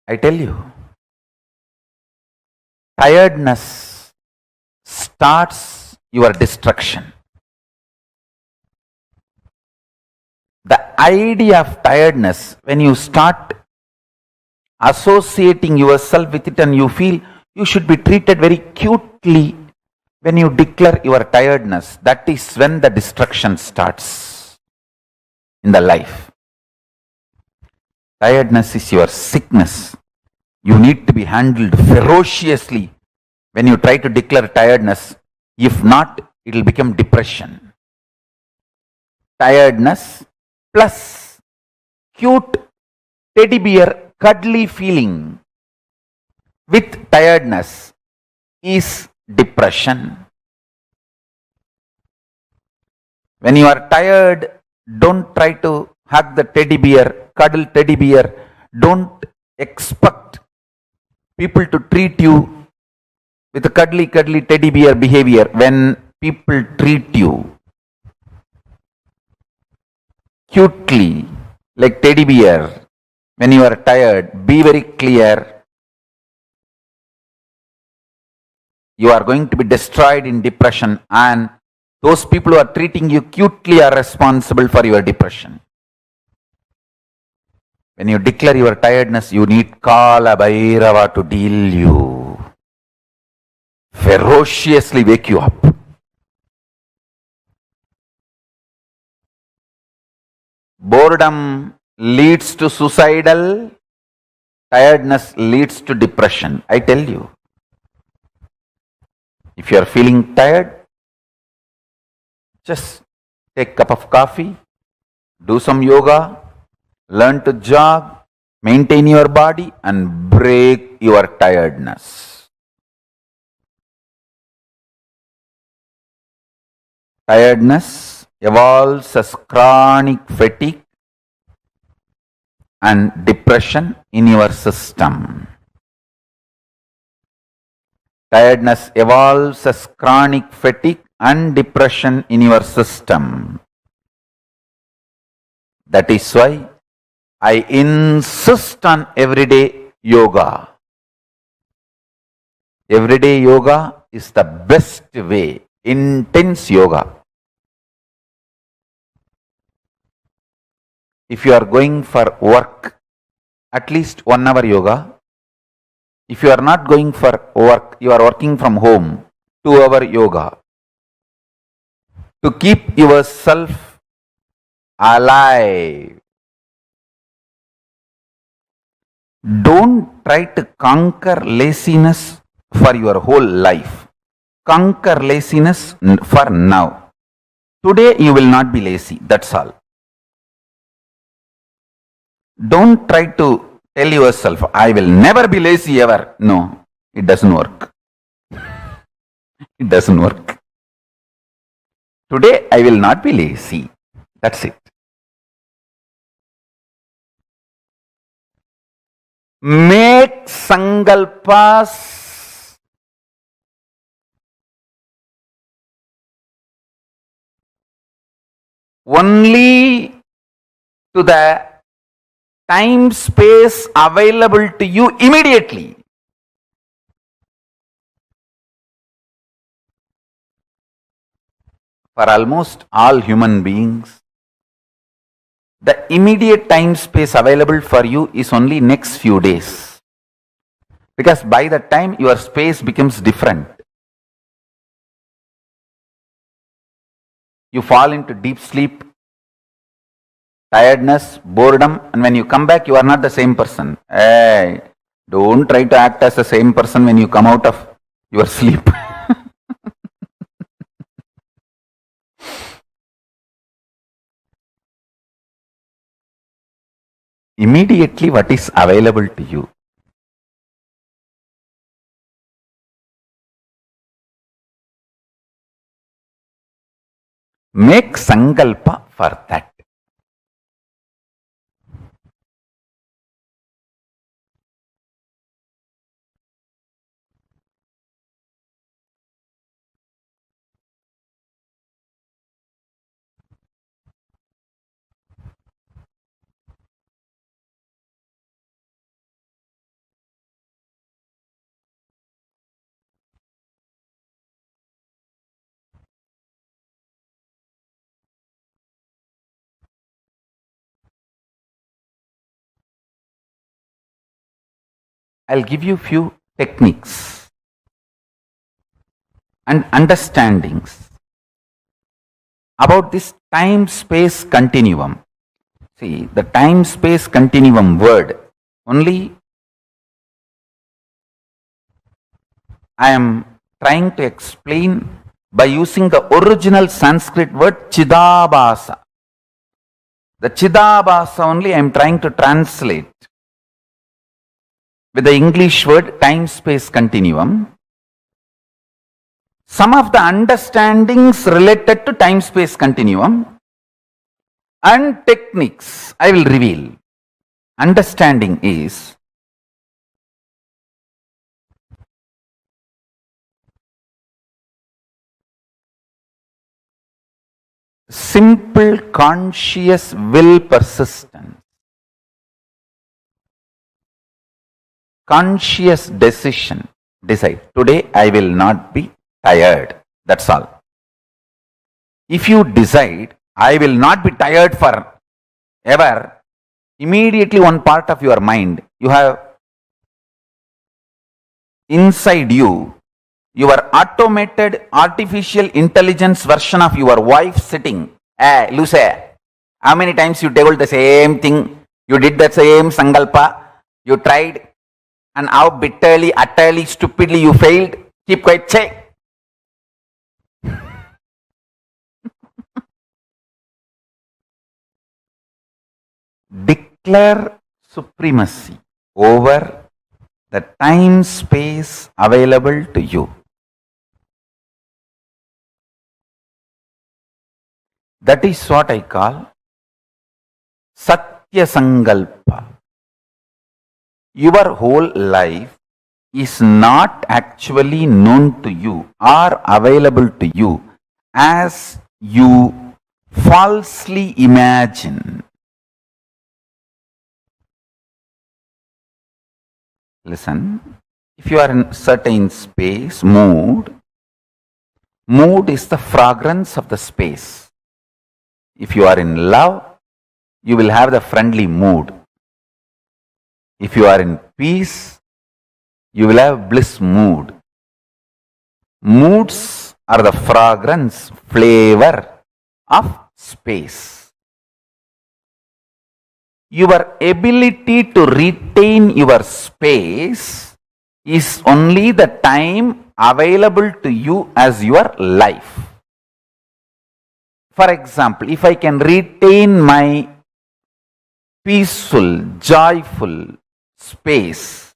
I tell you, tiredness starts your destruction. The idea of tiredness, when you start associating yourself with it and you feel you should be treated very cutely when you declare your tiredness, that is when the destruction starts in the life. Tiredness is your sickness. You need to be handled ferociously when you try to declare tiredness. If not, it will become depression. Tiredness plus cute teddy bear cuddly feeling with tiredness is depression. When you are tired, don't try to hug the teddy bear, cuddle teddy bear. Don't expect people to treat you with a cuddly teddy bear behavior. When people treat you cutely like teddy bear, when you are tired, be very clear. You are going to be destroyed in depression, and those people who are treating you cutely are responsible for your depression. When you declare your tiredness, you need Kala Bhairava to deal you, ferociously wake you up. Boredom leads to suicidal, tiredness leads to depression. I tell you, if you are feeling tired, just take a cup of coffee, do some yoga, learn to jog, maintain your body, and break your tiredness. Tiredness evolves as chronic fatigue and depression in your system. Tiredness evolves as chronic fatigue and depression in your system. That is why I insist on everyday yoga. Everyday yoga is the best way. Intense yoga. If you are going for work, at least 1 hour yoga. If you are not going for work, you are working from home, 2-hour yoga. To keep yourself alive. Don't try to conquer laziness for your whole life. Conquer laziness for now. Today you will not be lazy, that's all. Don't try to tell yourself, I will never be lazy ever. No, it doesn't work. It doesn't work. Today I will not be lazy. That's it. Make sankalpas only to the time space available to you immediately. For almost all human beings, the immediate time space available for you is only next few days. Because by the time your space becomes different, you fall into deep sleep, tiredness, boredom, and when you come back, you are not the same person. Hey, don't try to act as the same person when you come out of your sleep. Immediately, what is available to you? Make sankalpa for that. I'll give you few techniques and understandings about this time-space continuum. See, the time-space continuum word, only I am trying to explain by using the original Sanskrit word Chidabhasa. The Chidabhasa only I am trying to translate with the English word time-space continuum. Some of the understandings related to time-space continuum and techniques I will reveal. Understanding is simple conscious will persistence, conscious decision. Decide, today I will not be tired. That's all. If you decide, I will not be tired for ever, immediately one part of your mind, you have inside you, your automated artificial intelligence version of your wife sitting. Hey, Lucy, how many times you told the same thing? You did the same sankalpa. You tried, and how bitterly, utterly, stupidly you failed. Keep quiet, say. Declare supremacy over the time space available to you. That is what I call Satya Sankalpa. Your whole life is not actually known to you or available to you as you falsely imagine. Listen, if you are in certain space, mood is the fragrance of the space. If you are in love, you will have the friendly mood. If you are in peace, you will have bliss mood. Moods are the fragrance, flavor of space. Your ability to retain your space is only the time available to you as your life. For example, if I can retain my peaceful, joyful space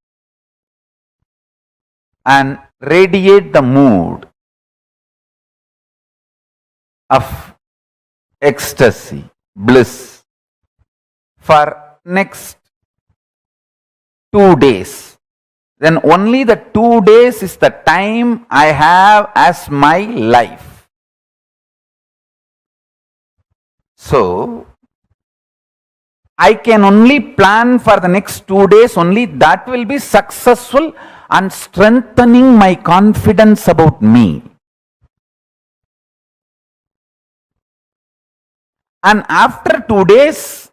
and radiate the mood of ecstasy, bliss for next 2 days, then only the 2 days is the time I have as my life. So, I can only plan for the next 2 days, only that will be successful and strengthening my confidence about me. And after 2 days,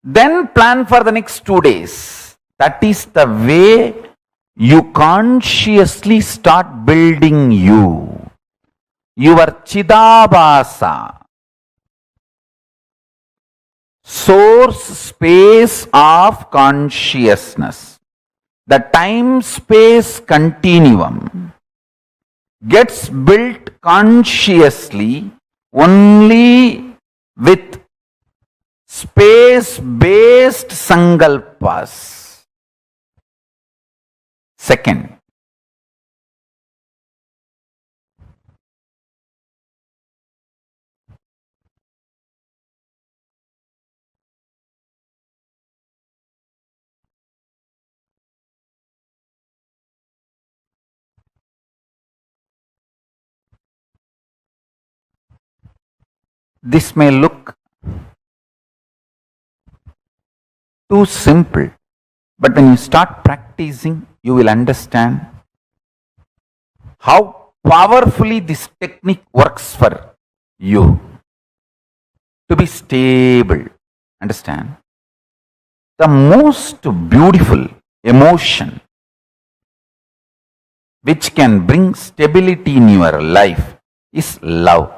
then plan for the next 2 days. That is the way you consciously start building you. Your Chidabhasa, source space of consciousness. The time-space continuum gets built consciously only with space-based sankalpas. Second, this may look too simple, but when you start practicing, you will understand how powerfully this technique works for you to be stable. Understand? The most beautiful emotion which can bring stability in your life is love.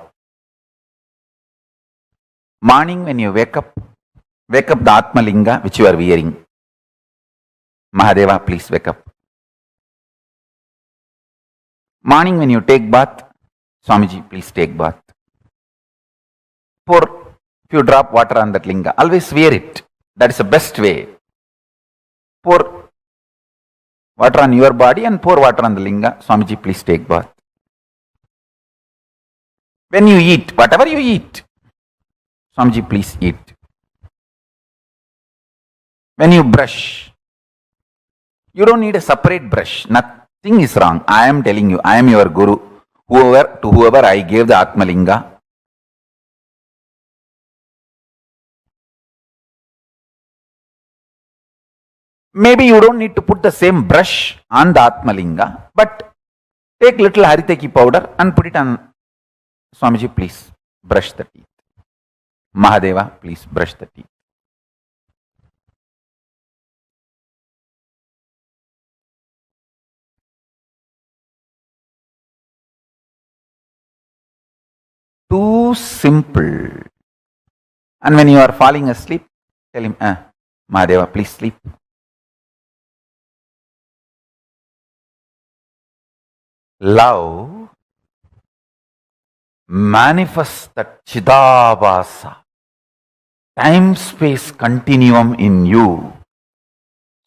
Morning when you wake up the Atmalinga which you are wearing. Mahadeva, please wake up. Morning when you take bath, Swamiji, please take bath. Pour few drop water on that linga. Always wear it. That is the best way. Pour water on your body and pour water on the linga. Swamiji, please take bath. When you eat, whatever you eat, Swamiji, please eat. When you brush, you don't need a separate brush. Nothing is wrong. I am telling you, I am your guru. To whoever I gave the Atmalinga, maybe you don't need to put the same brush on the Atmalinga, but take little Hariteki powder and put it on. Swamiji, please brush the teeth. Mahadeva, please brush the teeth. Too simple. And when you are falling asleep, tell him, Mahadeva, please sleep. Love manifests that Chidabhasa, time-space continuum in you,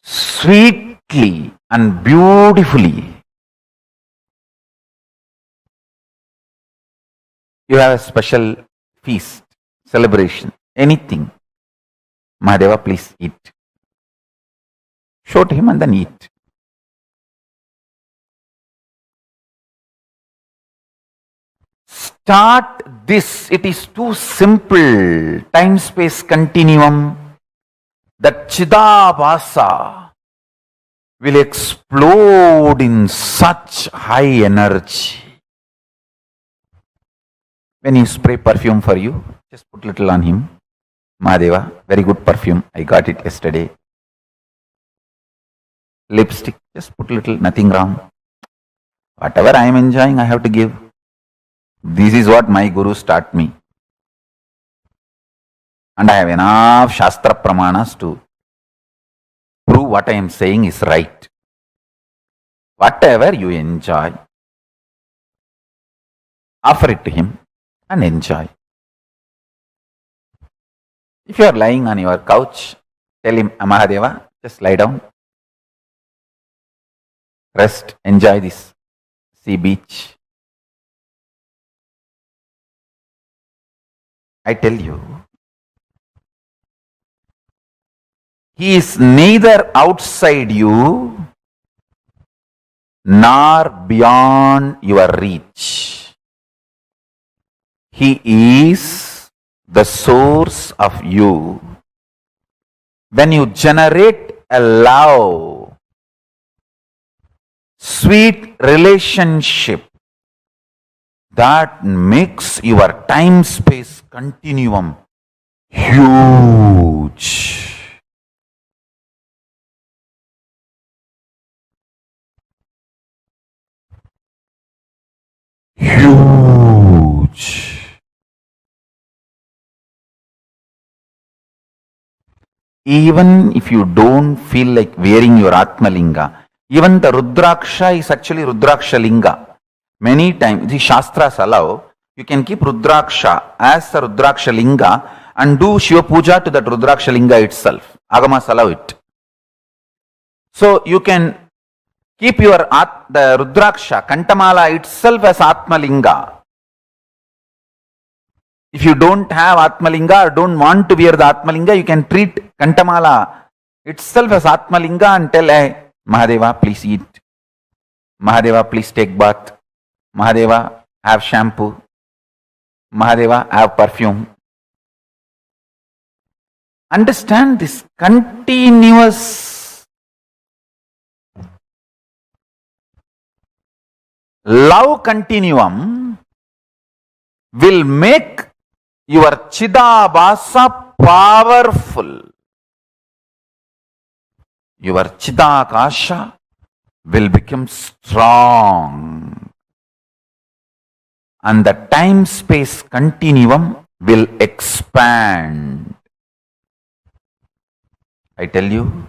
sweetly and beautifully. You have a special feast, celebration, anything. Mahadeva, please eat. Show to him and then eat. Start this. It is too simple. Time-space continuum. That Chidabhasa will explode in such high energy. When you spray perfume for you, just put little on him. Mahadeva, very good perfume. I got it yesterday. Lipstick, just put little, nothing wrong. Whatever I am enjoying, I have to give. This is what my gurus taught me. And I have enough Shastra Pramanas to prove what I am saying is right. Whatever you enjoy, offer it to him and enjoy. If you are lying on your couch, tell him, Mahadeva, just lie down. Rest, enjoy this sea beach. I tell you, he is neither outside you nor beyond your reach. He is the source of you. When you generate a love, sweet relationship, that makes your time-space continuum huge. Huge. Even if you don't feel like wearing your Atmalinga, even the Rudraksha is actually Rudraksha Linga. Many times, the Shastras allow, you can keep Rudraksha as the Rudraksha Linga and do Shiva Puja to that Rudraksha Linga itself. Agamas allow it. So you can keep the Rudraksha, Kantamala itself as Atmalinga. If you don't have Atmalinga or don't want to wear the Atmalinga, you can treat Kantamala itself as Atmalinga and tell, hey, Mahadeva, please eat. Mahadeva, please take bath. Mahadeva, have shampoo. Mahadeva, have perfume. Understand this continuous love continuum will make your Chidabhasa powerful. Your Chidakasha will become strong, and the time-space continuum will expand. I tell you,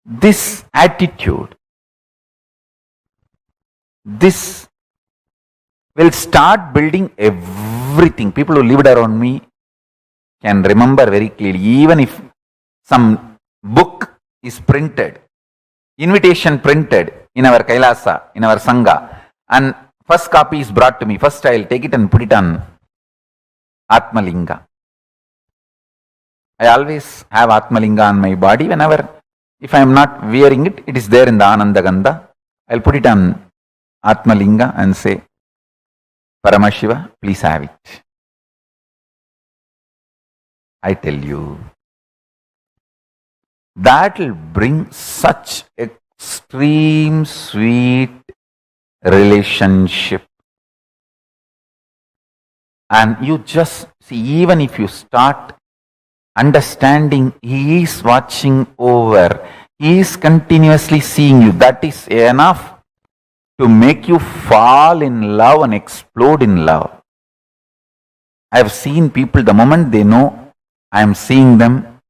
this attitude, this will start building everything. People who lived around me can remember very clearly, even if some book is printed, invitation printed in our KAILASA, in our Sangha, and first copy is brought to me. First I'll take it and put it on Atmalinga. I always have Atmalinga on my body. Whenever, if I am not wearing it, it is there in the Ananda Gandha. I'll put it on Atmalinga and say, Paramashiva, please have it. I tell you, that will bring such extreme sweet relationship. And you just see, even if you start understanding, He is watching over, He is continuously seeing you, that is enough to make you fall in love and explode in love. I have seen people, the moment they know I am seeing them,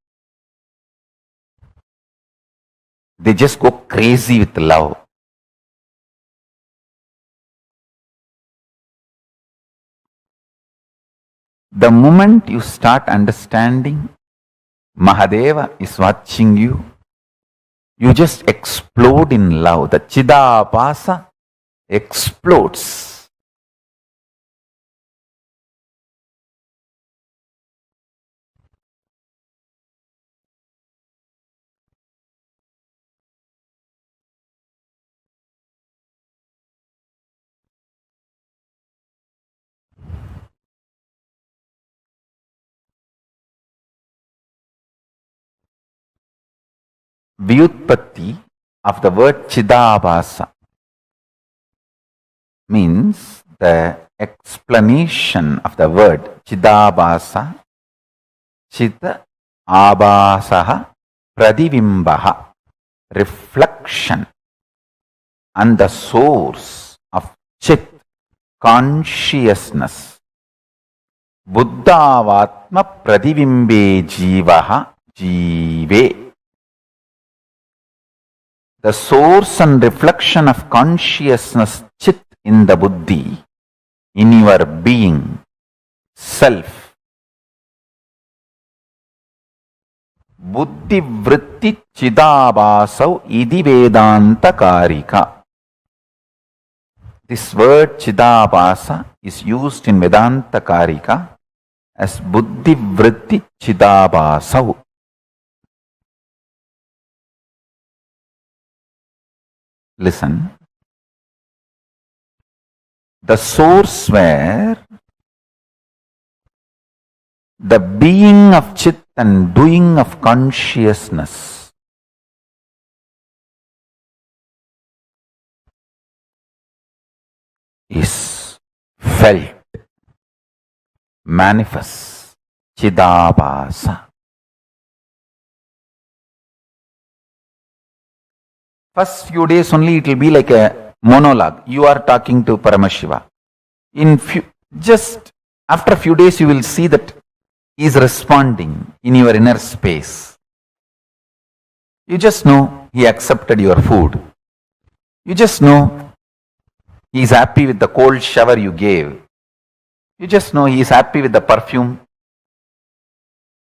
they just go crazy with love. The moment you start understanding Mahadeva is watching you, you just explode in love. The Chidabhasa explodes. Vyutpatti of the word Chidabhasa means the explanation of the word Chidabhasa, Chita Abhasaha Pradivimbaha, reflection, and the source of Chit, consciousness. Buddhavatma Pradivimbe Jivaha Jive. The source and reflection of consciousness, Chit, in the Buddhi, in your being, self. Buddhi vritti chidabhasau idi vedanta karika. This word chidabhasa is used in Vedanta Karika as buddhi vritti chidabhasau. Listen. The source where the being of Chit and doing of consciousness is felt, manifests, Chidabhasa. First few days only it will be like a monologue. You are talking to Paramashiva. Just after a few days you will see that he is responding in your inner space. You just know he accepted your food. You just know he is happy with the cold shower you gave. You just know he is happy with the perfume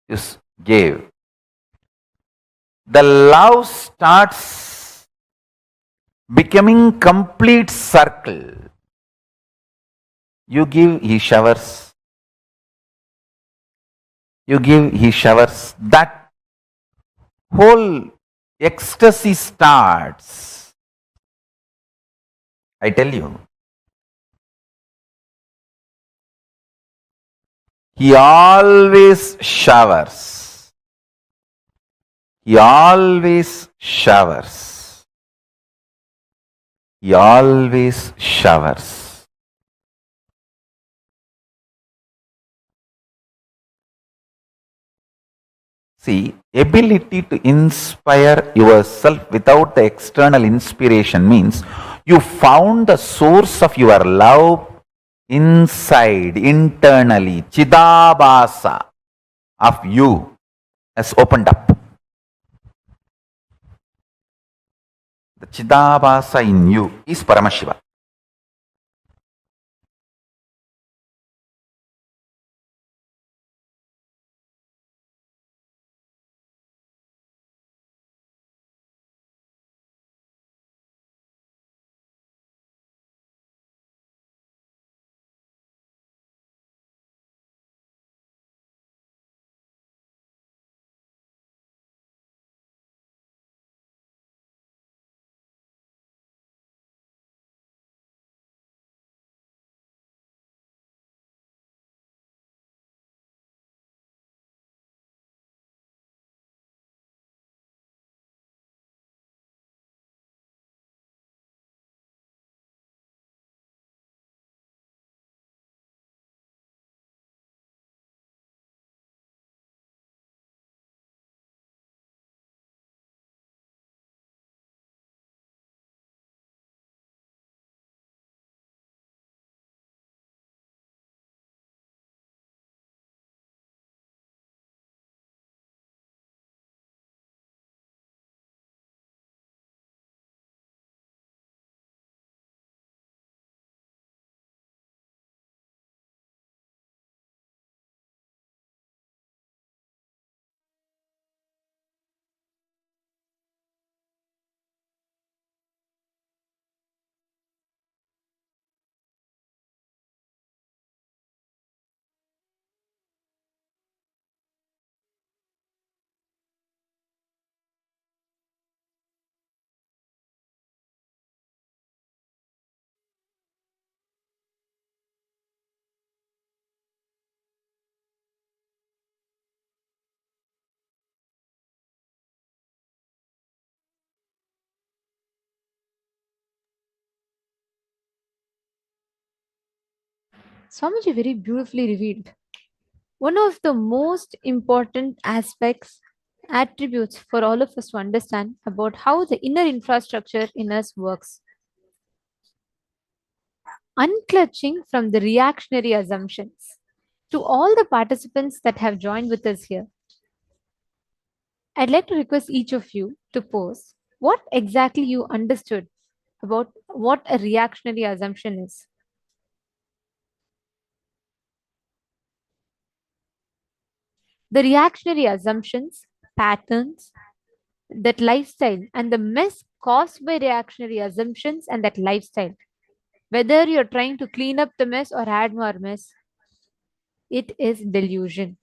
you gave. The love starts becoming complete circle. You give, he showers. You give, he showers. That whole ecstasy starts. I tell you. He always showers. He always showers. He always showers. See, ability to inspire yourself without the external inspiration means you found the source of your love inside, internally. Chidabhasa of you has opened up. The Chidabhasa in you is Paramashiva. Swamiji very beautifully revealed. One of the most important aspects, attributes for all of us to understand about how the inner infrastructure in us works. Unclutching from the reactionary assumptions. To all the participants that have joined with us here, I'd like to request each of you to post what exactly you understood about what a reactionary assumption is. The reactionary assumptions, patterns, that lifestyle, and the mess caused by reactionary assumptions and that lifestyle. Whether you're trying to clean up the mess or add more mess, it is delusion.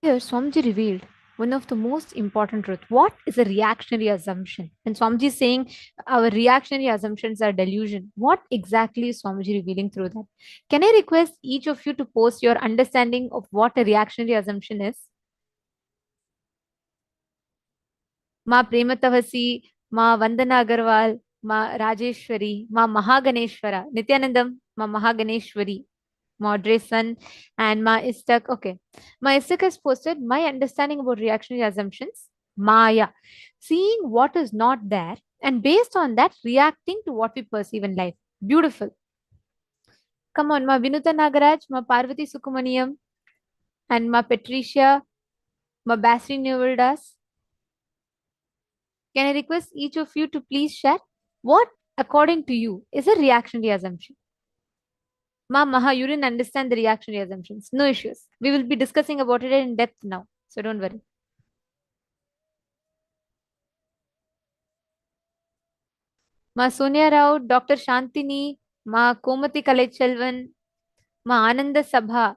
Here, Swamiji revealed one of the most important truths. What is a reactionary assumption? And Swamiji is saying our reactionary assumptions are delusion. What exactly is Swamiji revealing through that? Can I request each of you to post your understanding of what a reactionary assumption is? Ma Prematavasi, Ma Vandana Agarwal, Ma Rajeshwari, Ma Mahaganeshwara, Nithyanandam, Ma Mahaganeshwari. Moderation. And Ma Istak. Okay. Ma Istak has posted my understanding about reactionary assumptions. Maya. Seeing what is not there and based on that, reacting to what we perceive in life. Beautiful. Come on, Ma Vinuta Nagaraj, Ma Parvati Sukumaniyam, and Ma Patricia, Ma Basri Nevildas. Can I request each of you to please share what, according to you, is a reactionary assumption? Ma Maha, you didn't understand the reactionary assumptions. No issues. We will be discussing about it in depth now. So don't worry. Ma Sonia Rao, Dr. Shantini, Ma Komati Kalachelvan, Ma Ananda Sabha,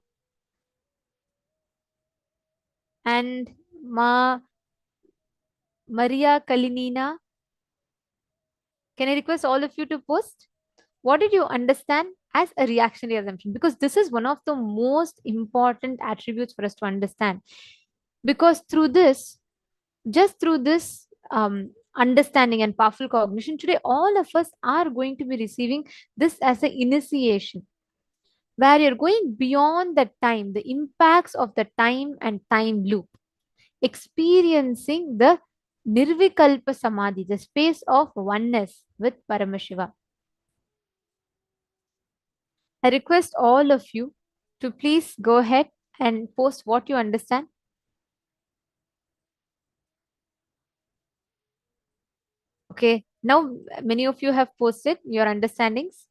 and Ma Maria Kalinina. Can I request all of you to post? What did you understand as a reactionary assumption? Because this is one of the most important attributes for us to understand. Because through this, just through this understanding and powerful cognition, today all of us are going to be receiving this as an initiation, where you're going beyond the time, the impacts of the time and time loop, experiencing the Nirvikalpa Samadhi, the space of oneness with Paramashiva. I request all of you to please go ahead and post what you understand. Okay, now many of you have posted your understandings.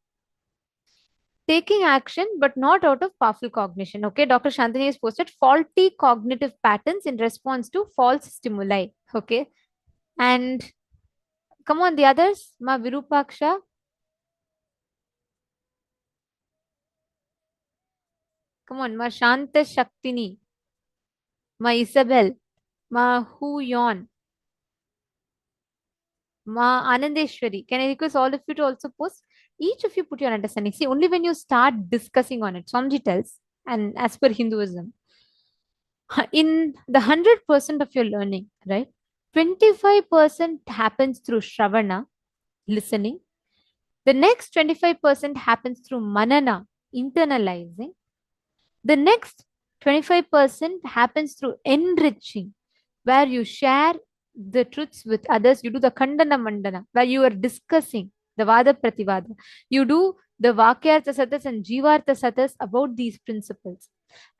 Taking action, but not out of powerful cognition. Okay, Dr. Shantini has posted faulty cognitive patterns in response to false stimuli. Okay, and come on, the others, Ma Virupaksha. Come on, Ma Shanta Shaktini, Ma Isabel, Ma Hu Yon, Ma Anandeshwari. Can I request all of you to also post? Each of you put your understanding. See, only when you start discussing on it, Swamiji tells, and as per Hinduism, in the 100% of your learning, right, 25% happens through Shravana, listening. The next 25% happens through Manana, internalizing. The next 25% happens through enriching, where you share the truths with others. You do the Khandana Mandana, where you are discussing the Vada Prativada. You do the Vakyartha Satas and Jivartha Satas about these principles.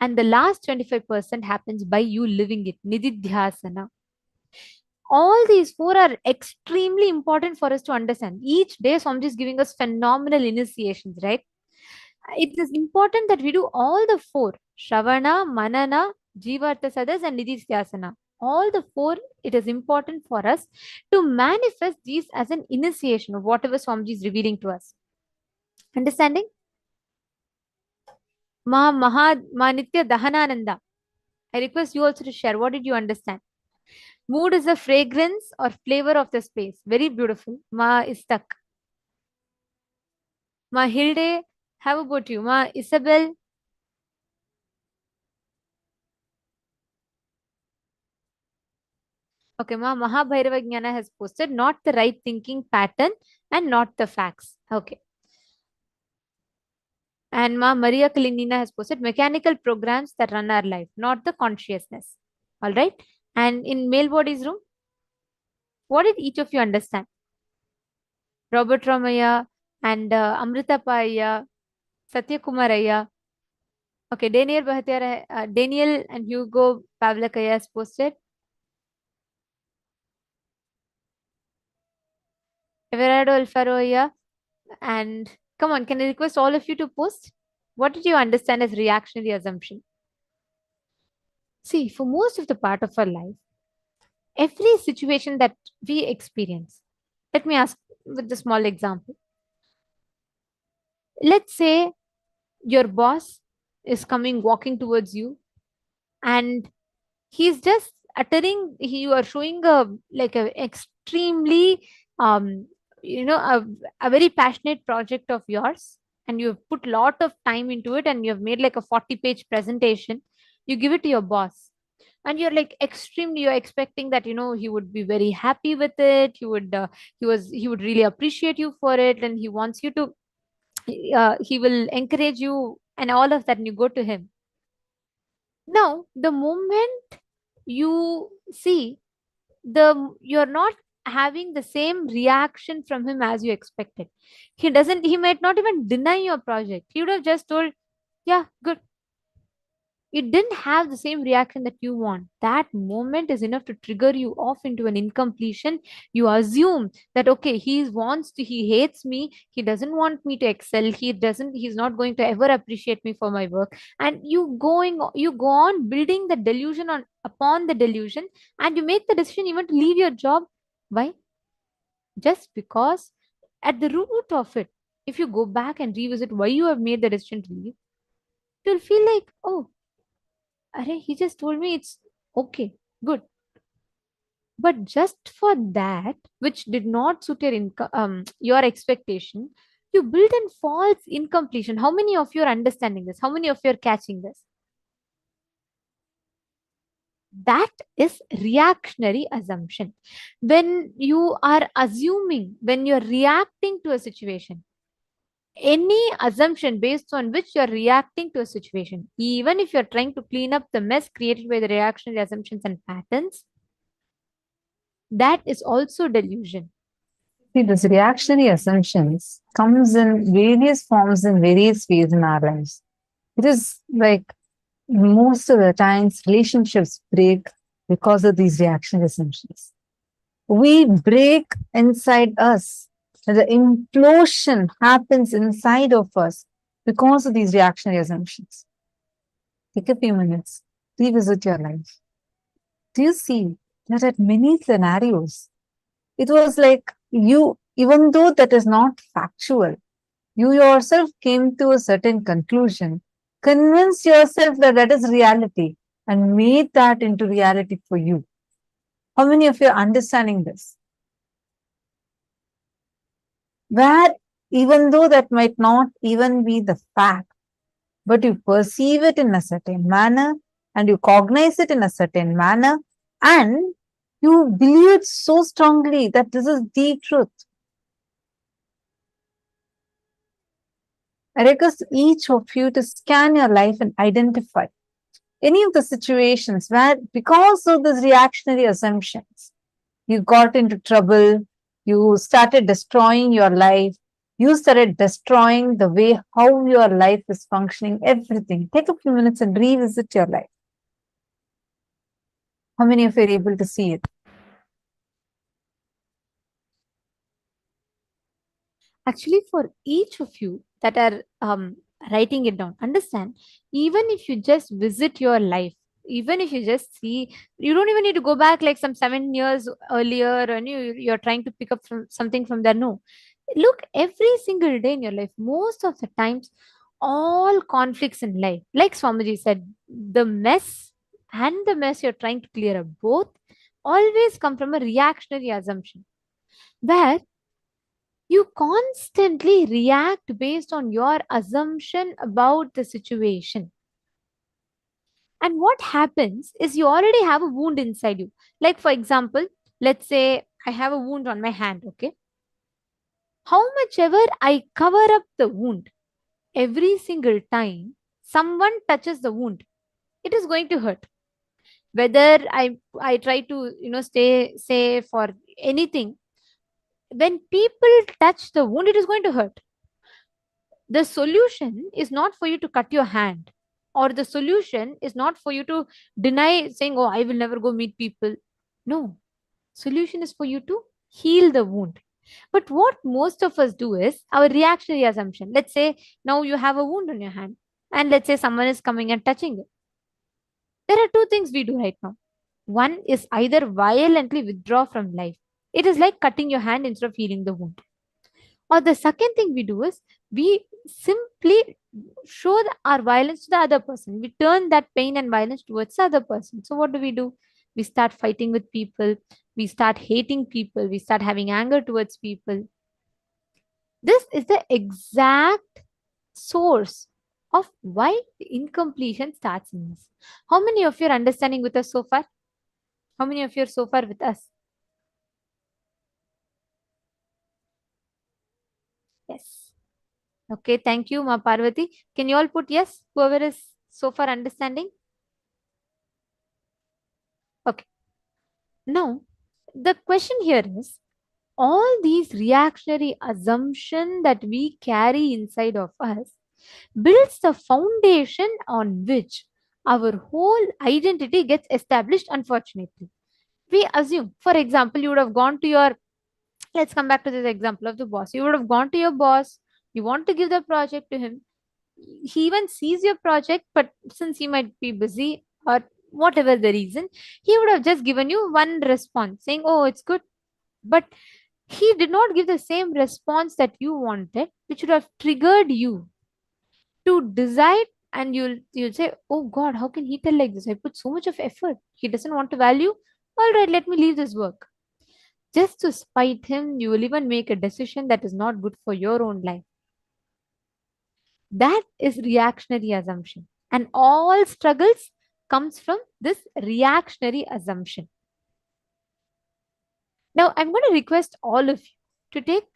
And the last 25% happens by you living it, Nididhyasana. All these four are extremely important for us to understand. Each day, Swamiji is giving us phenomenal initiations, right? It is important that we do all the four: Shravana, Manana, Jivartha Sadas, and Nididhyasana. All the four, it is important for us to manifest these as an initiation of whatever Swamiji is revealing to us. Understanding? Ma Nitya Dahanananda. I request you also to share. What did you understand? Mood is the fragrance or flavor of the space. Very beautiful. Ma Istak. Ma Hilde, how about you? Ma Isabel. Okay, Ma Mahabhairava Jnana has posted not the right thinking pattern and not the facts. Okay. And Ma Maria Kalinina has posted mechanical programs that run our life, not the consciousness. All right. And in male bodies room, what did each of you understand? Robert Ramaya and Amrita Paya, Satya Kumaraya. Okay, Daniel and Hugo Pavlakaya has posted. Everardo Alfaroya. And come on, can I request all of you to post? What did you understand as reactionary assumption? See, for most of the part of our life, every situation that we experience, let me ask with a small example. Let's say your boss is coming walking towards you and he's just uttering, you are showing a extremely a very passionate project of yours, and you've put a lot of time into it and you've made like a 40-page presentation. You give it to your boss and you're like extremely, you're expecting that he would be very happy with it. He would really appreciate you for it, and he wants you to he will encourage you and all of that, and you go to him. Now, the moment you see you're not having the same reaction from him as you expected. He might not even deny your project. He would have just told, yeah, good. It didn't have the same reaction that you want. That moment is enough to trigger you off into an incompletion. You assume that, okay, he hates me, he doesn't want me to excel, he's not going to ever appreciate me for my work. And you go on building the delusion on upon the delusion, and you make the decision even to leave your job. Why? Just because at the root of it, if you go back and revisit why you have made the decision to leave, you'll feel like, oh, Arey, he just told me it's okay, good. But just for that, which did not suit your expectation, you built in false incompletion. How many of you are understanding this? How many of you are catching this? That is reactionary assumption. When you are assuming, when you're reacting to a situation, any assumption based on which you're reacting to a situation, even if you're trying to clean up the mess created by the reactionary assumptions and patterns, that is also delusion. See, this reactionary assumptions comes in various forms in various ways in our lives. It is like most of the times relationships break because of these reactionary assumptions. We break inside us. The implosion happens inside of us because of these reactionary assumptions. Take a few minutes, revisit your life. Do you see that at many scenarios, it was like you, even though that is not factual, you yourself came to a certain conclusion, convinced yourself that that is reality, and made that into reality for you. How many of you are understanding this? Where even though that might not even be the fact, but you perceive it in a certain manner and you cognize it in a certain manner, and you believe it so strongly that this is the truth. I request each of you to scan your life and identify any of the situations where, because of these reactionary assumptions, you got into trouble, you started destroying your life, you started destroying the way how your life is functioning, everything. Take a few minutes and revisit your life. How many of you are able to see it? Actually, for each of you that are writing it down, understand, even if you just visit your life, even if you just see, you don't even need to go back like some 7 years earlier and you're trying to pick up something from there. No, look every single day in your life. Most of the times, all conflicts in life, like Swamiji said, the mess and the mess you're trying to clear up, both always come from a reactionary assumption where you constantly react based on your assumption about the situation. And what happens is you already have a wound inside you. Like, for example, let's say I have a wound on my hand, okay? How much ever I cover up the wound, every single time someone touches the wound, it is going to hurt. Whether I try to, stay safe or anything, when people touch the wound, it is going to hurt. The solution is not for you to cut your hand, or the solution is not for you to deny saying, oh, I will never go meet people. No, solution is for you to heal the wound. But what most of us do is our reactionary assumption. Let's say now you have a wound on your hand, and let's say someone is coming and touching it. There are two things we do right now. One is either violently withdraw from life. It is like cutting your hand instead of healing the wound. Or the second thing we do is we simply show our violence to the other person. We turn that pain and violence towards the other person. So what do? We start fighting with people. We start hating people. We start having anger towards people. This is the exact source of why the incompletion starts in us. How many of you are understanding with us so far? How many of you are so far with us? Yes. Okay, thank you, Ma Parvati. Can you all put yes? Whoever is so far understanding? Okay. Now, the question here is, all these reactionary assumptions that we carry inside of us builds the foundation on which our whole identity gets established, unfortunately. We assume, for example, you would have gone to your, let's come back to this example of the boss. You would have gone to your boss, you want to give the project to him. He even sees your project, but since he might be busy or whatever the reason, he would have just given you one response saying, oh, it's good. But he did not give the same response that you wanted, which would have triggered you to decide. And you'll say, oh God, how can he tell like this? I put so much of effort. He doesn't want to value. All right, let me leave this work. Just to spite him, you will even make a decision that is not good for your own life. That is reactionary assumption. And all struggles comes from this reactionary assumption. Now, I'm going to request all of you to take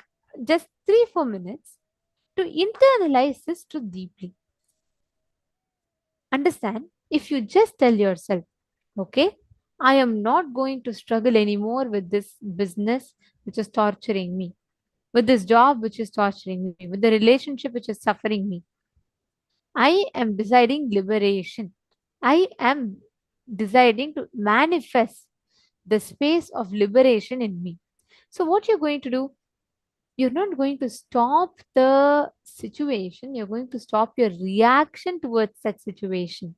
just 3-4 minutes to internalize this too deeply. Understand, if you just tell yourself, okay, I am not going to struggle anymore with this business which is torturing me, with this job which is torturing me, with the relationship which is suffering me. I am deciding liberation. I am deciding to manifest the space of liberation in me. So, what you're going to do, you're not going to stop the situation, you're going to stop your reaction towards that situation.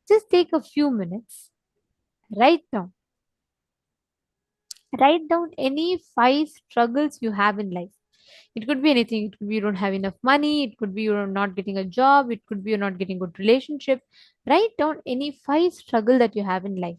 Just take a few minutes, write down. Write down any 5 struggles you have in life. It could be anything. It could be you don't have enough money. It could be you're not getting a job. It could be you're not getting good relationship. Write down any 5 struggle that you have in life.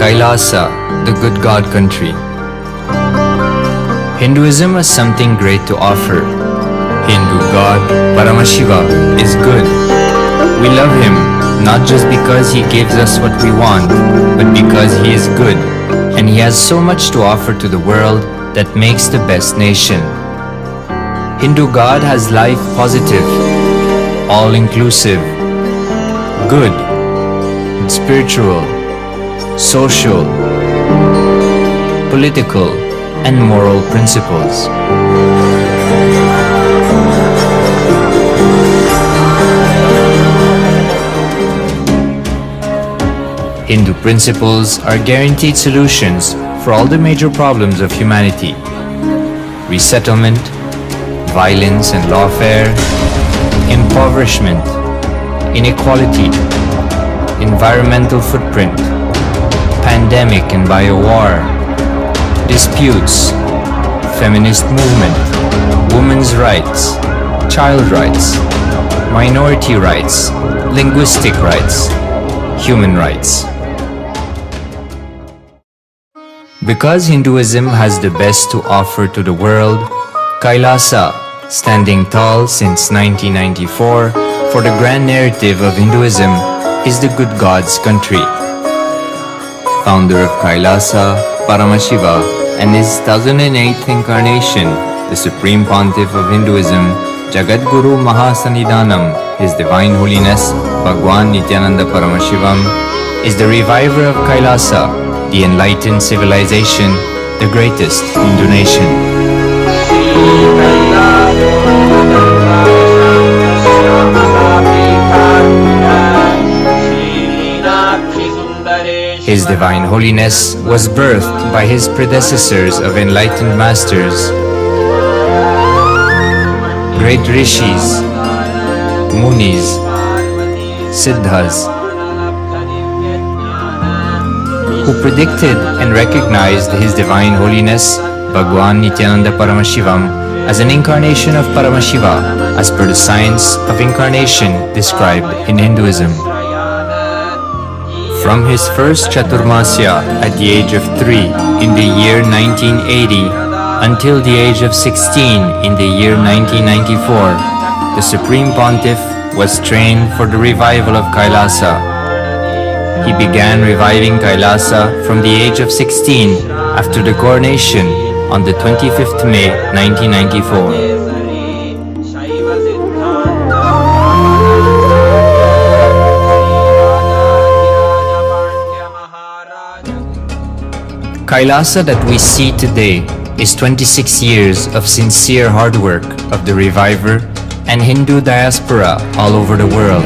KAILASA, the good God country. Hinduism has something great to offer. Hindu God Paramashiva is good. We love him not just because he gives us what we want, but because he is good and he has so much to offer to the world that makes the best nation. Hindu God has life positive, all-inclusive, good, spiritual, social, political, and moral principles. Hindu principles are guaranteed solutions for all the major problems of humanity: resettlement, violence and lawfare, impoverishment, inequality, environmental footprint, pandemic and biowar, disputes, feminist movement, women's rights, child rights, minority rights, linguistic rights, human rights. Because Hinduism has the best to offer to the world, KAILASA, standing tall since 1994 for the grand narrative of Hinduism, is the good God's country. Founder of KAILASA, Paramashiva, and his 1008th incarnation, the Supreme Pontiff of Hinduism, Jagadguru Mahasannidhanam, His Divine Holiness, Bhagwan Nithyananda Paramashivam, is the reviver of KAILASA, the enlightened civilization, the greatest Hindu nation. His Divine Holiness was birthed by his predecessors of enlightened masters, great rishis, munis, siddhas, who predicted and recognized His Divine Holiness, Bhagwan Nithyananda Paramashivam, as an incarnation of Paramashiva, as per the science of incarnation described in Hinduism. From his first Chaturmasya at the age of 3 in the year 1980 until the age of 16 in the year 1994, the Supreme Pontiff was trained for the revival of KAILASA. He began reviving KAILASA from the age of 16 after the coronation on the 25th May 1994. KAILASA that we see today is 26 years of sincere hard work of the reviver and Hindu diaspora all over the world.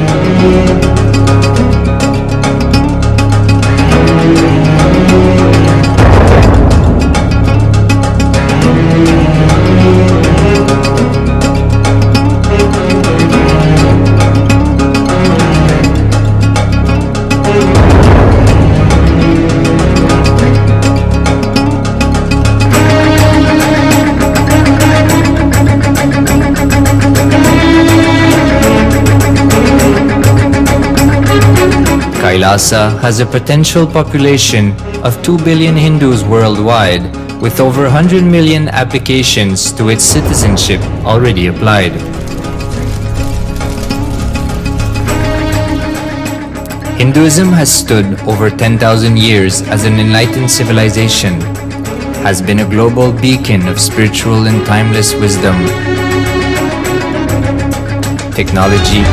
KAILASA has a potential population of 2 billion Hindus worldwide, with over 100 million applications to its citizenship already applied. Hinduism has stood over 10,000 years as an enlightened civilization, has been a global beacon of spiritual and timeless wisdom, technology,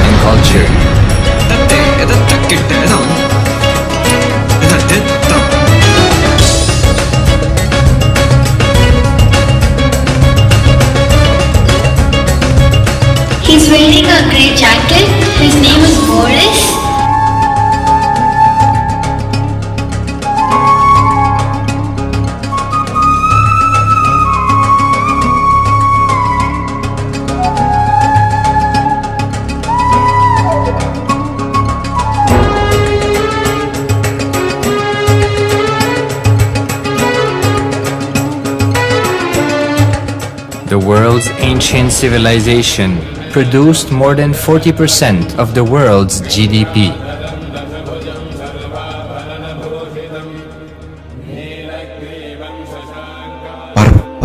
and culture. He's wearing a grey jacket. His name is Boris. The world's ancient civilization produced more than 40% of the world's GDP.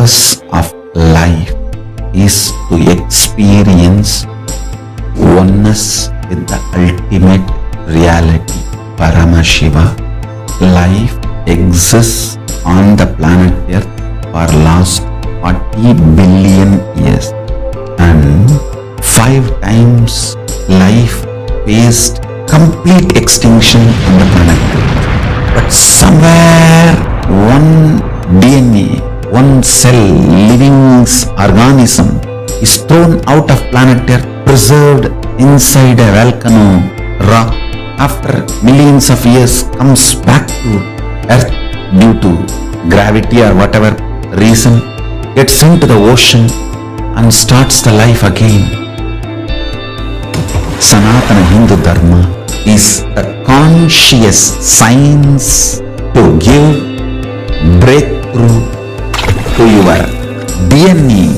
purpose of life is to experience oneness with the ultimate reality, Paramashiva. Life exists on the planet Earth for last 40 billion years, and 5 times life faced complete extinction on the planet Earth. But somewhere one DNA, one cell, living organism is thrown out of planet Earth, preserved inside a volcano rock. After millions of years comes back to Earth due to gravity or whatever reason, gets into the ocean and starts the life again. Sanatana Hindu Dharma is the conscious science to give breakthrough to your DNA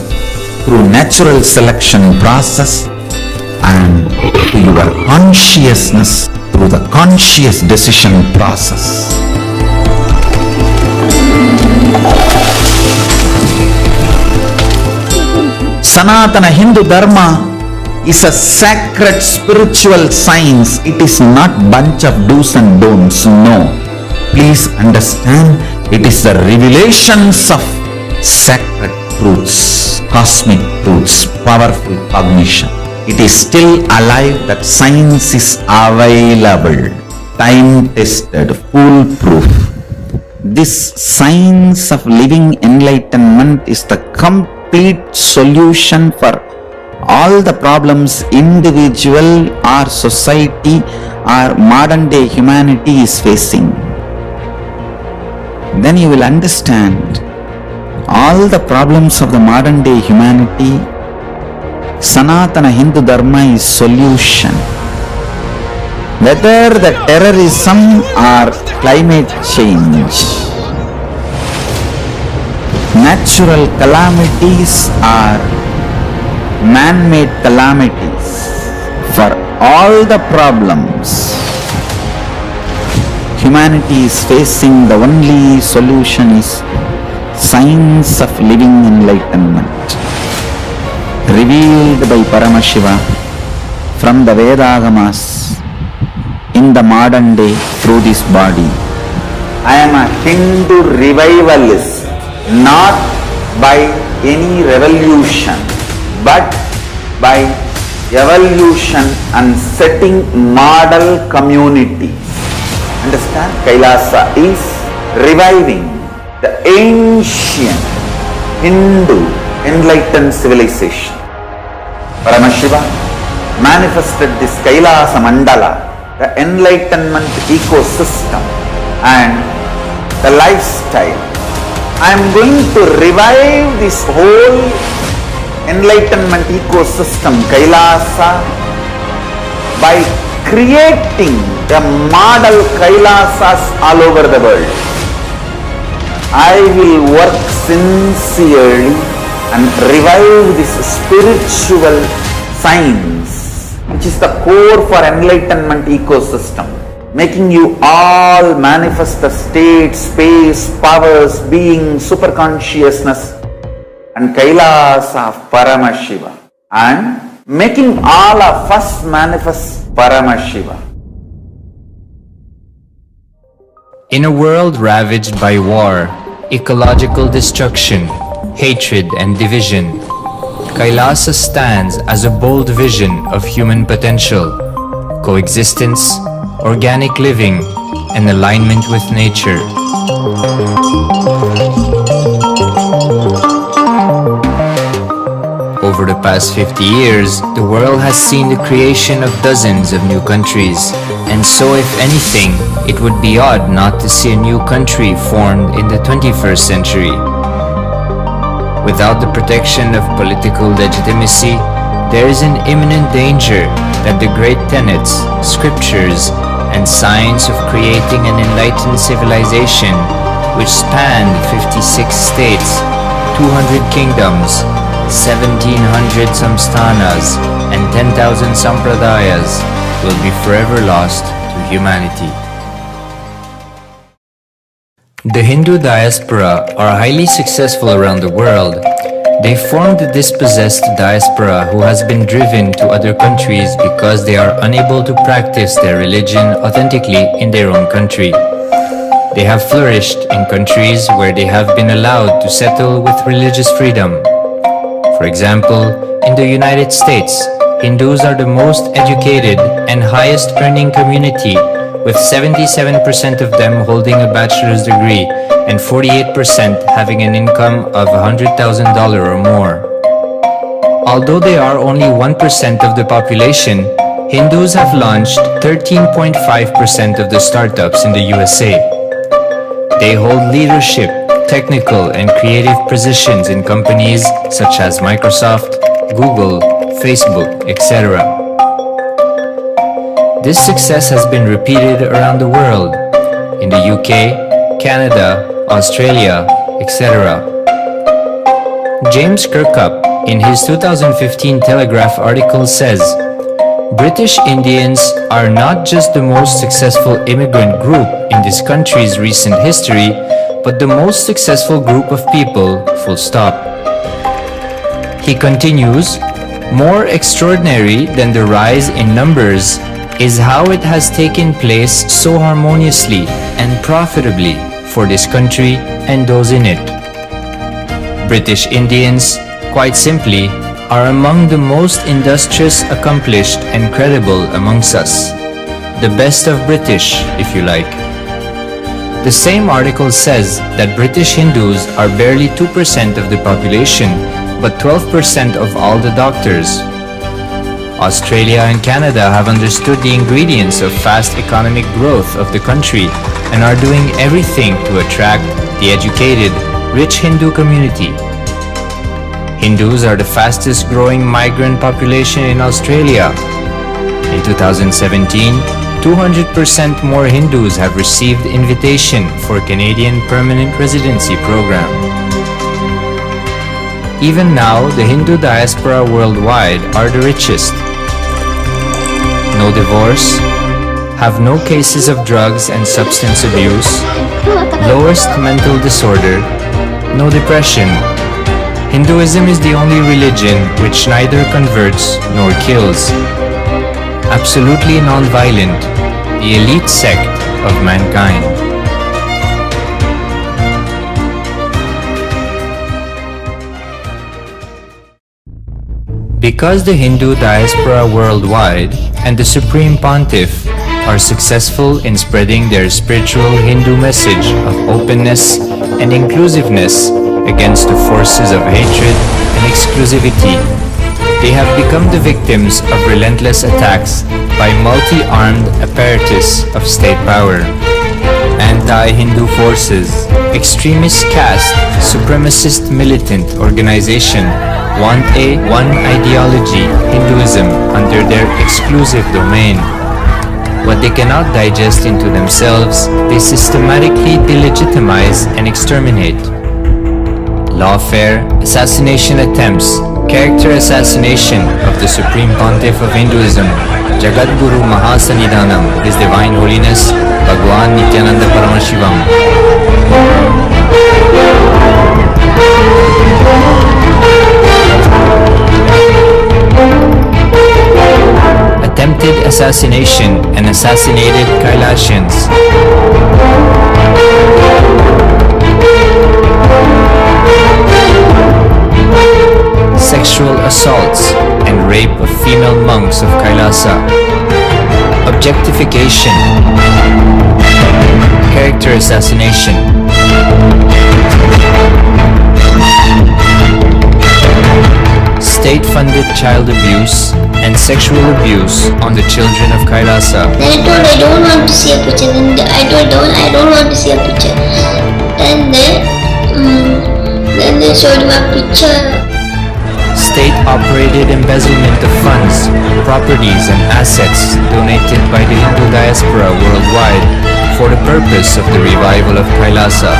through natural selection process and to your consciousness through the conscious decision process. Sanatana Hindu Dharma is a sacred spiritual science. It is not bunch of do's and don'ts. No. Please understand, it is the revelations of sacred truths, cosmic truths, powerful cognition. It is still alive. That science is available, time-tested, foolproof. This science of living enlightenment is the complete solution for all the problems individual or society or modern day humanity is facing. Then you will understand all the problems of the modern day humanity. Sanatana Hindu Dharma is solution. Whether the terrorism or climate change, natural calamities or man-made calamities, for all the problems humanity is facing, the only solution is science of living enlightenment, revealed by Paramashiva from the Vedagamas in the modern day through this body. I am a Hindu revivalist, not by any revolution, but by evolution and setting model communities. Understand? KAILASA is reviving the ancient Hindu enlightened civilization. Paramashiva manifested this Kailasa Mandala, the enlightenment ecosystem and the lifestyle. I am going to revive this whole enlightenment ecosystem, Kailasa, by creating a model Kailasas all over the world. I will work sincerely and revive this spiritual science, which is the core for enlightenment ecosystem, making you all manifest the state, space, powers, being, superconsciousness and Kailasa of Paramashiva, and making all of us manifest Paramashiva. In a world ravaged by war, ecological destruction, hatred and division, Kailasa stands as a bold vision of human potential, coexistence, organic living, and alignment with nature. Over the past 50 years, the world has seen the creation of dozens of new countries, and so if anything, it would be odd not to see a new country formed in the 21st century. Without the protection of political legitimacy, there is an imminent danger that the great tenets, scriptures, and science of creating an enlightened civilization, which spanned 56 states, 200 kingdoms, 1700 samsthanas, and 10,000 sampradayas, will be forever lost to humanity. The Hindu diaspora are highly successful around the world. They formed the dispossessed diaspora who has been driven to other countries because they are unable to practice their religion authentically in their own country. They have flourished in countries where they have been allowed to settle with religious freedom. For example, in the United States, Hindus are the most educated and highest earning community, with 77% of them holding a bachelor's degree and 48% having an income of $100,000 or more. Although they are only 1% of the population, Hindus have launched 13.5% of the startups in the USA. They hold leadership, technical and creative positions in companies such as Microsoft, Google, Facebook, etc. This success has been repeated around the world, in the UK, Canada, Australia, etc. James Kirkup, in his 2015 Telegraph article says, British Indians are not just the most successful immigrant group in this country's recent history, but the most successful group of people, full stop. He continues, more extraordinary than the rise in numbers is how it has taken place so harmoniously and profitably for this country and those in it. British Indians, quite simply, are among the most industrious, accomplished and credible amongst us. The best of British, if you like. The same article says that British Hindus are barely 2% of the population, but 12% of all the doctors. Australia and Canada have understood the ingredients of fast economic growth of the country and are doing everything to attract the educated, rich Hindu community. Hindus are the fastest growing migrant population in Australia. In 2017, 200% more Hindus have received invitation for Canadian Permanent Residency Program. Even now, the Hindu diaspora worldwide are the richest. No divorce, have no cases of drugs and substance abuse, lowest mental disorder, no depression. Hinduism is the only religion which neither converts nor kills. Absolutely non-violent, the elite sect of mankind. Because the Hindu diaspora worldwide and the Supreme Pontiff are successful in spreading their spiritual Hindu message of openness and inclusiveness against the forces of hatred and exclusivity, they have become the victims of relentless attacks by multi-armed apparatus of state power, anti-Hindu forces, extremist caste, supremacist militant organization want a one ideology Hinduism under their exclusive domain. What they cannot digest into themselves, they systematically delegitimize and exterminate. Lawfare, assassination attempts, character assassination of the Supreme Pontiff of Hinduism, Jagadguru Mahasannidhanam, His Divine Holiness, Bhagwan Nithyananda Paramashivoham. Attempted assassination and assassinated KAILASANs. Sexual assaults and rape of female monks of KAILASA. Objectification. Character assassination. State-funded child abuse and sexual abuse on the children of KAILASA. Then I don't want to see a picture. Then I don't want to see a picture. Then they showed me a picture. State-operated embezzlement of funds, properties and assets donated by the Hindu diaspora worldwide for the purpose of the revival of KAILASA.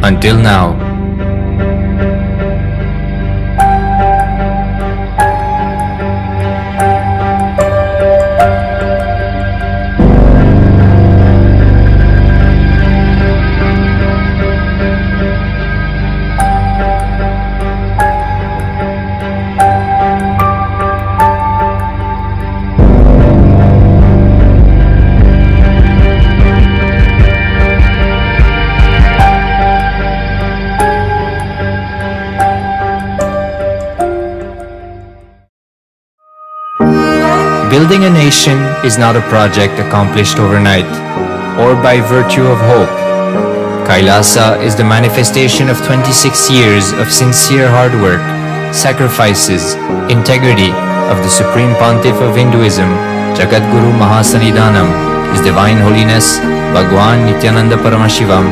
until now. Building a nation is not a project accomplished overnight or by virtue of hope. KAILASA is the manifestation of 26 years of sincere hard work, sacrifices, integrity of the Supreme Pontiff of Hinduism, Jagadguru Mahasannidhanam, His Divine Holiness Bhagwan Nithyananda Paramashivoham,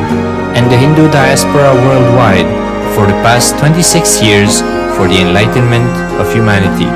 and the Hindu diaspora worldwide for the past 26 years for the enlightenment of humanity.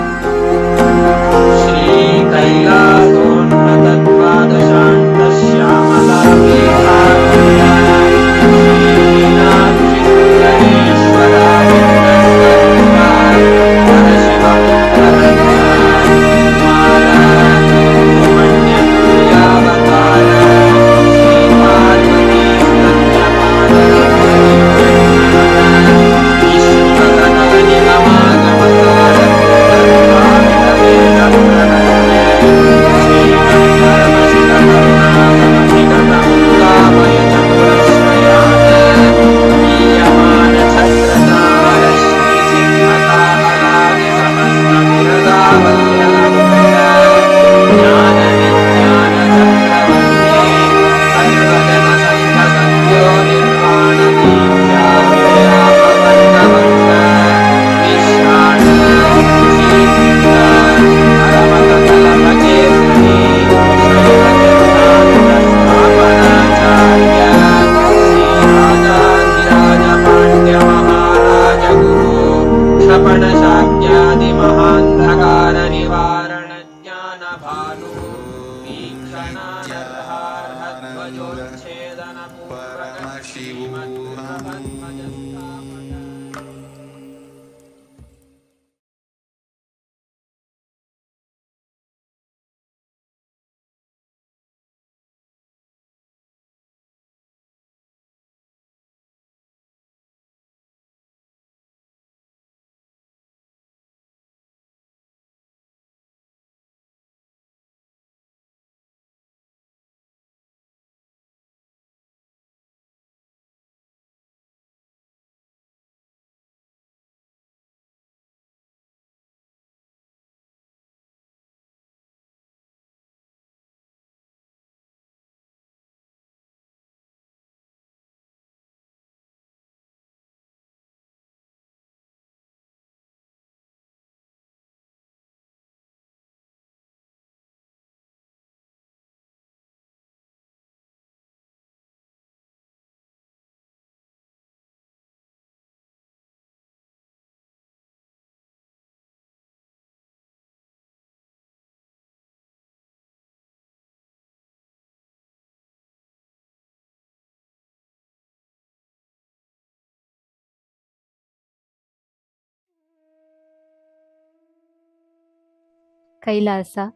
KAILASA,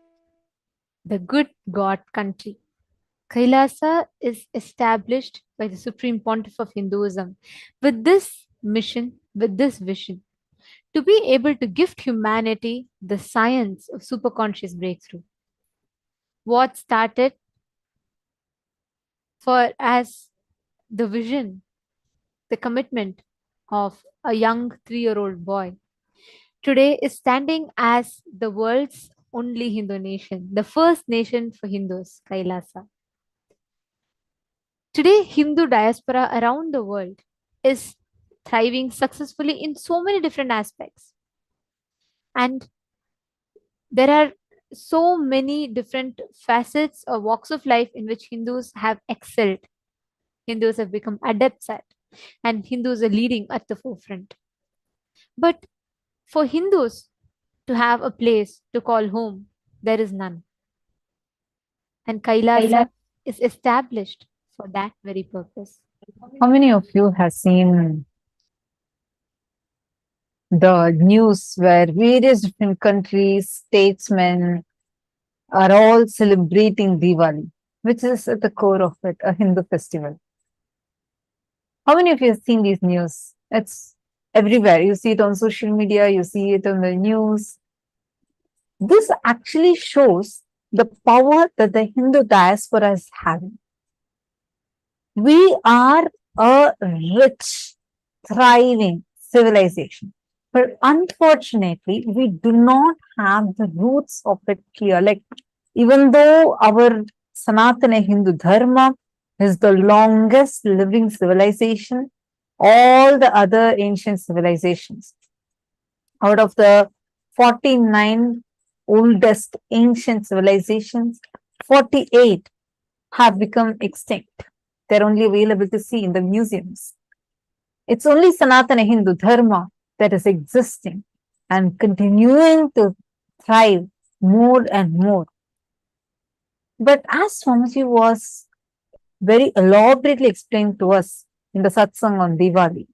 the good God country. KAILASA is established by the Supreme Pontiff of Hinduism with this mission, with this vision, to be able to gift humanity the science of superconscious breakthrough. What started for as the vision, the commitment of a young 3-year-old boy, today is standing as the world's only Hindu nation, the first nation for Hindus, KAILASA. Today, Hindu diaspora around the world is thriving successfully in so many different aspects. And there are so many different facets or walks of life in which Hindus have excelled. Hindus have become adepts at, and Hindus are leading at the forefront. But for Hindus to have a place to call home, there is none. And KAILASA is established for that very purpose. How many of you have seen the news where various different countries, statesmen are all celebrating Diwali, which is at the core of it, a Hindu festival? How many of you have seen these news? It's everywhere. You see it on social media, you see it on the news. This actually shows the power that the Hindu diaspora is having. We are a rich, thriving civilization, but unfortunately, we do not have the roots of it clear. Like, even though our Sanatana Hindu Dharma is the longest living civilization, all the other ancient civilizations, out of the 49 oldest ancient civilizations, 48 have become extinct. They're only available to see in the museums. It's only Sanatana Hindu Dharma that is existing and continuing to thrive more and more. But as Swamiji was very elaborately explained to us in the satsang on Diwali,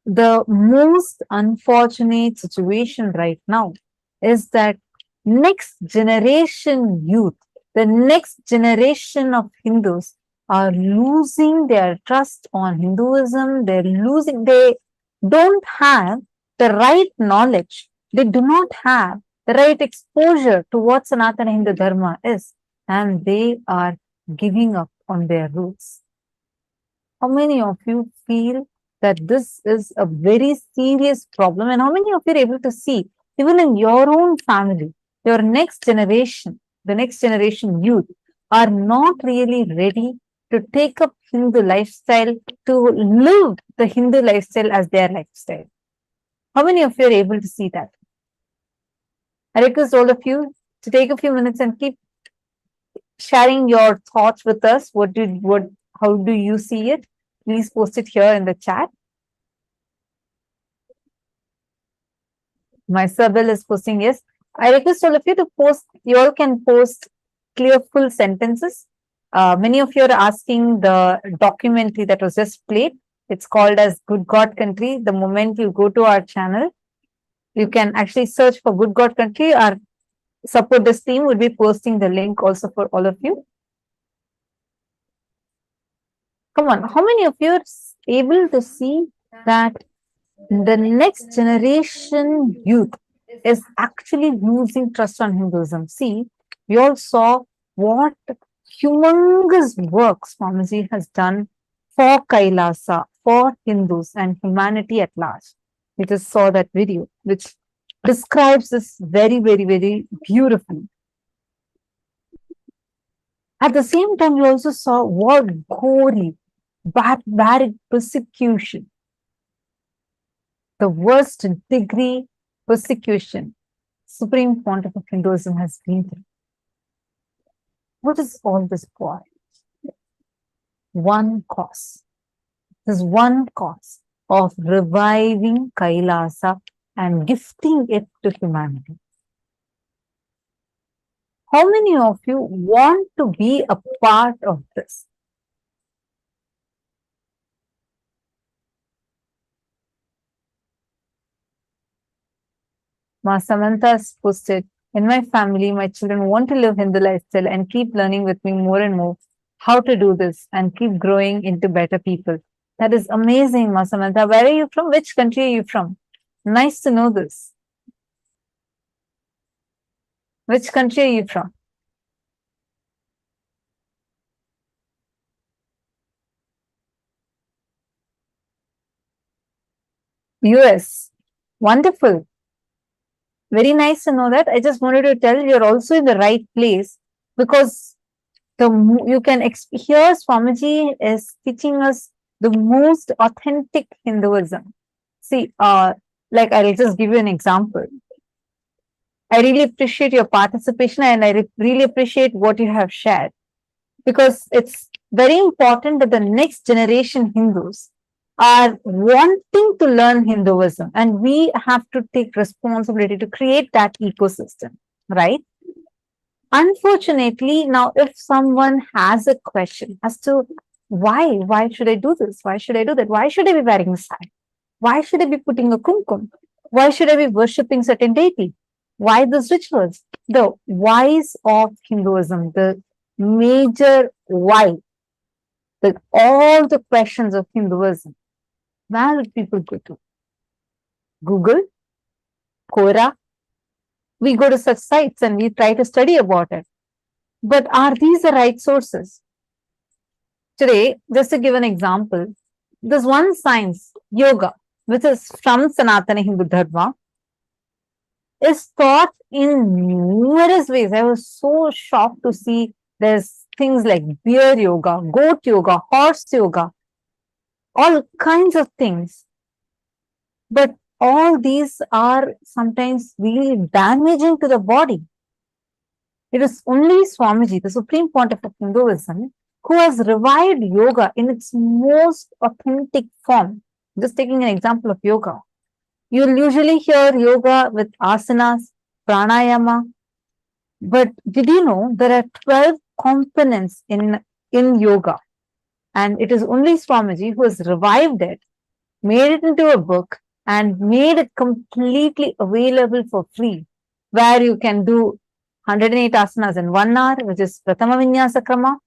the most unfortunate situation right now is that next generation youth, the next generation of Hindus are losing their trust on Hinduism. They don't have the right knowledge. They do not have the right exposure to what Sanatana Hindu Dharma is, and they are giving up on their roots. How many of you feel that this is a very serious problem, and how many of you are able to see, even in your own family, your next generation, the next generation youth are not really ready to take up Hindu lifestyle, to live the Hindu lifestyle as their lifestyle? How many of you are able to see that? I request all of you to take a few minutes and keep sharing your thoughts with us. How do you see it? Please post it here in the chat. My Sabil is posting yes. I request all of you to post, you all can post clear full sentences. Many of you are asking the documentary that was just played. It's called as Good God Country. The moment you go to our channel, you can actually search for Good God Country. Our support this team will be posting the link also for all of you. Come on, how many of you are able to see that the next generation youth is actually losing trust on Hinduism? See, we all saw what humongous work Swamiji has done for KAILASA, for Hindus and humanity at large. We just saw that video, which describes this very, very, very beautifully. At the same time, we also saw what gory, barbaric persecution, the worst degree persecution Supreme Pontiff of Hinduism has been through. What is all this for? One cause. There's one cause of reviving KAILASA and gifting it to humanity. How many of you want to be a part of this? Ma Samantha has posted, in my family, my children want to live Hindu lifestyle and keep learning with me more and more how to do this and keep growing into better people. That is amazing, Ma Samantha. Where are you from? Which country are you from? Nice to know this. Which country are you from? US. Wonderful. Very nice to know that. I just wanted to tell you're also in the right place, because you can hear Swamiji is teaching us the most authentic Hinduism. See, like I'll just give you an example. I really appreciate your participation and I really appreciate what you have shared, because it's very important that the next generation Hindus are wanting to learn Hinduism, and we have to take responsibility to create that ecosystem, right? Unfortunately, now if someone has a question as to why should I do this? Why should I do that? Why should I be wearing a sari? Why should I be putting a kumkum? Why should I be worshipping certain deity? Why these rituals? The whys of Hinduism, the major why, all the questions of Hinduism, where would people go to? Google, Quora. We go to such sites and we try to study about it. But are these the right sources? Today, just to give an example, there's one science, yoga, which is from Sanatana Hindu Dharma, is taught in numerous ways. I was so shocked to see there's things like bear yoga, goat yoga, horse yoga, all kinds of things. But all these are sometimes really damaging to the body. It is only Swamiji, the Supreme Pontiff of Hinduism, who has revived yoga in its most authentic form. Just taking an example of yoga. You'll usually hear yoga with asanas, pranayama. But did you know there are 12 components in yoga? And it is only Swamiji who has revived it, made it into a book, and made it completely available for free, where you can do 108 asanas in 1 hour, which is Pratama Vinyasa Krama,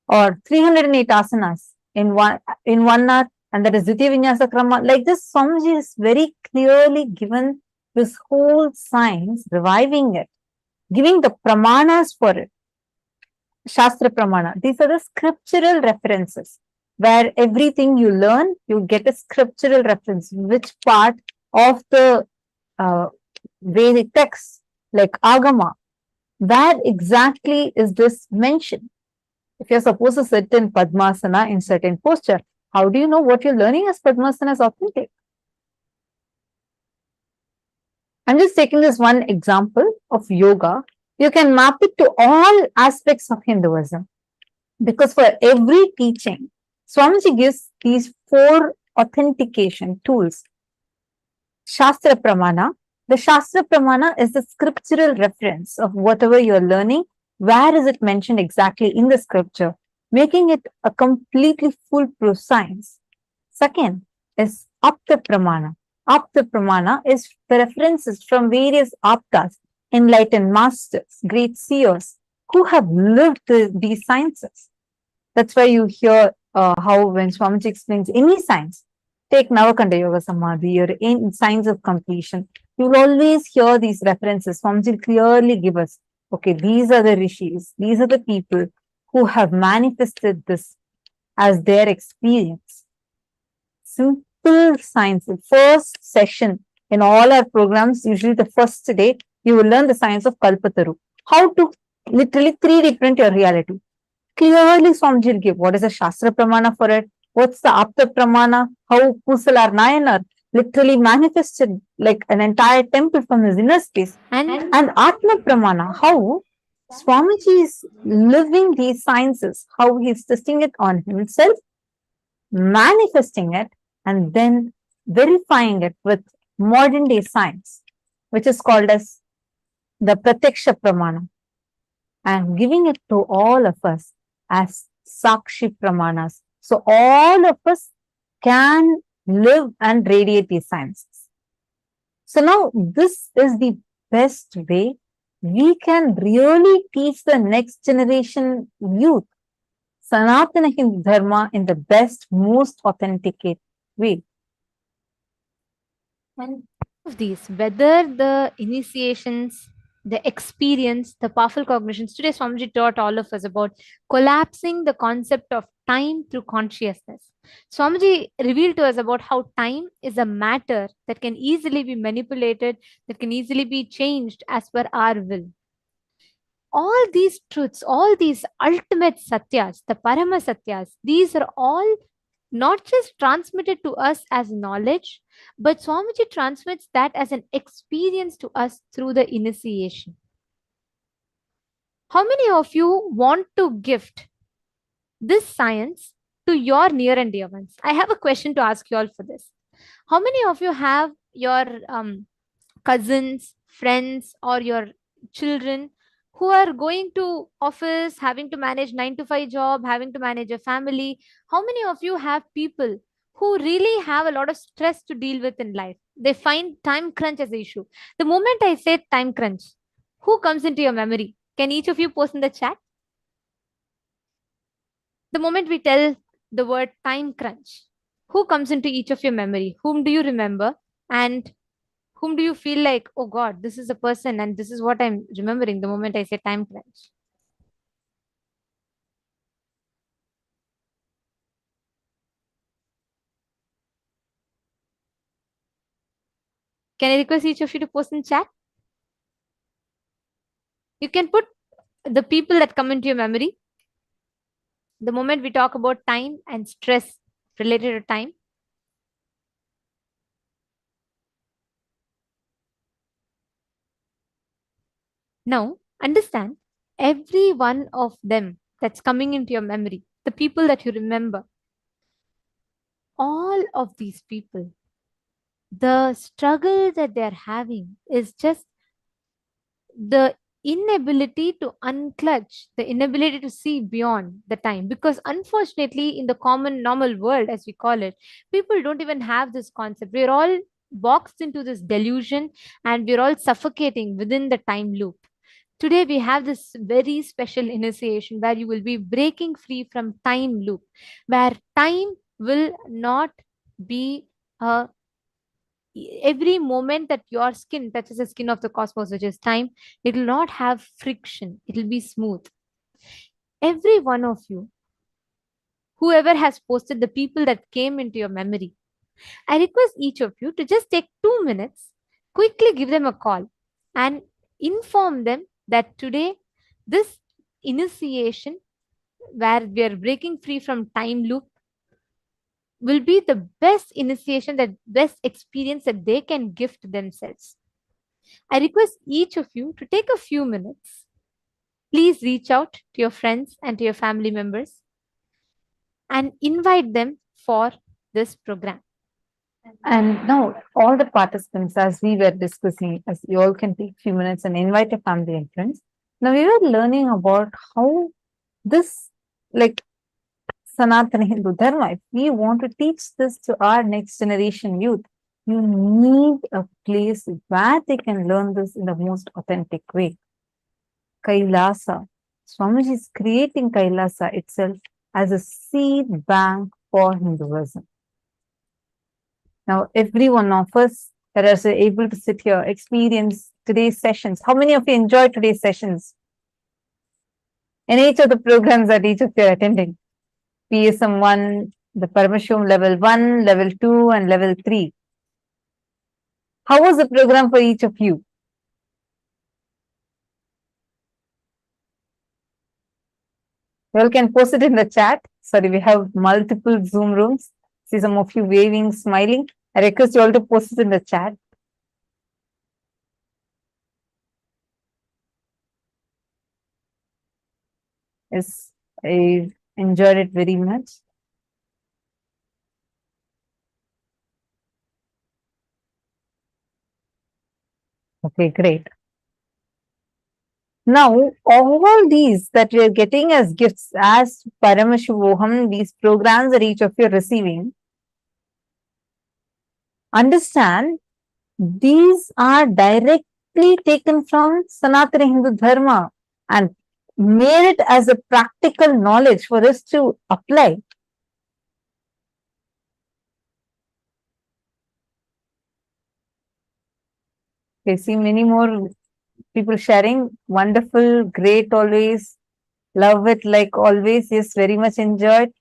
or 308 asanas in one hour, and that is Dvitiya Vinyasa Krama. Like this, Swamiji has very clearly given this whole science, reviving it, giving the pramanas for it. Shastra Pramana. These are the scriptural references where everything you learn, you get a scriptural reference. Which part of the Vedic text, like Agama, where exactly is this mentioned? If you're supposed to sit in Padmasana in certain posture, how do you know what you're learning as Padmasana is authentic? I'm just taking this one example of yoga. You can map it to all aspects of Hinduism, because for every teaching, Swamiji gives these 4 authentication tools. Shastra Pramana. The Shastra Pramana is the scriptural reference of whatever you're learning. Where is it mentioned exactly in the scripture, making it a completely foolproof science. Second is Apta Pramana. Apta Pramana is the references from various aptas, enlightened masters, great seers, who have lived these sciences. That's why you hear how when Swamiji explains any science, take Navakanda Yoga Samadhi or in signs of completion, you will always hear these references. Swamiji will clearly give us, okay, these are the rishis, these are the people who have manifested this as their experience. Simple science. The first session in all our programs, usually the first day, you will learn the science of Kalpataru. How to literally 3D print your reality. Clearly, Swamiji will give what is the Shastra Pramana for it, what's the Apta Pramana, how Pusalar Nayanar literally manifested like an entire temple from his inner space, and Atma Pramana, how Swamiji is living these sciences, how he's testing it on himself, manifesting it, and then verifying it with modern day science, which is called as the Pratyaksha Pramana, and giving it to all of us as Sakshi Pramanas. So all of us can live and radiate these sciences. So now this is the best way we can really teach the next generation youth Sanatana Hindu Dharma in the best, most authenticate way. And of these, whether the initiations, the experience, the powerful cognitions. Today, Swamiji taught all of us about collapsing the concept of time through consciousness. Swamiji revealed to us about how time is a matter that can easily be manipulated, that can easily be changed as per our will. All these truths, all these ultimate satyas, the Parama Satyas, these are all not just transmitted to us as knowledge, but Swamiji transmits that as an experience to us through the initiation. How many of you want to gift this science to your near and dear ones? I have a question to ask you all for this. How many of you have your cousins, friends, or your children who are going to office, having to manage 9 to 5 job, having to manage a family. How many of you have people who really have a lot of stress to deal with in life? They find time crunch as an issue. The moment I say time crunch, who comes into your memory? Can each of you post in the chat? The moment we tell the word time crunch, who comes into each of your memory? Whom do you remember? And whom do you feel like, oh God, this is a person and this is what I'm remembering the moment I say time crunch? Can I request each of you to post in chat? You can put the people that come into your memory. The moment we talk about time and stress related to time. Now, understand every one of them that's coming into your memory, the people that you remember, all of these people, the struggle that they're having is just the inability to unclutch, the inability to see beyond the time. Because unfortunately, in the common normal world, as we call it, people don't even have this concept. We're all boxed into this delusion and we're all suffocating within the time loop. Today, we have this very special initiation where you will be breaking free from time loop, where time will not be a every moment that your skin touches the skin of the cosmos, which is time, it will not have friction. It will be smooth. Every one of you, whoever has posted the people that came into your memory, I request each of you to just take 2 minutes, quickly give them a call and inform them that today, this initiation where we are breaking free from time loop will be the best initiation, that best experience that they can gift themselves. I request each of you to take a few minutes. Please reach out to your friends and to your family members and invite them for this program. And now, all the participants, as we were discussing, as you all can take a few minutes and invite your family and friends. Now, we were learning about how this, like Sanatana Hindu Dharma, if we want to teach this to our next generation youth, you need a place where they can learn this in the most authentic way. KAILASA. Swamiji is creating KAILASA itself as a seed bank for Hinduism. Now, every one of us that are able to sit here, experience today's sessions. How many of you enjoyed today's sessions? In each of the programs that each of you are attending, PSM 1, the Paramashivoham Level 1, Level 2, and Level 3. How was the program for each of you? You all can post it in the chat. Sorry, we have multiple Zoom rooms. See some of you waving, smiling. I request you all to post it in the chat. Yes, I enjoyed it very much. Okay, great. Now, all these that we are getting as gifts as Paramashivoham, these programs that each of you are receiving, understand these are directly taken from Sanatana Hindu Dharma and made it as a practical knowledge for us to apply. I see many more people sharing. Wonderful, great always. Love it like always. Yes, very much enjoyed.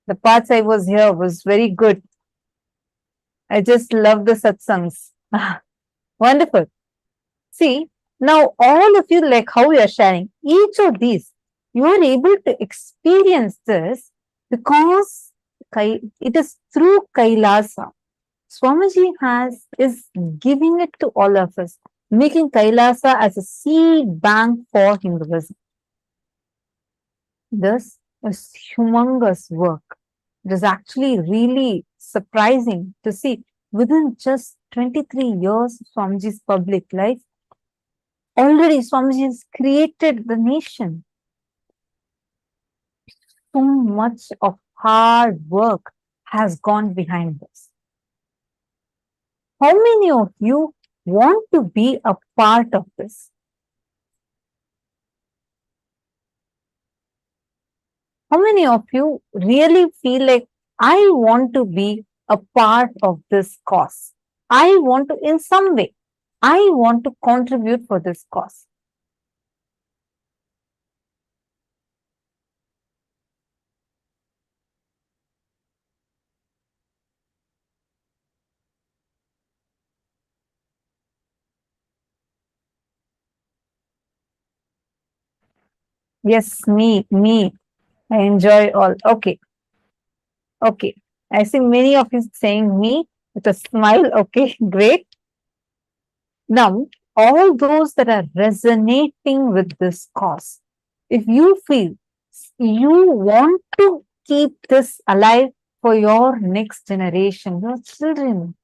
The parts I was here was very good. I just love the satsangs. Wonderful. See, now all of you, like how you are sharing, each of these, you are able to experience this because it is through KAILASA. Swamiji is giving it to all of us, making KAILASA as a seed bank for Hinduism. This is humongous work. It is actually really surprising to see within just 23 years of Swamiji's public life, Already Swamiji has created the nation. So much of hard work has gone behind this. How many of you want to be a part of this? How many of you really feel like, I want to be a part of this cause? I want to, in some way, I want to contribute for this cause. Yes, me. I enjoy all. Okay. I see many of you saying me with a smile. Okay, great. Now, all those that are resonating with this cause, if you feel you want to keep this alive for your next generation, your children,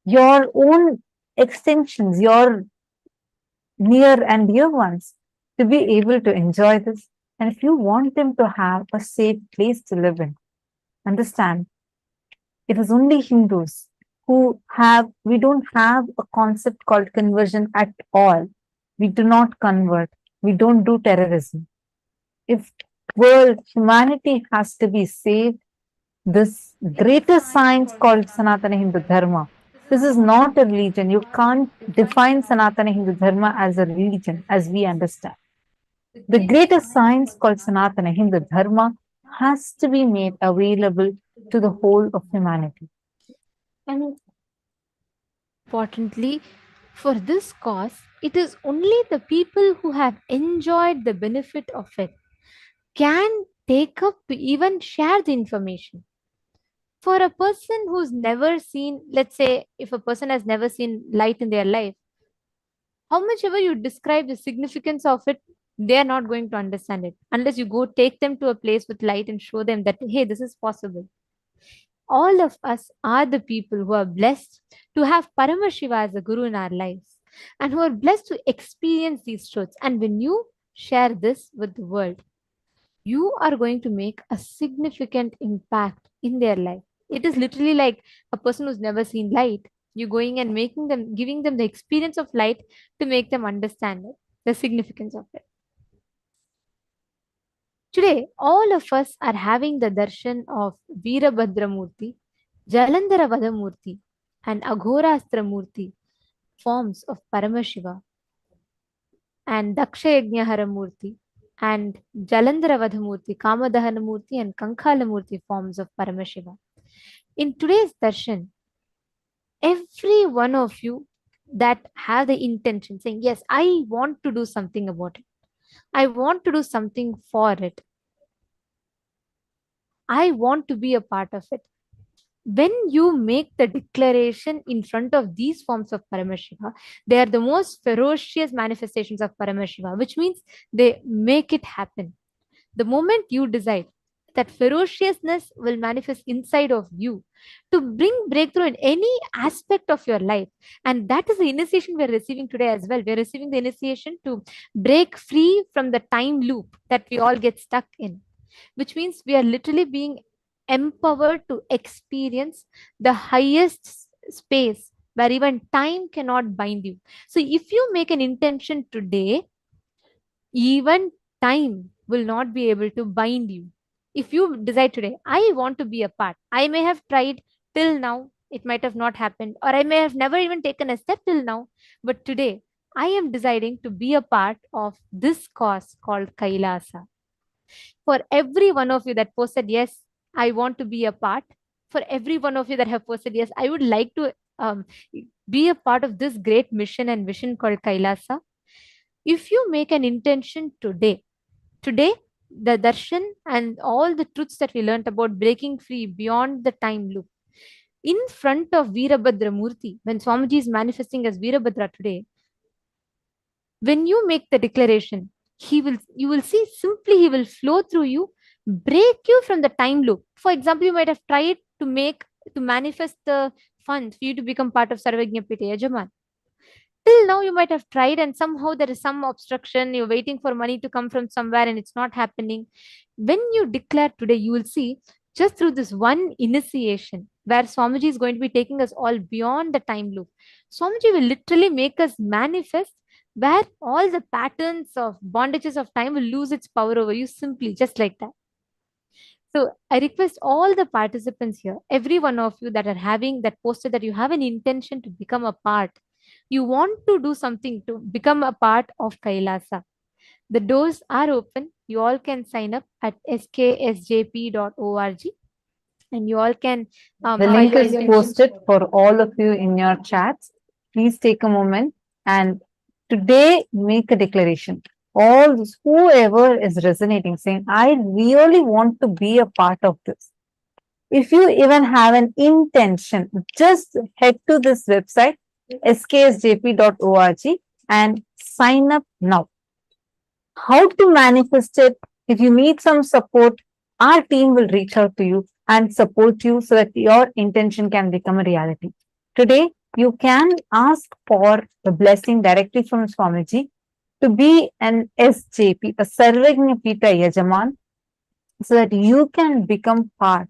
your own extensions, your near and dear ones, to be able to enjoy this, and if you want them to have a safe place to live in, understand, it is only Hindus we don't have a concept called conversion at all. We do not convert. We don't do terrorism. If humanity has to be saved, this greater science called Sanatana Hindu Dharma, this is not a religion. You can't define Sanatana Hindu Dharma as a religion as we understand. The greater science called Sanatana Hindu Dharma has to be made available to the whole of humanity. And importantly, for this cause, it is only the people who have enjoyed the benefit of it can take up to even share the information. For a person who's never seen, let's say, if a person has never seen light in their life, how much ever you describe the significance of it, they are not going to understand it unless you go take them to a place with light and show them that, hey, this is possible. All of us are the people who are blessed to have Paramashiva as a guru in our lives and who are blessed to experience these truths. And when you share this with the world, you are going to make a significant impact in their life. It is literally like a person who's never seen light. You're going and giving them the experience of light to make them understand it, the significance of it. Today, all of us are having the darshan of Veerabhadramurti, Jalandhara Vadamurti, and Aghorastra Murti, forms of Paramashiva, and Dakshayajnahara Murti, and Jalandhara Vadamurti, Kamadahana Murti, and Kankhala Murti, forms of Paramashiva. In today's darshan, every one of you that have the intention saying, yes, I want to do something about it. I want to do something for it. I want to be a part of it. When you make the declaration in front of these forms of Paramashiva, they are the most ferocious manifestations of Paramashiva, which means they make it happen. The moment you decide that ferociousness will manifest inside of you to bring breakthrough in any aspect of your life, and that is the initiation we are receiving today as well. We are receiving the initiation to break free from the time loop that we all get stuck in, which means we are literally being empowered to experience the highest space where even time cannot bind you. So if you make an intention today, even time will not be able to bind you. If you decide today, I want to be a part, I may have tried till now, it might have not happened, or I may have never even taken a step till now, but today I am deciding to be a part of this cause called Kailasa. For every one of you that posted, yes, I want to be a part, for every one of you that have posted, yes, I would like to be a part of this great mission and vision called Kailasa. If you make an intention today, the darshan and all the truths that we learned about breaking free beyond the time loop, in front of Veerabhadra Murti, when Swamiji is manifesting as Veerabhadra today, when you make the declaration, you will see simply he will flow through you, break you from the time loop. For example, you might have tried to manifest the funds for you to become part of Sarvajna Pite Yajaman. Till now you might have tried and somehow there is some obstruction, you're waiting for money to come from somewhere and it's not happening. When you declare today, you will see just through this one initiation where Swamiji is going to be taking us all beyond the time loop. Swamiji will literally make us manifest where all the patterns of bondages of time will lose its power over you simply just like that. So I request all the participants here, every one of you that are having that poster, that you have an intention to become a part. You want to do something to become a part of Kailasa. The doors are open. You all can sign up at sksjp.org and you all can The file link your is intentions. posted for all of you in your chats. Please take a moment and today make a declaration. All this, whoever is resonating, saying, I really want to be a part of this. If you even have an intention, just head to this website, sksjp.org, and sign up now. How to manifest it? If you need some support, our team will reach out to you and support you so that your intention can become a reality. Today, you can ask for the blessing directly from Swamiji to be an SJP, a Sarvajñapita Yajaman, so that you can become part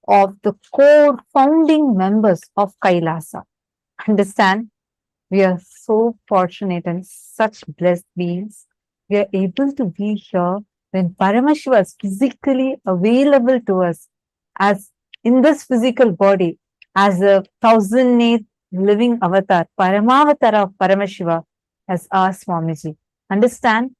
of the core founding members of Kailasa. Understand? We are so fortunate and such blessed beings. We are able to be here when Paramashiva is physically available to us as in this physical body as a 1008th living avatar, Paramavatara of Paramashiva as our Swamiji. Understand?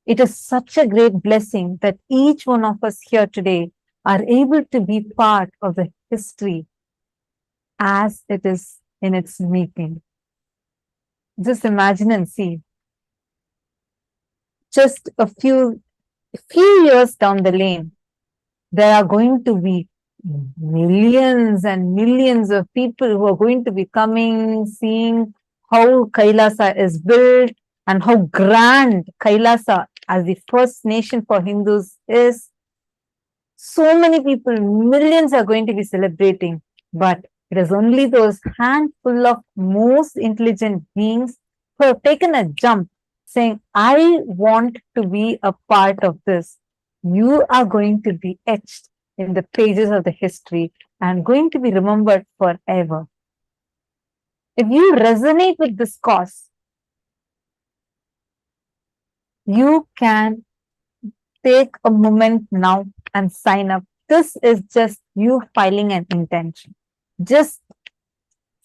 It is such a great blessing that each one of us here today are able to be part of the history as it is in its making. Just imagine and see. Just a few years down the lane, there are going to be millions and millions of people who are going to be coming, seeing how Kailasa is built and how grand Kailasa as the first nation for Hindus is. So many people, millions are going to be celebrating, but it is only those handful of most intelligent beings who have taken a jump saying, I want to be a part of this. You are going to be etched in the pages of the history and going to be remembered forever. If you resonate with this cause, you can take a moment now and sign up. This is just you filing an intention. Just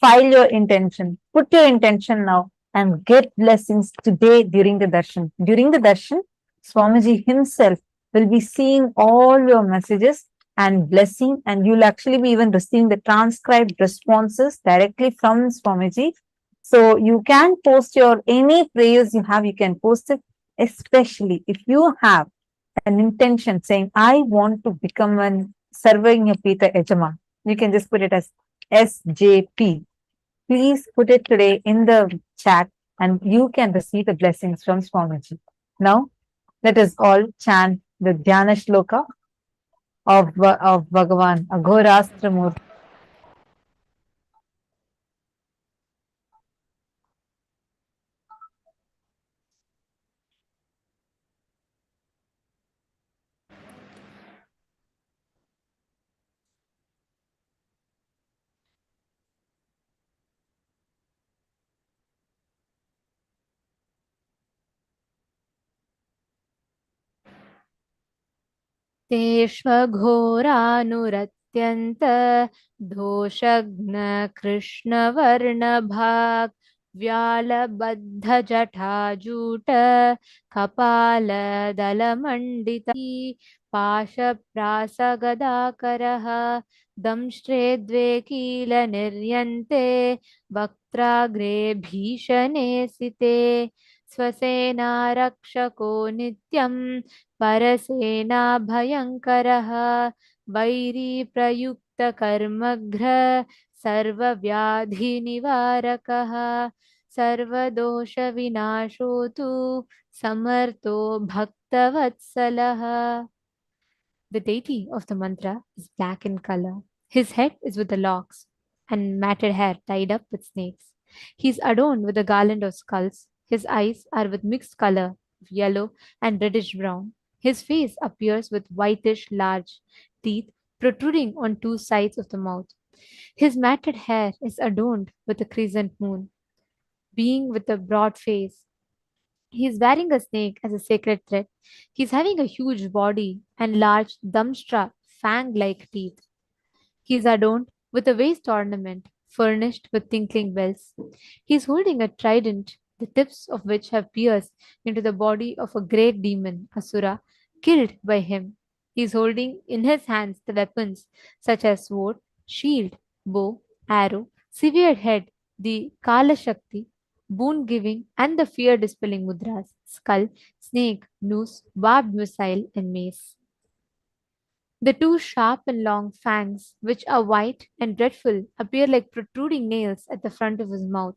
file your intention, put your intention now and get blessings today during the darshan. During the darshan, Swamiji himself will be seeing all your messages and blessing, and you'll actually be even receiving the transcribed responses directly from Swamiji. So you can post your any prayers you have, you can post it, especially if you have an intention saying, I want to become an Sarvajñapita Yajaman. You can just put it as SJP. Please put it today in the chat and you can receive the blessings from Swamiji. Now, let us all chant the Dhyana Shloka of Bhagavan Aghorastramurti. तेष्वघोरानुरत्यन्त दोषघ्न कृष्णवर्णभाक् व्यालबद्धजटाजूट कपालदलमण्डितः पाशप्रासगदाकरः दंष्ट्रे द्वे कीलनिर्यन्ते वक्त्राग्रे भीषणे सिते स्वसेनारक्षको नित्यम् परसेना भयङ्करः vary प्रयुक्तकर्मघ्र सर्वव्याधिनिवारकः सर्वदोषविनाशो तु समर्थो भक्तवत्सलः. The deity of the mantra is black in color. His head is with the locks and matted hair tied up with snakes. He is adorned with a garland of skulls. His eyes are with mixed color of yellow and reddish brown. His face appears with whitish large teeth protruding on two sides of the mouth. His matted hair is adorned with a crescent moon, being with a broad face. He is wearing a snake as a sacred thread. He is having a huge body and large Damstra fang-like teeth. He is adorned with a waist ornament furnished with tinkling bells. He is holding a trident, the tips of which have pierced into the body of a great demon, Asura, killed by him. He is holding in his hands the weapons such as sword, shield, bow, arrow, severed head, the Kala Shakti, boon giving, and the fear dispelling mudras, skull, snake, noose, barbed missile, and mace. The two sharp and long fangs, which are white and dreadful, appear like protruding nails at the front of his mouth.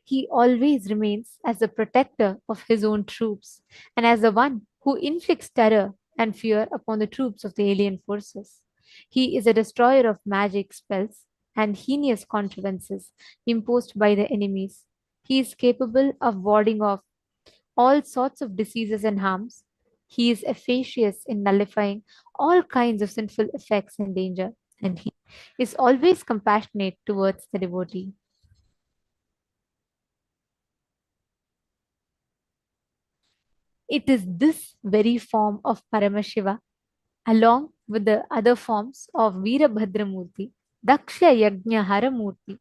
He always remains as the protector of his own troops and as the one who inflicts terror and fear upon the troops of the alien forces. He is a destroyer of magic spells and heinous contrivances imposed by the enemies. He is capable of warding off all sorts of diseases and harms. He is efficacious in nullifying all kinds of sinful effects and danger, and he is always compassionate towards the devotee. It is this very form of Paramashiva, along with the other forms of Veerabhadramurti, Daksha Yajna Haramurti,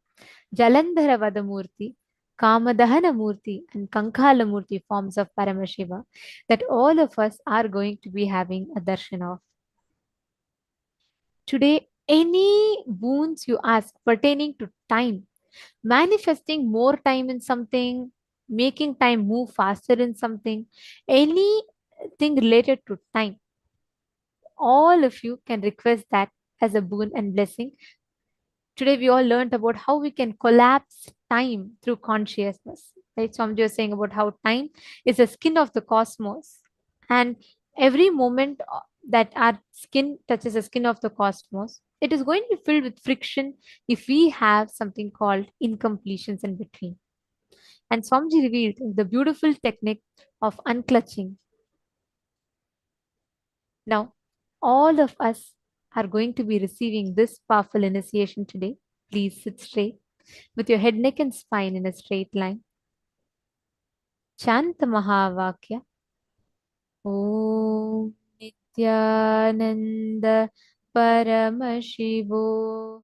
Jalandhara Vadamurti, Kamadahana Murti, and Kankhala Murti forms of Paramashiva that all of us are going to be having a darshan of. Today, any boons you ask pertaining to time, manifesting more time in something, making time move faster in something, anything related to time, all of you can request that as a boon and blessing. Today, we all learned about how we can collapse time through consciousness. Right? Swamiji was saying about how time is the skin of the cosmos, and every moment that our skin touches the skin of the cosmos, it is going to be filled with friction if we have something called incompletions in between. And Swamiji revealed the beautiful technique of unclutching. Now, all of us are going to be receiving this powerful initiation today. Please sit straight with your head, neck, and spine in a straight line. Chanta Mahavakya. Om Nithyananda Paramashivo